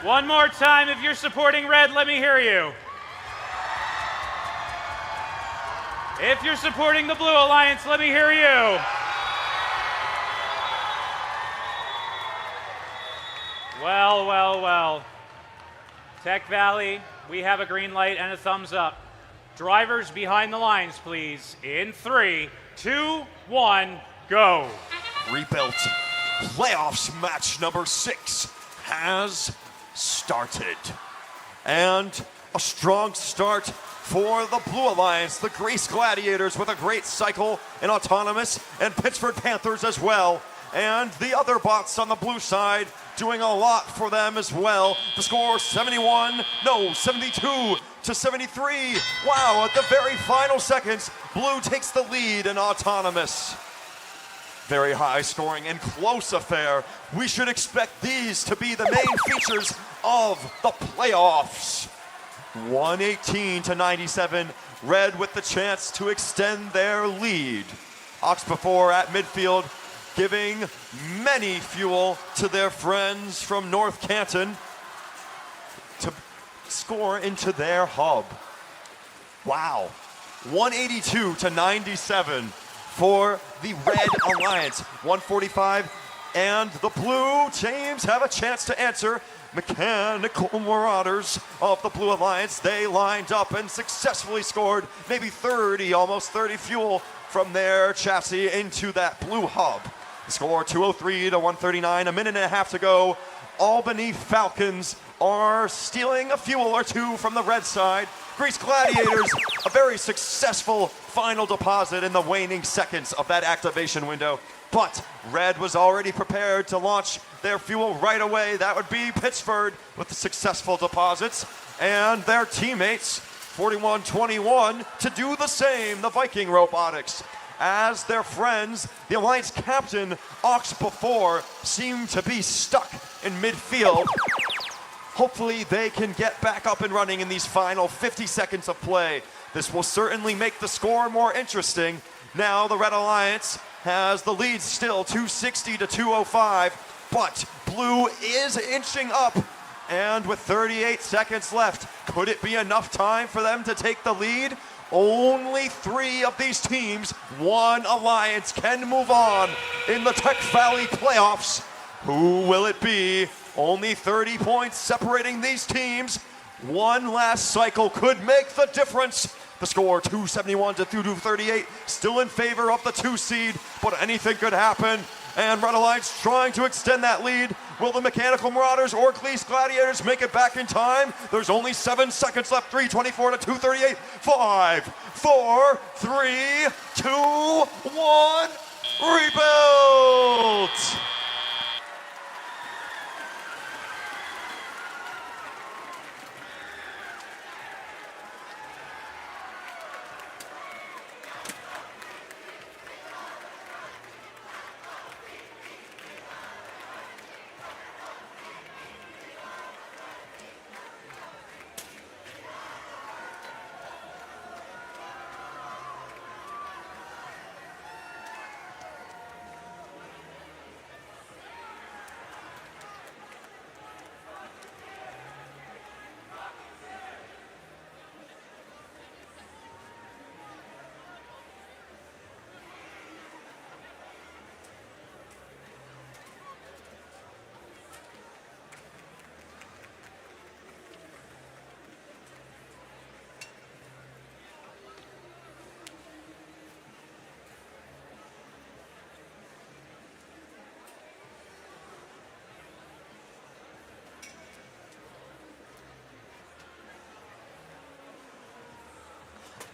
Speaker 2: One more time, if you're supporting red, let me hear you. If you're supporting the Blue Alliance, let me hear you. Well, well, well. Tech Valley, we have a green light and a thumbs up. Drivers behind the lines, please. In 3, 2, 1, go.
Speaker 12: Rebuilt playoffs match number 6 has started. And a strong start for the Blue Alliance, the Grace Gladiators with a great cycle in Autonomous, and Pittsford Panthers as well. And the other bots on the blue side doing a lot for them as well. The score 72 to 73. Wow, at the very final seconds, Blue takes the lead in Autonomous. Very high scoring and close affair. We should expect these to be the main features of the playoffs. 118 to 97. Red with the chance to extend their lead. Ox before at midfield, giving many fuel to their friends from North Canton to score into their hub. Wow. 182 to 97 for the Red Alliance. 145, and the Blue teams have a chance to answer. Mechanical Marauders of the Blue Alliance, they lined up and successfully scored maybe 30, almost 30 fuel from their chassis into that blue hub. The score 203 to 139, a minute and a half to go Albany Falcons are stealing a fuel or two from the red side. Greece Gladiators, a very successful final deposit in the waning seconds of that activation window. But red was already prepared to launch their fuel right away. That would be Pittsburgh with the successful deposits. And their teammates, 41-21, to do the same, the Viking Robotics. As their friends, the Alliance captain, Ox before, seem to be stuck in midfield. Hopefully they can get back up and running in these final 50 seconds of play. This will certainly make the score more interesting. Now the Red Alliance has the lead still 260-205, but Blue is inching up. And with 38 seconds left, could it be enough time for them to take the lead? Only 3 of these teams, 1 alliance, can move on in the Tech Valley playoffs. Who will it be? Only 30 points separating these teams. One last cycle could make the difference. The score 271-238, still in favor of the 2 seed, but anything could happen. And Red Alliance trying to extend that lead. Will the Mechanical Marauders or Greece Gladiators make it back in time? There's only 7 seconds left. 3:24-2:38. 5, 4, 3, 2, 1. Rebuild!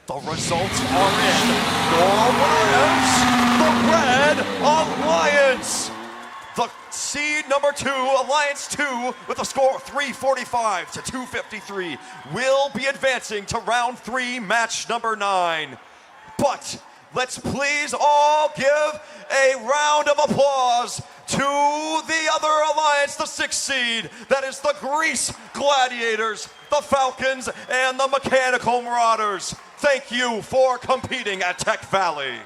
Speaker 12: The results are in. Your winners, the Red Alliance. The seed number 2, Alliance 2, with a score of 345-253, will be advancing to round 3, match number 9. But let's please all give a round of applause to the other alliance, the 6th seed. That is the Greece Gladiators, the Falcons, and the Mechanical Marauders. Thank you for competing at Tech Valley.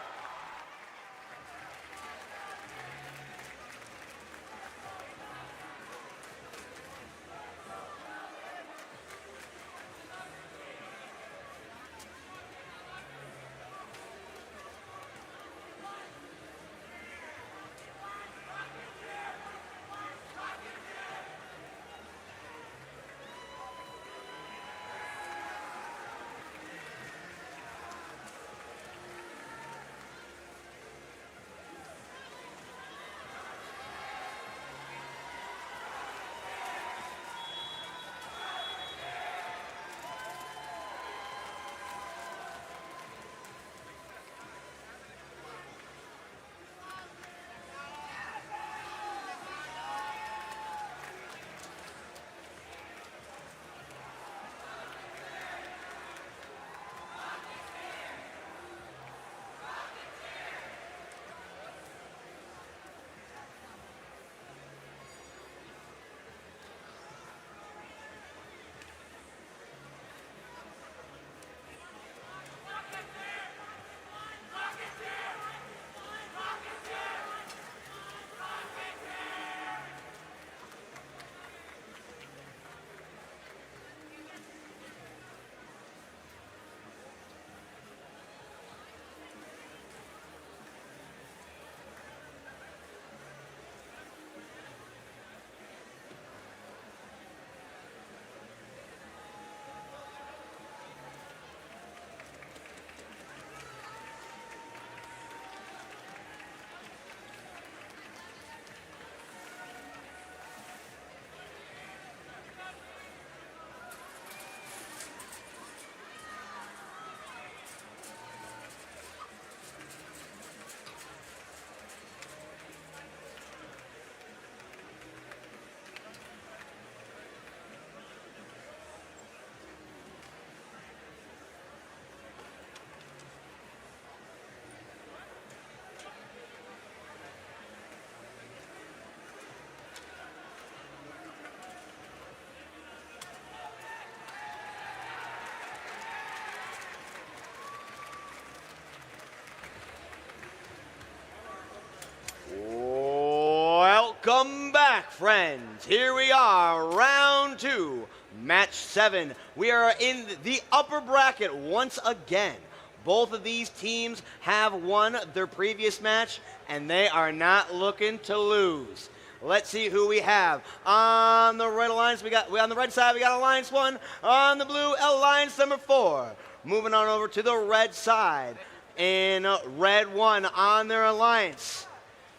Speaker 11: friends, here we are, round 2, match 7. We are in the upper bracket once again. Both of these teams have won their previous match, and they are not looking to lose. Let's see who we have. On the red alliance, on the red side, we got Alliance 1. On the blue, Alliance number 4. Moving on over to the red side. In red 1 on their alliance,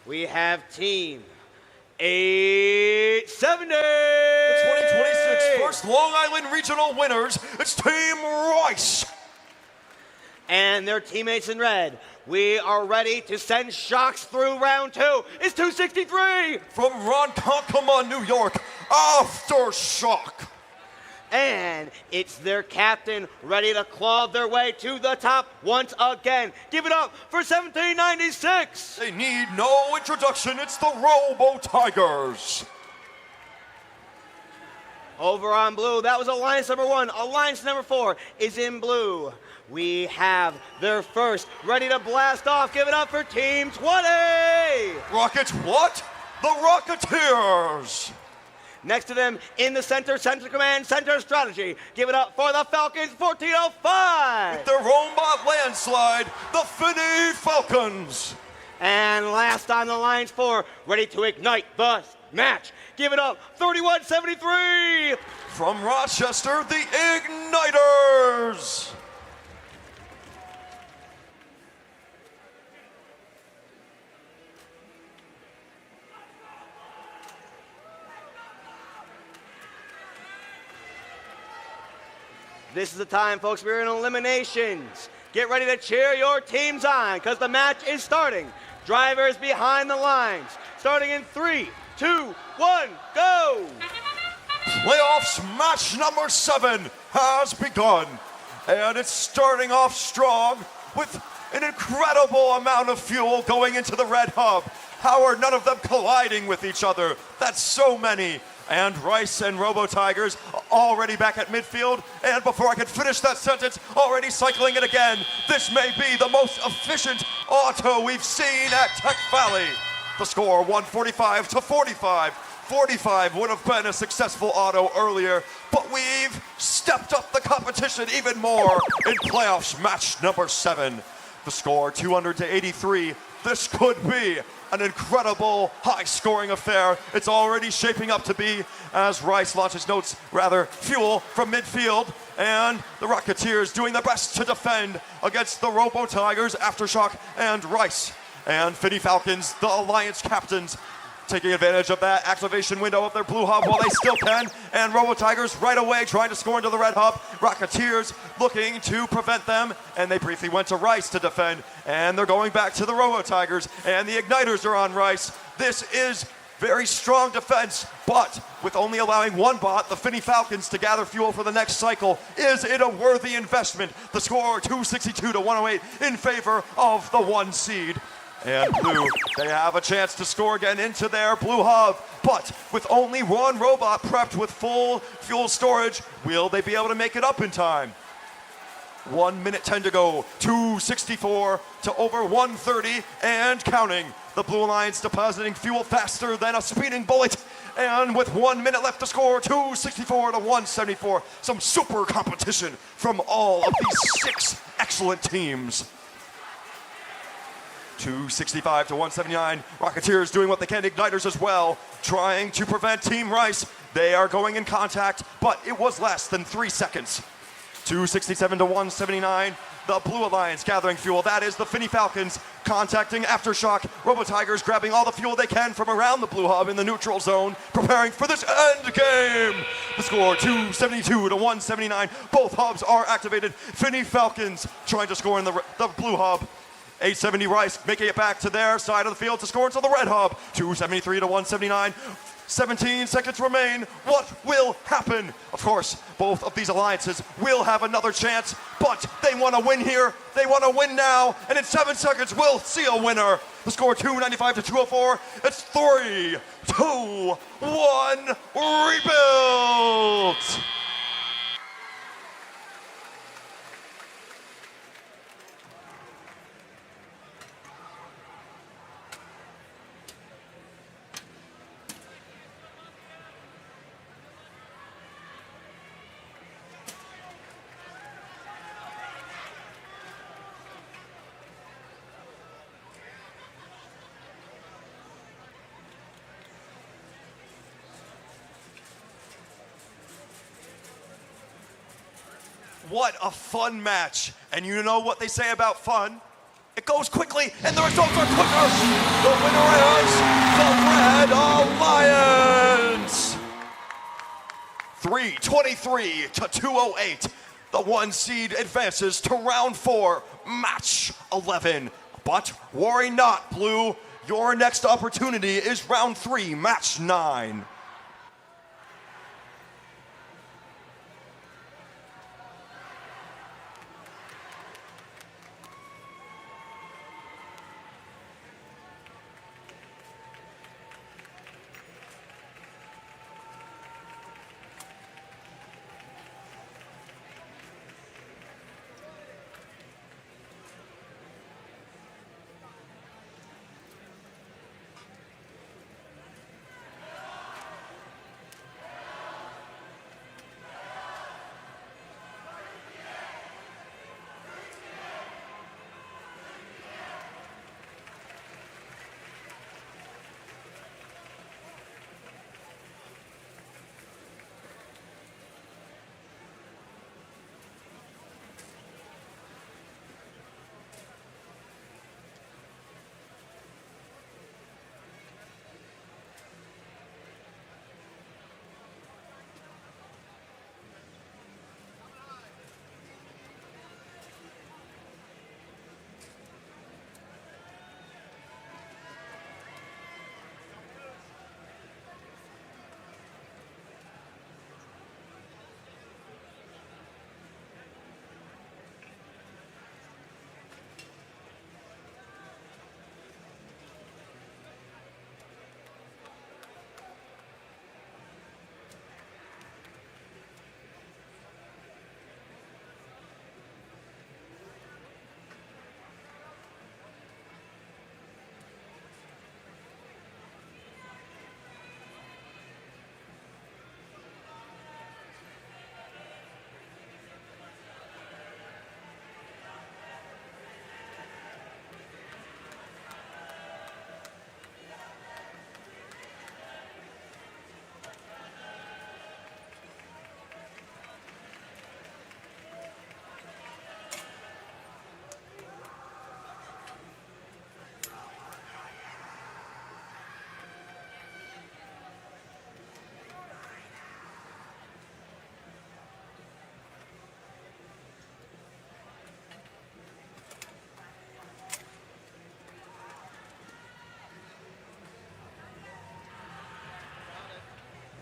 Speaker 11: we have Team 870.
Speaker 12: The 2026 First Long Island Regional winners, it's Team Rice.
Speaker 11: And their teammates in red. We are ready to send shocks through round 2. It's 263.
Speaker 12: From Ronkonkoma, New York, Aftershock.
Speaker 11: And it's their captain ready to claw their way to the top once again. Give it up for 1796.
Speaker 12: They need no introduction. It's the Robo Tigers.
Speaker 11: Over on blue, that was Alliance number 1. Alliance number 4 is in blue. We have their first ready to blast off. Give it up for Team 20.
Speaker 12: Rockets what? The Rocketeers.
Speaker 11: Next to them in the center command, center strategy. Give it up for the Falcons, 1405.
Speaker 12: With their robot landslide, the Finney Falcons.
Speaker 11: And last on the lines 4, ready to ignite the match. Give it up, 3173.
Speaker 12: From Rochester, the Igniters.
Speaker 11: This is the time, folks. We're in eliminations. Get ready to cheer your teams on because the match is starting. Drivers behind the lines. Starting in 3, 2, 1, go!
Speaker 12: Playoffs match number 7 has begun. And it's starting off strong with an incredible amount of fuel going into the red hub. How are none of them colliding with each other? That's so many. And Rice and Robo Tigers already back at midfield. And before I can finish that sentence, already cycling it again. This may be the most efficient auto we've seen at Tech Valley. The score 145 to 45. 45 would have been a successful auto earlier, but we've stepped up the competition even more in playoffs match number 7. The score 200 to 83. This could be an incredible high-scoring affair. It's already shaping up to be as Rice launches fuel from midfield, and the Rocketeers doing their best to defend against the Robo Tigers, Aftershock, and Rice. And Finney Falcons, the Alliance captains, taking advantage of that activation window of their blue hub while they still can. And Robo Tigers right away trying to score into the red hub. Rocketeers looking to prevent them. And they briefly went to Rice to defend. And they're going back to the Robo Tigers. And the Igniters are on Rice. This is very strong defense, but with only allowing one bot, the Finney Falcons, to gather fuel for the next cycle, is it a worthy investment? The score 262 to 108 in favor of the 1 seed. And blue, they have a chance to score again into their blue hub, but with only one robot prepped with full fuel storage, will they be able to make it up in time? 1 minute 10 to go, 264 to over 130 and counting. The Blue Alliance depositing fuel faster than a speeding bullet. And with 1 minute left to score, 264 to 174. Some super competition from all of these 6 excellent teams. 265 to 179. Rocketeers doing what they can. Igniters as well, trying to prevent Team Rice. They are going in contact, but it was less than 3 seconds. 267 to 179. The Blue Alliance gathering fuel. That is the Finney Falcons contacting Aftershock. Robo Tigers grabbing all the fuel they can from around the blue hub in the neutral zone, preparing for this end game. The score 272 to 179. Both hubs are activated. Finney Falcons trying to score in the blue hub. 870 Rice making it back to their side of the field to score into the red hub. 273 to 179. 17 seconds remain. What will happen? Of course, both of these alliances will have another chance, but they want to win here. They want to win now, and in 7 seconds, we'll see a winner. The score 295 to 204. It's 3, 2, 1, rebuild. What a fun match. And you know what they say about fun? It goes quickly, and the results are quicker. The winner is the Red Alliance. 323 to 208. The 1 seed advances to round 4, match 11. But worry not, Blue. Your next opportunity is round 3, match 9.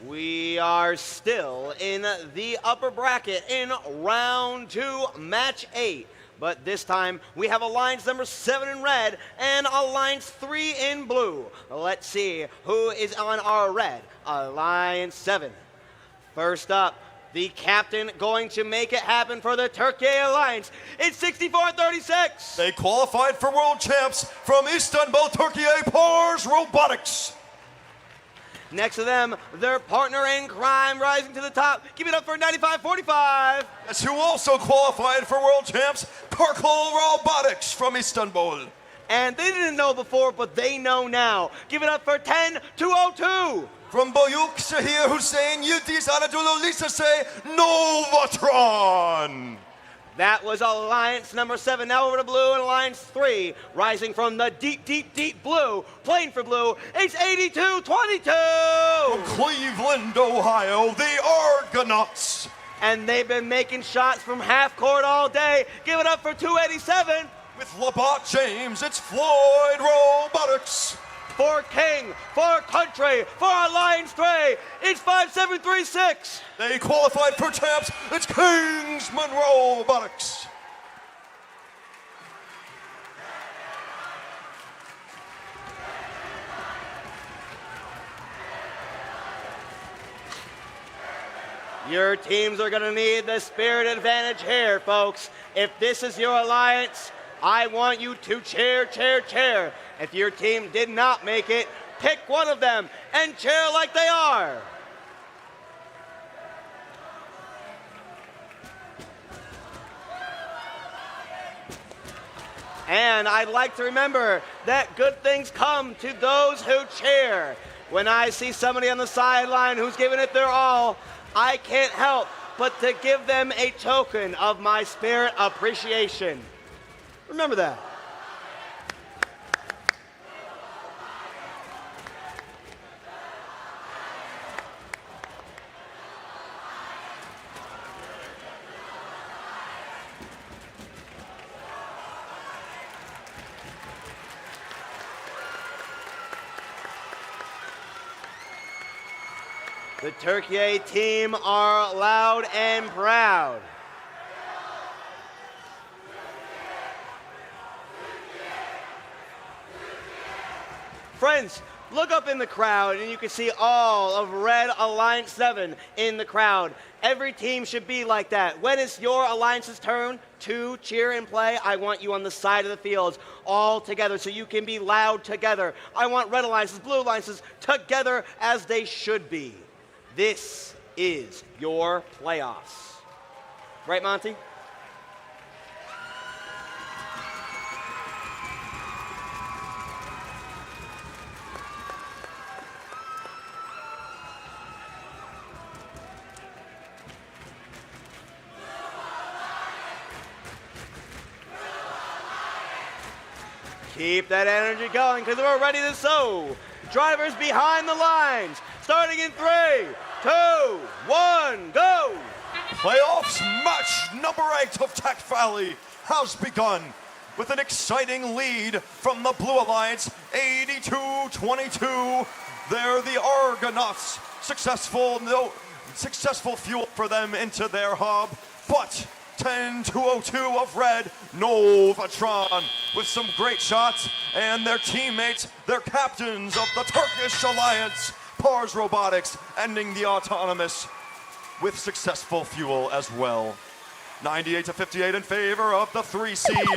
Speaker 11: We are still in the upper bracket in round 2, match 8. But this time we have alliance number 7 in red and alliance 3 in blue. Let's see who is on our red. Alliance 7. First up, the captain going to make it happen for the Turkey Alliance. It's 64-36.
Speaker 12: They qualified for world champs from Istanbul, Turkey, Pars Robotics.
Speaker 11: Next to them, their partner in crime rising to the top. Give it up for 95-45.
Speaker 12: That's who also qualified for world champs, Karkol Robotics from Istanbul.
Speaker 11: And they didn't know before, but they know now. Give it up for 10-202.
Speaker 12: From Boyuk, Shahir Hussein, Yildiz Anadolu Lisase, Novatron.
Speaker 11: That was Alliance number 7. Now over to blue and Alliance 3. Rising from the deep, deep, deep blue. Playing for blue, it's 82-22.
Speaker 12: From Cleveland, Ohio, the Argonauts.
Speaker 11: And they've been making shots from half court all day. Give it up for 287.
Speaker 12: With Labat James, it's Floyd Robotics.
Speaker 11: For King, for Country, for Alliance 3, it's 5736.
Speaker 12: They qualified for champs, it's Kingsman Robotics.
Speaker 11: Your teams are going to need the spirit advantage here, folks. If this is your alliance, I want you to cheer, cheer, cheer. If your team did not make it, pick one of them and cheer like they are. And I'd like to remember that good things come to those who cheer. When I see somebody on the sideline who's giving it their all, I can't help but to give them a token of my spirit appreciation. Remember that. The Turkey team are loud and proud. Friends, look up in the crowd and you can see all of Red Alliance 7 in the crowd. Every team should be like that. When it's your alliance's turn to cheer and play, I want you on the side of the fields all together so you can be loud together. I want Red Alliances, Blue Alliances together as they should be. This is your playoffs. Right, Monty? Keep that energy going because we're ready to sow. Drivers behind the lines, starting in 3, 2, 1, go!
Speaker 12: Playoffs match number 8 of Tech Valley has begun with an exciting lead from the Blue Alliance, 82-22. They're the Argonauts. Successful fuel for them into their hub, but 10-202 of Red, Novatron with some great shots, and their teammates, their captains of the Turkish Alliance, Pars Robotics, ending the autonomous with successful fuel as well. 98-58 in favor of the 3 seed.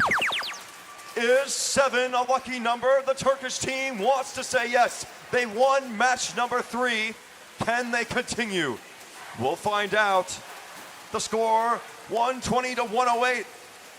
Speaker 12: Is 7 a lucky number? The Turkish team wants to say yes. They won match number 3. Can they continue? We'll find out. The score, 120-108,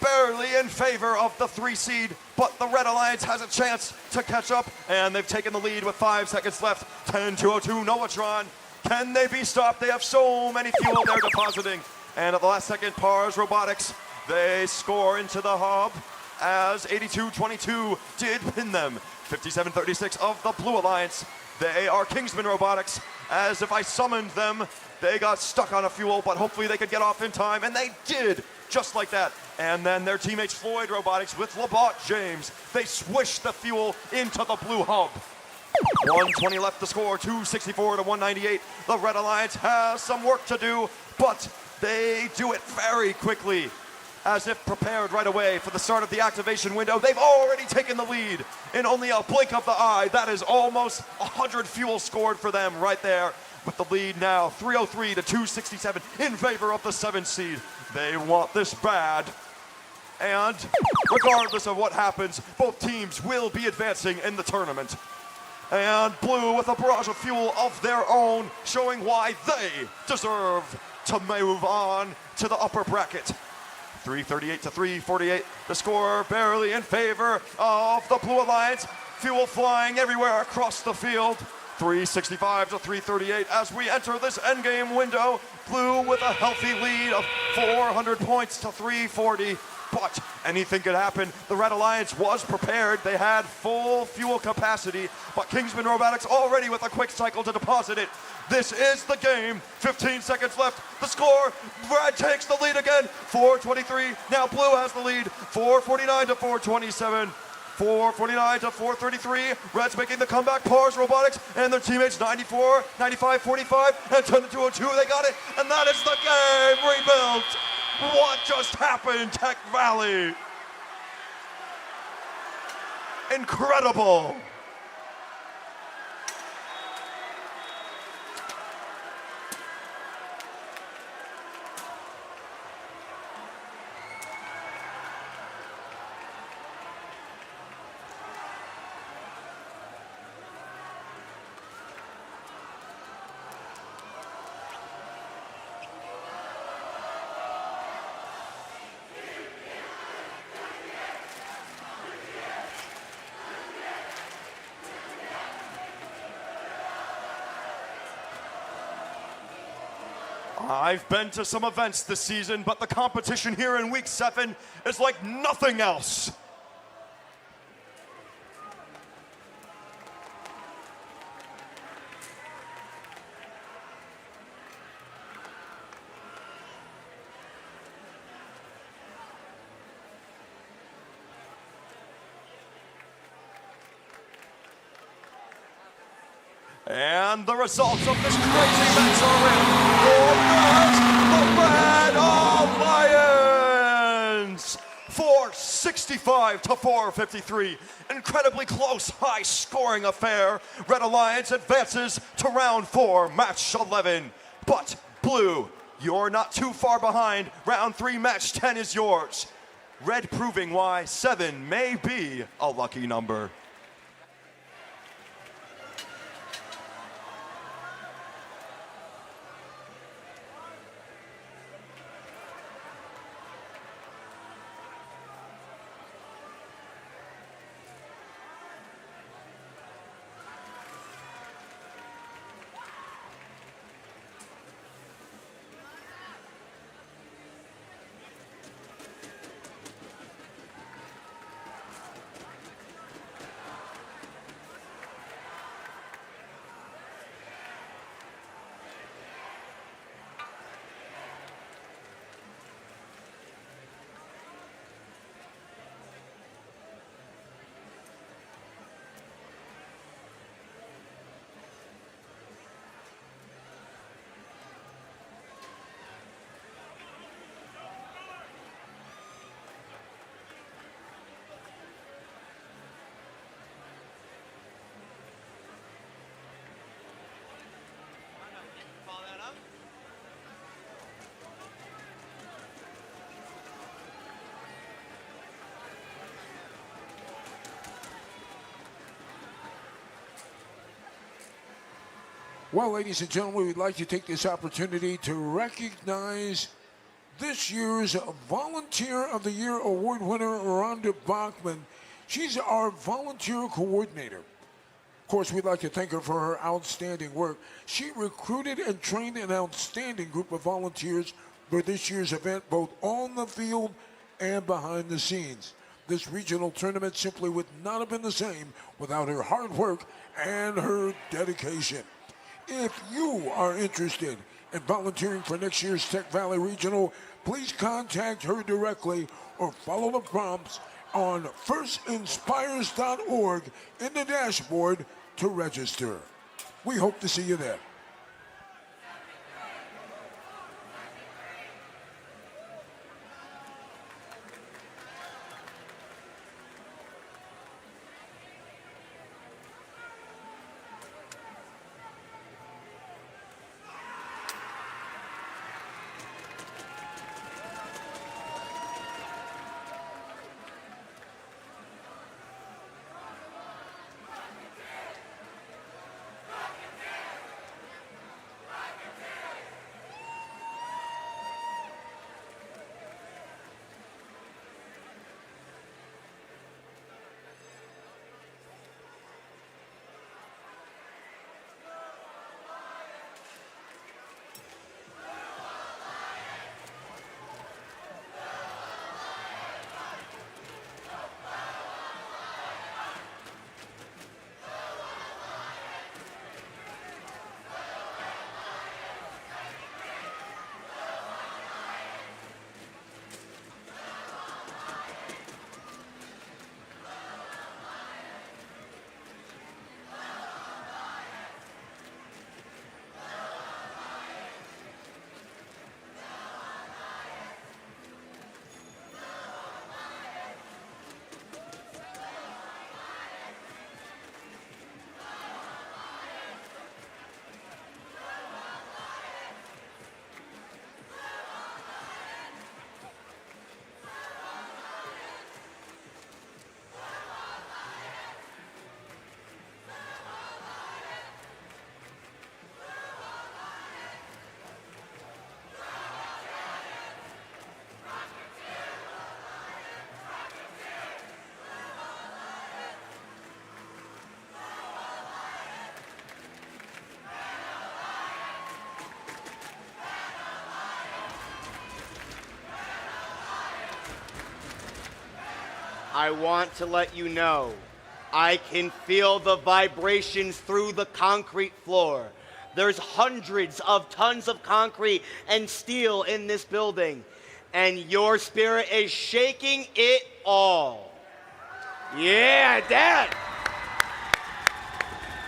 Speaker 12: barely in favor of the 3 seed, but the Red Alliance has a chance to catch up, and they've taken the lead with 5 seconds left. 10-202 Novatron. Can they be stopped? They have so many fuel they're depositing. And at the last second, Pars Robotics, they score into the hub as 82-22 did pin them. 57-36 of the Blue Alliance. They are Kingsman Robotics. As if I summoned them, they got stuck on a fuel, but hopefully they could get off in time, and they did, just like that. And then their teammates Floyd Robotics with Labatt James, they swished the fuel into the blue hub. 120 left to score, 264-198. The Red Alliance has some work to do, but they do it very quickly, as if prepared right away for the start of the activation window. They've already taken the lead in only a blink of the eye. That is almost 100 fuel scored for them right there, with the lead now 303-267 in favor of the 7 seed. They want this bad. And regardless of what happens, both teams will be advancing in the tournament. And Blue with a barrage of fuel of their own, showing why they deserve to move on to the upper bracket. 338-348, the score barely in favor of the Blue Alliance. Fuel flying everywhere across the field. 365-338 as we enter this endgame window. Blue with a healthy lead of 400 points to 340. But anything could happen. The Red Alliance was prepared. They had full fuel capacity, but Kingsman Robotics already with a quick cycle to deposit it. This is the game. 15 seconds left. The score, Red takes the lead again. 423. Now Blue has the lead. 449-427. 449-433. Red's making the comeback. Pars Robotics and their teammates 94, 95, 45, and 10-202. They got it, and that is the game rebuilt. What just happened, Tech Valley? Incredible. I've been to some events this season, but the competition here in week 7 is like nothing else. And the results of this crazy match are in. The Red Alliance! 465 to 453. Incredibly close, high-scoring affair. Red Alliance advances to round 4, match 11. But Blue, you're not too far behind. Round 3, match 10 is yours. Red proving why 7 may be a lucky number.
Speaker 1: Well, ladies and gentlemen, we'd like to take this opportunity to recognize this year's Volunteer of the Year award winner, Rhonda Bachman. She's our volunteer coordinator. Of course, we'd like to thank her for her outstanding work. She recruited and trained an outstanding group of volunteers for this year's event, both on the field and behind the scenes. This regional tournament simply would not have been the same without her hard work and her dedication. If you are interested in volunteering for next year's Tech Valley Regional, please contact her directly or follow the prompts on firstinspires.org in the dashboard to register. We hope to see you there.
Speaker 11: I want to let you know, I can feel the vibrations through the concrete floor. There's hundreds of tons of concrete and steel in this building, and your spirit is shaking it all. Yeah, Dad!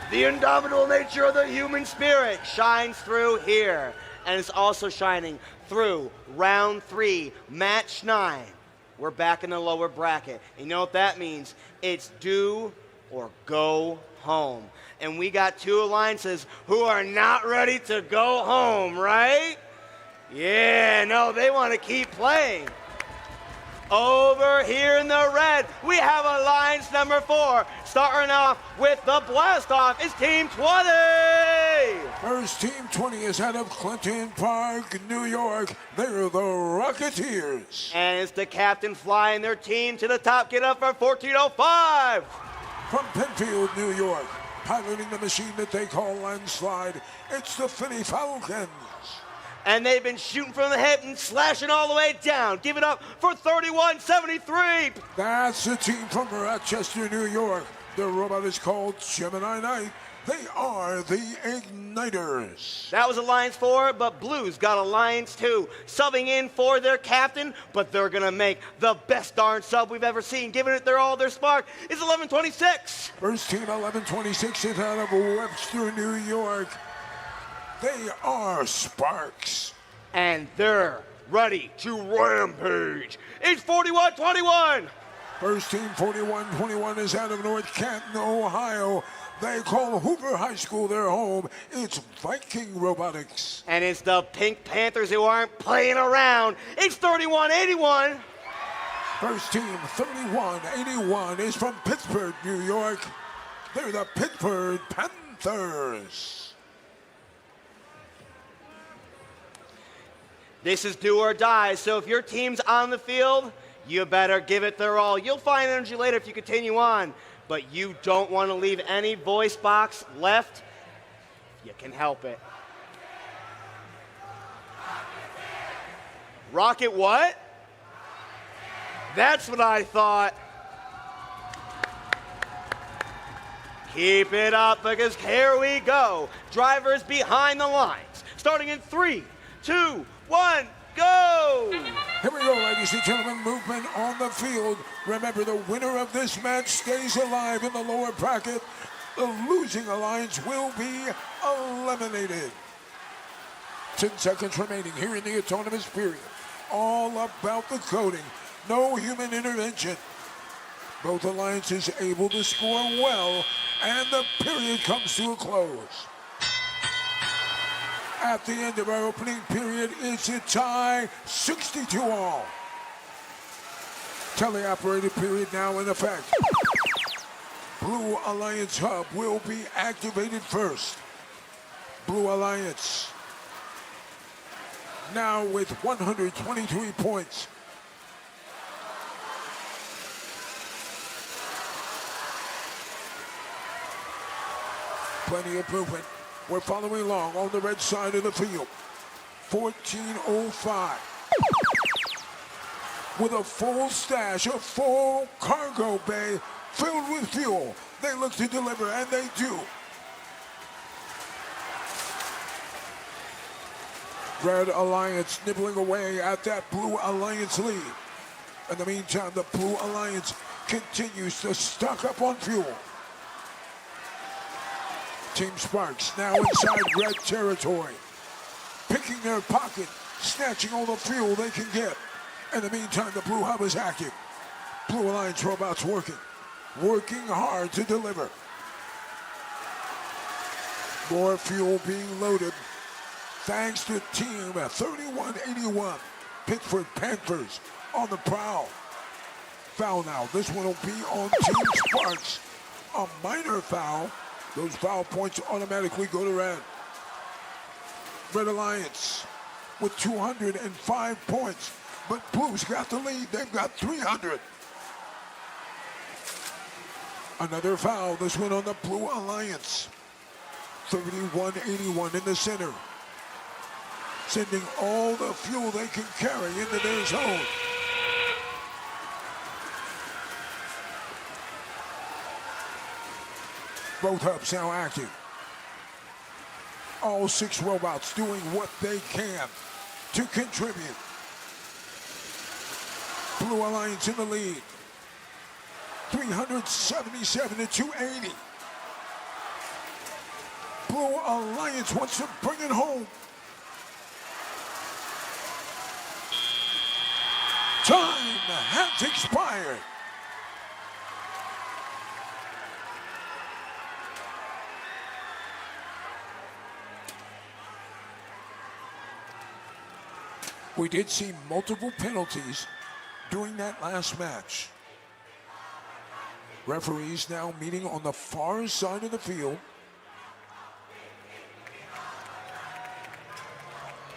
Speaker 11: The indomitable nature of the human spirit shines through here, and it's also shining through round 3, match 9. We're back in the lower bracket. You know what that means? It's do or go home. And we got 2 alliances who are not ready to go home, right? Yeah, no, they want to keep playing. Over here in the red, we have alliance number 4. Starting off with the blast off is Team 20.
Speaker 1: First Team 20 is out of Clinton Park, New York. They're the Rocketeers.
Speaker 11: And it's the captain flying their team to the top. Get up for 1405.
Speaker 1: From Penfield, New York, piloting the machine that they call Landslide, it's the Finney Falcons.
Speaker 11: And they've been shooting from the hip and slashing all the way down. Give it up for 3173.
Speaker 1: That's the team from Rochester, New York. Their robot is called Gemini Knight. They are the Igniters.
Speaker 11: That was Alliance 4, but Blues got Alliance 2. Subbing in for their captain, but they're going to make the best darn sub we've ever seen. Giving it their all, their spark is 1126.
Speaker 1: First team 1126 is out of Webster, New York. They are Sparks.
Speaker 11: And they're ready to rampage. It's 4121.
Speaker 1: First team 4121 is out of North Canton, Ohio. They call Hoover High School their home. It's Viking Robotics.
Speaker 11: And it's the Pink Panthers who aren't playing around. It's 3181.
Speaker 1: First team 3181 is from Pittsburgh, New York. They're the Pittsburgh Panthers.
Speaker 11: This is do or die, so if your team's on the field, you better give it their all. You'll find energy later if you continue on, but you don't want to leave any voice box left if you can help it. Rocket what? That's what I thought. Keep it up because here we go. Drivers behind the lines. Starting in 3, 2, 1, go!
Speaker 1: Here we go, ladies and gentlemen. Movement on the field. Remember, the winner of this match stays alive in the lower bracket. The losing alliance will be eliminated. 10 seconds remaining here in the autonomous period. All about the coding. No human intervention. Both alliances able to score well, and the period comes to a close. At the end of our opening period, it's a tie, 62-all. Teleoperated period now in effect. Blue Alliance Hub will be activated first. Blue Alliance now with 123 points. Plenty of movement. We're following along on the red side of the field. 1405. With a full stash, a full cargo bay filled with fuel. They look to deliver, and they do. Red Alliance nibbling away at that Blue Alliance lead. In the meantime, the Blue Alliance continues to stock up on fuel. Team Sparks now inside red territory, picking their pocket, snatching all the fuel they can get. In the meantime, the Blue Hub is active. Blue Alliance robots working hard to deliver. More fuel being loaded thanks to Team 3181. Pittsburgh Panthers on the prowl. Foul now. This one will be on Team Sparks. A minor foul. Those foul points automatically go to red. Red Alliance with 205 points. But Blue's got the lead. They've got 300. Another foul. This one on the Blue Alliance. 3181 in the center. Sending all the fuel they can carry into their zone. both hubs now active. All 6 robots doing what they can to contribute. Blue Alliance in the lead. 377 to 280. Blue Alliance wants to bring it home. Time has expired. We did see multiple penalties during that last match. Referees now meeting on the far side of the field.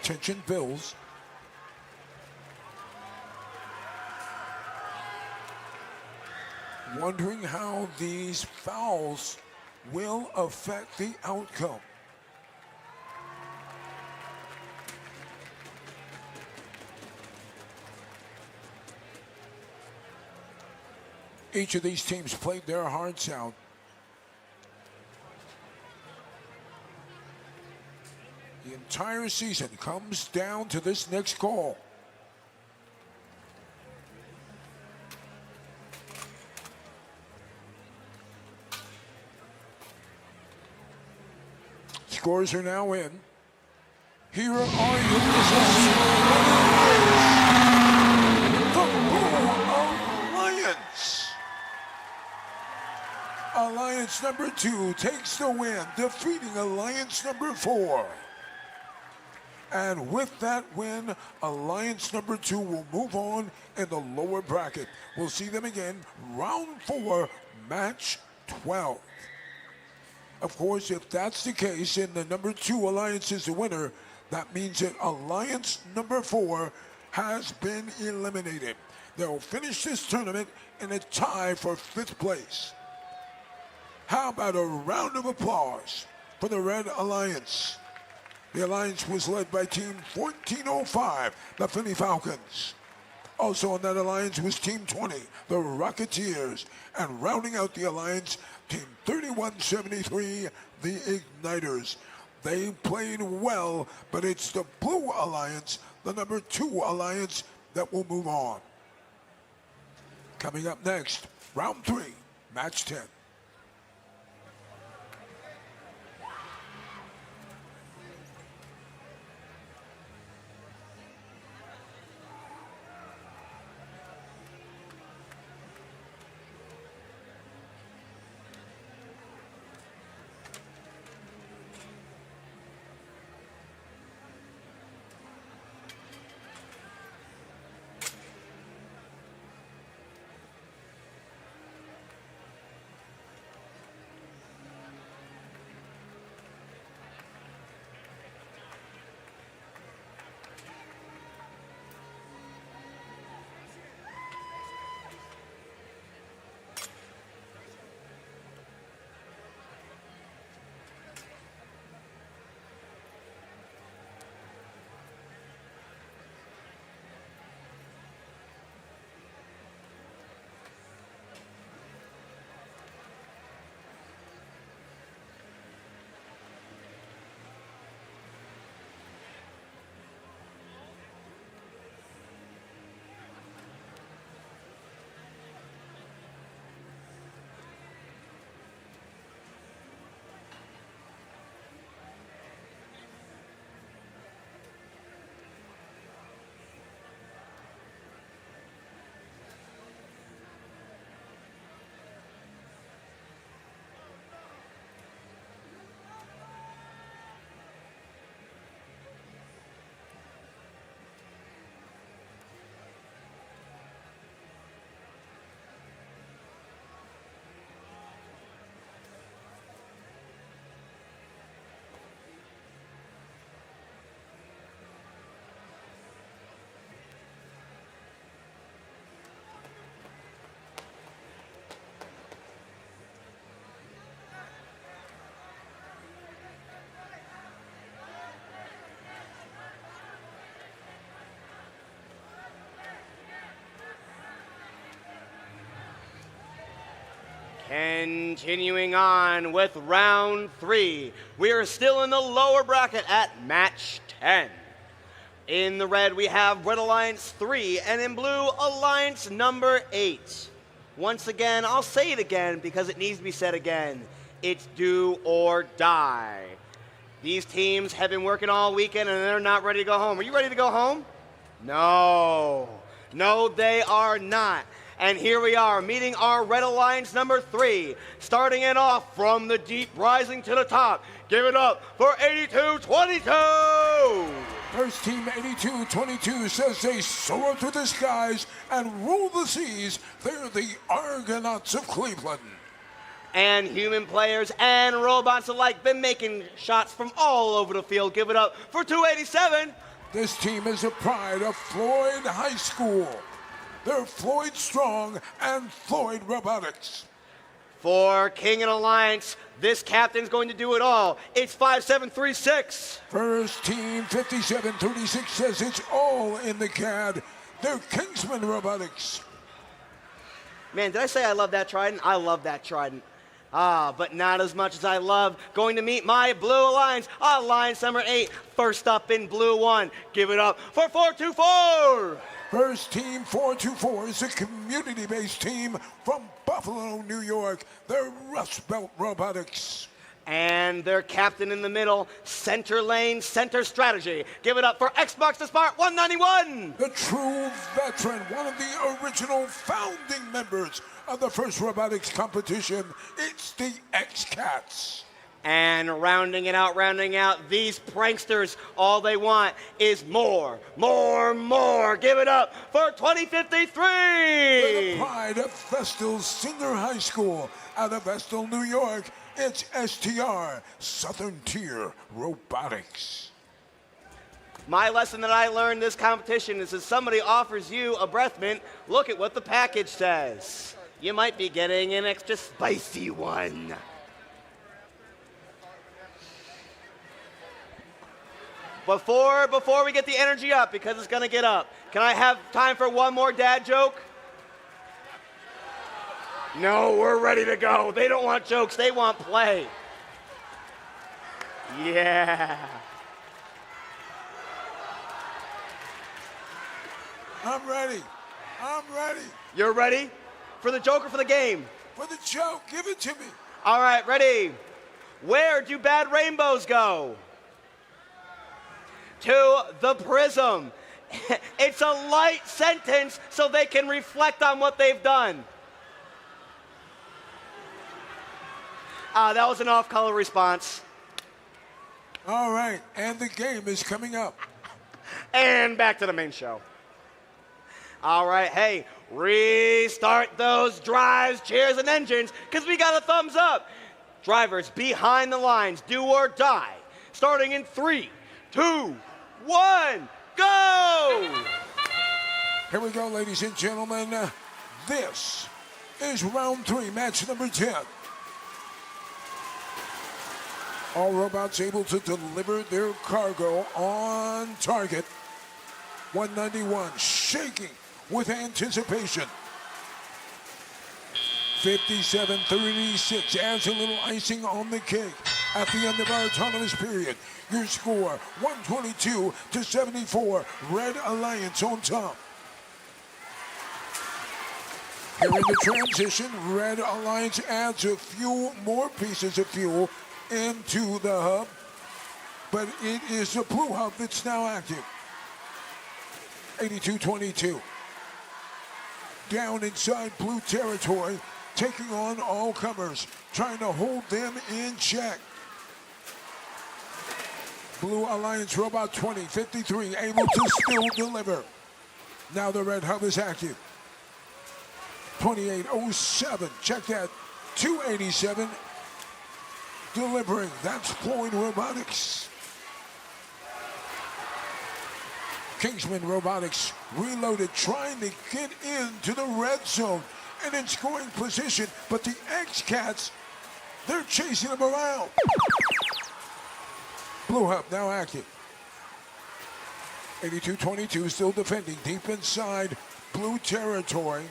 Speaker 1: Tension builds. Wondering how these fouls will affect the outcome. Each of these teams played their hearts out. The entire season comes down to this next call. Scores are now in. Here are your results. The Blue Alliance. Alliance number 2 takes the win, defeating Alliance number 4. And with that win, Alliance number 2 will move on in the lower bracket. We'll see them again, round 4, match 12. Of course, if that's the case and the number 2 Alliance is the winner, that means that Alliance number 4 has been eliminated. They'll finish this tournament in a tie for 5th place. How about a round of applause for the Red Alliance? The Alliance was led by Team 1405, the Finney Falcons. Also on that Alliance was Team 20, the Rocketeers. And rounding out the Alliance, Team 3173, the Igniters. They played well, but it's the Blue Alliance, the number 2 Alliance, that will move on. Coming up next, round 3, match 10.
Speaker 11: Continuing on with round 3. We are still in the lower bracket at match 10. In the red, we have Red Alliance 3, and in blue, Alliance number 8. Once again, I'll say it again because it needs to be said again. It's do or die. These teams have been working all weekend and they're not ready to go home. Are you ready to go home? No. No, they are not. And here we are, meeting our Red Alliance number 3, starting it off from the deep, rising to the top. Give it up for 82-22!
Speaker 1: First team 82-22 says they soar through the skies and rule the seas. They're the Argonauts of Cleveland.
Speaker 11: And human players and robots alike been making shots from all over the field. Give it up for 287.
Speaker 1: This team is the pride of Floyd High School. They're Floyd Strong and Floyd Robotics.
Speaker 11: For King and Alliance, this captain's going to do it all. It's 5736.
Speaker 1: First team 5736 says it's all in the CAD. They're Kingsman Robotics.
Speaker 11: Man, did I say I love that trident? I love that trident. But not as much as I love going to meet my Blue Alliance, Alliance number 8. First up in Blue 1. Give it up for 424.
Speaker 1: First team 424 is a community-based team from Buffalo, New York. They're Rust Belt Robotics.
Speaker 11: And their captain in the middle, center lane, center strategy. Give it up for Xbox to Smart 191.
Speaker 1: The true veteran, one of the original founding members of the first robotics competition. It's the X-Cats.
Speaker 11: And rounding it out, these pranksters, all they want is more, more, more. Give it up for 2053.
Speaker 1: For the pride of Vestal Senior High School out of Vestal, New York, it's STR, Southern Tier Robotics.
Speaker 11: My lesson that I learned this competition is if somebody offers you a breath mint, look at what the package says. You might be getting an extra spicy one. Before we get the energy up, because it's going to get up, can I have time for one more dad joke? No, we're ready to go. They don't want jokes, they want play. Yeah.
Speaker 1: I'm ready.
Speaker 11: You're ready? For the joke or for the game?
Speaker 1: For the joke, give it to me.
Speaker 11: All right, ready. Where do bad rainbows go? To the prism. It's a light sentence so they can reflect on what they've done. That was an off-color response.
Speaker 1: All right, and the game is coming up.
Speaker 11: And back to the main show. All right, hey, restart those drives, chairs, and engines, because we got a thumbs up. Drivers behind the lines, do or die. Starting in 3, 2, 1, go!
Speaker 1: Here we go, ladies and gentlemen. This is round 3, match number 10. All robots able to deliver their cargo on target. 191 shaking with anticipation. 57-36 adds a little icing on the cake. At the end of our autonomous period, your score 122-74. Red Alliance on top. Here in the transition, Red Alliance adds a few more pieces of fuel into the hub, but it is the blue hub that's now active. 82-22. Down inside blue territory, taking on all comers, trying to hold them in check. Blue Alliance Robot 2053 able to still deliver. Now the red hub is active. 2807, check that. 287 delivering. That's Floyd Robotics. Kingsman Robotics reloaded, trying to get into the red zone and in scoring position, but the X-Cats, they're chasing them around. Blue Hub now active. 82-22 still defending deep inside blue territory.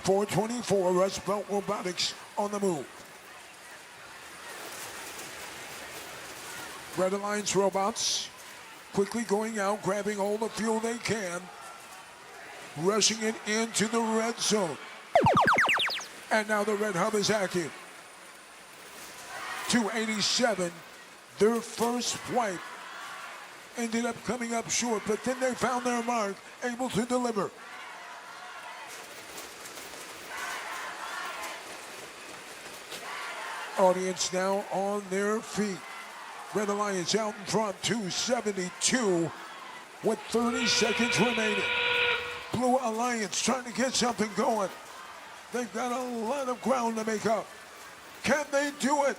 Speaker 1: 424 Rust Belt Robotics on the move. Red Alliance robots quickly going out, grabbing all the fuel they can, rushing it into the red zone. And now the red hub is active. 287, their first flight ended up coming up short, but then they found their mark, able to deliver. Audience now on their feet. Red Alliance out in front, 272 with 30 seconds remaining. Blue Alliance trying to get something going. They've got a lot of ground to make up. Can they do it?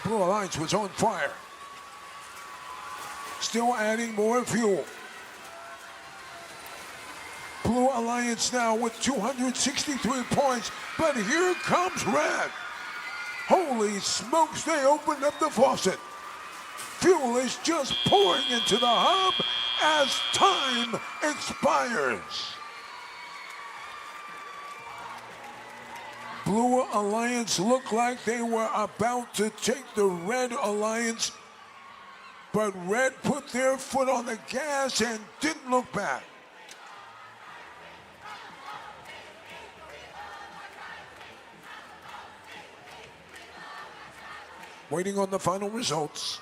Speaker 1: Blue Alliance was on fire. Still adding more fuel. Blue Alliance now with 263 points, but here comes Red. Holy smokes, they opened up the faucet. Fuel is just pouring into the hub as time expires. Blue Alliance looked like they were about to take the Red Alliance, but Red put their foot on the gas and didn't look back. Waiting on the final results.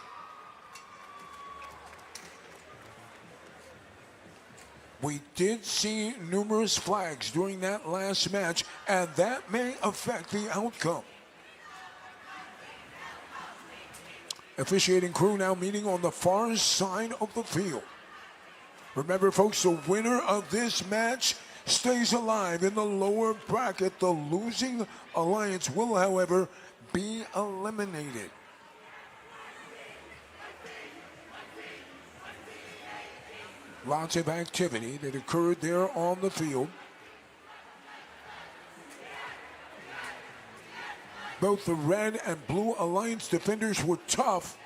Speaker 1: We did see numerous flags during that last match, and that may affect the outcome. Officiating crew now meeting on the far side of the field. Remember, folks, the winner of this match stays alive in the lower bracket. The losing alliance will, however, be eliminated. Lots of activity that occurred there on the field. Both the Red and Blue Alliance defenders were tough.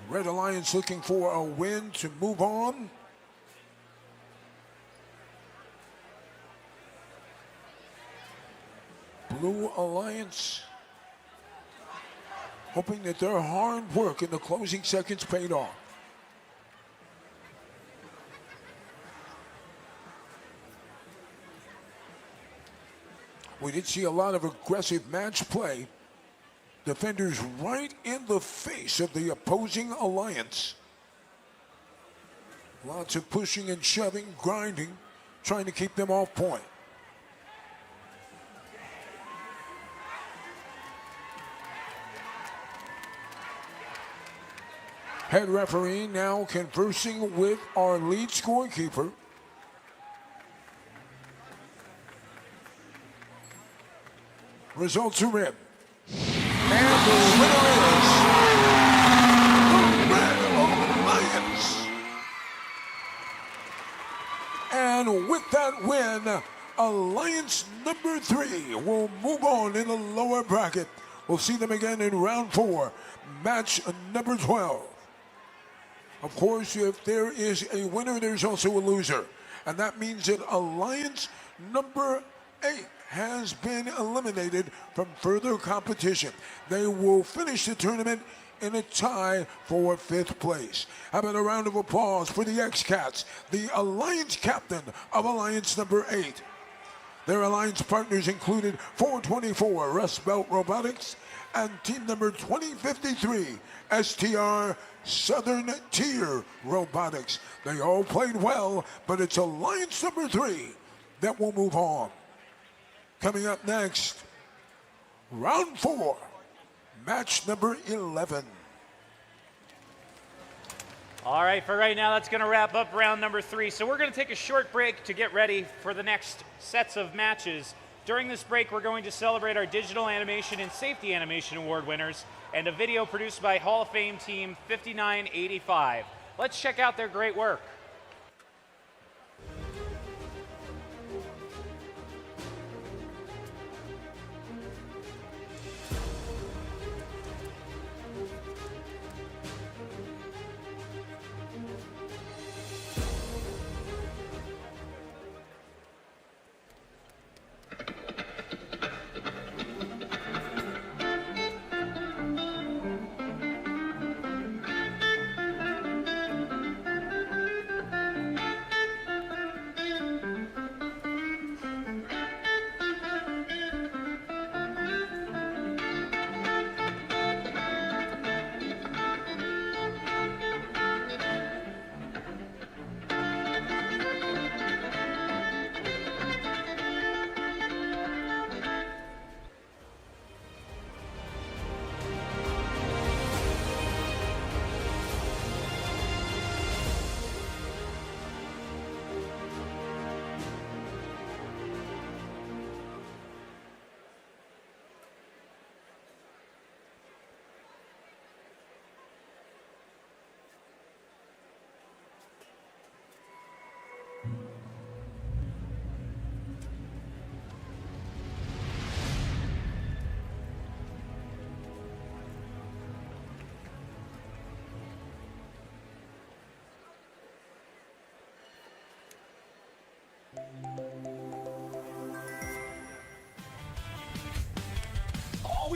Speaker 1: Red Alliance looking for a win to move on. Blue Alliance hoping that their hard work in the closing seconds paid off. We did see a lot of aggressive match play. Defenders right in the face of the opposing alliance. Lots of pushing and shoving, grinding, trying to keep them off point. Head referee now conversing with our lead scorekeeper. Results are in. And the winner is the Red Alliance. And with that win, Alliance number 3 will move on in the lower bracket. We'll see them again in round 4, match number 12. Of course, if there is a winner, there's also a loser. And that means that Alliance number 8 has been eliminated from further competition. They will finish the tournament in a tie for 5th place. How about a round of applause for the X-Cats, the Alliance captain of Alliance number 8. Their Alliance partners included 424 Rust Belt Robotics and team number 2053 STR Southern Tier Robotics. They all played well, but it's Alliance number 3 that will move on. Coming up next, round 4, match number 11.
Speaker 2: All right, for right now, that's going to wrap up round number 3. So we're going to take a short break to get ready for the next sets of matches. During this break, we're going to celebrate our Digital Animation and Safety Animation Award winners and a video produced by Hall of Fame Team 5985. Let's check out their great work.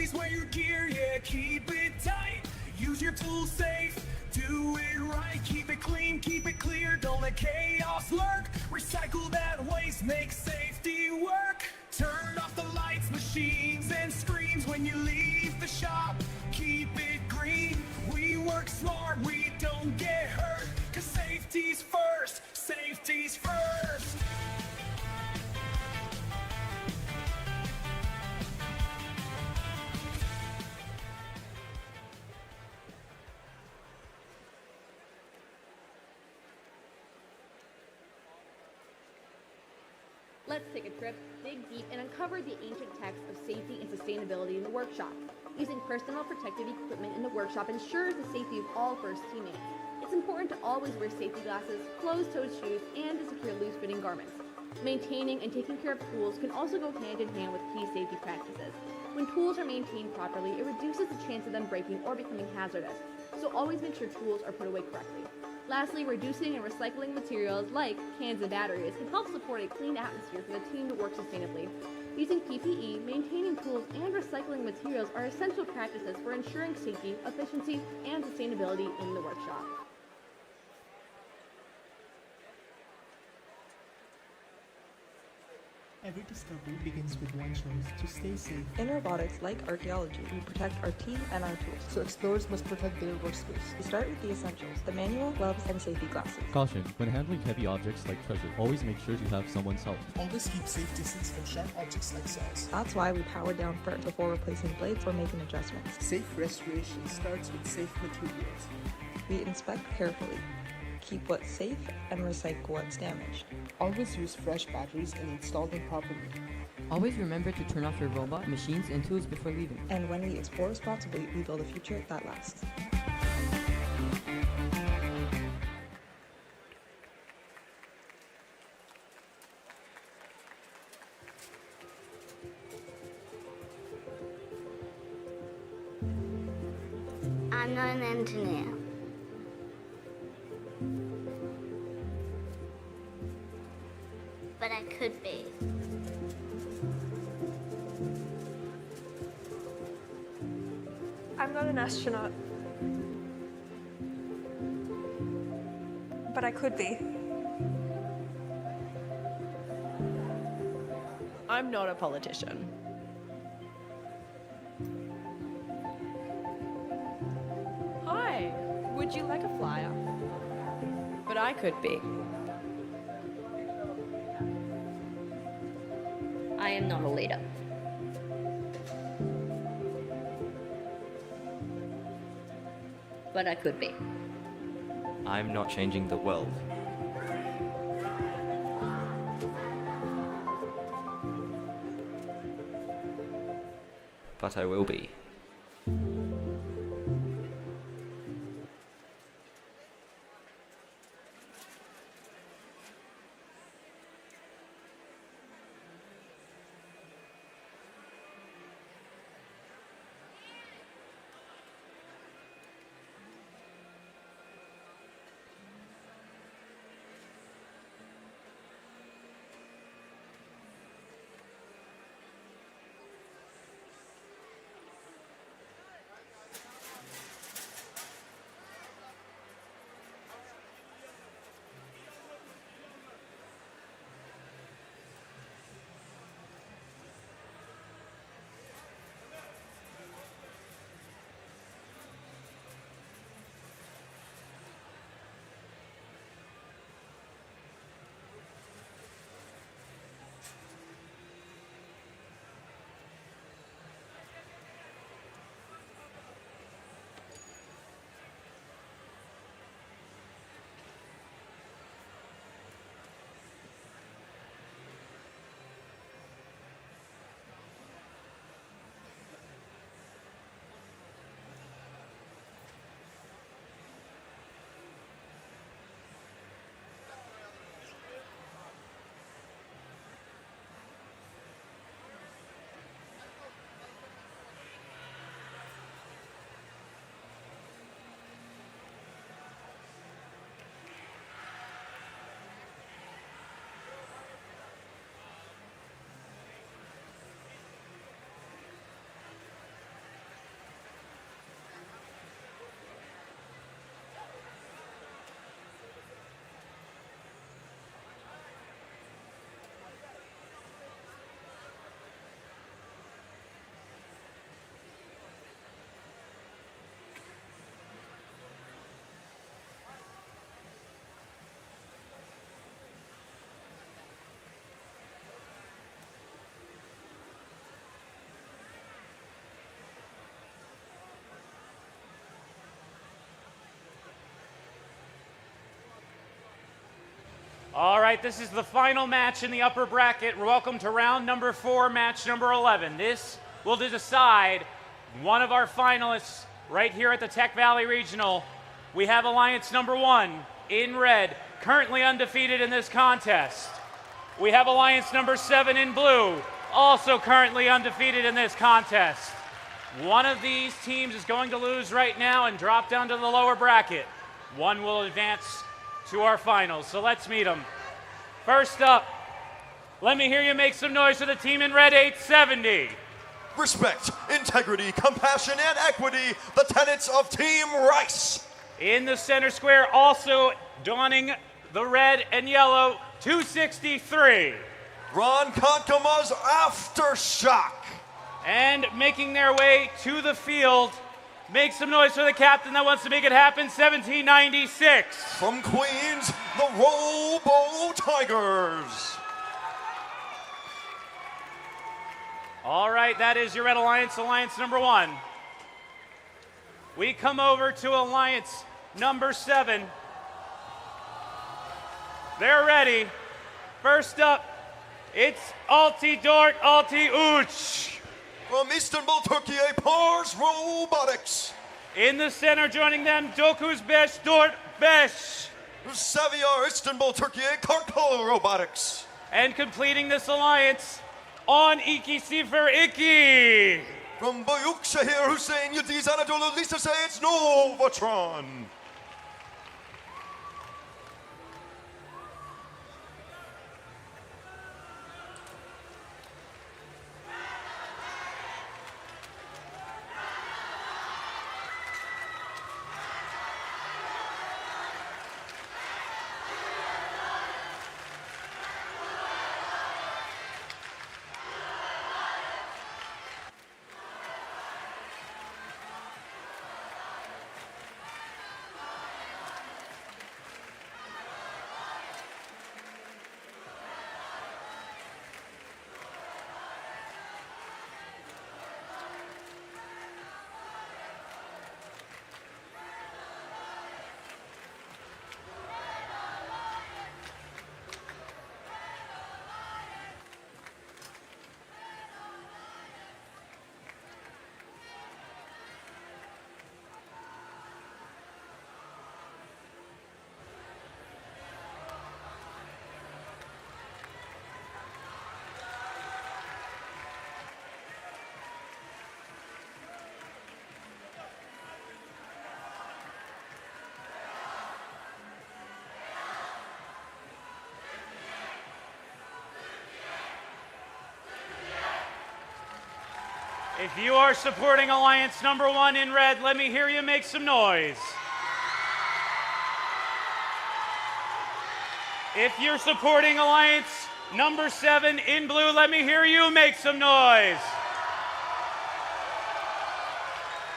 Speaker 14: Always wear your gear, yeah, keep it tight. Use your tools safe, do it right. Keep it clean, keep it clear, don't let chaos lurk. Recycle that waste, make safety work. Turn off the lights, machines, and screens when you leave the shop. Keep it green, we work smart, we don't get hurt. Cause safety's first, safety's first.
Speaker 15: Let's take a trip, dig deep, and uncover the ancient texts of safety and sustainability in the workshop. Using personal protective equipment in the workshop ensures the safety of all first teammates. It's important to always wear safety glasses, closed-toed shoes, and to secure loose-fitting garments. Maintaining and taking care of tools can also go hand in hand with key safety practices. When tools are maintained properly, it reduces the chance of them breaking or becoming hazardous, so always make sure tools are put away correctly. Lastly, reducing and recycling materials like cans and batteries can help support a clean atmosphere for the team to work sustainably. Using PPE, maintaining tools, and recycling materials are essential practices for ensuring safety, efficiency, and sustainability in the workshop.
Speaker 16: Every discovery begins with one choice: to stay safe.
Speaker 17: In robotics, like archaeology, we protect our team and our tools.
Speaker 16: So explorers must protect their workspace.
Speaker 17: We start with the essentials: the manual, gloves, and safety glasses.
Speaker 25: Caution: when handling heavy objects like treasure, always make sure you have someone's help.
Speaker 16: Always keep safe distance from sharp objects like saws.
Speaker 17: That's why we power down first before replacing blades or making adjustments.
Speaker 16: Safe restoration starts with safe materials.
Speaker 17: We inspect carefully, keep what's safe, and recycle what's damaged.
Speaker 16: Always use fresh batteries and install them properly.
Speaker 26: Always remember to turn off your robot, machines, and tools before leaving.
Speaker 17: And when we explore responsibly, we build a future that lasts.
Speaker 22: I'm not an engineer. But I could be.
Speaker 27: I'm not an astronaut. But I could be.
Speaker 28: I'm not a politician. Hi, would you like a flyer? But I could be.
Speaker 29: I am not a leader. But I could be.
Speaker 30: I'm not changing the world. But I will be.
Speaker 2: All right, this is the final match in the upper bracket. Welcome to round number 4, match number 11. This will decide one of our finalists right here at the Tech Valley Regional. We have Alliance number 1 in red, currently undefeated in this contest. We have Alliance number 7 in blue, also currently undefeated in this contest. One of these teams is going to lose right now and drop down to the lower bracket. One will advance to our finals, so let's meet them. First up, let me hear you make some noise for the team in red 870.
Speaker 12: Respect, integrity, compassion, and equity, the tenets of Team Rice.
Speaker 2: In the center square, also donning the red and yellow, 263.
Speaker 12: Ron Konkama's Aftershock.
Speaker 2: And making their way to the field, make some noise for the captain that wants to make it happen, 1796.
Speaker 12: From Queens, the Robo Tigers.
Speaker 2: All right, that is your Red Alliance, Alliance number 1. We come over to Alliance number 7. They're ready. First up, it's Alti Dort, Alti Uch.
Speaker 12: From Istanbul, Turkey, Pars Robotics.
Speaker 2: In the center, joining them, Dokuz Beş, Dort Beş.
Speaker 12: Savior, Istanbul, Turkey, Karkol Robotics.
Speaker 2: And completing this alliance, On Iki Sifer Iki.
Speaker 12: From Bayuk Shahir Hussein, Yadiz Anadolu, Lisa say it's Novatron.
Speaker 2: If you are supporting Alliance number 1 in red, let me hear you make some noise. If you're supporting Alliance number 7 in blue, let me hear you make some noise.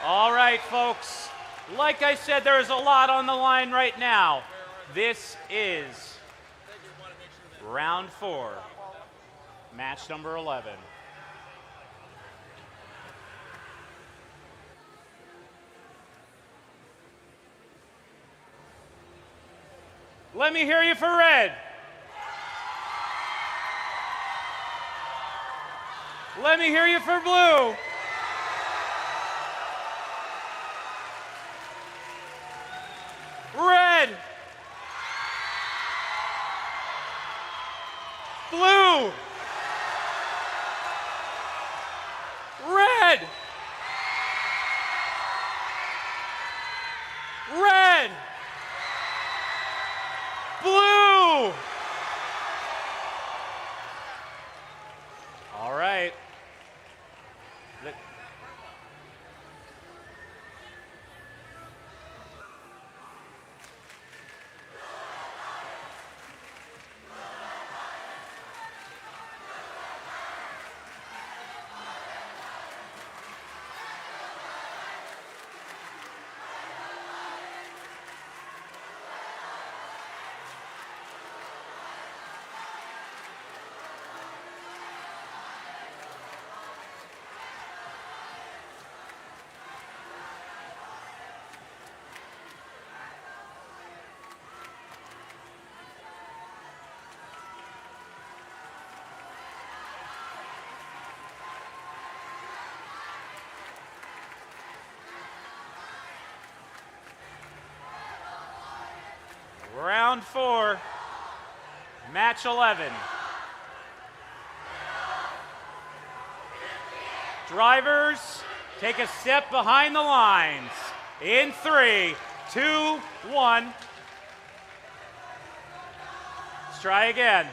Speaker 2: All right, folks. Like I said, there is a lot on the line right now. This is round 4, match number 11. Let me hear you for red. Let me hear you for blue. Red. Blue. Red. Red. Blue. All right. Round 4, match 11. Drivers, take a step behind the lines. In 3, 2, 1. Let's try again.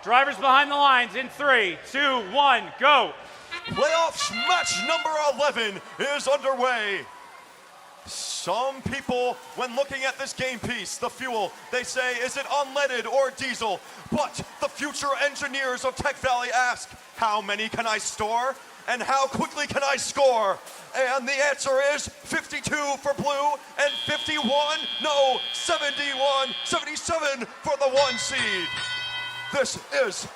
Speaker 2: Drivers behind the lines in 3, 2, 1, go.
Speaker 12: Playoffs match number 11 is underway. Some people, when looking at this game piece, the fuel, they say, is it unleaded or diesel? But the future engineers of Tech Valley ask, how many can I store? And how quickly can I score? And the answer is 52 for blue and 51, no, 71, 77 for the 1 seed. This is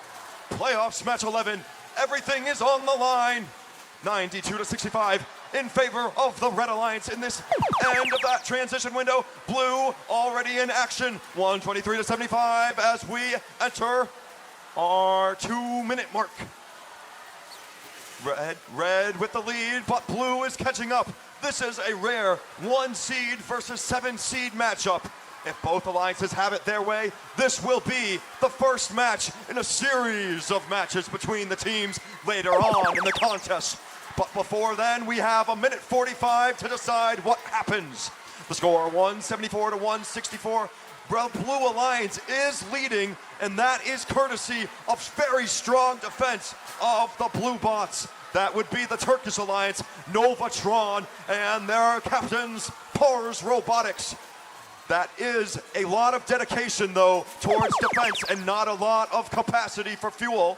Speaker 12: playoffs match 11. Everything is on the line. 92-65 in favor of the Red Alliance in this end of that transition window. Blue already in action. 123-75 as we enter our 2-minute mark. Red with the lead, but blue is catching up. This is a rare 1 seed versus 7 seed matchup. If both alliances have it their way, this will be the first match in a series of matches between the teams later on in the contest. But before then, we have a minute 45 to decide what happens. The score 174 to 164. Blue Alliance is leading, and that is courtesy of very strong defense of the Blue Bots. That would be the Turkish Alliance, Novatron, and their captains, Pars Robotics. That is a lot of dedication, though, towards defense and not a lot of capacity for fuel.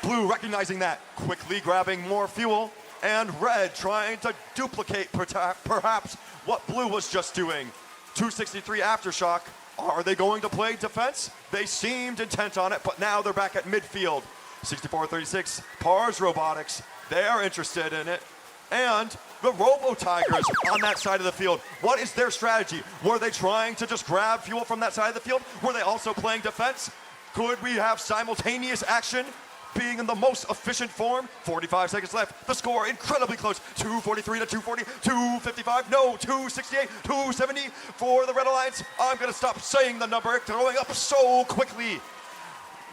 Speaker 12: Blue recognizing that, quickly grabbing more fuel, and red trying to duplicate perhaps what blue was just doing. 263 Aftershock, are they going to play defense? They seemed intent on it, but now they're back at midfield. 64-36, Pars Robotics, they're interested in it. And the Robo Tigers on that side of the field. What is their strategy? Were they trying to just grab fuel from that side of the field? Were they also playing defense? Could we have simultaneous action being in the most efficient form? 45 seconds left. The score incredibly close. 243 to 240, 255, no, 268, 270 for the Red Alliance. I'm going to stop saying the number. It's going up so quickly.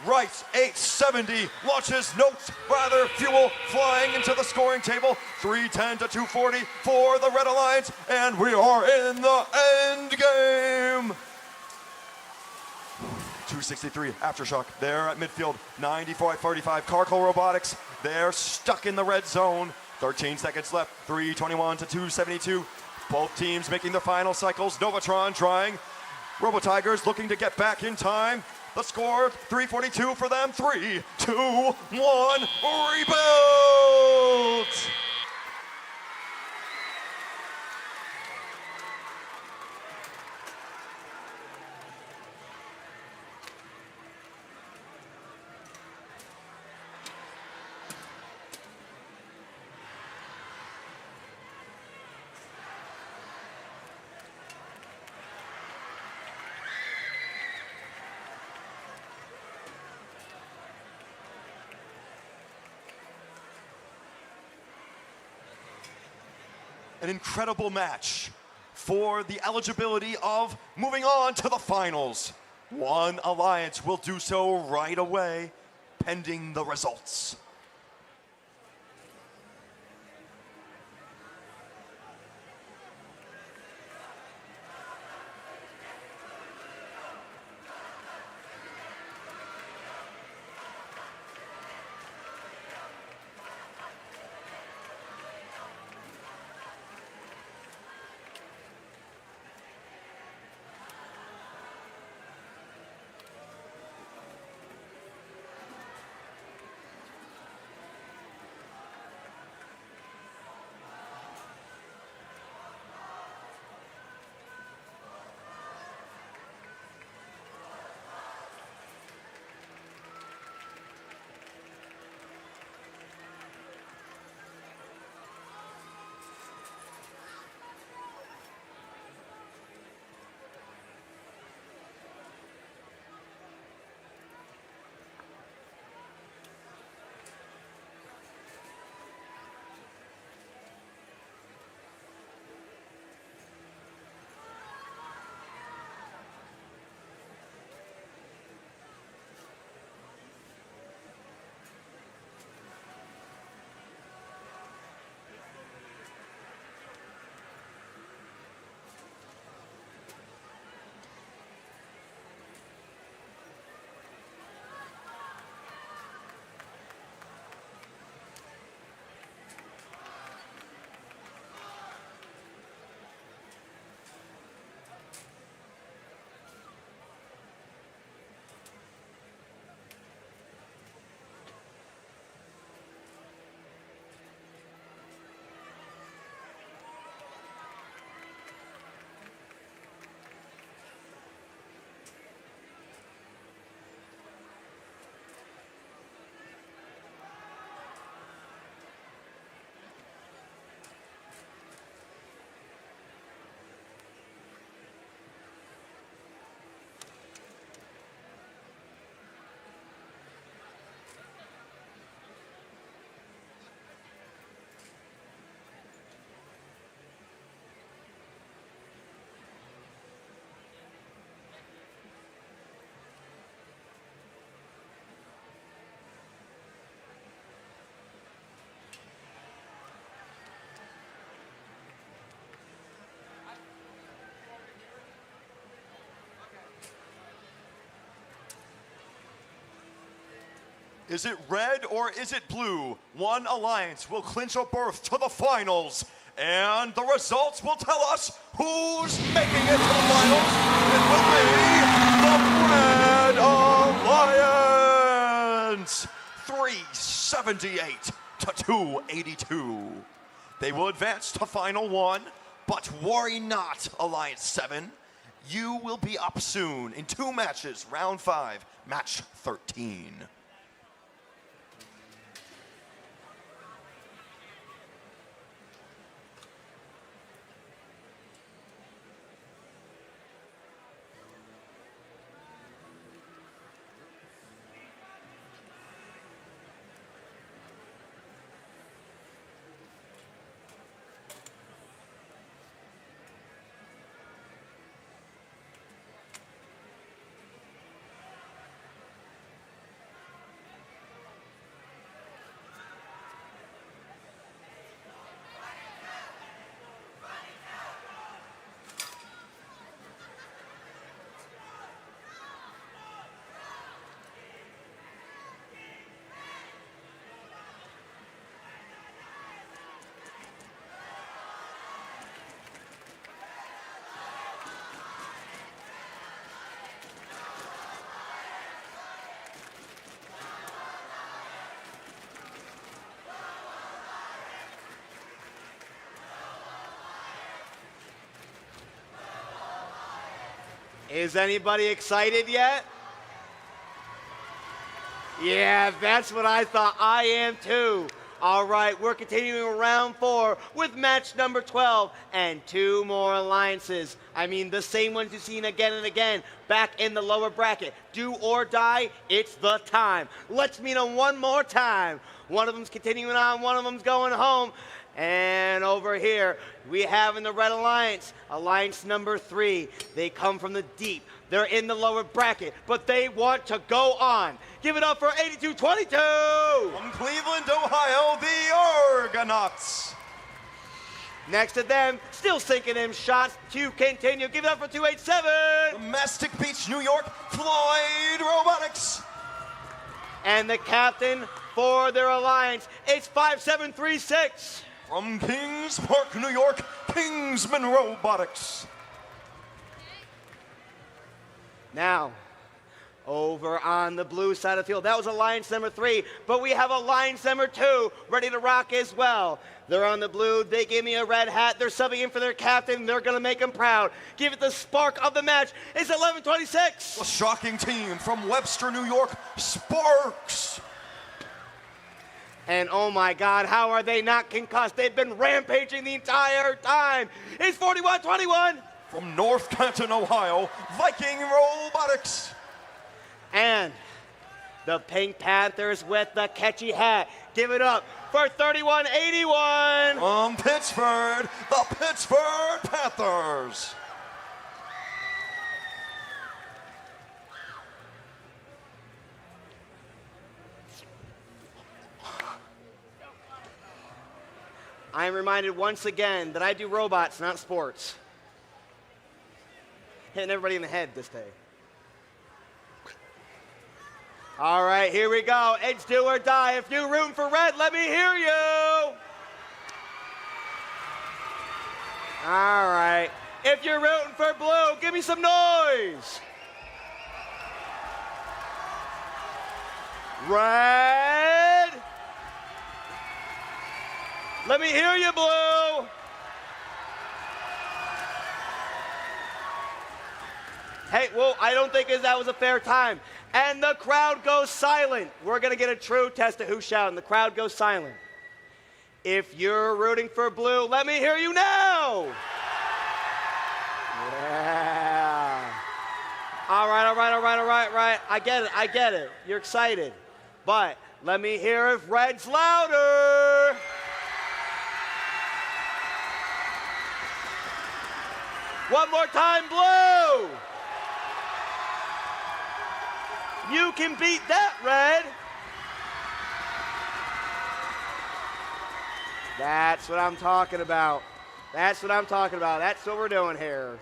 Speaker 12: Right, 870 launches, notes, rather fuel flying into the scoring table. 310 to 240 for the Red Alliance, and we are in the end game. 263 Aftershock, they're at midfield. 94-45 Carco Robotics, they're stuck in the red zone. 13 seconds left, 321 to 272. Both teams making the final cycles. Novatron trying. Robo Tigers looking to get back in time. The score, 342 for them. 3, 2, 1, rebuild! An incredible match for the eligibility of moving on to the finals. One alliance will do so right away, pending the results. Is it red or is it blue? One alliance will clinch a berth to the finals. And the results will tell us who's making it to the finals. It will be the Red Alliance. 378 to 282. They will advance to Final 1, but worry not, Alliance 7. You will be up soon in 2 matches, Round 5, Match 13.
Speaker 11: Is anybody excited yet? Yeah, that's what I thought. I am too. All right, we're continuing round 4 with match number 12 and 2 more alliances. I mean, the same ones you've seen again and again back in the lower bracket. Do or die, it's the time. Let's meet them one more time. One of them's continuing on, one of them's going home. And over here, we have in the Red Alliance, Alliance number 3. They come from the deep. They're in the lower bracket, but they want to go on. Give it up for 8222!
Speaker 12: From Cleveland, Ohio, the Argonauts.
Speaker 11: Next to them, still sinking in shots to continue. Give it up for 287!
Speaker 12: Domestic Beach, New York, Floyd Robotics.
Speaker 11: And the captain for their alliance, it's 5736.
Speaker 12: From Kings Park, New York, Kingsman Robotics.
Speaker 11: Now, over on the blue side of the field, that was Alliance number 3, but we have Alliance number 2 ready to rock as well. They're on the blue, they gave me a red hat, they're subbing in for their captain, they're gonna make him proud. Give it the spark of the match, it's 1126.
Speaker 12: A shocking team from Webster, New York, Sparks.
Speaker 11: And oh my God, how are they not concussed? They've been rampaging the entire time. It's 4121.
Speaker 12: From North Canton, Ohio, Viking Robotics.
Speaker 11: And the Pink Panthers with the catchy hat. Give it up for 3181.
Speaker 12: From Pittsburgh, the Pittsburgh Panthers.
Speaker 11: I am reminded once again that I do robots, not sports. Hitting everybody in the head this day. All right, here we go. It's do or die. If you're rooting for red, let me hear you. All right. If you're rooting for blue, give me some noise. Red. Let me hear you, blue. Hey, well, I don't think that was a fair time. And the crowd goes silent. We're going to get a true test of who's shouting. The crowd goes silent. If you're rooting for blue, let me hear you now. Yeah. All right. I get it. You're excited. But let me hear if red's louder. One more time, blue. You can beat that, red. That's what I'm talking about. That's what we're doing here.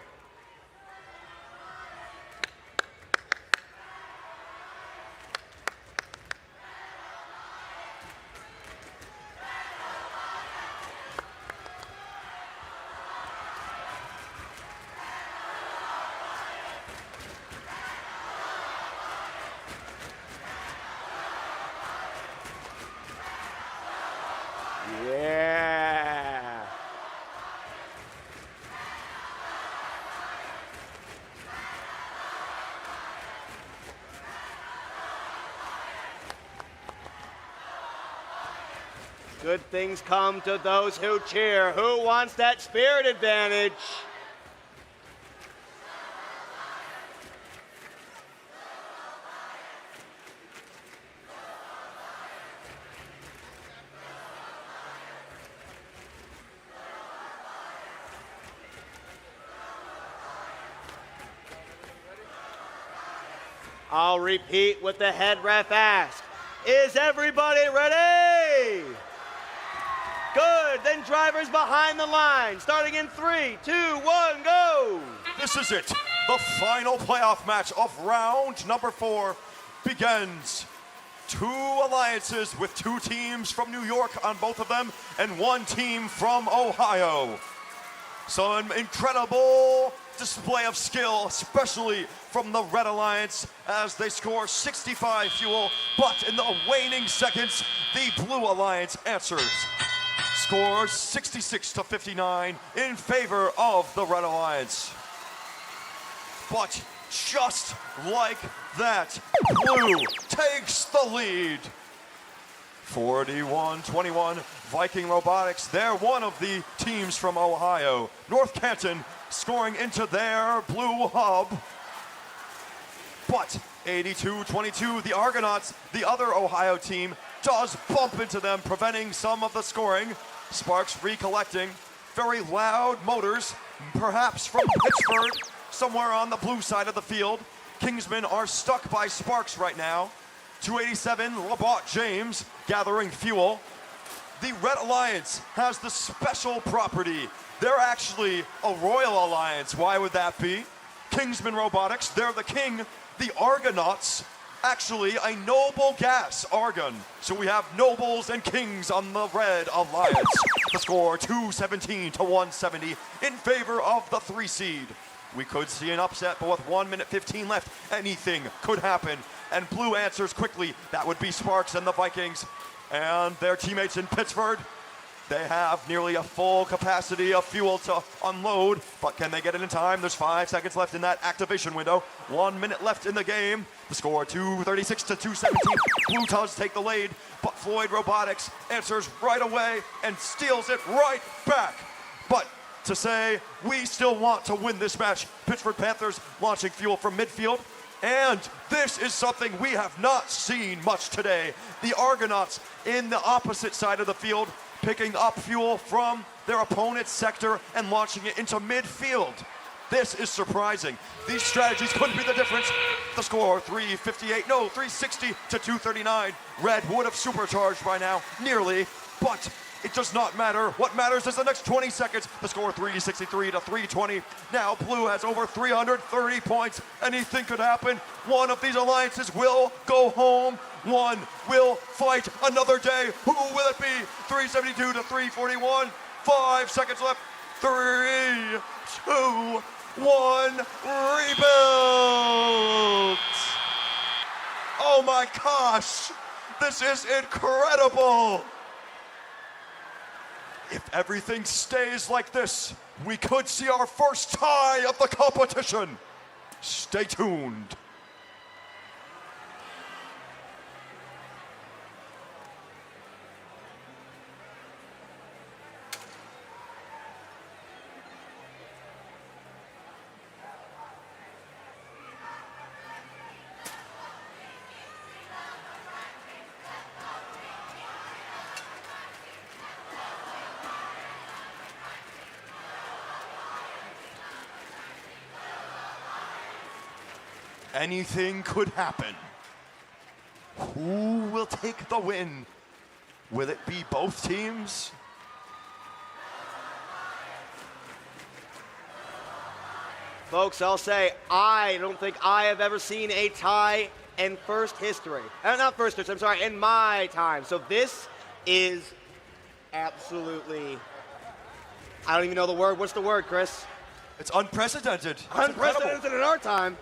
Speaker 11: Good things come to those who cheer. Who wants that spirit advantage? I'll repeat what the head ref asked. Is everybody ready? Good, then drivers behind the line, starting in 3, 2, 1, go!
Speaker 12: This is it. The final playoff match of round number 4 begins. 2 alliances with 2 teams from New York on both of them and 1 team from Ohio. So an incredible display of skill, especially from the Red Alliance as they score 65 fuel, but in the waning seconds, the Blue Alliance answers. Scores 66-59 in favor of the Red Alliance. But just like that, Blue takes the lead. 41-21, Viking Robotics. They're one of the teams from Ohio. North Canton scoring into their blue hub. But 82-22, the Argonauts, the other Ohio team, does bump into them, preventing some of the scoring. Sparks recollecting. Very loud motors, perhaps from Pittsburgh, somewhere on the blue side of the field. Kingsmen are stuck by Sparks right now. 287, Labatt James gathering fuel. The Red Alliance has the special property. They're actually a royal alliance. Why would that be? Kingsman Robotics, they're the king. The Argonauts, actually a noble gas, argon. So we have nobles and kings on the Red Alliance. The score 217-170 in favor of the 3 seed. We could see an upset, but with 1 minute 15 left, anything could happen. And Blue answers quickly. That would be Sparks and the Vikings. And their teammates in Pittsburgh, they have nearly a full capacity of fuel to unload, but can they get it in time? There's 5 seconds left in that activation window. 1 minute left in the game. The score 236-217. Blue does take the lead, but Floyd Robotics answers right away and steals it right back. But to say we still want to win this match, Pittsburgh Panthers launching fuel from midfield. And this is something we have not seen much today. The Argonauts in the opposite side of the field, picking up fuel from their opponent's sector and launching it into midfield. This is surprising. These strategies couldn't be the difference. The score 360-239. Red would have supercharged by now, nearly, but it does not matter. What matters is the next 20 seconds. The score 363-320. Now Blue has over 330 points. Anything could happen. One of these alliances will go home. One will fight another day. Who will it be? 372-341. 5 seconds left. 3, 2, 1. Rebuild. Oh my gosh. This is incredible. If everything stays like this, we could see our first tie of the competition. Stay tuned. Anything could happen. Who will take the win? Will it be both teams?
Speaker 11: Folks, I'll say I don't think I have ever seen a tie in first history. Not first history, I'm sorry, in my time. So this is absolutely, I don't even know the word. What's the word, Chris?
Speaker 12: It's unprecedented.
Speaker 11: Unprecedented in our time.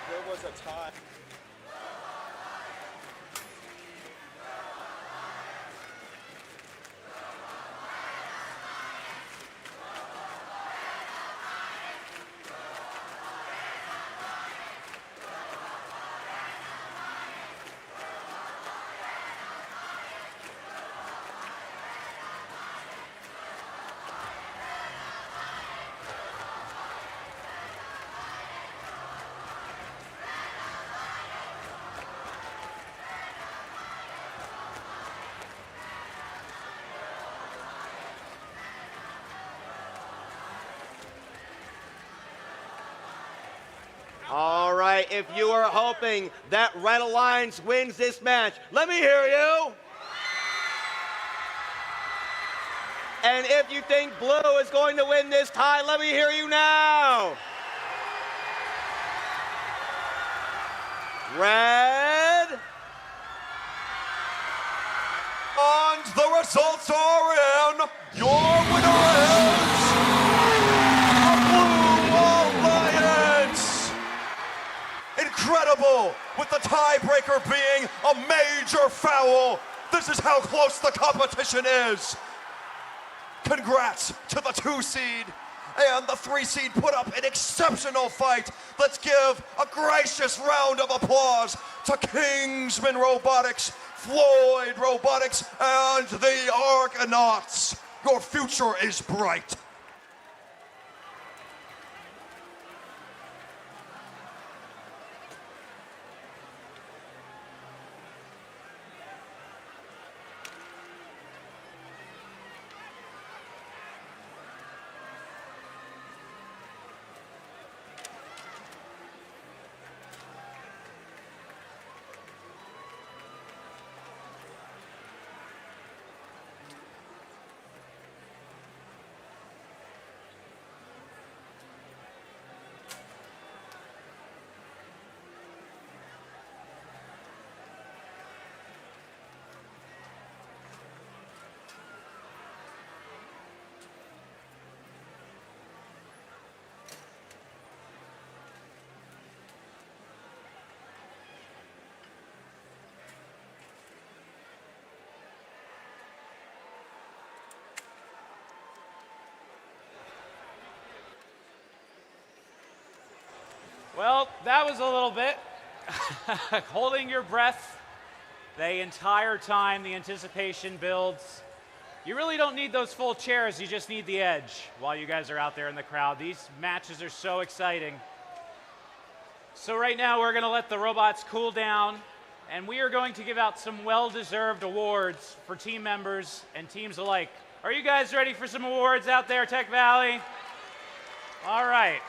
Speaker 12: There was a tie.
Speaker 11: if you are hoping that Red Alliance wins this match, let me hear you. And if you think blue is going to win this tie, let me hear you now. Red.
Speaker 12: And the results are in. Your winner is the Blue Alliance. Incredible, with the tiebreaker being a major foul. This is how close the competition is. Congrats to the 2 seed and the 3 seed put up an exceptional fight. Let's give a gracious round of applause to Kingsman Robotics, Floyd Robotics, and the Argonauts. Your future is bright.
Speaker 2: Well, that was a little bit. Holding your breath the entire time the anticipation builds. You really don't need those full chairs, you just need the edge while you guys are out there in the crowd. These matches are so exciting. So right now we're gonna let the robots cool down, and we are going to give out some well-deserved awards for team members and teams alike. Are you guys ready for some awards out there, Tech Valley? All right.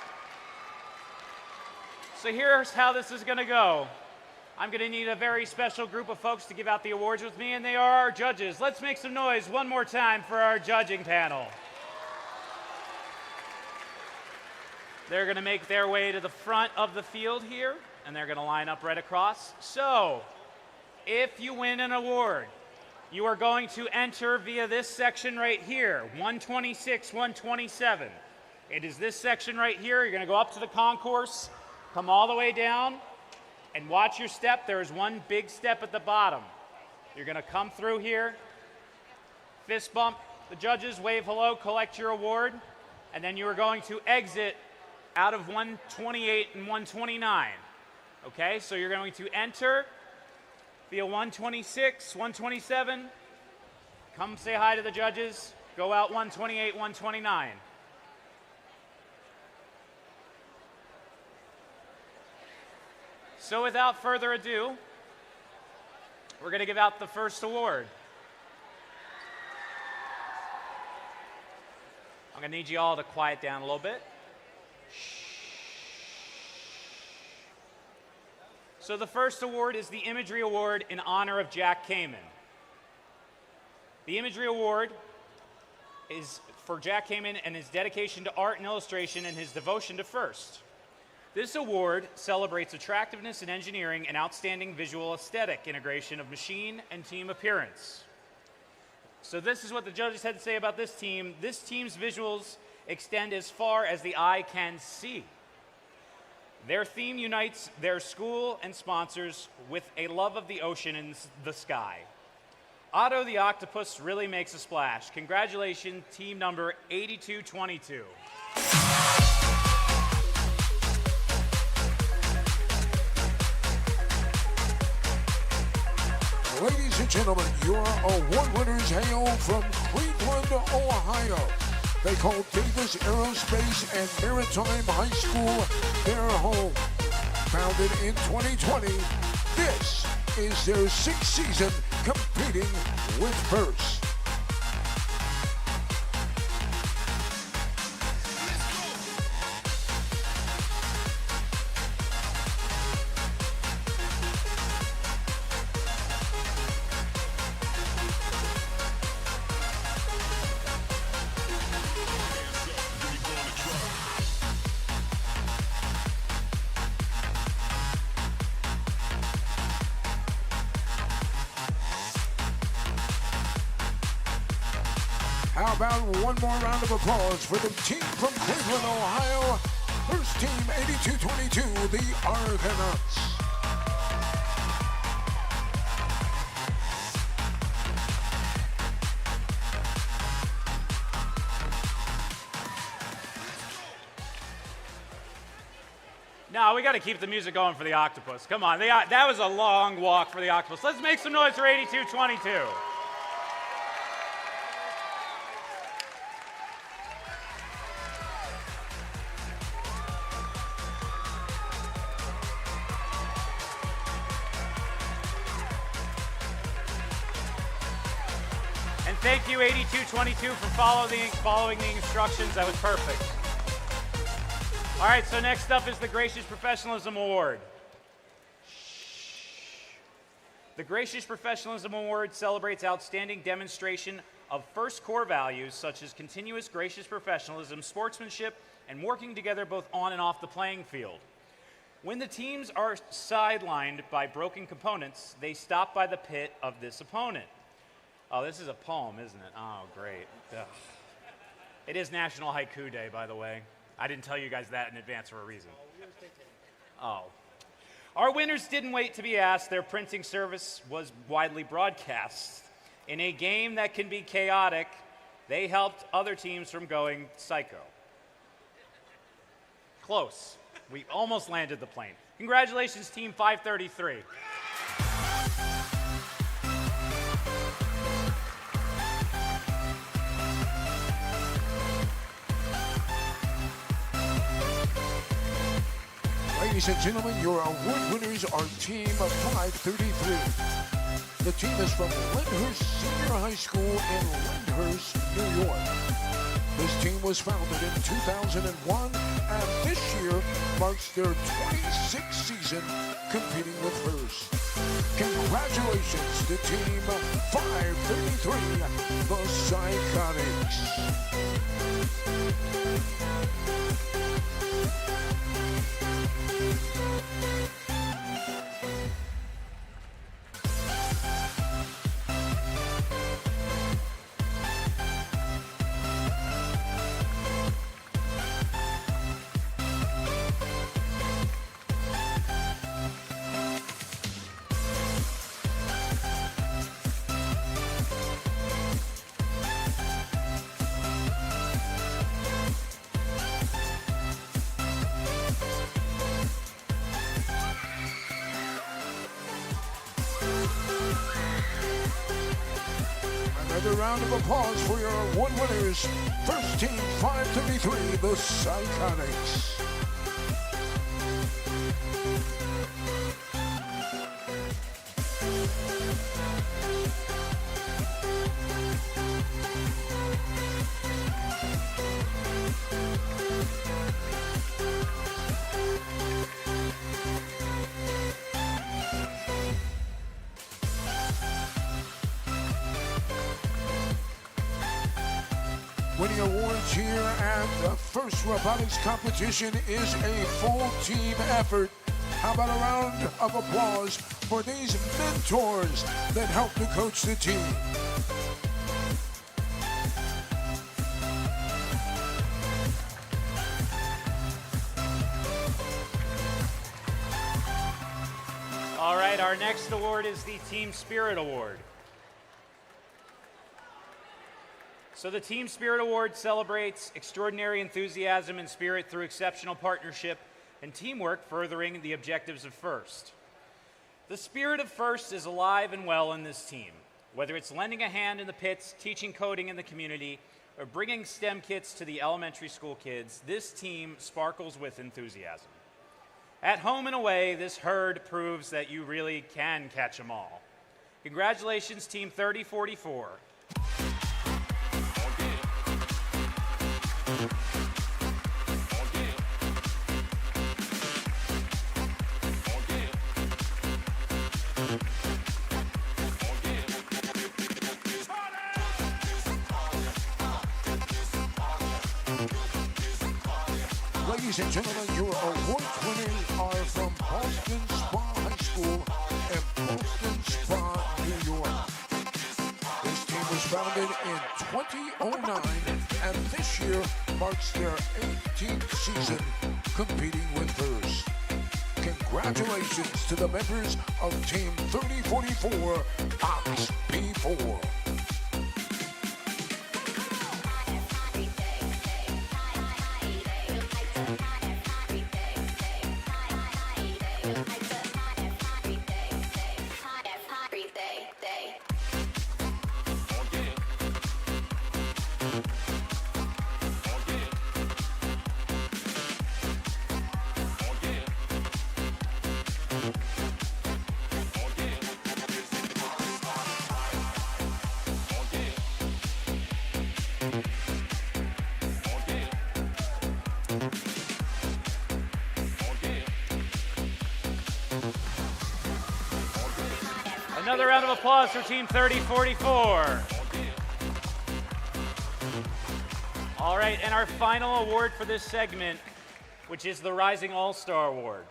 Speaker 2: So here's how this is going to go. I'm going to need a very special group of folks to give out the awards with me, and they are our judges. Let's make some noise one more time for our judging panel. They're going to make their way to the front of the field here, and they're going to line up right across. So, if you win an award, you are going to enter via this section right here, 126, 127. It is this section right here. You're going to go up to the concourse, come all the way down, and watch your step. There is one big step at the bottom. You're going to come through here, fist bump the judges, wave hello, collect your award, and then you are going to exit out of 128 and 129. Okay, so you're going to enter via 126, 127, come say hi to the judges, go out 128, 129. So without further ado, we're going to give out the first award. I'm going to need you all to quiet down a little bit. So the first award is the Imagery Award in honor of Jack Kamen. The Imagery Award is for Jack Kamen and his dedication to art and illustration and his devotion to FIRST. This award celebrates attractiveness in engineering and outstanding visual aesthetic integration of machine and team appearance. So this is what the judges had to say about this team. This team's visuals extend as far as the eye can see. Their theme unites their school and sponsors with a love of the ocean and the sky. Otto the Octopus really makes a splash. Congratulations, team number 8222.
Speaker 1: Ladies and gentlemen, your award winners hail from Cleveland, Ohio. They call Davis Aerospace and Maritime High School their home. Founded in 2020, this is their 6th season competing with FIRST. How about one more round of applause for the team from Cleveland, Ohio? First team 8222, the Argonauts.
Speaker 2: No, we got to keep the music going for the Octopus. Come on, that was a long walk for the Octopus. Let's make some noise for 8222. And thank you, 8222, for following the instructions. That was perfect. All right, so next up is the Gracious Professionalism Award. The Gracious Professionalism Award celebrates outstanding demonstration of first core values such as continuous gracious professionalism, sportsmanship, and working together both on and off the playing field. When the teams are sidelined by broken components, they stop by the pit of this opponent. Oh, this is a poem, isn't it? Oh, great. Ugh. It is National Haiku Day, by the way. I didn't tell you guys that in advance for a reason. Oh. Our winners didn't wait to be asked. Their printing service was widely broadcast. In a game that can be chaotic, they helped other teams from going psycho. Close. We almost landed the plane. Congratulations, Team 533.
Speaker 1: Ladies and gentlemen, your award winners are Team 533. The team is from Lyndhurst Senior High School in Lyndhurst, New York. This team was founded in 2001 and this year marks their 26th season competing with Hearst. Congratulations to Team 533, the Psychotics. Another round of applause for your award winners. First Team 533, the Psychotics. Winning awards here at the first robotics competition is a full team effort. How about a round of applause for these mentors that help to coach the team?
Speaker 2: All right, our next award is the Team Spirit Award. So the Team Spirit Award celebrates extraordinary enthusiasm and spirit through exceptional partnership and teamwork furthering the objectives of FIRST. The spirit of FIRST is alive and well in this team. Whether it's lending a hand in the pits, teaching coding in the community, or bringing STEM kits to the elementary school kids, this team sparkles with enthusiasm. At home and away, this herd proves that you really can catch them all. Congratulations, Team 3044.
Speaker 1: Ladies and gentlemen, your award winners are from Boston Spa High School in Boston Spa, New York. This team was founded in 2009, and this year marks their 18th season competing with FIRST. Congratulations to the members of Team 3044 Ox P4.
Speaker 2: Another round of applause for Team 3044. All right, and our final award for this segment, which is the Rising All-Star Award.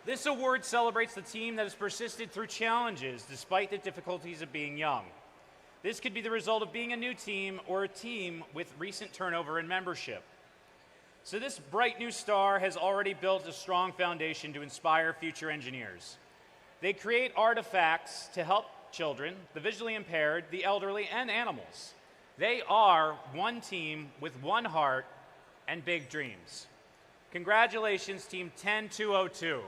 Speaker 2: This award celebrates the team that has persisted through challenges despite the difficulties of being young. This could be the result of being a new team or a team with recent turnover in membership. So this bright new star has already built a strong foundation to inspire future engineers. They create artifacts to help children, the visually impaired, the elderly, and animals. They are one team with one heart and big dreams. Congratulations, Team 10202.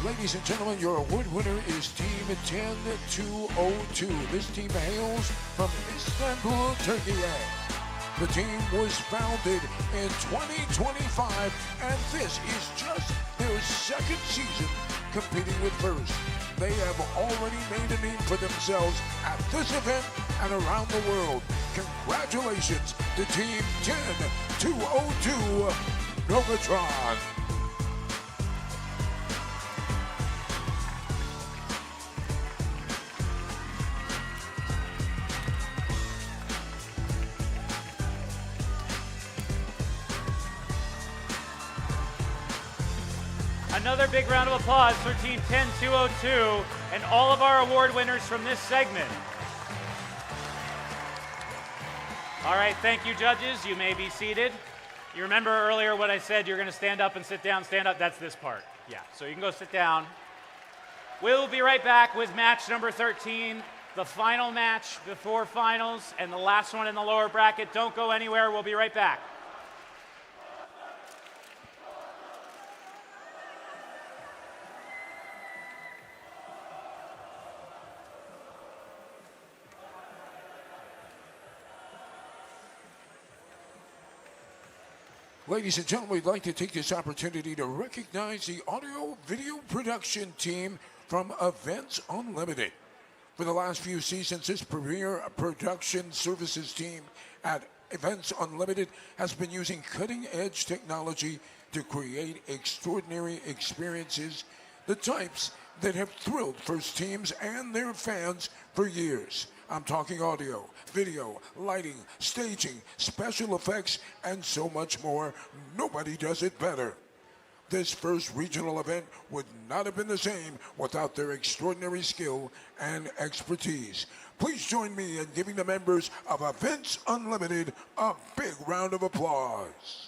Speaker 1: Ladies and gentlemen, your award winner is Team 10202. This team hails from Istanbul, Turkey. The team was founded in 2025, and this is just their second season competing with FIRST. They have already made a name for themselves at this event and around the world. Congratulations to Team 10202 Novatron.
Speaker 2: Another big round of applause for Team 10202 and all of our award winners from this segment. All right, thank you, judges. You may be seated. You remember earlier what I said, you're going to stand up and sit down, stand up. That's this part. Yeah, so you can go sit down. We'll be right back with match number 13, the final match before finals, and the last one in the lower bracket. Don't go anywhere. We'll be right back.
Speaker 1: Ladies and gentlemen, we'd like to take this opportunity to recognize the audio-video production team from Events Unlimited. For the last few seasons, this premier production services team at Events Unlimited has been using cutting-edge technology to create extraordinary experiences, the types that have thrilled FIRST teams and their fans for years. I'm talking audio, video, lighting, staging, special effects, and so much more. Nobody does it better. This first regional event would not have been the same without their extraordinary skill and expertise. Please join me in giving the members of Events Unlimited a big round of applause.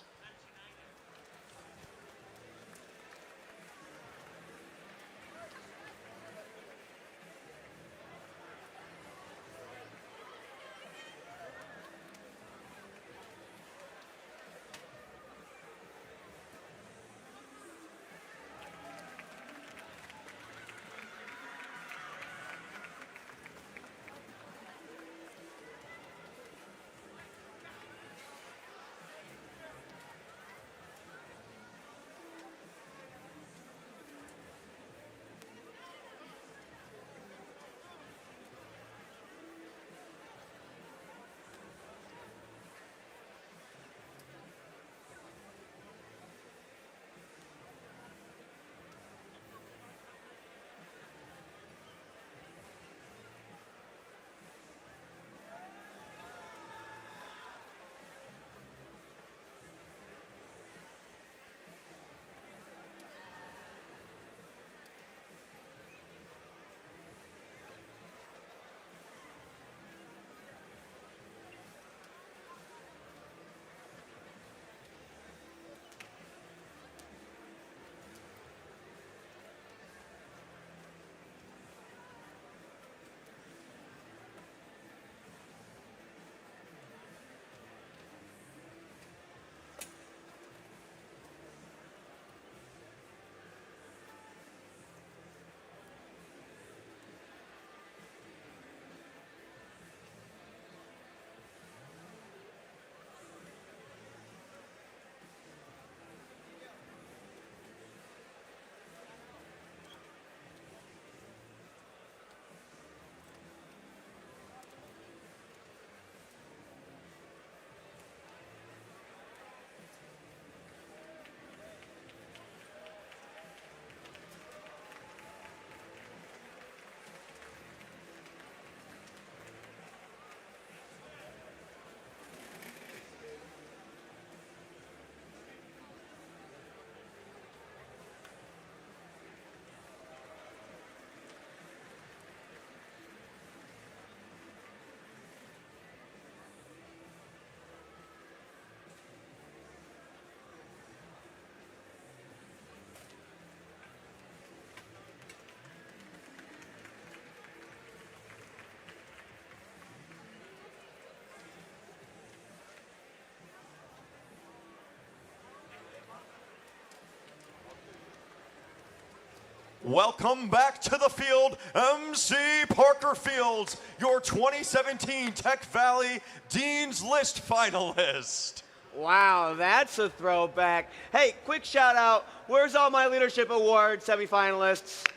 Speaker 12: welcome back to the field, MC Parker Fields, your 2017 Tech Valley Dean's List finalist.
Speaker 11: Wow, that's a throwback. Hey, quick shout out. Where's all my leadership award semifinalists?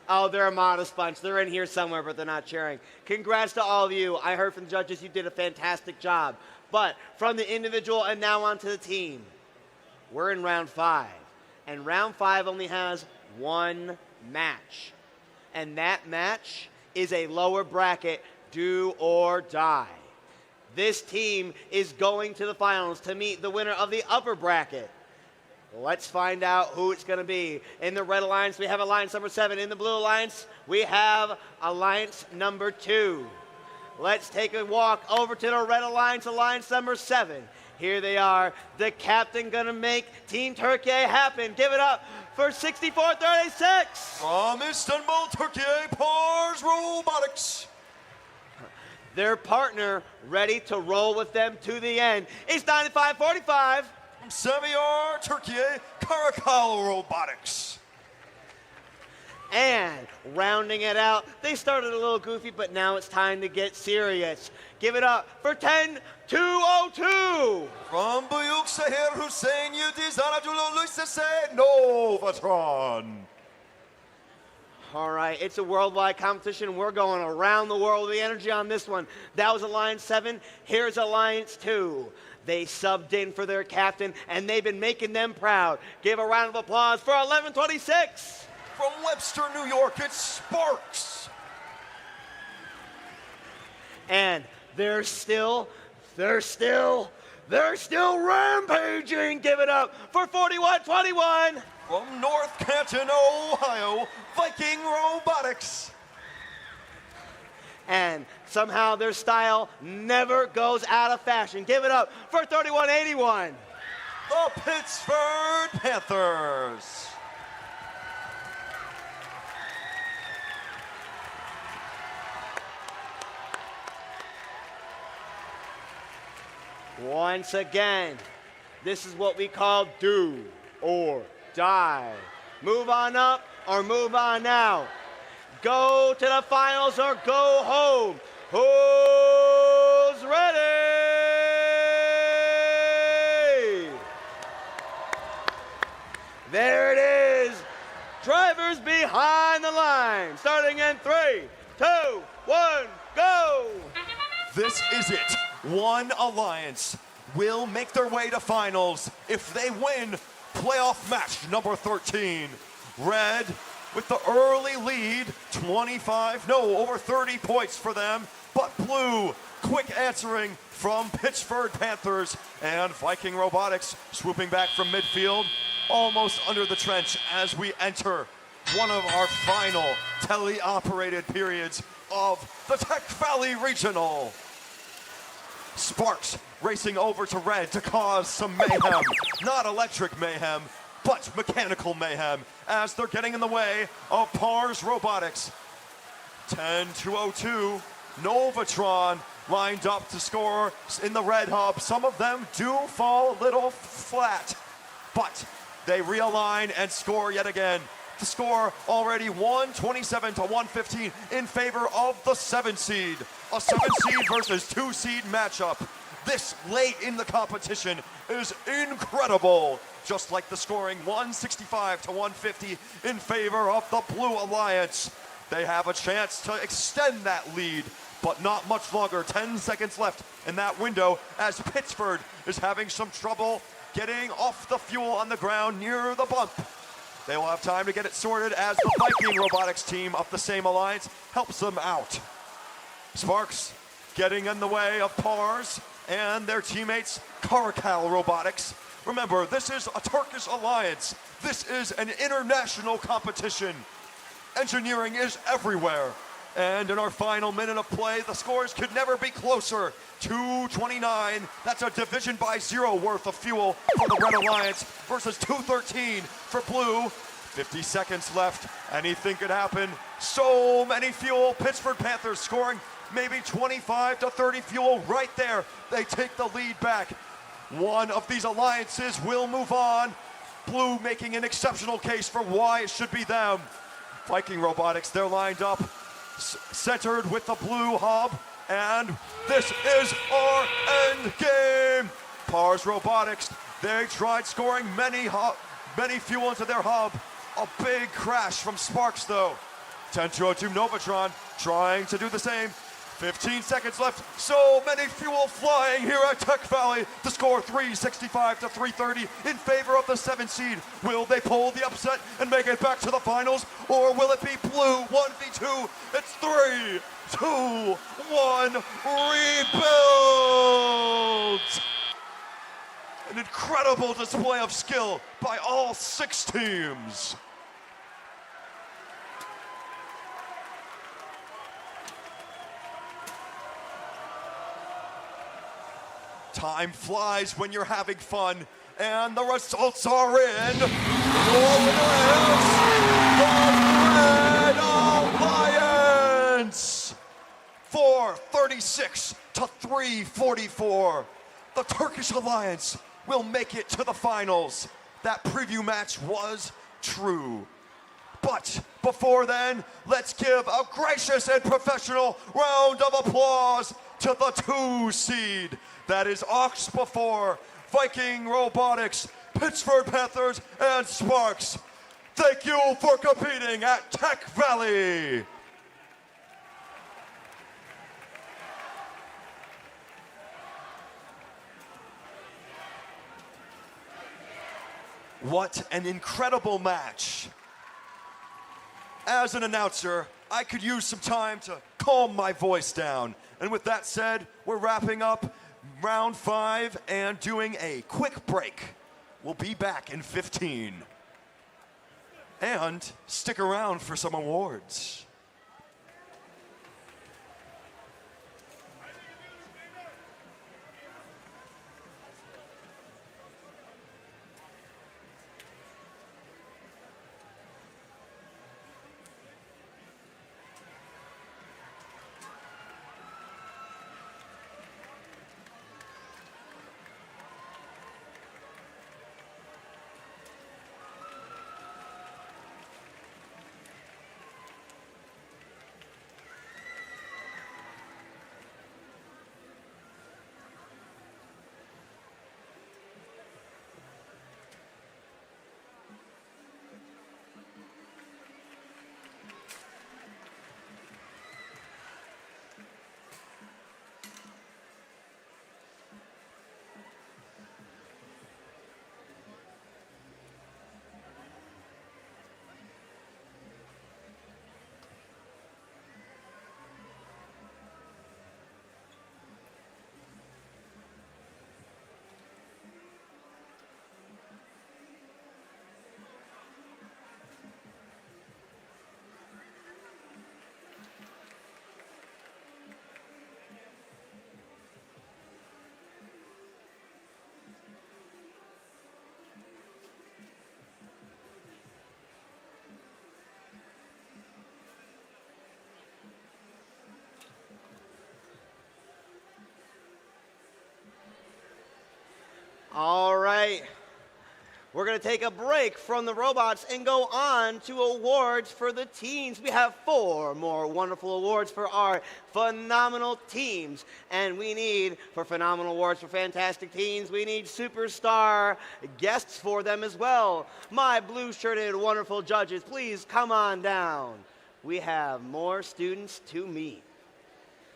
Speaker 11: Oh, they're a modest bunch. They're in here somewhere, but they're not cheering. Congrats to all of you. I heard from the judges you did a fantastic job. But from the individual and now on to the team, we're in round 5. And round 5 only has one match. And that match is a lower bracket do or die. This team is going to the finals to meet the winner of the upper bracket. Let's find out who it's going to be. In the red alliance, we have alliance number 7. In the blue alliance, we have alliance number 2. Let's take a walk over to the red alliance, alliance number 7. Here they are, the captain going to make Team Turkey happen. Give it up for 6436.
Speaker 12: From Istanbul, Turkey, Pars Robotics.
Speaker 11: Their partner ready to roll with them to the end is 9545.
Speaker 12: From Sevier, Turkey, Karakal Robotics.
Speaker 11: And rounding it out, they started a little goofy, but now it's time to get serious. Give it up for 10202.
Speaker 12: From Buyuk Seher Hussein Yildiz Anadolu Luisese Novatron.
Speaker 11: All right, it's a worldwide competition. We're going around the world with the energy on this one. That was Alliance 7. Here's Alliance 2. They subbed in for their captain, and they've been making them proud. Give a round of applause for 1126.
Speaker 12: From Webster, New York, it's Sparks.
Speaker 11: And they're still rampaging. Give it up for 4121.
Speaker 12: From North Canton, Ohio, Viking Robotics.
Speaker 11: And somehow their style never goes out of fashion. Give it up for 3181.
Speaker 12: The Pittsburgh Panthers.
Speaker 11: Once again, this is what we call do or die. Move on up or move on out. Go to the finals or go home. Who's ready? There it is. Drivers behind the line. Starting in 3, 2, 1, go.
Speaker 12: This is it. One alliance will make their way to finals if they win playoff match number 13. Red with the early lead, over 30 points for them. But blue, quick answering from Pittsburgh Panthers, and Viking Robotics swooping back from midfield, almost under the trench as we enter one of our final teleoperated periods of the Tech Valley Regional. Sparks racing over to red to cause some mayhem. Not electric mayhem, but mechanical mayhem as they're getting in the way of Pars Robotics. 10-202, Novatron lined up to score in the red hub. Some of them do fall a little flat, but they realign and score yet again. The score already 127-115 in favor of the 7 seed. A 7 seed versus 2 seed matchup. This late in the competition is incredible. Just like the scoring 165-150 in favor of the Blue Alliance. They have a chance to extend that lead, but not much longer. 10 seconds left in that window as Pittsburgh is having some trouble getting off the fuel on the ground near the bump. They will have time to get it sorted as the Viking Robotics team of the same alliance helps them out. Sparks getting in the way of Pars and their teammates Karakal Robotics. Remember, this is a Turkish alliance. This is an international competition. Engineering is everywhere. And in our final minute of play, the scores could never be closer. 229, that's a division by 0 worth of fuel for the Red Alliance versus 213 for Blue. 50 seconds left, anything could happen. So many fuel, Pittsburgh Panthers scoring maybe 25 to 30 fuel right there. They take the lead back. One of these alliances will move on. Blue making an exceptional case for why it should be them. Viking Robotics, they're lined up, centered with the blue hub, and this is our end game. Pars Robotics, they tried scoring many fuel into their hub. A big crash from Sparks though. 10-202 Novatron trying to do the same. 15 seconds left. So many fuel flying here at Tech Valley. The score 365 to 330 in favor of the 7 seed. Will they pull the upset and make it back to the finals? Or will it be blue 1v2? It's 3, 2, 1, rebuild! An incredible display of skill by all 6 teams. Time flies when you're having fun, and the results are in. Your winner is the Red Alliance! 436 to 344. The Turkish Alliance will make it to the finals. That preview match was true. But before then, let's give a gracious and professional round of applause to the 2 seed. That is Ox before Viking Robotics, Pittsburgh Panthers, and Sparks. Thank you for competing at Tech Valley. What an incredible match. As an announcer, I could use some time to calm my voice down. And with that said, we're wrapping up round 5 and doing a quick break. We'll be back in 15. And stick around for some awards.
Speaker 11: All right. We're going to take a break from the robots and go on to awards for the teams. We have 4 more wonderful awards for our phenomenal teams. And we need, for phenomenal awards for fantastic teams, we need superstar guests for them as well. My blue-shirted wonderful judges, please come on down. We have more students to meet.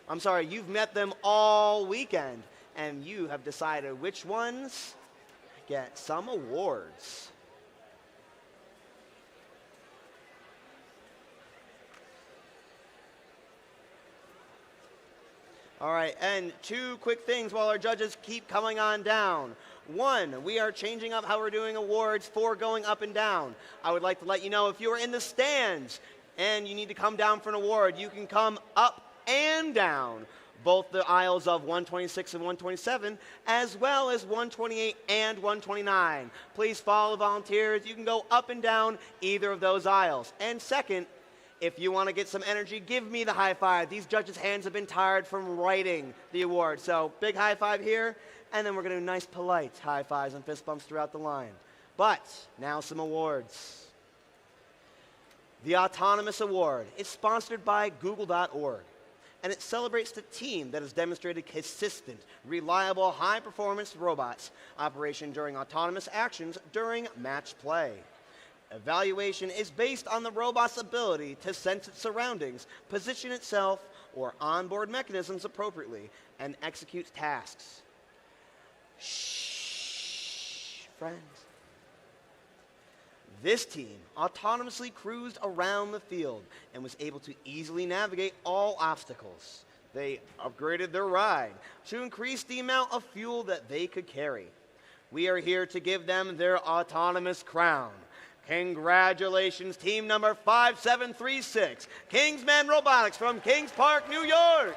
Speaker 11: I'm sorry, you've met them all weekend, and you have decided which ones get some awards. All right, and 2 quick things while our judges keep coming on down. 1, we are changing up how we're doing awards for going up and down. I would like to let you know if you are in the stands and you need to come down for an award, you can come up and down both the aisles of 126 and 127, as well as 128 and 129. Please follow volunteers. You can go up and down either of those aisles. And second, if you want to get some energy, give me the high five. These judges' hands have been tired from writing the award. So big high five here, and then we're going to do nice, polite high fives and fist bumps throughout the line. But now some awards. The Autonomous Award is sponsored by Google.org, and it celebrates the team that has demonstrated consistent, reliable, high-performance robots operation during autonomous actions during match play. Evaluation is based on the robot's ability to sense its surroundings, position itself or onboard mechanisms appropriately, and execute tasks. Shh, friends. This team autonomously cruised around the field and was able to easily navigate all obstacles. They upgraded their ride to increase the amount of fuel that they could carry. We are here to give them their autonomous crown. Congratulations, team number 5736, Kingsman Robotics from Kings Park, New York.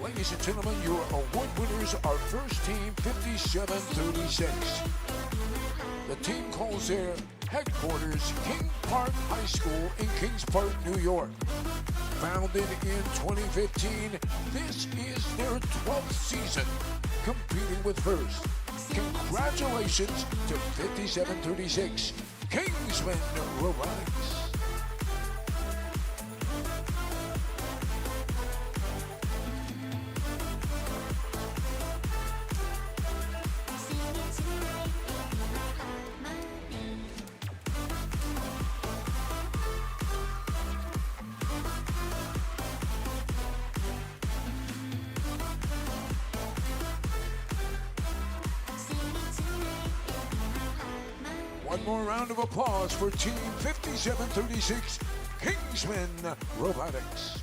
Speaker 1: Ladies and gentlemen, your award winners are first team 5736. The team calls their headquarters King Park High School in Kings Park, New York. Founded in 2015, this is their 12th season competing with first. Congratulations to 5736, Kingsman Robotics. One more round of applause for Team 5736, Kingsman Robotics.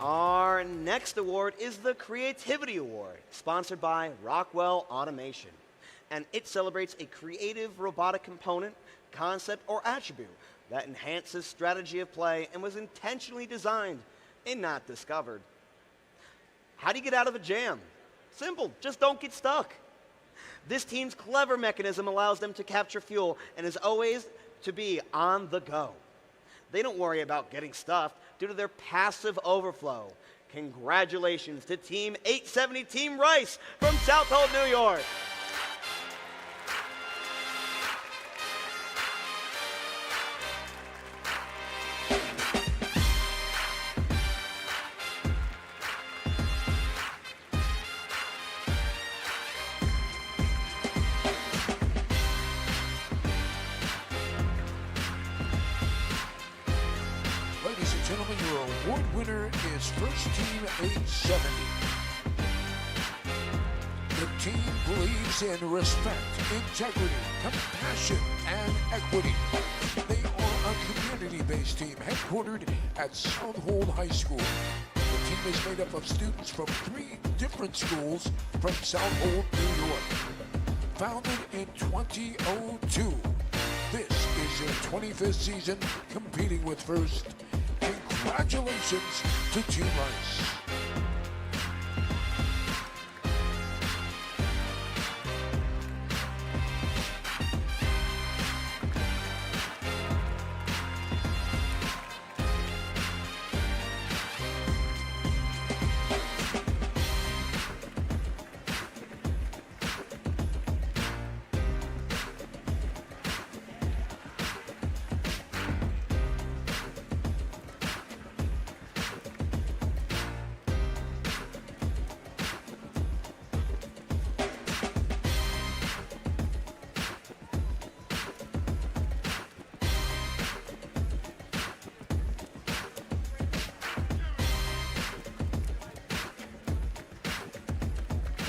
Speaker 11: Our next award is the Creativity Award, sponsored by Rockwell Automation. And it celebrates a creative robotic component, concept, or attribute that enhances strategy of play and was intentionally designed and not discovered. How do you get out of a jam? Simple, just don't get stuck. This team's clever mechanism allows them to capture fuel and is always to be on the go. They don't worry about getting stuffed due to their passive overflow. Congratulations to Team 870 Team Rice from Southold, New York.
Speaker 1: Ladies and gentlemen, your award winner is First Team 870. The team believes in respect, integrity, compassion, and equity. They are a community-based team headquartered at Southold High School. The team is made up of students from 3 different schools from Southold, New York. Founded in 2002, this is their 25th season competing with First. Congratulations to Team Rice.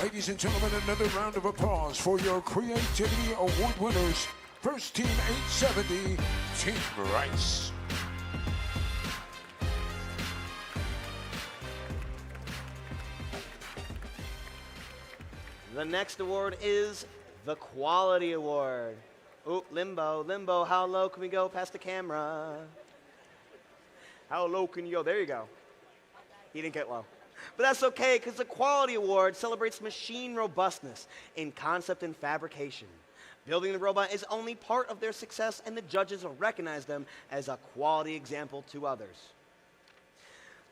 Speaker 1: Ladies and gentlemen, another round of applause for your Creativity Award winners. First Team 870, Team Rice.
Speaker 11: The next award is the Quality Award. Oop, limbo, how low can we go past the camera? How low can you go? There you go. He didn't get low. But that's okay, because the Quality Award celebrates machine robustness in concept and fabrication. Building the robot is only part of their success, and the judges will recognize them as a quality example to others.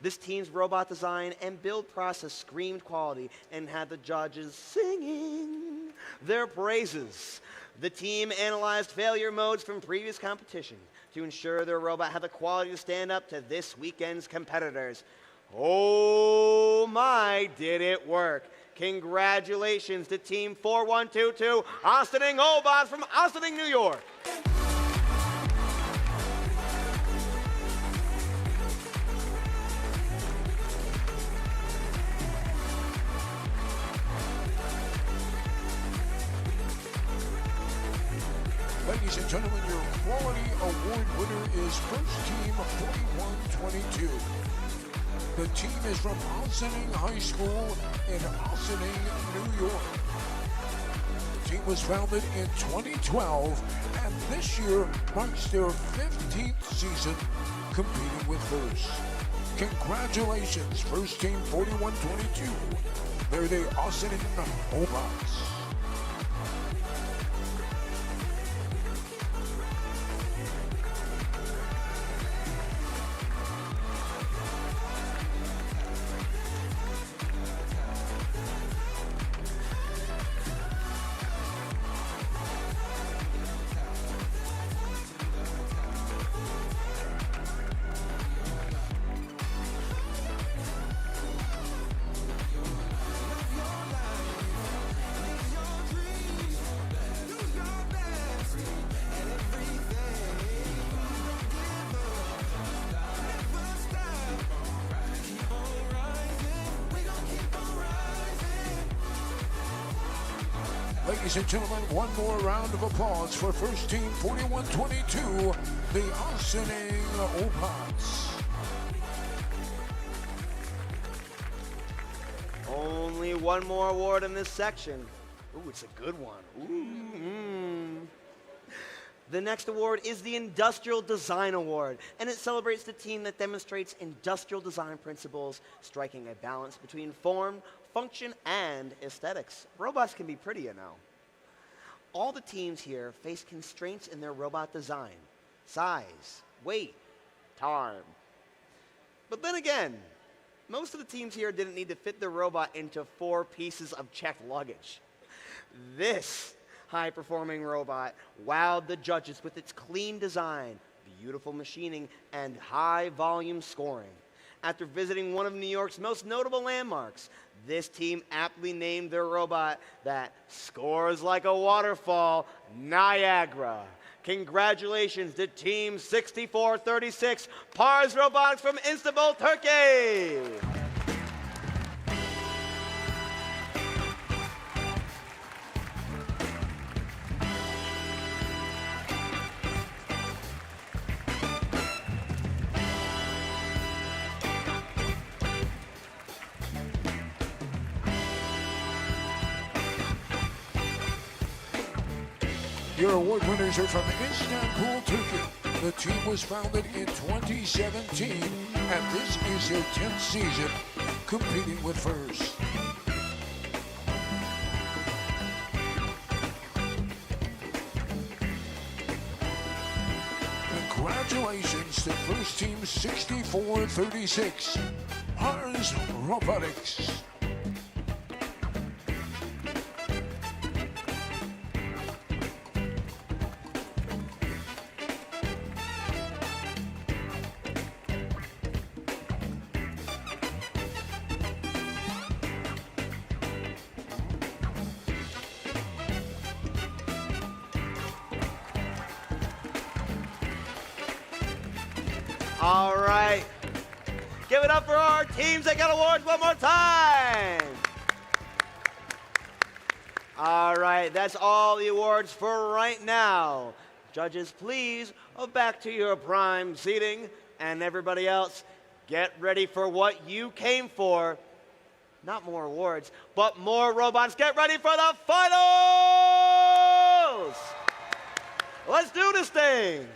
Speaker 11: This team's robot design and build process screamed quality and had the judges singing their praises. The team analyzed failure modes from previous competition to ensure their robot had the quality to stand up to this weekend's competitors. Oh my, did it work. Congratulations to Team 4122, Austining Obots from Austining, New York.
Speaker 1: Ladies and gentlemen, your quality award winner is first team 4122. The team is from Austining High School in Austining, New York. The team was founded in 2012 and this year marks their 15th season competing with first. Congratulations, first team 4122. They're the Austining Robots. Ladies and gentlemen, one more round of applause for first team 4122, the Austining Robots.
Speaker 11: Only one more award in this section. Ooh, it's a good one. Ooh. The next award is the Industrial Design Award, and it celebrates the team that demonstrates industrial design principles, striking a balance between form, function, and aesthetics. Robots can be pretty, you know. All the teams here face constraints in their robot design: size, weight, time. But then again, most of the teams here didn't need to fit their robot into 4 pieces of checked luggage. This high-performing robot wowed the judges with its clean design, beautiful machining, and high-volume scoring. After visiting one of New York's most notable landmarks, this team aptly named their robot that scores like a waterfall, Niagara. Congratulations to Team 6436, Pars Robotics from Istanbul, Turkey.
Speaker 1: Your award winners are from Istanbul, Turkey. The team was founded in 2017, and this is their 10th season competing with first. Congratulations to first team 6436, Pars Robotics.
Speaker 11: All right. Give it up for our teams that got awards one more time. All right, that's all the awards for right now. Judges, please, back to your prime seating. And everybody else, get ready for what you came for. Not more awards, but more robots. Get ready for the finals! Let's do this thing.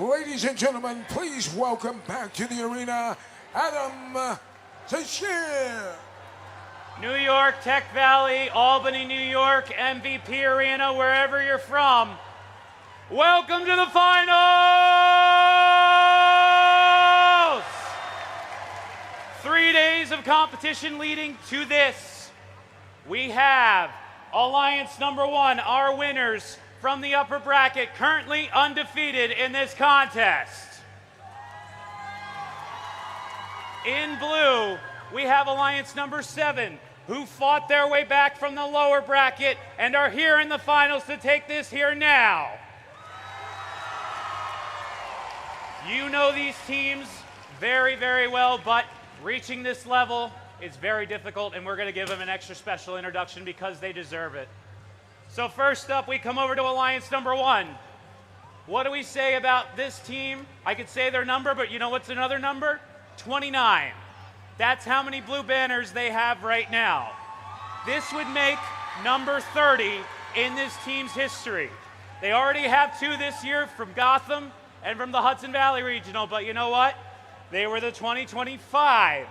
Speaker 1: Ladies and gentlemen, please welcome back to the arena, Adam Sashir.
Speaker 2: New York, Tech Valley, Albany, New York, MVP Arena, wherever you're from. Welcome to the finals! 3 days of competition leading to this. We have Alliance number 1, our winners from the upper bracket, currently undefeated in this contest. In blue, we have Alliance number 7, who fought their way back from the lower bracket and are here in the finals to take this here now. You know these teams very, very well, but reaching this level is very difficult, and we're going to give them an extra special introduction because they deserve it. So first up, we come over to Alliance number 1. What do we say about this team? I could say their number, but you know what's another number? 29. That's how many blue banners they have right now. This would make number 30 in this team's history. They already have 2 this year from Gotham and from the Hudson Valley Regional, but you know what? They were the 2025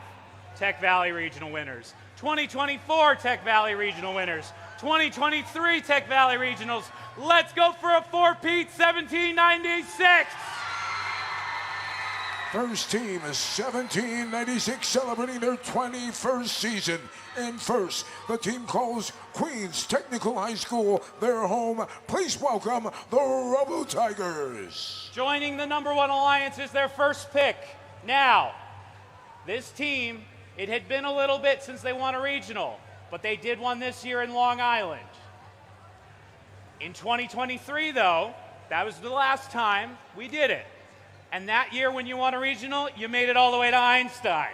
Speaker 2: Tech Valley Regional winners, 2024 Tech Valley Regional winners, 2023 Tech Valley Regionals. Let's go for a 4-peat 1796.
Speaker 1: First team is 1796, celebrating their 21st season. In first, the team calls Queens Technical High School their home. Please welcome the Robo Tigers.
Speaker 2: Joining the number 1 Alliance is their first pick. Now, this team, it had been a little bit since they won a regional, but they did one this year in Long Island. In 2023, though, that was the last time we did it. And that year when you won a regional, you made it all the way to Einstein.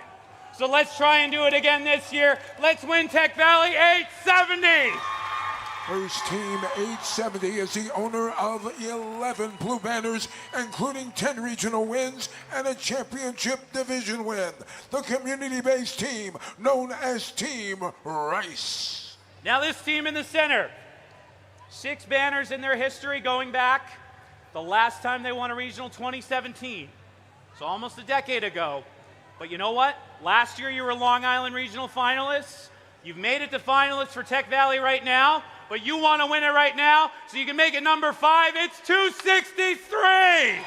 Speaker 2: So let's try and do it again this year. Let's win Tech Valley 870.
Speaker 1: First team 870 is the owner of 11 blue banners, including 10 regional wins and a championship division win. The community-based team known as Team Rice.
Speaker 2: Now this team in the center, 6 banners in their history going back. The last time they won a regional, 2017. So almost a decade ago. But you know what? Last year you were Long Island Regional finalists. You've made it to finalists for Tech Valley right now, but you want to win it right now, so you can make it number 5. It's 263!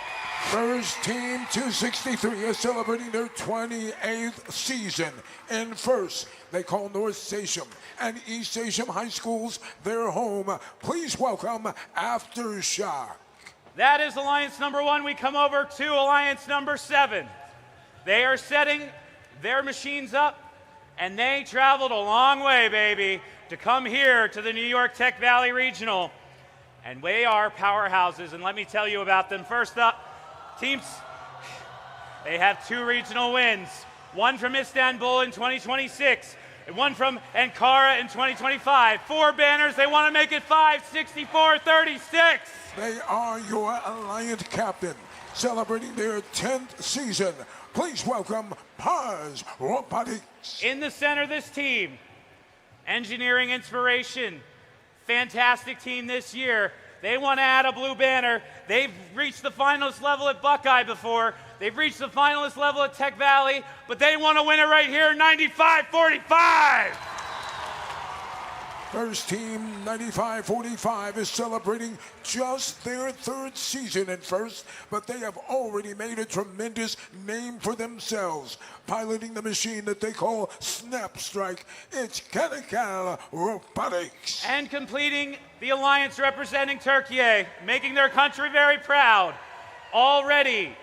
Speaker 1: First team 263 is celebrating their 28th season. In first, they call North Sachem and East Sachem High Schools their home. Please welcome Aftershock.
Speaker 2: That is Alliance number 1. We come over to Alliance number 7. They are setting their machines up, and they traveled a long way, baby, to come here to the New York Tech Valley Regional. And they are powerhouses, and let me tell you about them. First up, teams, they have 2 regional wins. One from Istanbul in 2026, and one from Ankara in 2025. 4 banners, they want to make it 5, 64-36.
Speaker 1: They are your Alliance captain, celebrating their 10th season. Please welcome Paz Robotics.
Speaker 2: In the center of this team, Engineering Inspiration, fantastic team this year. They want to add a blue banner. They've reached the finalist level at Buckeye before. They've reached the finalist level at Tech Valley, but they want to win it right here, 95-45.
Speaker 1: First team 95-45 is celebrating just their 3rd season in first, but they have already made a tremendous name for themselves. Piloting the machine that they call Snap Strike, it's Canical Robotics.
Speaker 2: And completing the alliance representing Turkey, making their country very proud. Already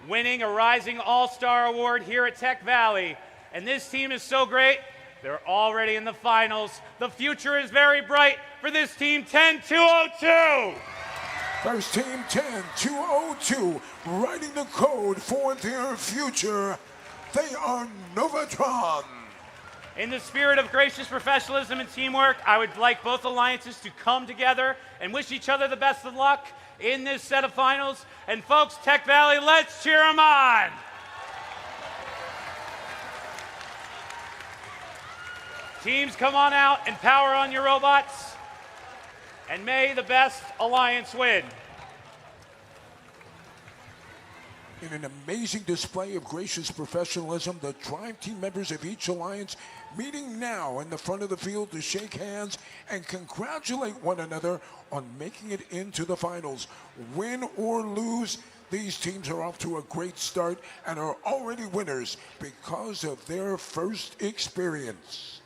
Speaker 2: winning a Rising All-Star Award here at Tech Valley. And this team is so great, they're already in the finals. The future is very bright for this team 10-202.
Speaker 1: First team 10-202, writing the code for their future. They are Novatron.
Speaker 2: In the spirit of gracious professionalism and teamwork, I would like both alliances to come together and wish each other the best of luck in this set of finals. And folks, Tech Valley, let's cheer them on. Teams, come on out and power on your robots. And may the best alliance win.
Speaker 1: In an amazing display of gracious professionalism, the Drive Team members of each alliance meeting now in the front of the field to shake hands and congratulate one another on making it into the finals. Win or lose, these teams are off to a great start and are already winners because of their first experience.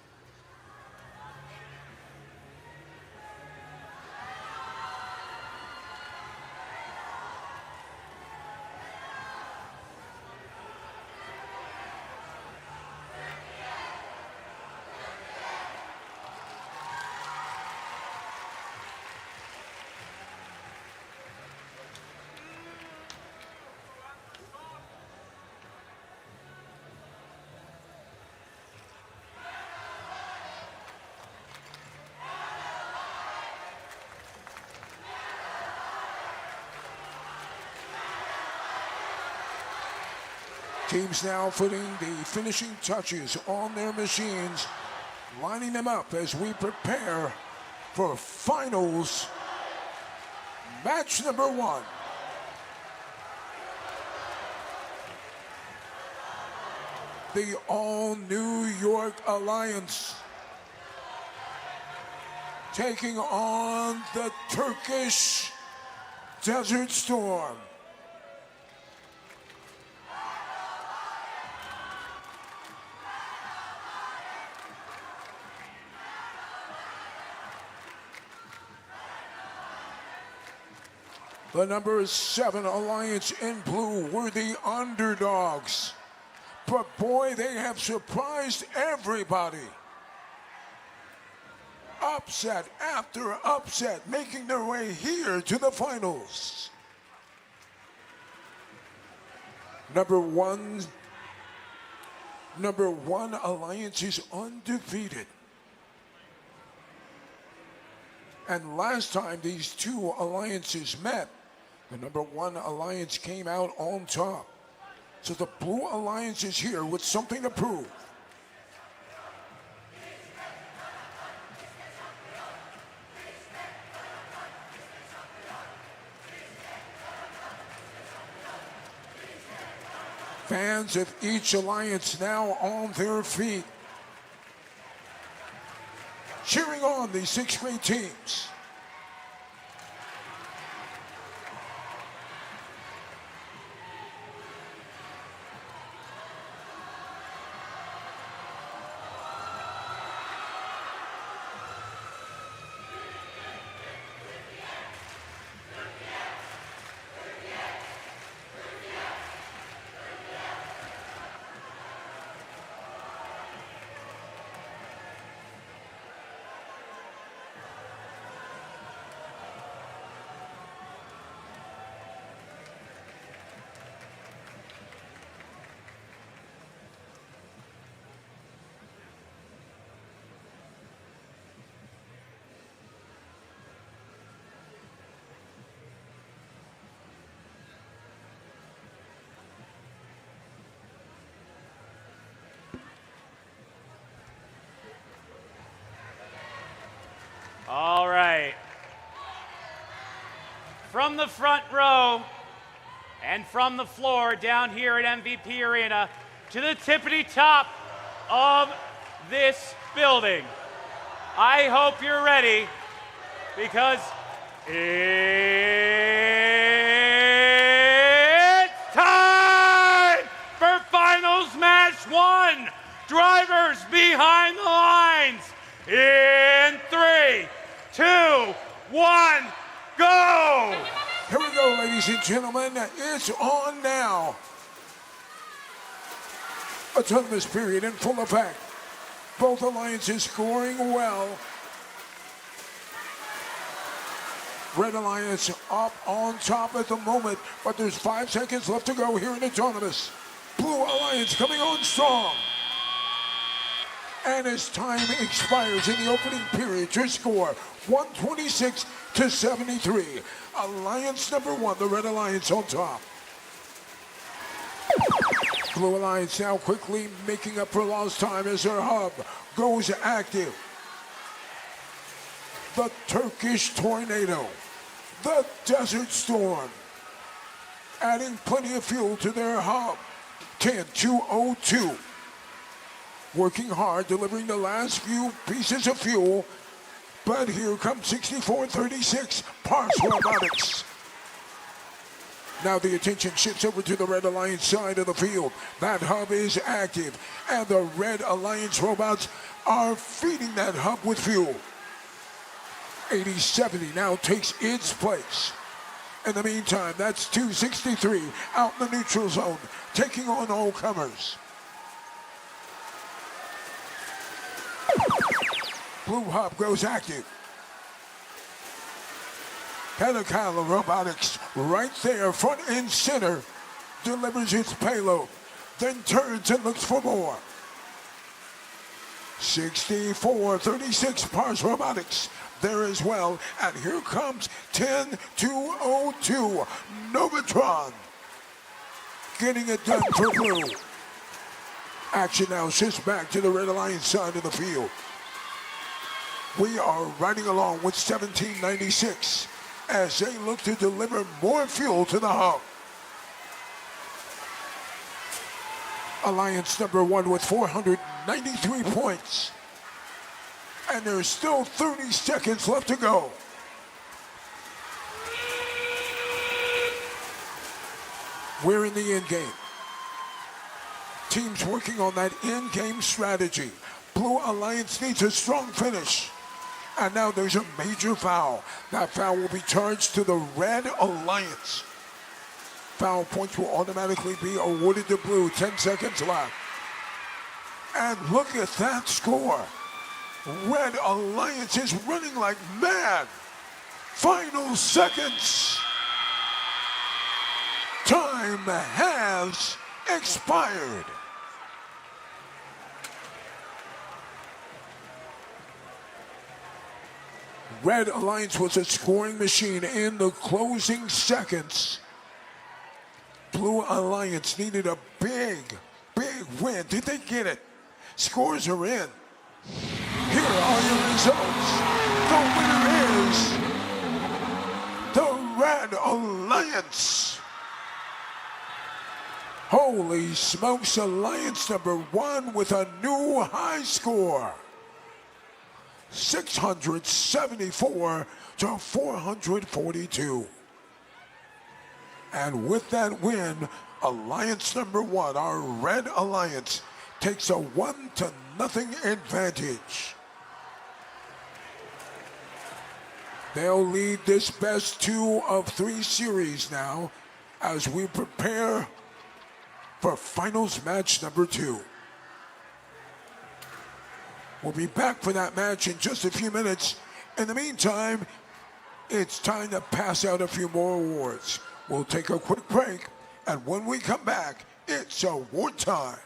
Speaker 1: Teams now putting the finishing touches on their machines, lining them up as we prepare for finals match number 1. The all-New York Alliance taking on the Turkish Desert Storm. The number 7 Alliance in blue were the underdogs. But boy, they have surprised everybody. Upset after upset, making their way here to the finals. Number one Alliance is undefeated. And last time these two alliances met, the number 1 Alliance came out on top. So the Blue Alliance is here with something to prove. Fans of each alliance now on their feet, cheering on these 6 great teams.
Speaker 2: All right. From the front row and from the floor down here at MVP Arena to the tippity top of this building, I hope you're ready because it's time for Finals Match 1. Drivers behind the lines. In 3, 2, 1, go!
Speaker 1: Here we go, ladies and gentlemen. It's on now. Autonomous period in full effect. Both alliances scoring well. Red Alliance up on top at the moment, but there's 5 seconds left to go here in autonomous. Blue Alliance coming on strong. And as time expires in the opening period to score 126 to 73. Alliance number 1, the Red Alliance on top. Blue Alliance now quickly making up for lost time as their hub goes active. The Turkish Tornado, the Desert Storm. adding plenty of fuel to their hub. 10-202. Working hard, delivering the last few pieces of fuel. But here comes 6436, Pars Robotics. Now the attention shifts over to the Red Alliance side of the field. That hub is active, and the Red Alliance robots are feeding that hub with fuel. 8070 now takes its place. In the meantime, that's 263 out in the neutral zone, taking on all comers. Blue hub goes active. Katakala Robotics, right there, front and center, delivers its payload, then turns and looks for more. 6436 Pars Robotics there as well, and here comes 10-202 Novatron, getting it done for blue. Action now shifts back to the Red Alliance side of the field. We are riding along with 1796 as they look to deliver more fuel to the hub. Alliance number 1 with 493 points. And there's still 30 seconds left to go. We're in the end game. Teams working on that end game strategy. Blue Alliance needs a strong finish. And now there's a major foul. That foul will be charged to the Red Alliance. Foul points will automatically be awarded to Blue. 10 seconds left. And look at that score. Red Alliance is running like mad. Final seconds. Time has expired. Red Alliance was a scoring machine in the closing seconds. Blue Alliance needed a big win. Did they get it? Scores are in. Here are your results. The winner is the Red Alliance. Holy smokes, Alliance number 1 with a new high score. 674 to 442. And with that win, Alliance number 1, our Red Alliance, takes a 1-0 advantage. They'll lead this best 2 of 3 series now as we prepare for finals match number 2. We'll be back for that match in just a few minutes. In the meantime, it's time to pass out a few more awards. We'll take a quick break, and when we come back, it's award time.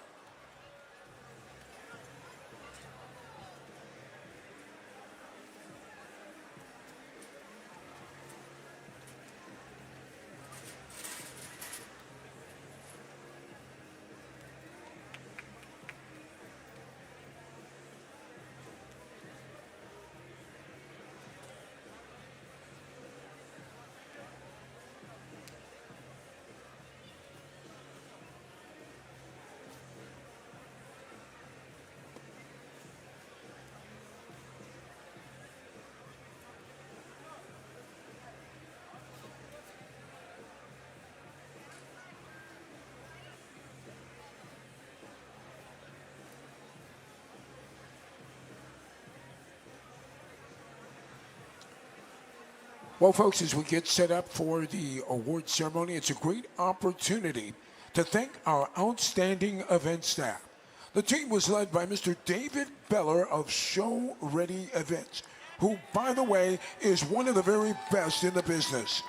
Speaker 1: Well, folks, as we get set up for the award ceremony, it's a great opportunity to thank our outstanding event staff. The team was led by Mr. David Beller of Show Ready Events, who, by the way, is one of the very best in the business.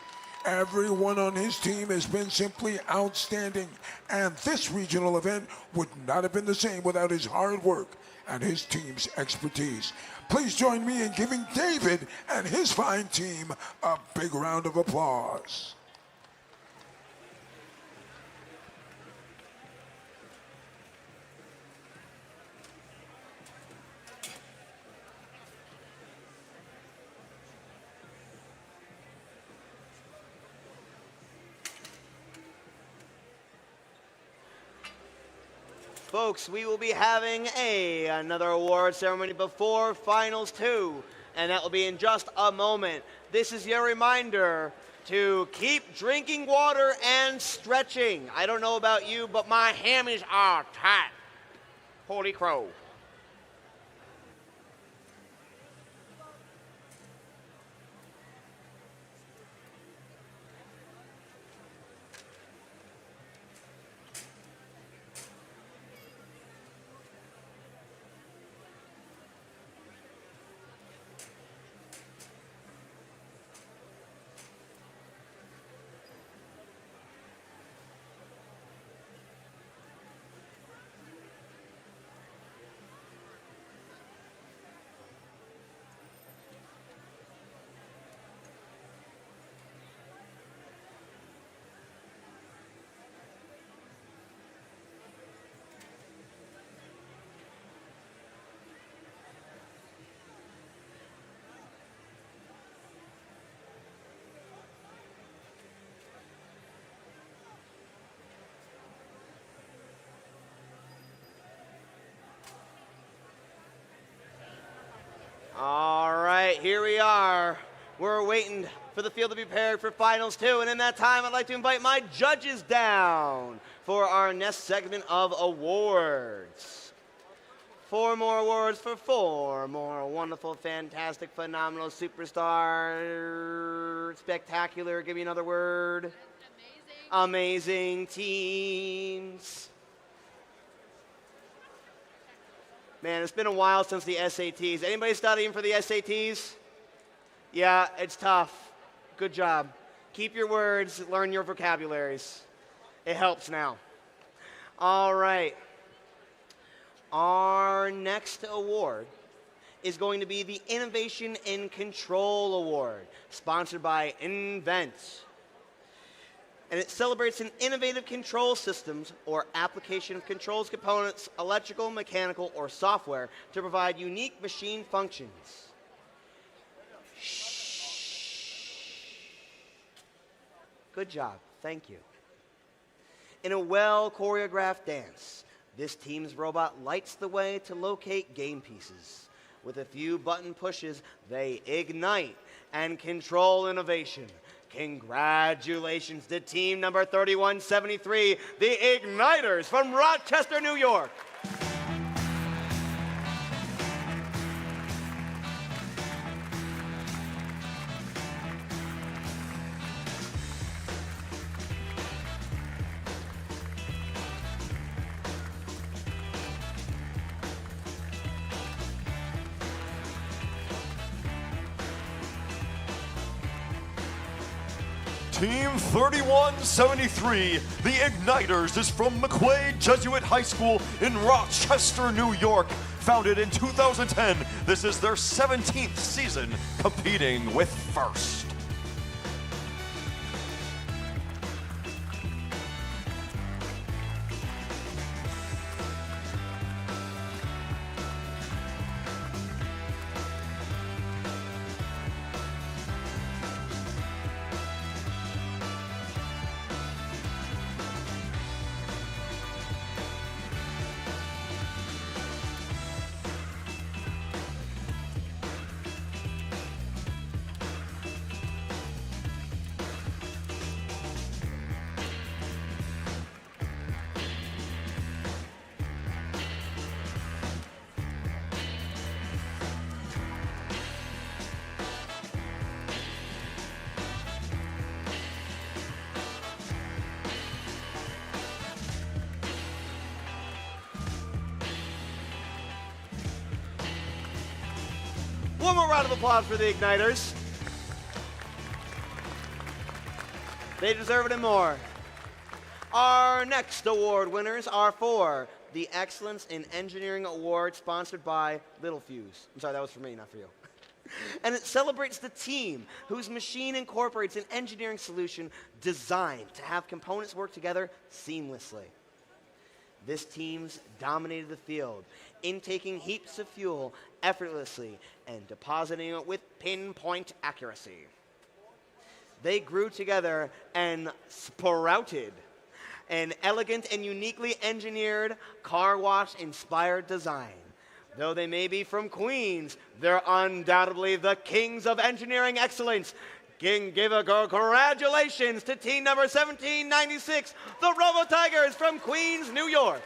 Speaker 1: Everyone on his team has been simply outstanding, and this regional event would not have been the same without his hard work and his team's expertise. Please join me in giving David and his fine team a big round of applause.
Speaker 11: Folks, we will be having another award ceremony before Finals 2, and that will be in just a moment. This is your reminder to keep drinking water and stretching. I don't know about you, but my hammies are tight. Holy crow. All right, here we are. We're waiting for the field to be prepared for Finals 2, and in that time, I'd like to invite my judges down for our next segment of awards. 4 more awards for 4 more wonderful, fantastic, phenomenal, superstar, spectacular, give me another word. Amazing teams. Man, it's been a while since the SATs. Anybody studying for the SATs? Yeah, it's tough. Good job. Keep your words, learn your vocabularies. It helps now. All right. Our next award is going to be the Innovation in Control Award, sponsored by Invent. And it celebrates an innovative control systems or application of controls components, electrical, mechanical, or software to provide unique machine functions. Good job. Thank you. In a well-choreographed dance, this team's robot lights the way to locate game pieces. With a few button pushes, they ignite and control innovation. Congratulations to team number 3173, the Igniters from Rochester, New York.
Speaker 12: Team 3173, the Igniters, is from McQuaid Jesuit High School in Rochester, New York. Founded in 2010, this is their 17th season competing with First.
Speaker 11: One more round of applause for the Igniters. They deserve it and more. Our next award winners are for the Excellence in Engineering Award, sponsored by Littlefuse. I'm sorry, that was for me, not for you. And it celebrates the team whose machine incorporates an engineering solution designed to have components work together seamlessly. This team's dominated the field, intaking heaps of fuel effortlessly and depositing it with pinpoint accuracy. They grew together and sprouted an elegant and uniquely engineered car wash-inspired design. Though they may be from Queens, they're undoubtedly the kings of engineering excellence. Give a congratulations to team number 1796, the Robo Tigers from Queens, New York.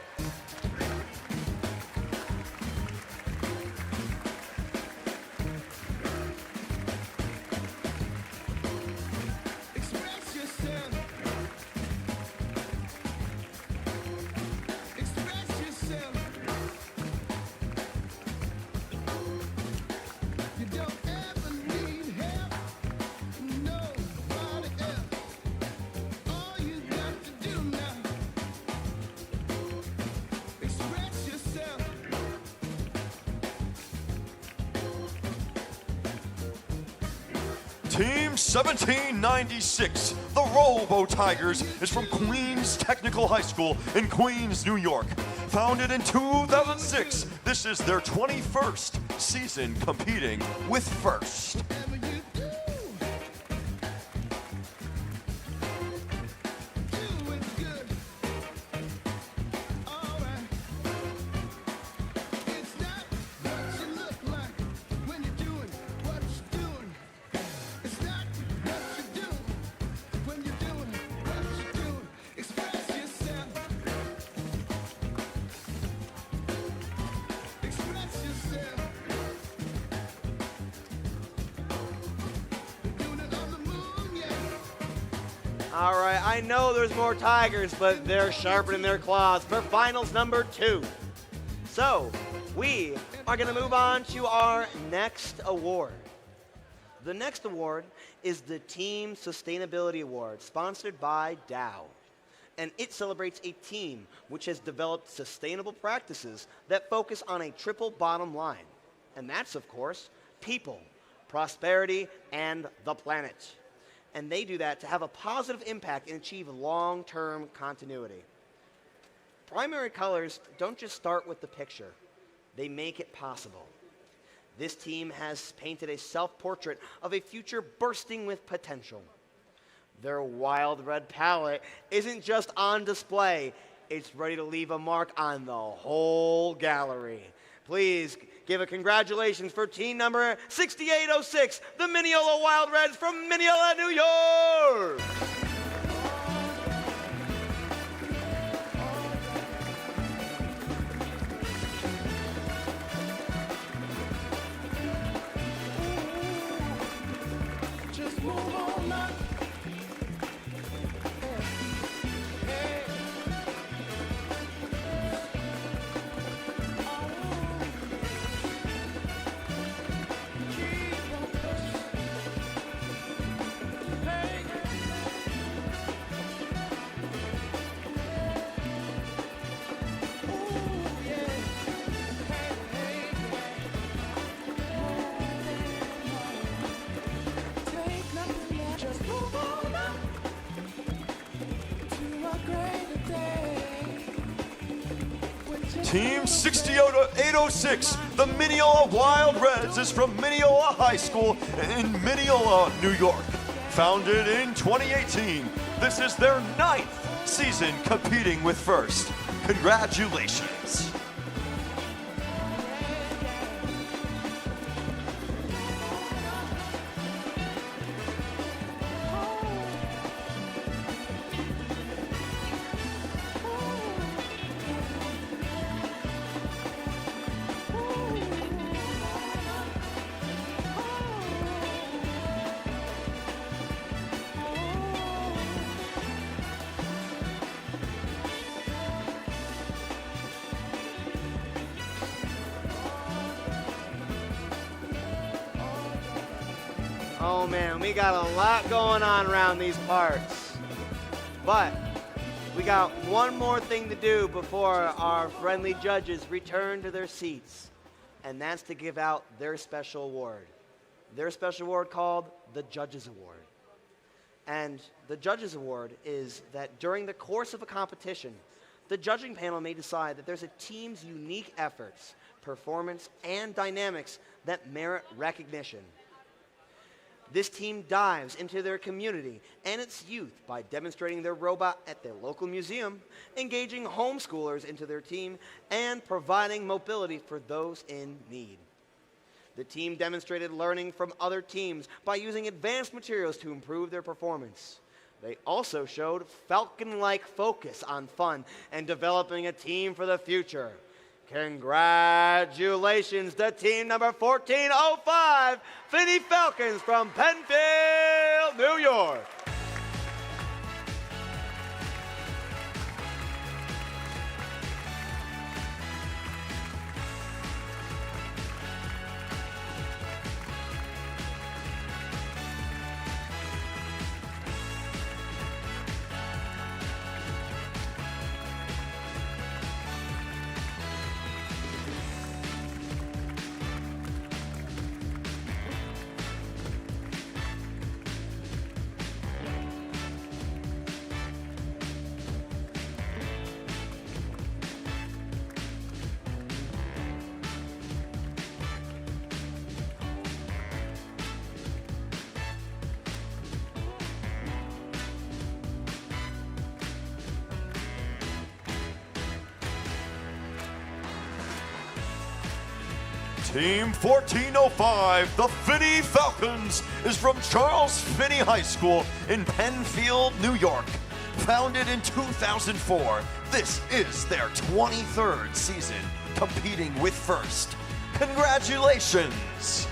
Speaker 12: Team 1796, the Robo Tigers, is from Queens Technical High School in Queens, New York. Founded in 2006, this is their 21st season competing with First.
Speaker 11: All right, I know there's more Tigers, but they're sharpening their claws for finals number 2. So, we are going to move on to our next award. The next award is the Team Sustainability Award, sponsored by Dow. And it celebrates a team which has developed sustainable practices that focus on a triple bottom line. And that's, of course, people, prosperity, and the planet. And they do that to have a positive impact and achieve long-term continuity. Primary colors don't just start with the picture. They make it possible. This team has painted a self-portrait of a future bursting with potential. Their wild red palette isn't just on display. It's ready to leave a mark on the whole gallery. Please give a congratulations for team number 6806, the Mineola Wild Reds from Mineola, New York.
Speaker 14: Just move on up.
Speaker 12: Team 6806, the Mineola Wild Reds, is from Mineola High School in Mineola, New York. Founded in 2018, this is their 9th season competing with First. Congratulations.
Speaker 11: Oh man, we got a lot going on around these parts. But we got one more thing to do before our friendly judges return to their seats. And that's to give out their special award. Their special award called the Judges Award. And the Judges Award is that during the course of a competition, the judging panel may decide that there's a team's unique efforts, performance, and dynamics that merit recognition. This team dives into their community and its youth by demonstrating their robot at their local museum, engaging homeschoolers into their team, and providing mobility for those in need. The team demonstrated learning from other teams by using advanced materials to improve their performance. They also showed Falcon-like focus on fun and developing a team for the future. Congratulations to team number 1405, Finney Falcons from Penfield, New York.
Speaker 12: Team 1405, the Finney Falcons, is from Charles Finney High School in Penfield, New York. Founded in 2004, this is their 23rd season competing with First. Congratulations!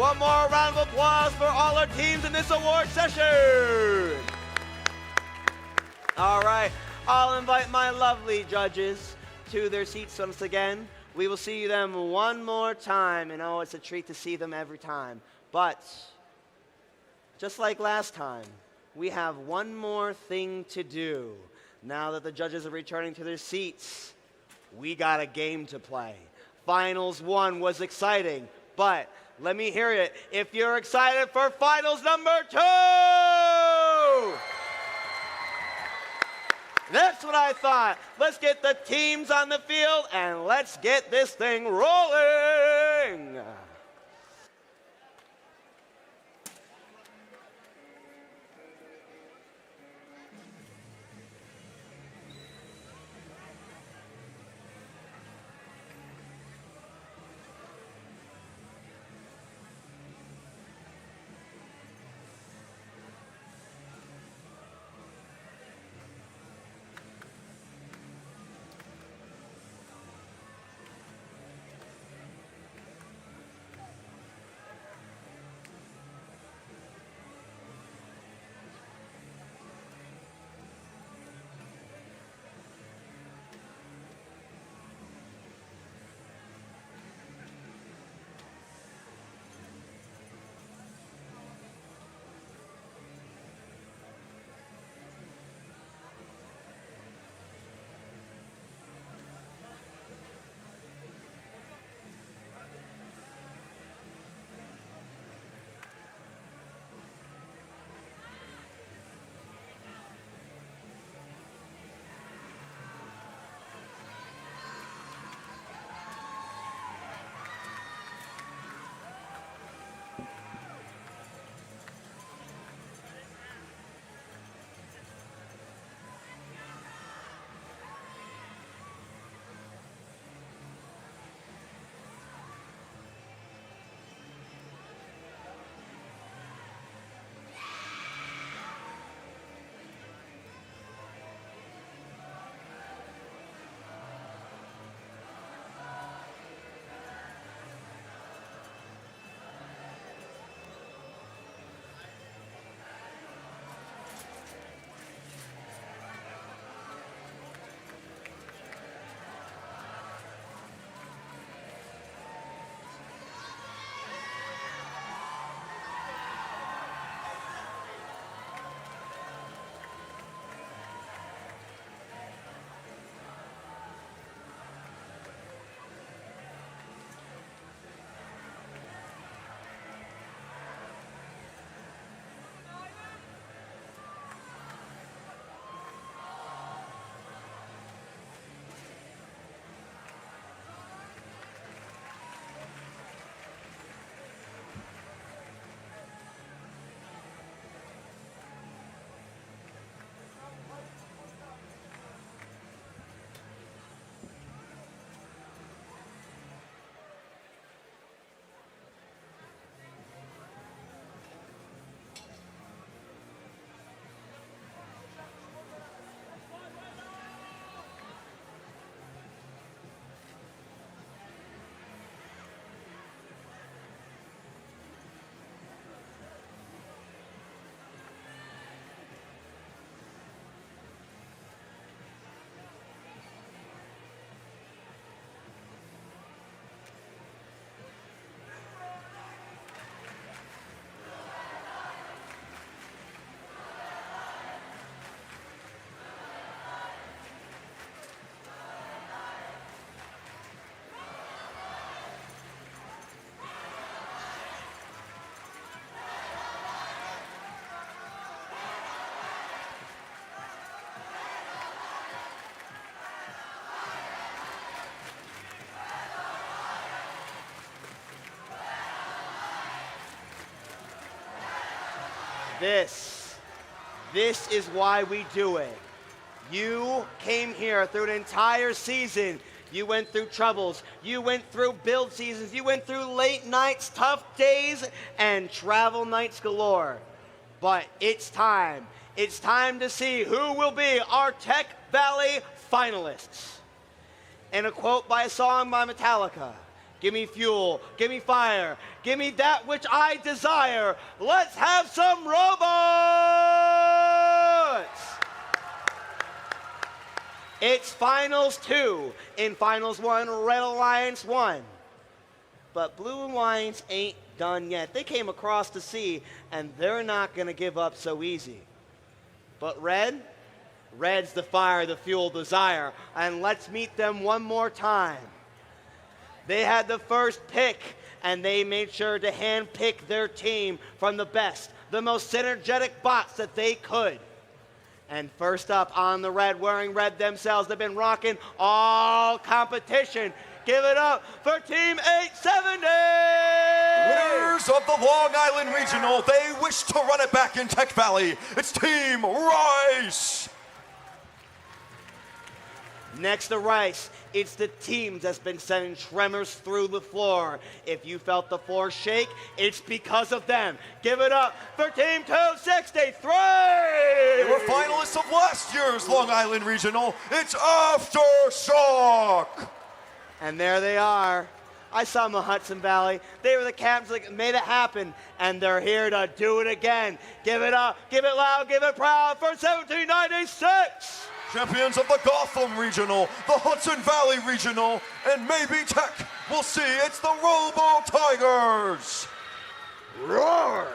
Speaker 11: One more round of applause for all our teams in this award session. All right, I'll invite my lovely judges to their seats once again. We will see them one more time, and oh, it's a treat to see them every time. But just like last time, we have one more thing to do. Now that the judges are returning to their seats, we got a game to play. Finals 1 was exciting, but let me hear it if you're excited for finals number 2! That's what I thought. Let's get the teams on the field and let's get this thing rolling. This is why we do it. You came here through an entire season. You went through troubles. You went through build seasons. You went through late nights, tough days, and travel nights galore. But it's time. It's time to see who will be our Tech Valley finalists. And a quote by a song by Metallica. Give me fuel, give me fire, give me that which I desire. Let's have some robots! It's Finals 2. In Finals 1, Red Alliance won. But Blue Alliance ain't done yet. They came across the sea, and they're not going to give up so easy. But Red's the fire, the fuel, desire. And let's meet them one more time. They had the first pick, and they made sure to handpick their team from the best, the most synergetic bots that they could. And first up on the red, wearing red themselves, they've been rocking all competition. Give it up for Team 870!
Speaker 12: Winners of the Long Island Regional, they wish to run it back in Tech Valley. It's Team Rice!
Speaker 11: Next to Rice, it's the team that's been sending tremors through the floor. If you felt the floor shake, it's because of them. Give it up for Team 263!
Speaker 12: They were finalists of last year's Long Island Regional. It's Aftershock!
Speaker 11: And there they are. I saw them in Hudson Valley. They were the captains that made it happen, and they're here to do it again. Give it up, give it loud, give it proud for 1796!
Speaker 12: Champions of the Gotham Regional, the Hudson Valley Regional, and maybe Tech. We'll see. It's the Robo Tigers.
Speaker 11: Roar!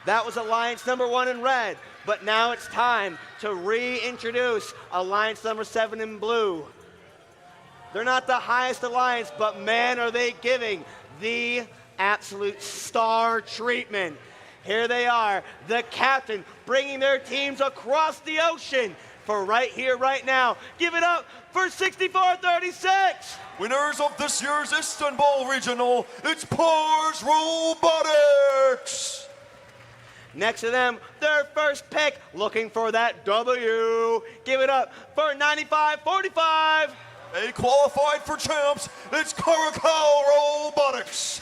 Speaker 11: That was Alliance number 1 in red, but now it's time to reintroduce Alliance number 7 in blue. They're not the highest alliance, but man, are they giving the absolute star treatment. Here they are, the captain, bringing their teams across the ocean for right here, right now. Give it up for 6436.
Speaker 12: Winners of this year's Istanbul Regional, it's Pars Robotics.
Speaker 11: Next to them, their first pick, looking for that W. Give it up for 9545.
Speaker 12: They qualified for champs, it's Caracal Robotics.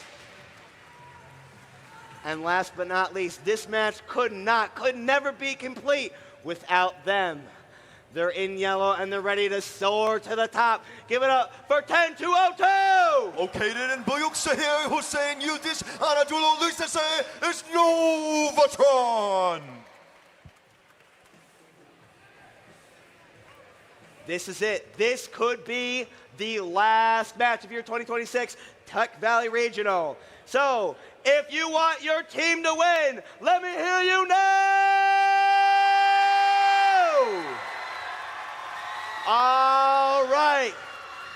Speaker 11: And last but not least, this match could never be complete without them. They're in yellow and they're ready to soar to the top. Give it up for 10202!
Speaker 12: Located in Büyükşehir, Hüseyin Yıldız Anadolu Lisesi is Novatron.
Speaker 11: This is it. This could be the last match of your 2026 Tech Valley Regional. So, if you want your team to win, let me hear you now! All right,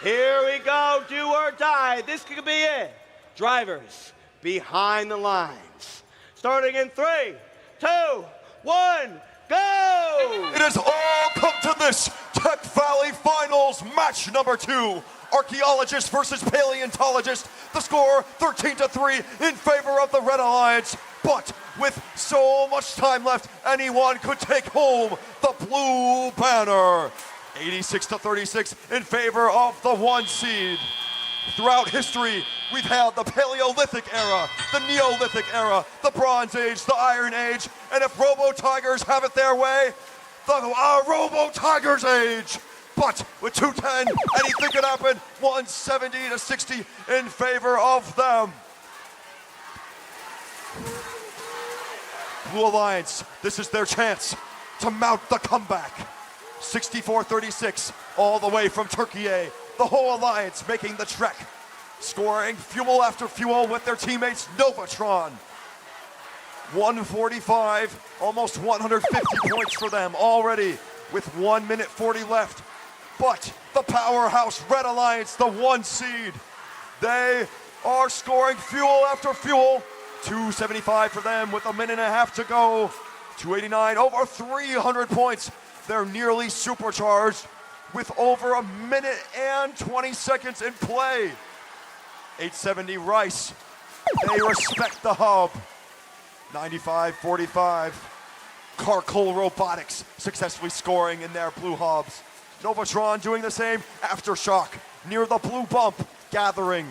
Speaker 11: here we go, do or die. This could be it. Drivers, behind the lines. Starting in 3, 2, 1, go!
Speaker 12: It has all come to this Tech Valley Finals match number 2. Archaeologist versus paleontologist. The score 13-3 in favor of the Red Alliance. But with so much time left, anyone could take home the blue banner. 86-36 in favor of the 1 seed. Throughout history, we've had the Paleolithic era, the Neolithic era, the Bronze Age, the Iron Age, and if Robo Tigers have it their way, the Robo Tigers age. But with 210, anything could happen. 170-60 in favor of them. Blue Alliance, this is their chance to mount the comeback. 64-36, all the way from Turkey. The whole alliance making the trek, scoring fuel after fuel with their teammates Novatron. 145, almost 150 points for them already with 1 minute 40 left. But the powerhouse Red Alliance, the 1 seed, they are scoring fuel after fuel. 275 for them with 1.5 minutes to go. 289, over 300 points. They're nearly supercharged with over 1 minute and 20 seconds in play. 870 Rice, they respect the hub. 95-45. Carcoal Robotics successfully scoring in their blue hubs. Novatron doing the same. Aftershock near the blue bump, gathering,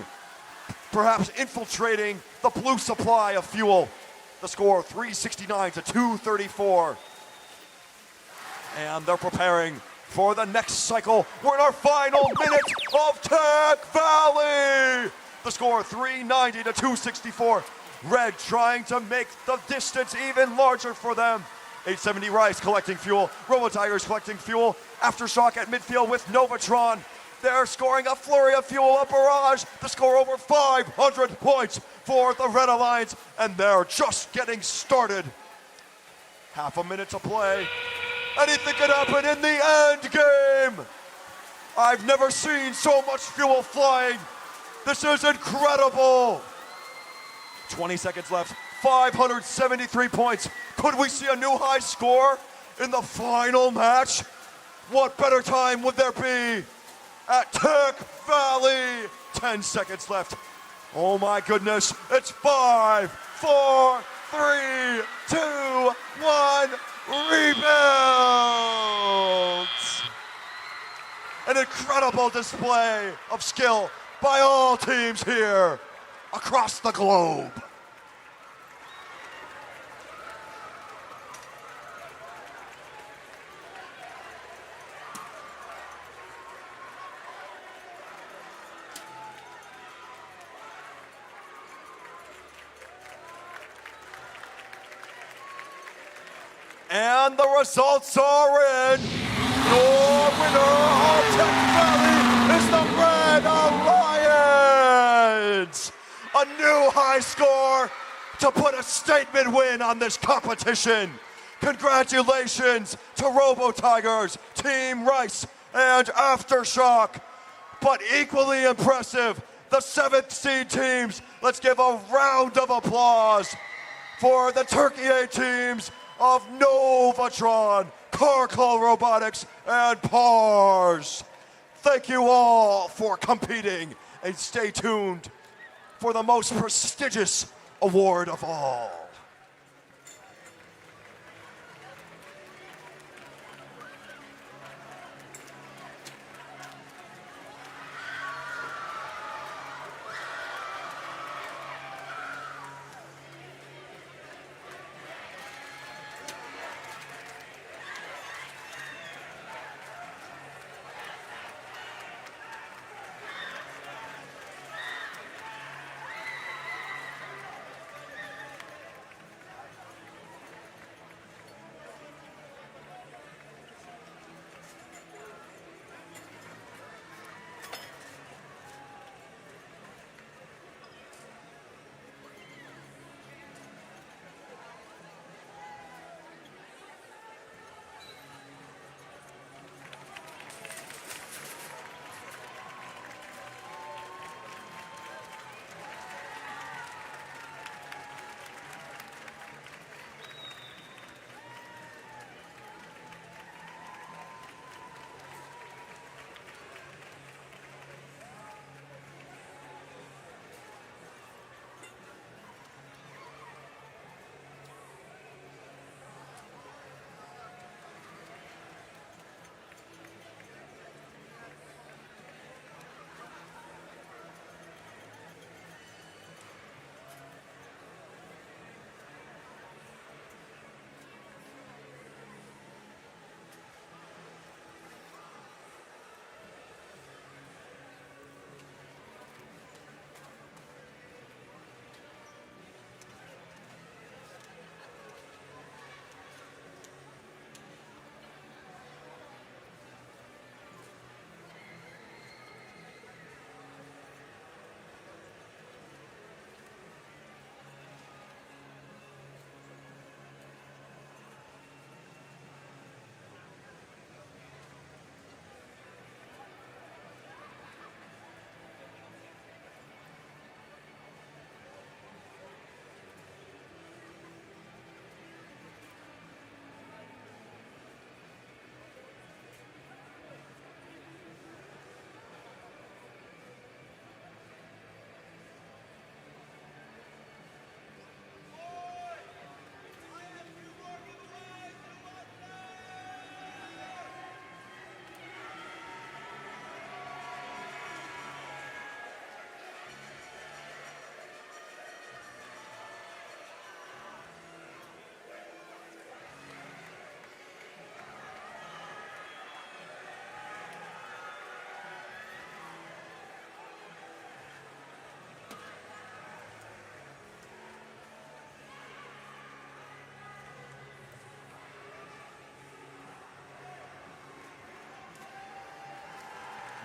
Speaker 12: perhaps infiltrating the blue supply of fuel. The score 369 to 234. And they're preparing for the next cycle. We're in our final minute of Tech Valley. The score 390 to 264. Red trying to make the distance even larger for them. 870 Rice collecting fuel. Robo Tigers collecting fuel. Aftershock at midfield with Novatron. They're scoring a flurry of fuel, a barrage. The score over 500 points for the Red Alliance, and they're just getting started. Half a minute to play. Anything could happen in the end game. I've never seen so much fuel flying. This is incredible. 20 seconds left, 573 points. Could we see a new high score in the final match? What better time would there be at Tech Valley? 10 seconds left. Oh my goodness, it's 5, 4, 3, 2, 1, rebuild! An incredible display of skill by all teams here across the globe. And the results are in. Your winner of Tech Valley is the Red Alliance. A new high score to put a statement win on this competition. Congratulations to Robo Tigers, Team Rice, and Aftershock. But equally impressive, the 7th seed teams. Let's give a round of applause for the Turkey A teams of Novatron, Carcoal Robotics, and PARS. Thank you all for competing, and stay tuned for the most prestigious award of all.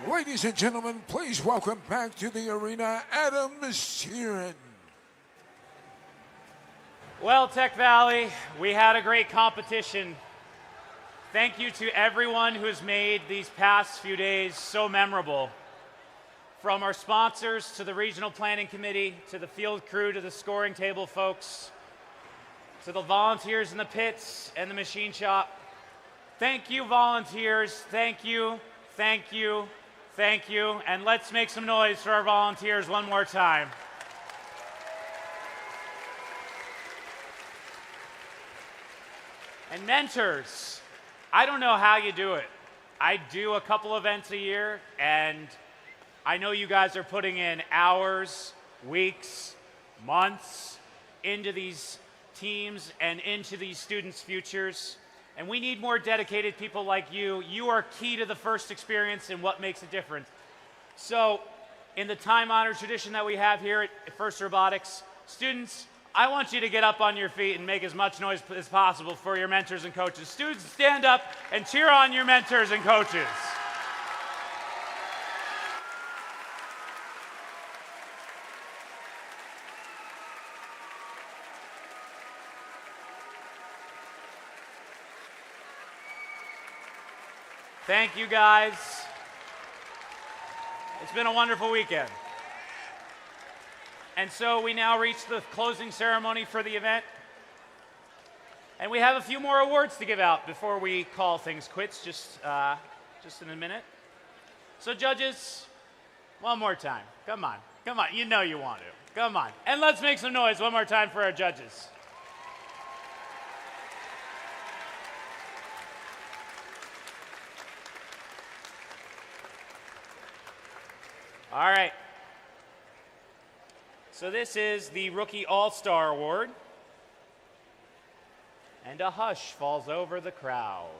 Speaker 1: Ladies and gentlemen, please welcome back to the arena, Adam Sheeran.
Speaker 2: Well, Tech Valley, we had a great competition. Thank you to everyone who's made these past few days so memorable. From our sponsors to the Regional Planning Committee, to the field crew, to the scoring table folks, to the volunteers in the pits and the machine shop. Thank you, volunteers. Thank you, thank you, thank you. And let's make some noise for our volunteers one more time. And mentors, I don't know how you do it. I do a couple events a year, and I know you guys are putting in hours, weeks, months into these teams and into these students' futures. And we need more dedicated people like you. You are key to the first experience and what makes a difference. So, in the time-honored tradition that we have here at First Robotics, students, I want you to get up on your feet and make as much noise as possible for your mentors and coaches. Students, stand up and cheer on your mentors and coaches. Thank you, guys. It's been a wonderful weekend. And so we now reach the closing ceremony for the event. And we have a few more awards to give out before we call things quits, just in a minute. So judges, one more time. Come on, come on. You know you want to. Come on. And let's make some noise one more time for our judges. All right. So this is the Rookie All-Star Award. And a hush falls over the crowd.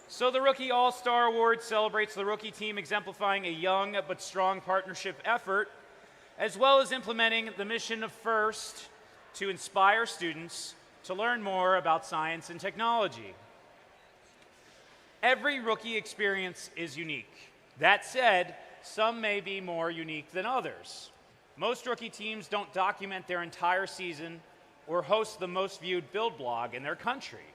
Speaker 2: So the Rookie All-Star Award celebrates the rookie team exemplifying a young but strong partnership effort, as well as implementing the mission of FIRST to inspire students to learn more about science and technology. Every rookie experience is unique. That said, some may be more unique than others. Most rookie teams don't document their entire season or host the most viewed build blog in their country.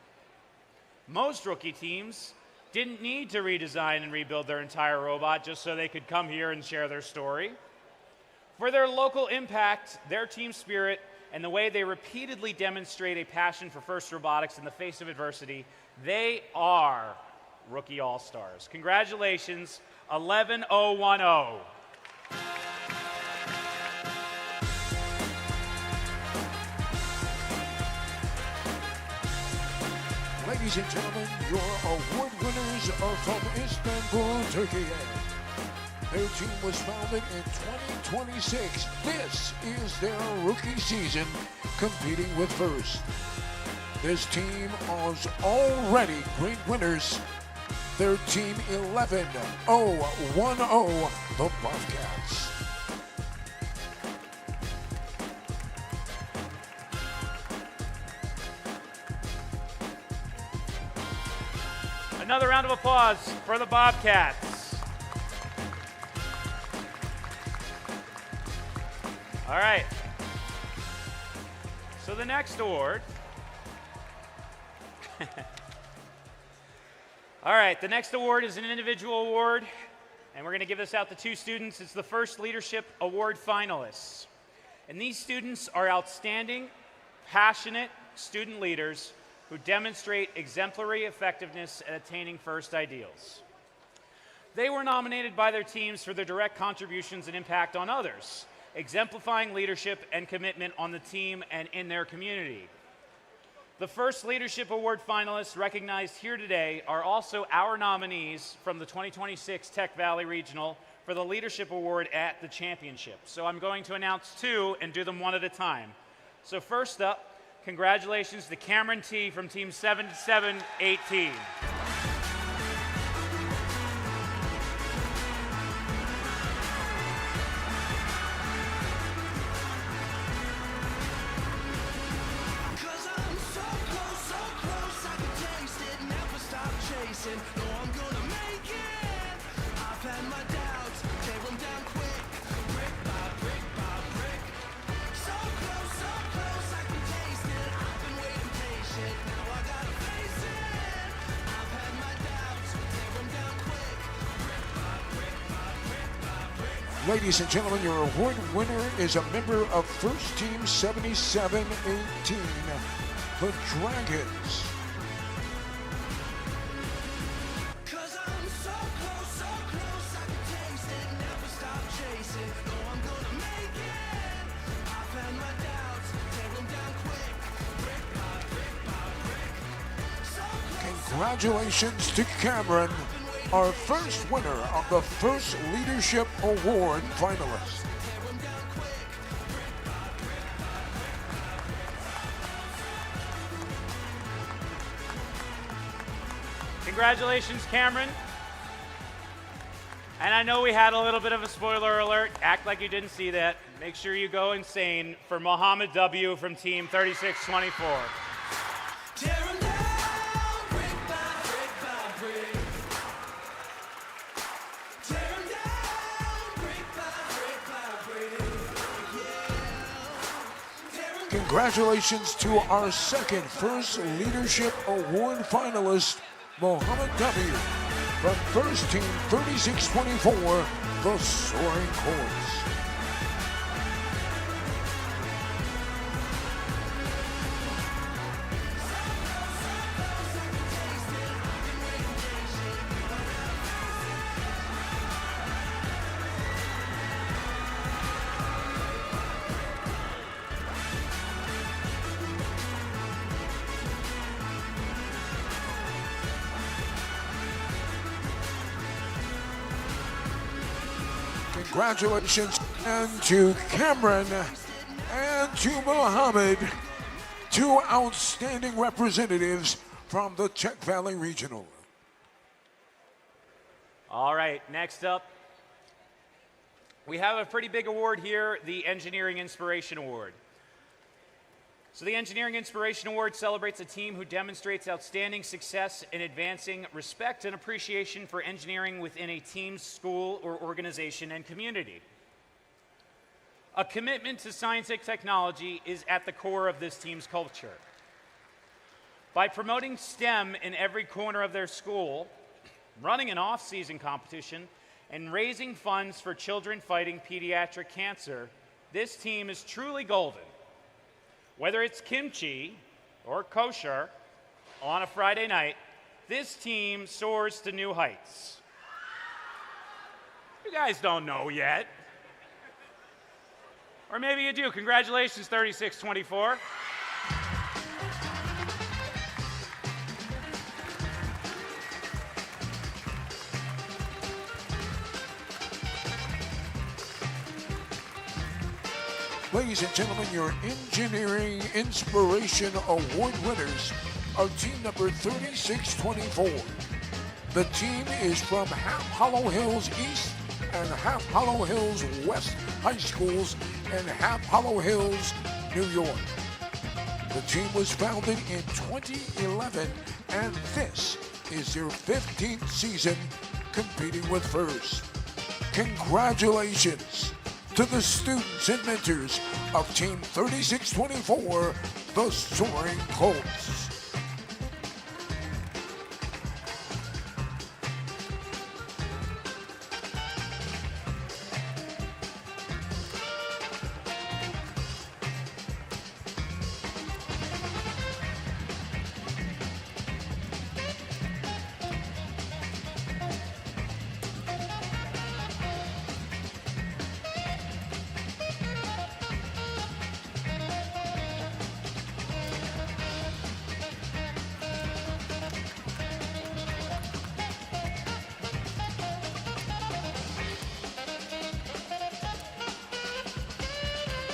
Speaker 2: Most rookie teams didn't need to redesign and rebuild their entire robot just so they could come here and share their story. For their local impact, their team spirit, and the way they repeatedly demonstrate a passion for FIRST Robotics in the face of adversity, they are Rookie All-Stars. Congratulations, 11010.
Speaker 1: Ladies and gentlemen, your award winners are from Istanbul, Turkey. Their team was founded in 2026. This is their rookie season competing with FIRST. This team is already great winners. Their team 11010, the Bobcats.
Speaker 2: Another round of applause for the Bobcats. All right. So the next award. All right, the next award is an individual award, and we're going to give this out to two students. It's the First Leadership Award finalists. And these students are outstanding, passionate student leaders who demonstrate exemplary effectiveness at attaining FIRST ideals. They were nominated by their teams for their direct contributions and impact on others, exemplifying leadership and commitment on the team and in their community. The First Leadership Award finalists recognized here today are also our nominees from the 2026 Tech Valley Regional for the Leadership Award at the championship. So I'm going to announce two and do them one at a time. So first up, congratulations to Cameron T. from Team 7718.
Speaker 1: Ladies and gentlemen, your award winner is a member of First Team 7718, the Dragons. Congratulations to Cameron, our first winner of the First Leadership Award finalist.
Speaker 2: Congratulations, Cameron. And I know we had a little bit of a spoiler alert. Act like you didn't see that. Make sure you go insane for Mohammed W. from Team 3624.
Speaker 1: Congratulations to our second First Leadership Award finalist, Mohammed W. from First Team 3624, the Soaring Course. Congratulations and to Cameron and to Mohammed, two outstanding representatives from the Czech Valley Regional.
Speaker 2: All right, next up, we have a pretty big award here, the Engineering Inspiration Award. So the Engineering Inspiration Award celebrates a team who demonstrates outstanding success in advancing respect and appreciation for engineering within a team, school, or organization and community. A commitment to science and technology is at the core of this team's culture. By promoting STEM in every corner of their school, running an off-season competition, and raising funds for children fighting pediatric cancer, this team is truly golden. Whether it's kimchi or kosher on a Friday night, this team soars to new heights. You guys don't know yet. Or maybe you do. Congratulations, 3624.
Speaker 1: Ladies and gentlemen, your Engineering Inspiration Award winners are team number 3624. The team is from Half Hollow Hills East and Half Hollow Hills West High Schools in Half Hollow Hills, New York. The team was founded in 2011, and this is their 15th season competing with First. Congratulations to the students and mentors of Team 3624, the Soaring Colts.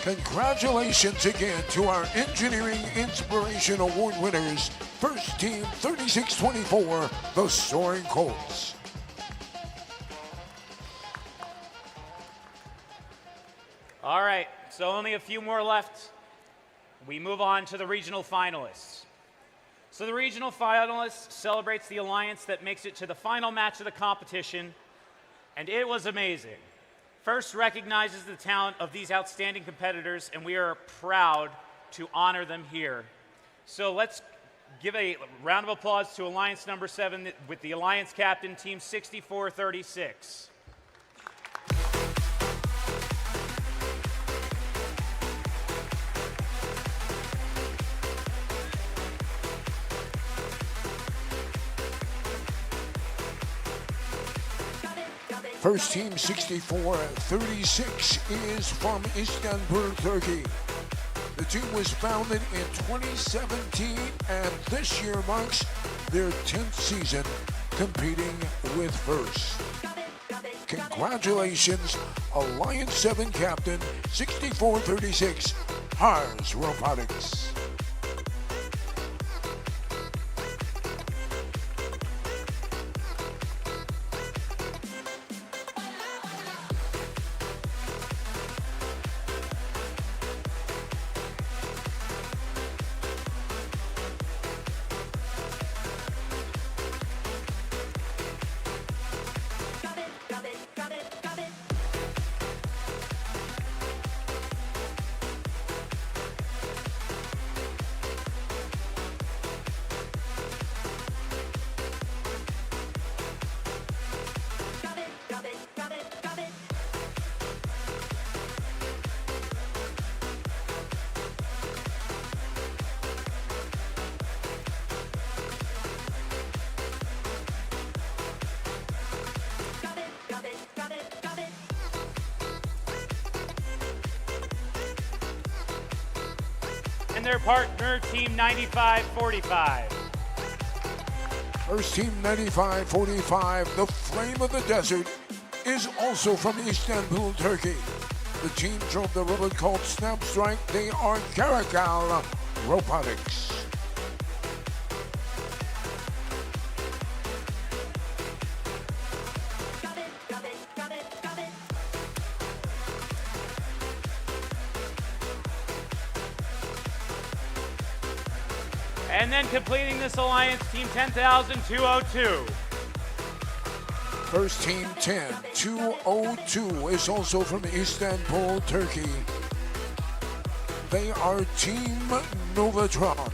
Speaker 1: Congratulations again to our Engineering Inspiration Award winners, First Team 3624, the Soaring Colts.
Speaker 2: All right, so only a few more left. We move on to the regional finalists. So the regional finalists celebrates the alliance that makes it to the final match of the competition, and it was amazing. First recognizes the talent of these outstanding competitors, and we are proud to honor them here. So let's give a round of applause to Alliance number 7 with the Alliance captain, Team 6436.
Speaker 1: First team 6436 is from Istanbul, Turkey. The team was founded in 2017 and this year marks their 10th season competing with First. Congratulations, Alliance 7 Captain 6436, Hars Robotics.
Speaker 2: And their partner, Team 9545.
Speaker 1: First team 9545, the Flame of the Desert, is also from Istanbul, Turkey. The team drove the robot called Snap Strike. They are Caracal Robotics.
Speaker 2: And then completing this alliance, Team 10,202.
Speaker 1: First team 10202 is also from Istanbul, Turkey. They are Team Novatron.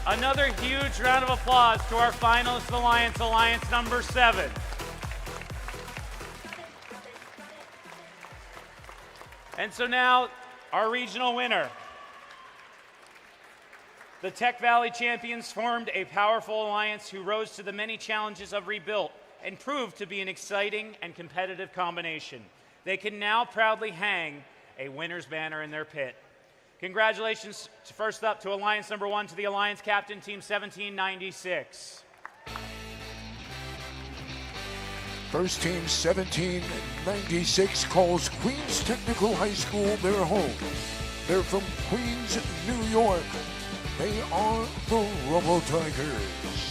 Speaker 2: Another huge round of applause to our finalist alliance, Alliance number 7. And so now, our regional winner. The Tech Valley champions formed a powerful alliance who rose to the many challenges of Rebuilt and proved to be an exciting and competitive combination. They can now proudly hang a winner's banner in their pit. Congratulations, first up to Alliance number 1, to the Alliance captain, Team 1796.
Speaker 1: First team 1796 calls Queens Technical High School their home. They're from Queens, New York. They are the Robo Tigers.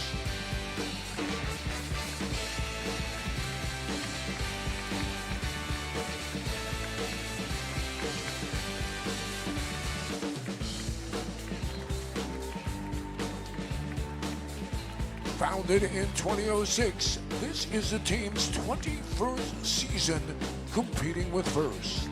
Speaker 1: Founded in 2006, this is the team's 21st season competing with First.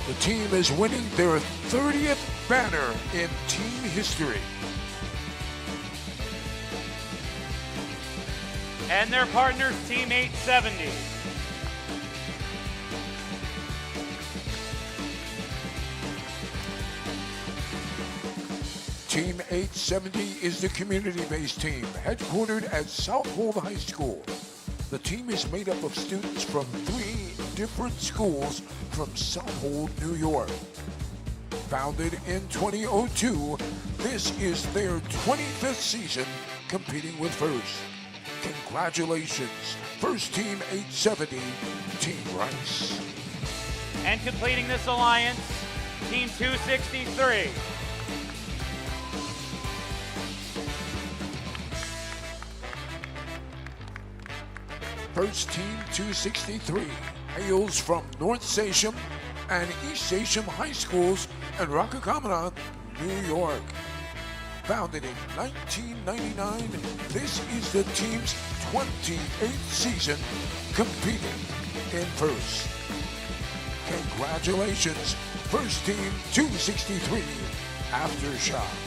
Speaker 1: The team is winning their 30th banner in team history.
Speaker 2: And their partners, Team 870.
Speaker 1: Team 870 is the community-based team, headquartered at Southhold High School. The team is made up of students from 3 different schools from Southhold, New York. Founded in 2002, this is their 25th season competing with First. Congratulations, First Team 870, Team Rice.
Speaker 2: And completing this alliance, Team 263.
Speaker 1: First Team 263 hails from North Sachem and East Sachem High Schools in Ronkonkoma, New York. Founded in 1999, this is the team's 28th season competing in first. Congratulations, First Team 263 Aftershock.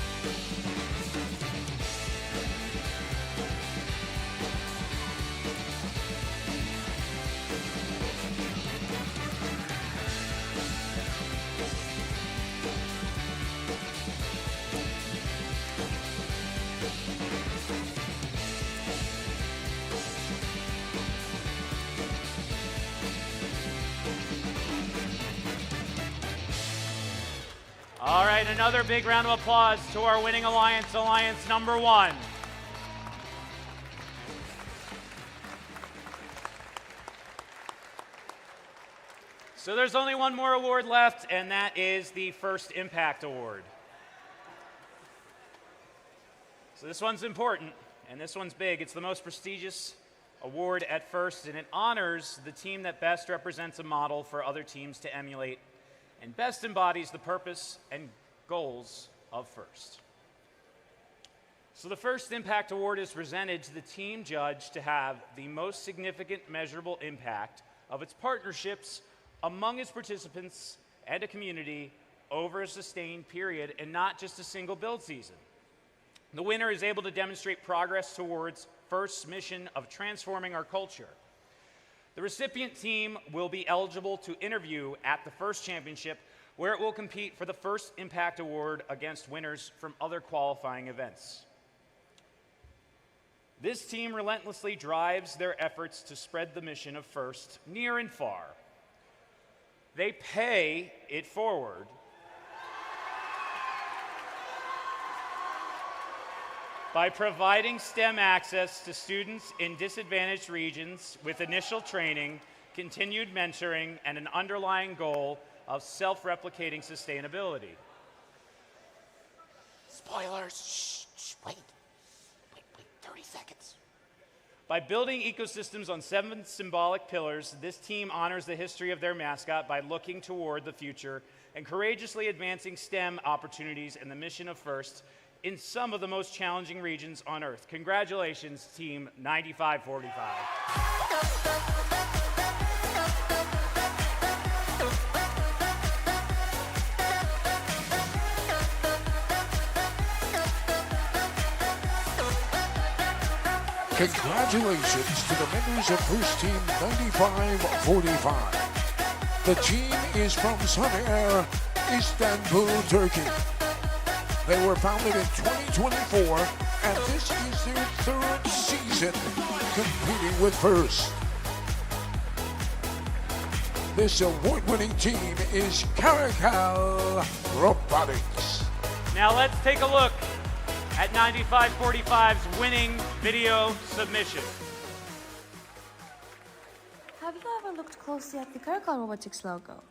Speaker 2: All right, another big round of applause to our winning alliance, Alliance number 1. So there's only one more award left, and that is the First Impact Award. So this one's important, and this one's big. It's the most prestigious award at First, and it honors the team that best represents a model for other teams to emulate and best embodies the purpose and goals of First. So the First Impact Award is presented to the team judged to have the most significant measurable impact of its partnerships among its participants and a community over a sustained period and not just a single build season. The winner is able to demonstrate progress towards First's mission of transforming our culture. The recipient team will be eligible to interview at the First Championship, where it will compete for the First Impact Award against winners from other qualifying events. This team relentlessly drives their efforts to spread the mission of First near and far. They pay it forward by providing STEM access to students in disadvantaged regions with initial training, continued mentoring, and an underlying goal of self-replicating sustainability.
Speaker 4: Spoilers. Shh, wait, 30 seconds.
Speaker 2: By building ecosystems on 7 symbolic pillars, this team honors the history of their mascot by looking toward the future and courageously advancing STEM opportunities and the mission of First in some of the most challenging regions on Earth. Congratulations, Team 9545.
Speaker 1: Congratulations to the members of First Team 9545. The team is from Sarıyer, Istanbul, Turkey. They were founded in 2024, and this is their 3rd season competing with First. This award-winning team is Caracal Robotics.
Speaker 2: Now let's take a look at 9545's winning video submission.
Speaker 5: Have you ever looked closely at the Caracal Robotics logo?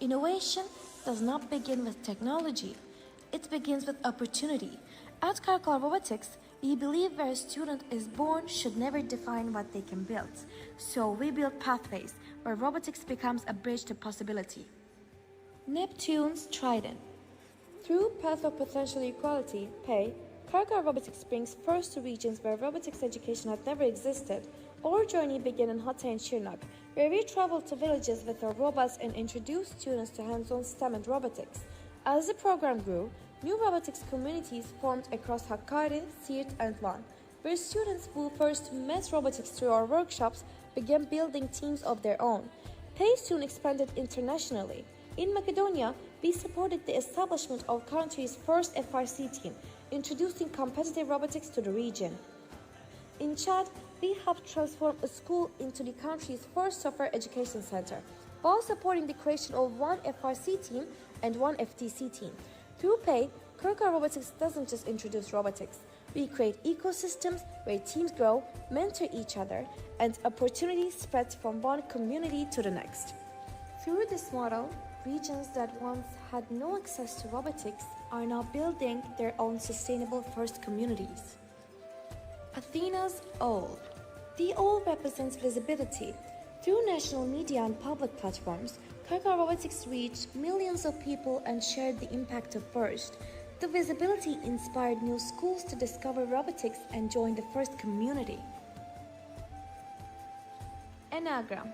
Speaker 5: Innovation does not begin with technology. It begins with opportunity. At Caracal Robotics, we believe where a student is born should never define what they can build. So we build pathways where robotics becomes a bridge to possibility. Neptune's Trident. Through Path of Potential Equality, PAY, Caracal Robotics brings First to regions where robotics education had never existed. Our journey began in Hatay and Şırnak, where we traveled to villages with our robots and introduced students to hands-on STEM and robotics. As the program grew, new robotics communities formed across Hakkari, Siirt, and Van, where students who first met robotics through our workshops began building teams of their own. PAY soon expanded internationally. In Macedonia, we supported the establishment of country's first FRC team, introducing competitive robotics to the region. In Chad, we helped transform a school into the country's first software education center, while supporting the creation of one FRC team and one FTC team. Through PAY, Caracal Robotics doesn't just introduce robotics. We create ecosystems where teams grow, mentor each other, and opportunities spread from one community to the next. Through this model, regions that once had no access to robotics are now building their own sustainable first communities. Athena's Owl. The O represents visibility. Through national media and public platforms, Karkar Robotics reached millions of people and shared the impact of FIRST. The visibility inspired new schools to discover robotics and join the FIRST community. Enneagram.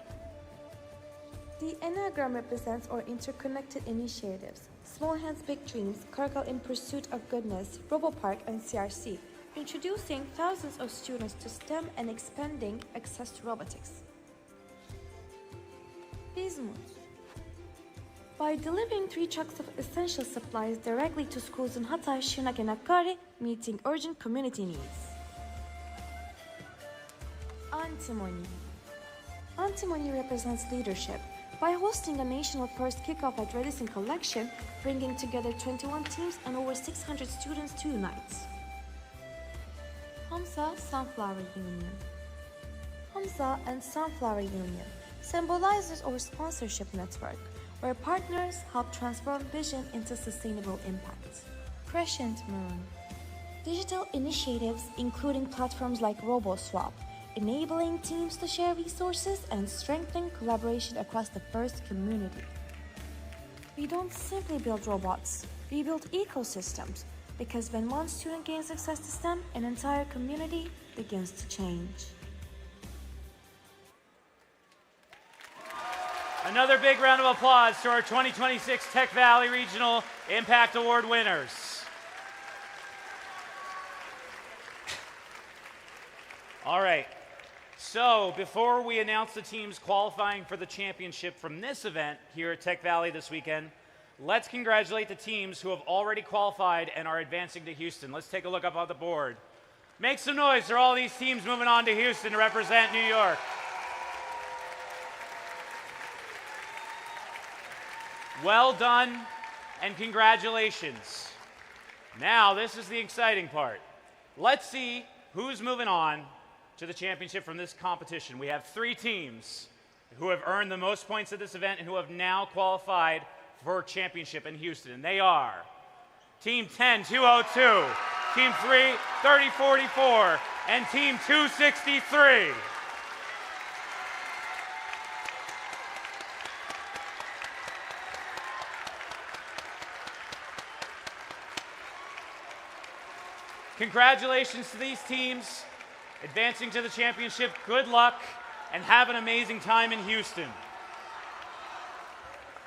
Speaker 5: The Enneagram represents our interconnected initiatives. Small Hands, Big Dreams, Karkar in Pursuit of Goodness, RoboPark, and CRC, introducing thousands of students to STEM and expanding access to robotics. Bismuth. By delivering 3 trucks of essential supplies directly to schools in Hatay, Şırnak, and Hakkari, meeting urgent community needs. Antimony. Antimony represents leadership. By hosting a national first kickoff at Redison Collection, bringing together 21 teams and over 600 students to unite. Hamza Sunflower Union. Hamza and Sunflower Union symbolizes our sponsorship network, where partners help transform vision into sustainable impact. Crescent Moon. Digital initiatives including platforms like RoboSwap, enabling teams to share resources and strengthen collaboration across the FIRST community. We don't simply build robots, we build ecosystems, because when one student gains access to STEM, an entire community begins to change.
Speaker 2: Another big round of applause to our 2026 Tech Valley Regional Impact Award winners. All right, so before we announce the teams qualifying for the championship from this event here at Tech Valley this weekend, let's congratulate the teams who have already qualified and are advancing to Houston. Let's take a look up on the board. Make some noise for all these teams moving on to Houston to represent New York. Well done and congratulations. Now, this is the exciting part. Let's see who's moving on to the championship from this competition. We have 3 teams who have earned the most points at this event and who have now qualified for championship in Houston. And they are Team 10-202, Team 3 30-44, and Team 263. Congratulations to these teams advancing to the championship. Good luck and have an amazing time in Houston.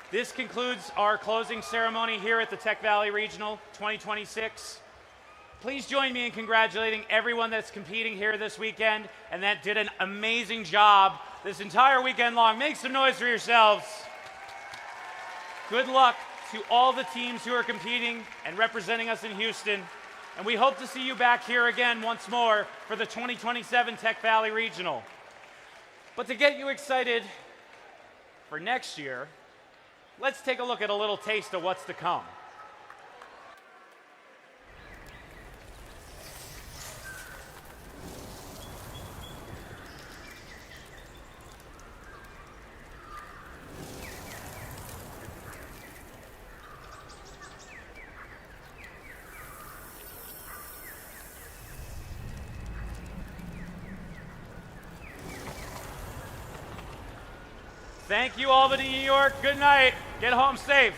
Speaker 2: This concludes our closing ceremony here at the Tech Valley Regional 2026. Please join me in congratulating everyone that's competing here this weekend and that did an amazing job this entire weekend long. Make some noise for yourselves. Good luck to all the teams who are competing and representing us in Houston. And we hope to see you back here again once more for the 2027 Tech Valley Regional. But to get you excited for next year, let's take a look at a little taste of what's to come. Thank you, Albany, New York. Good night. Get home safe.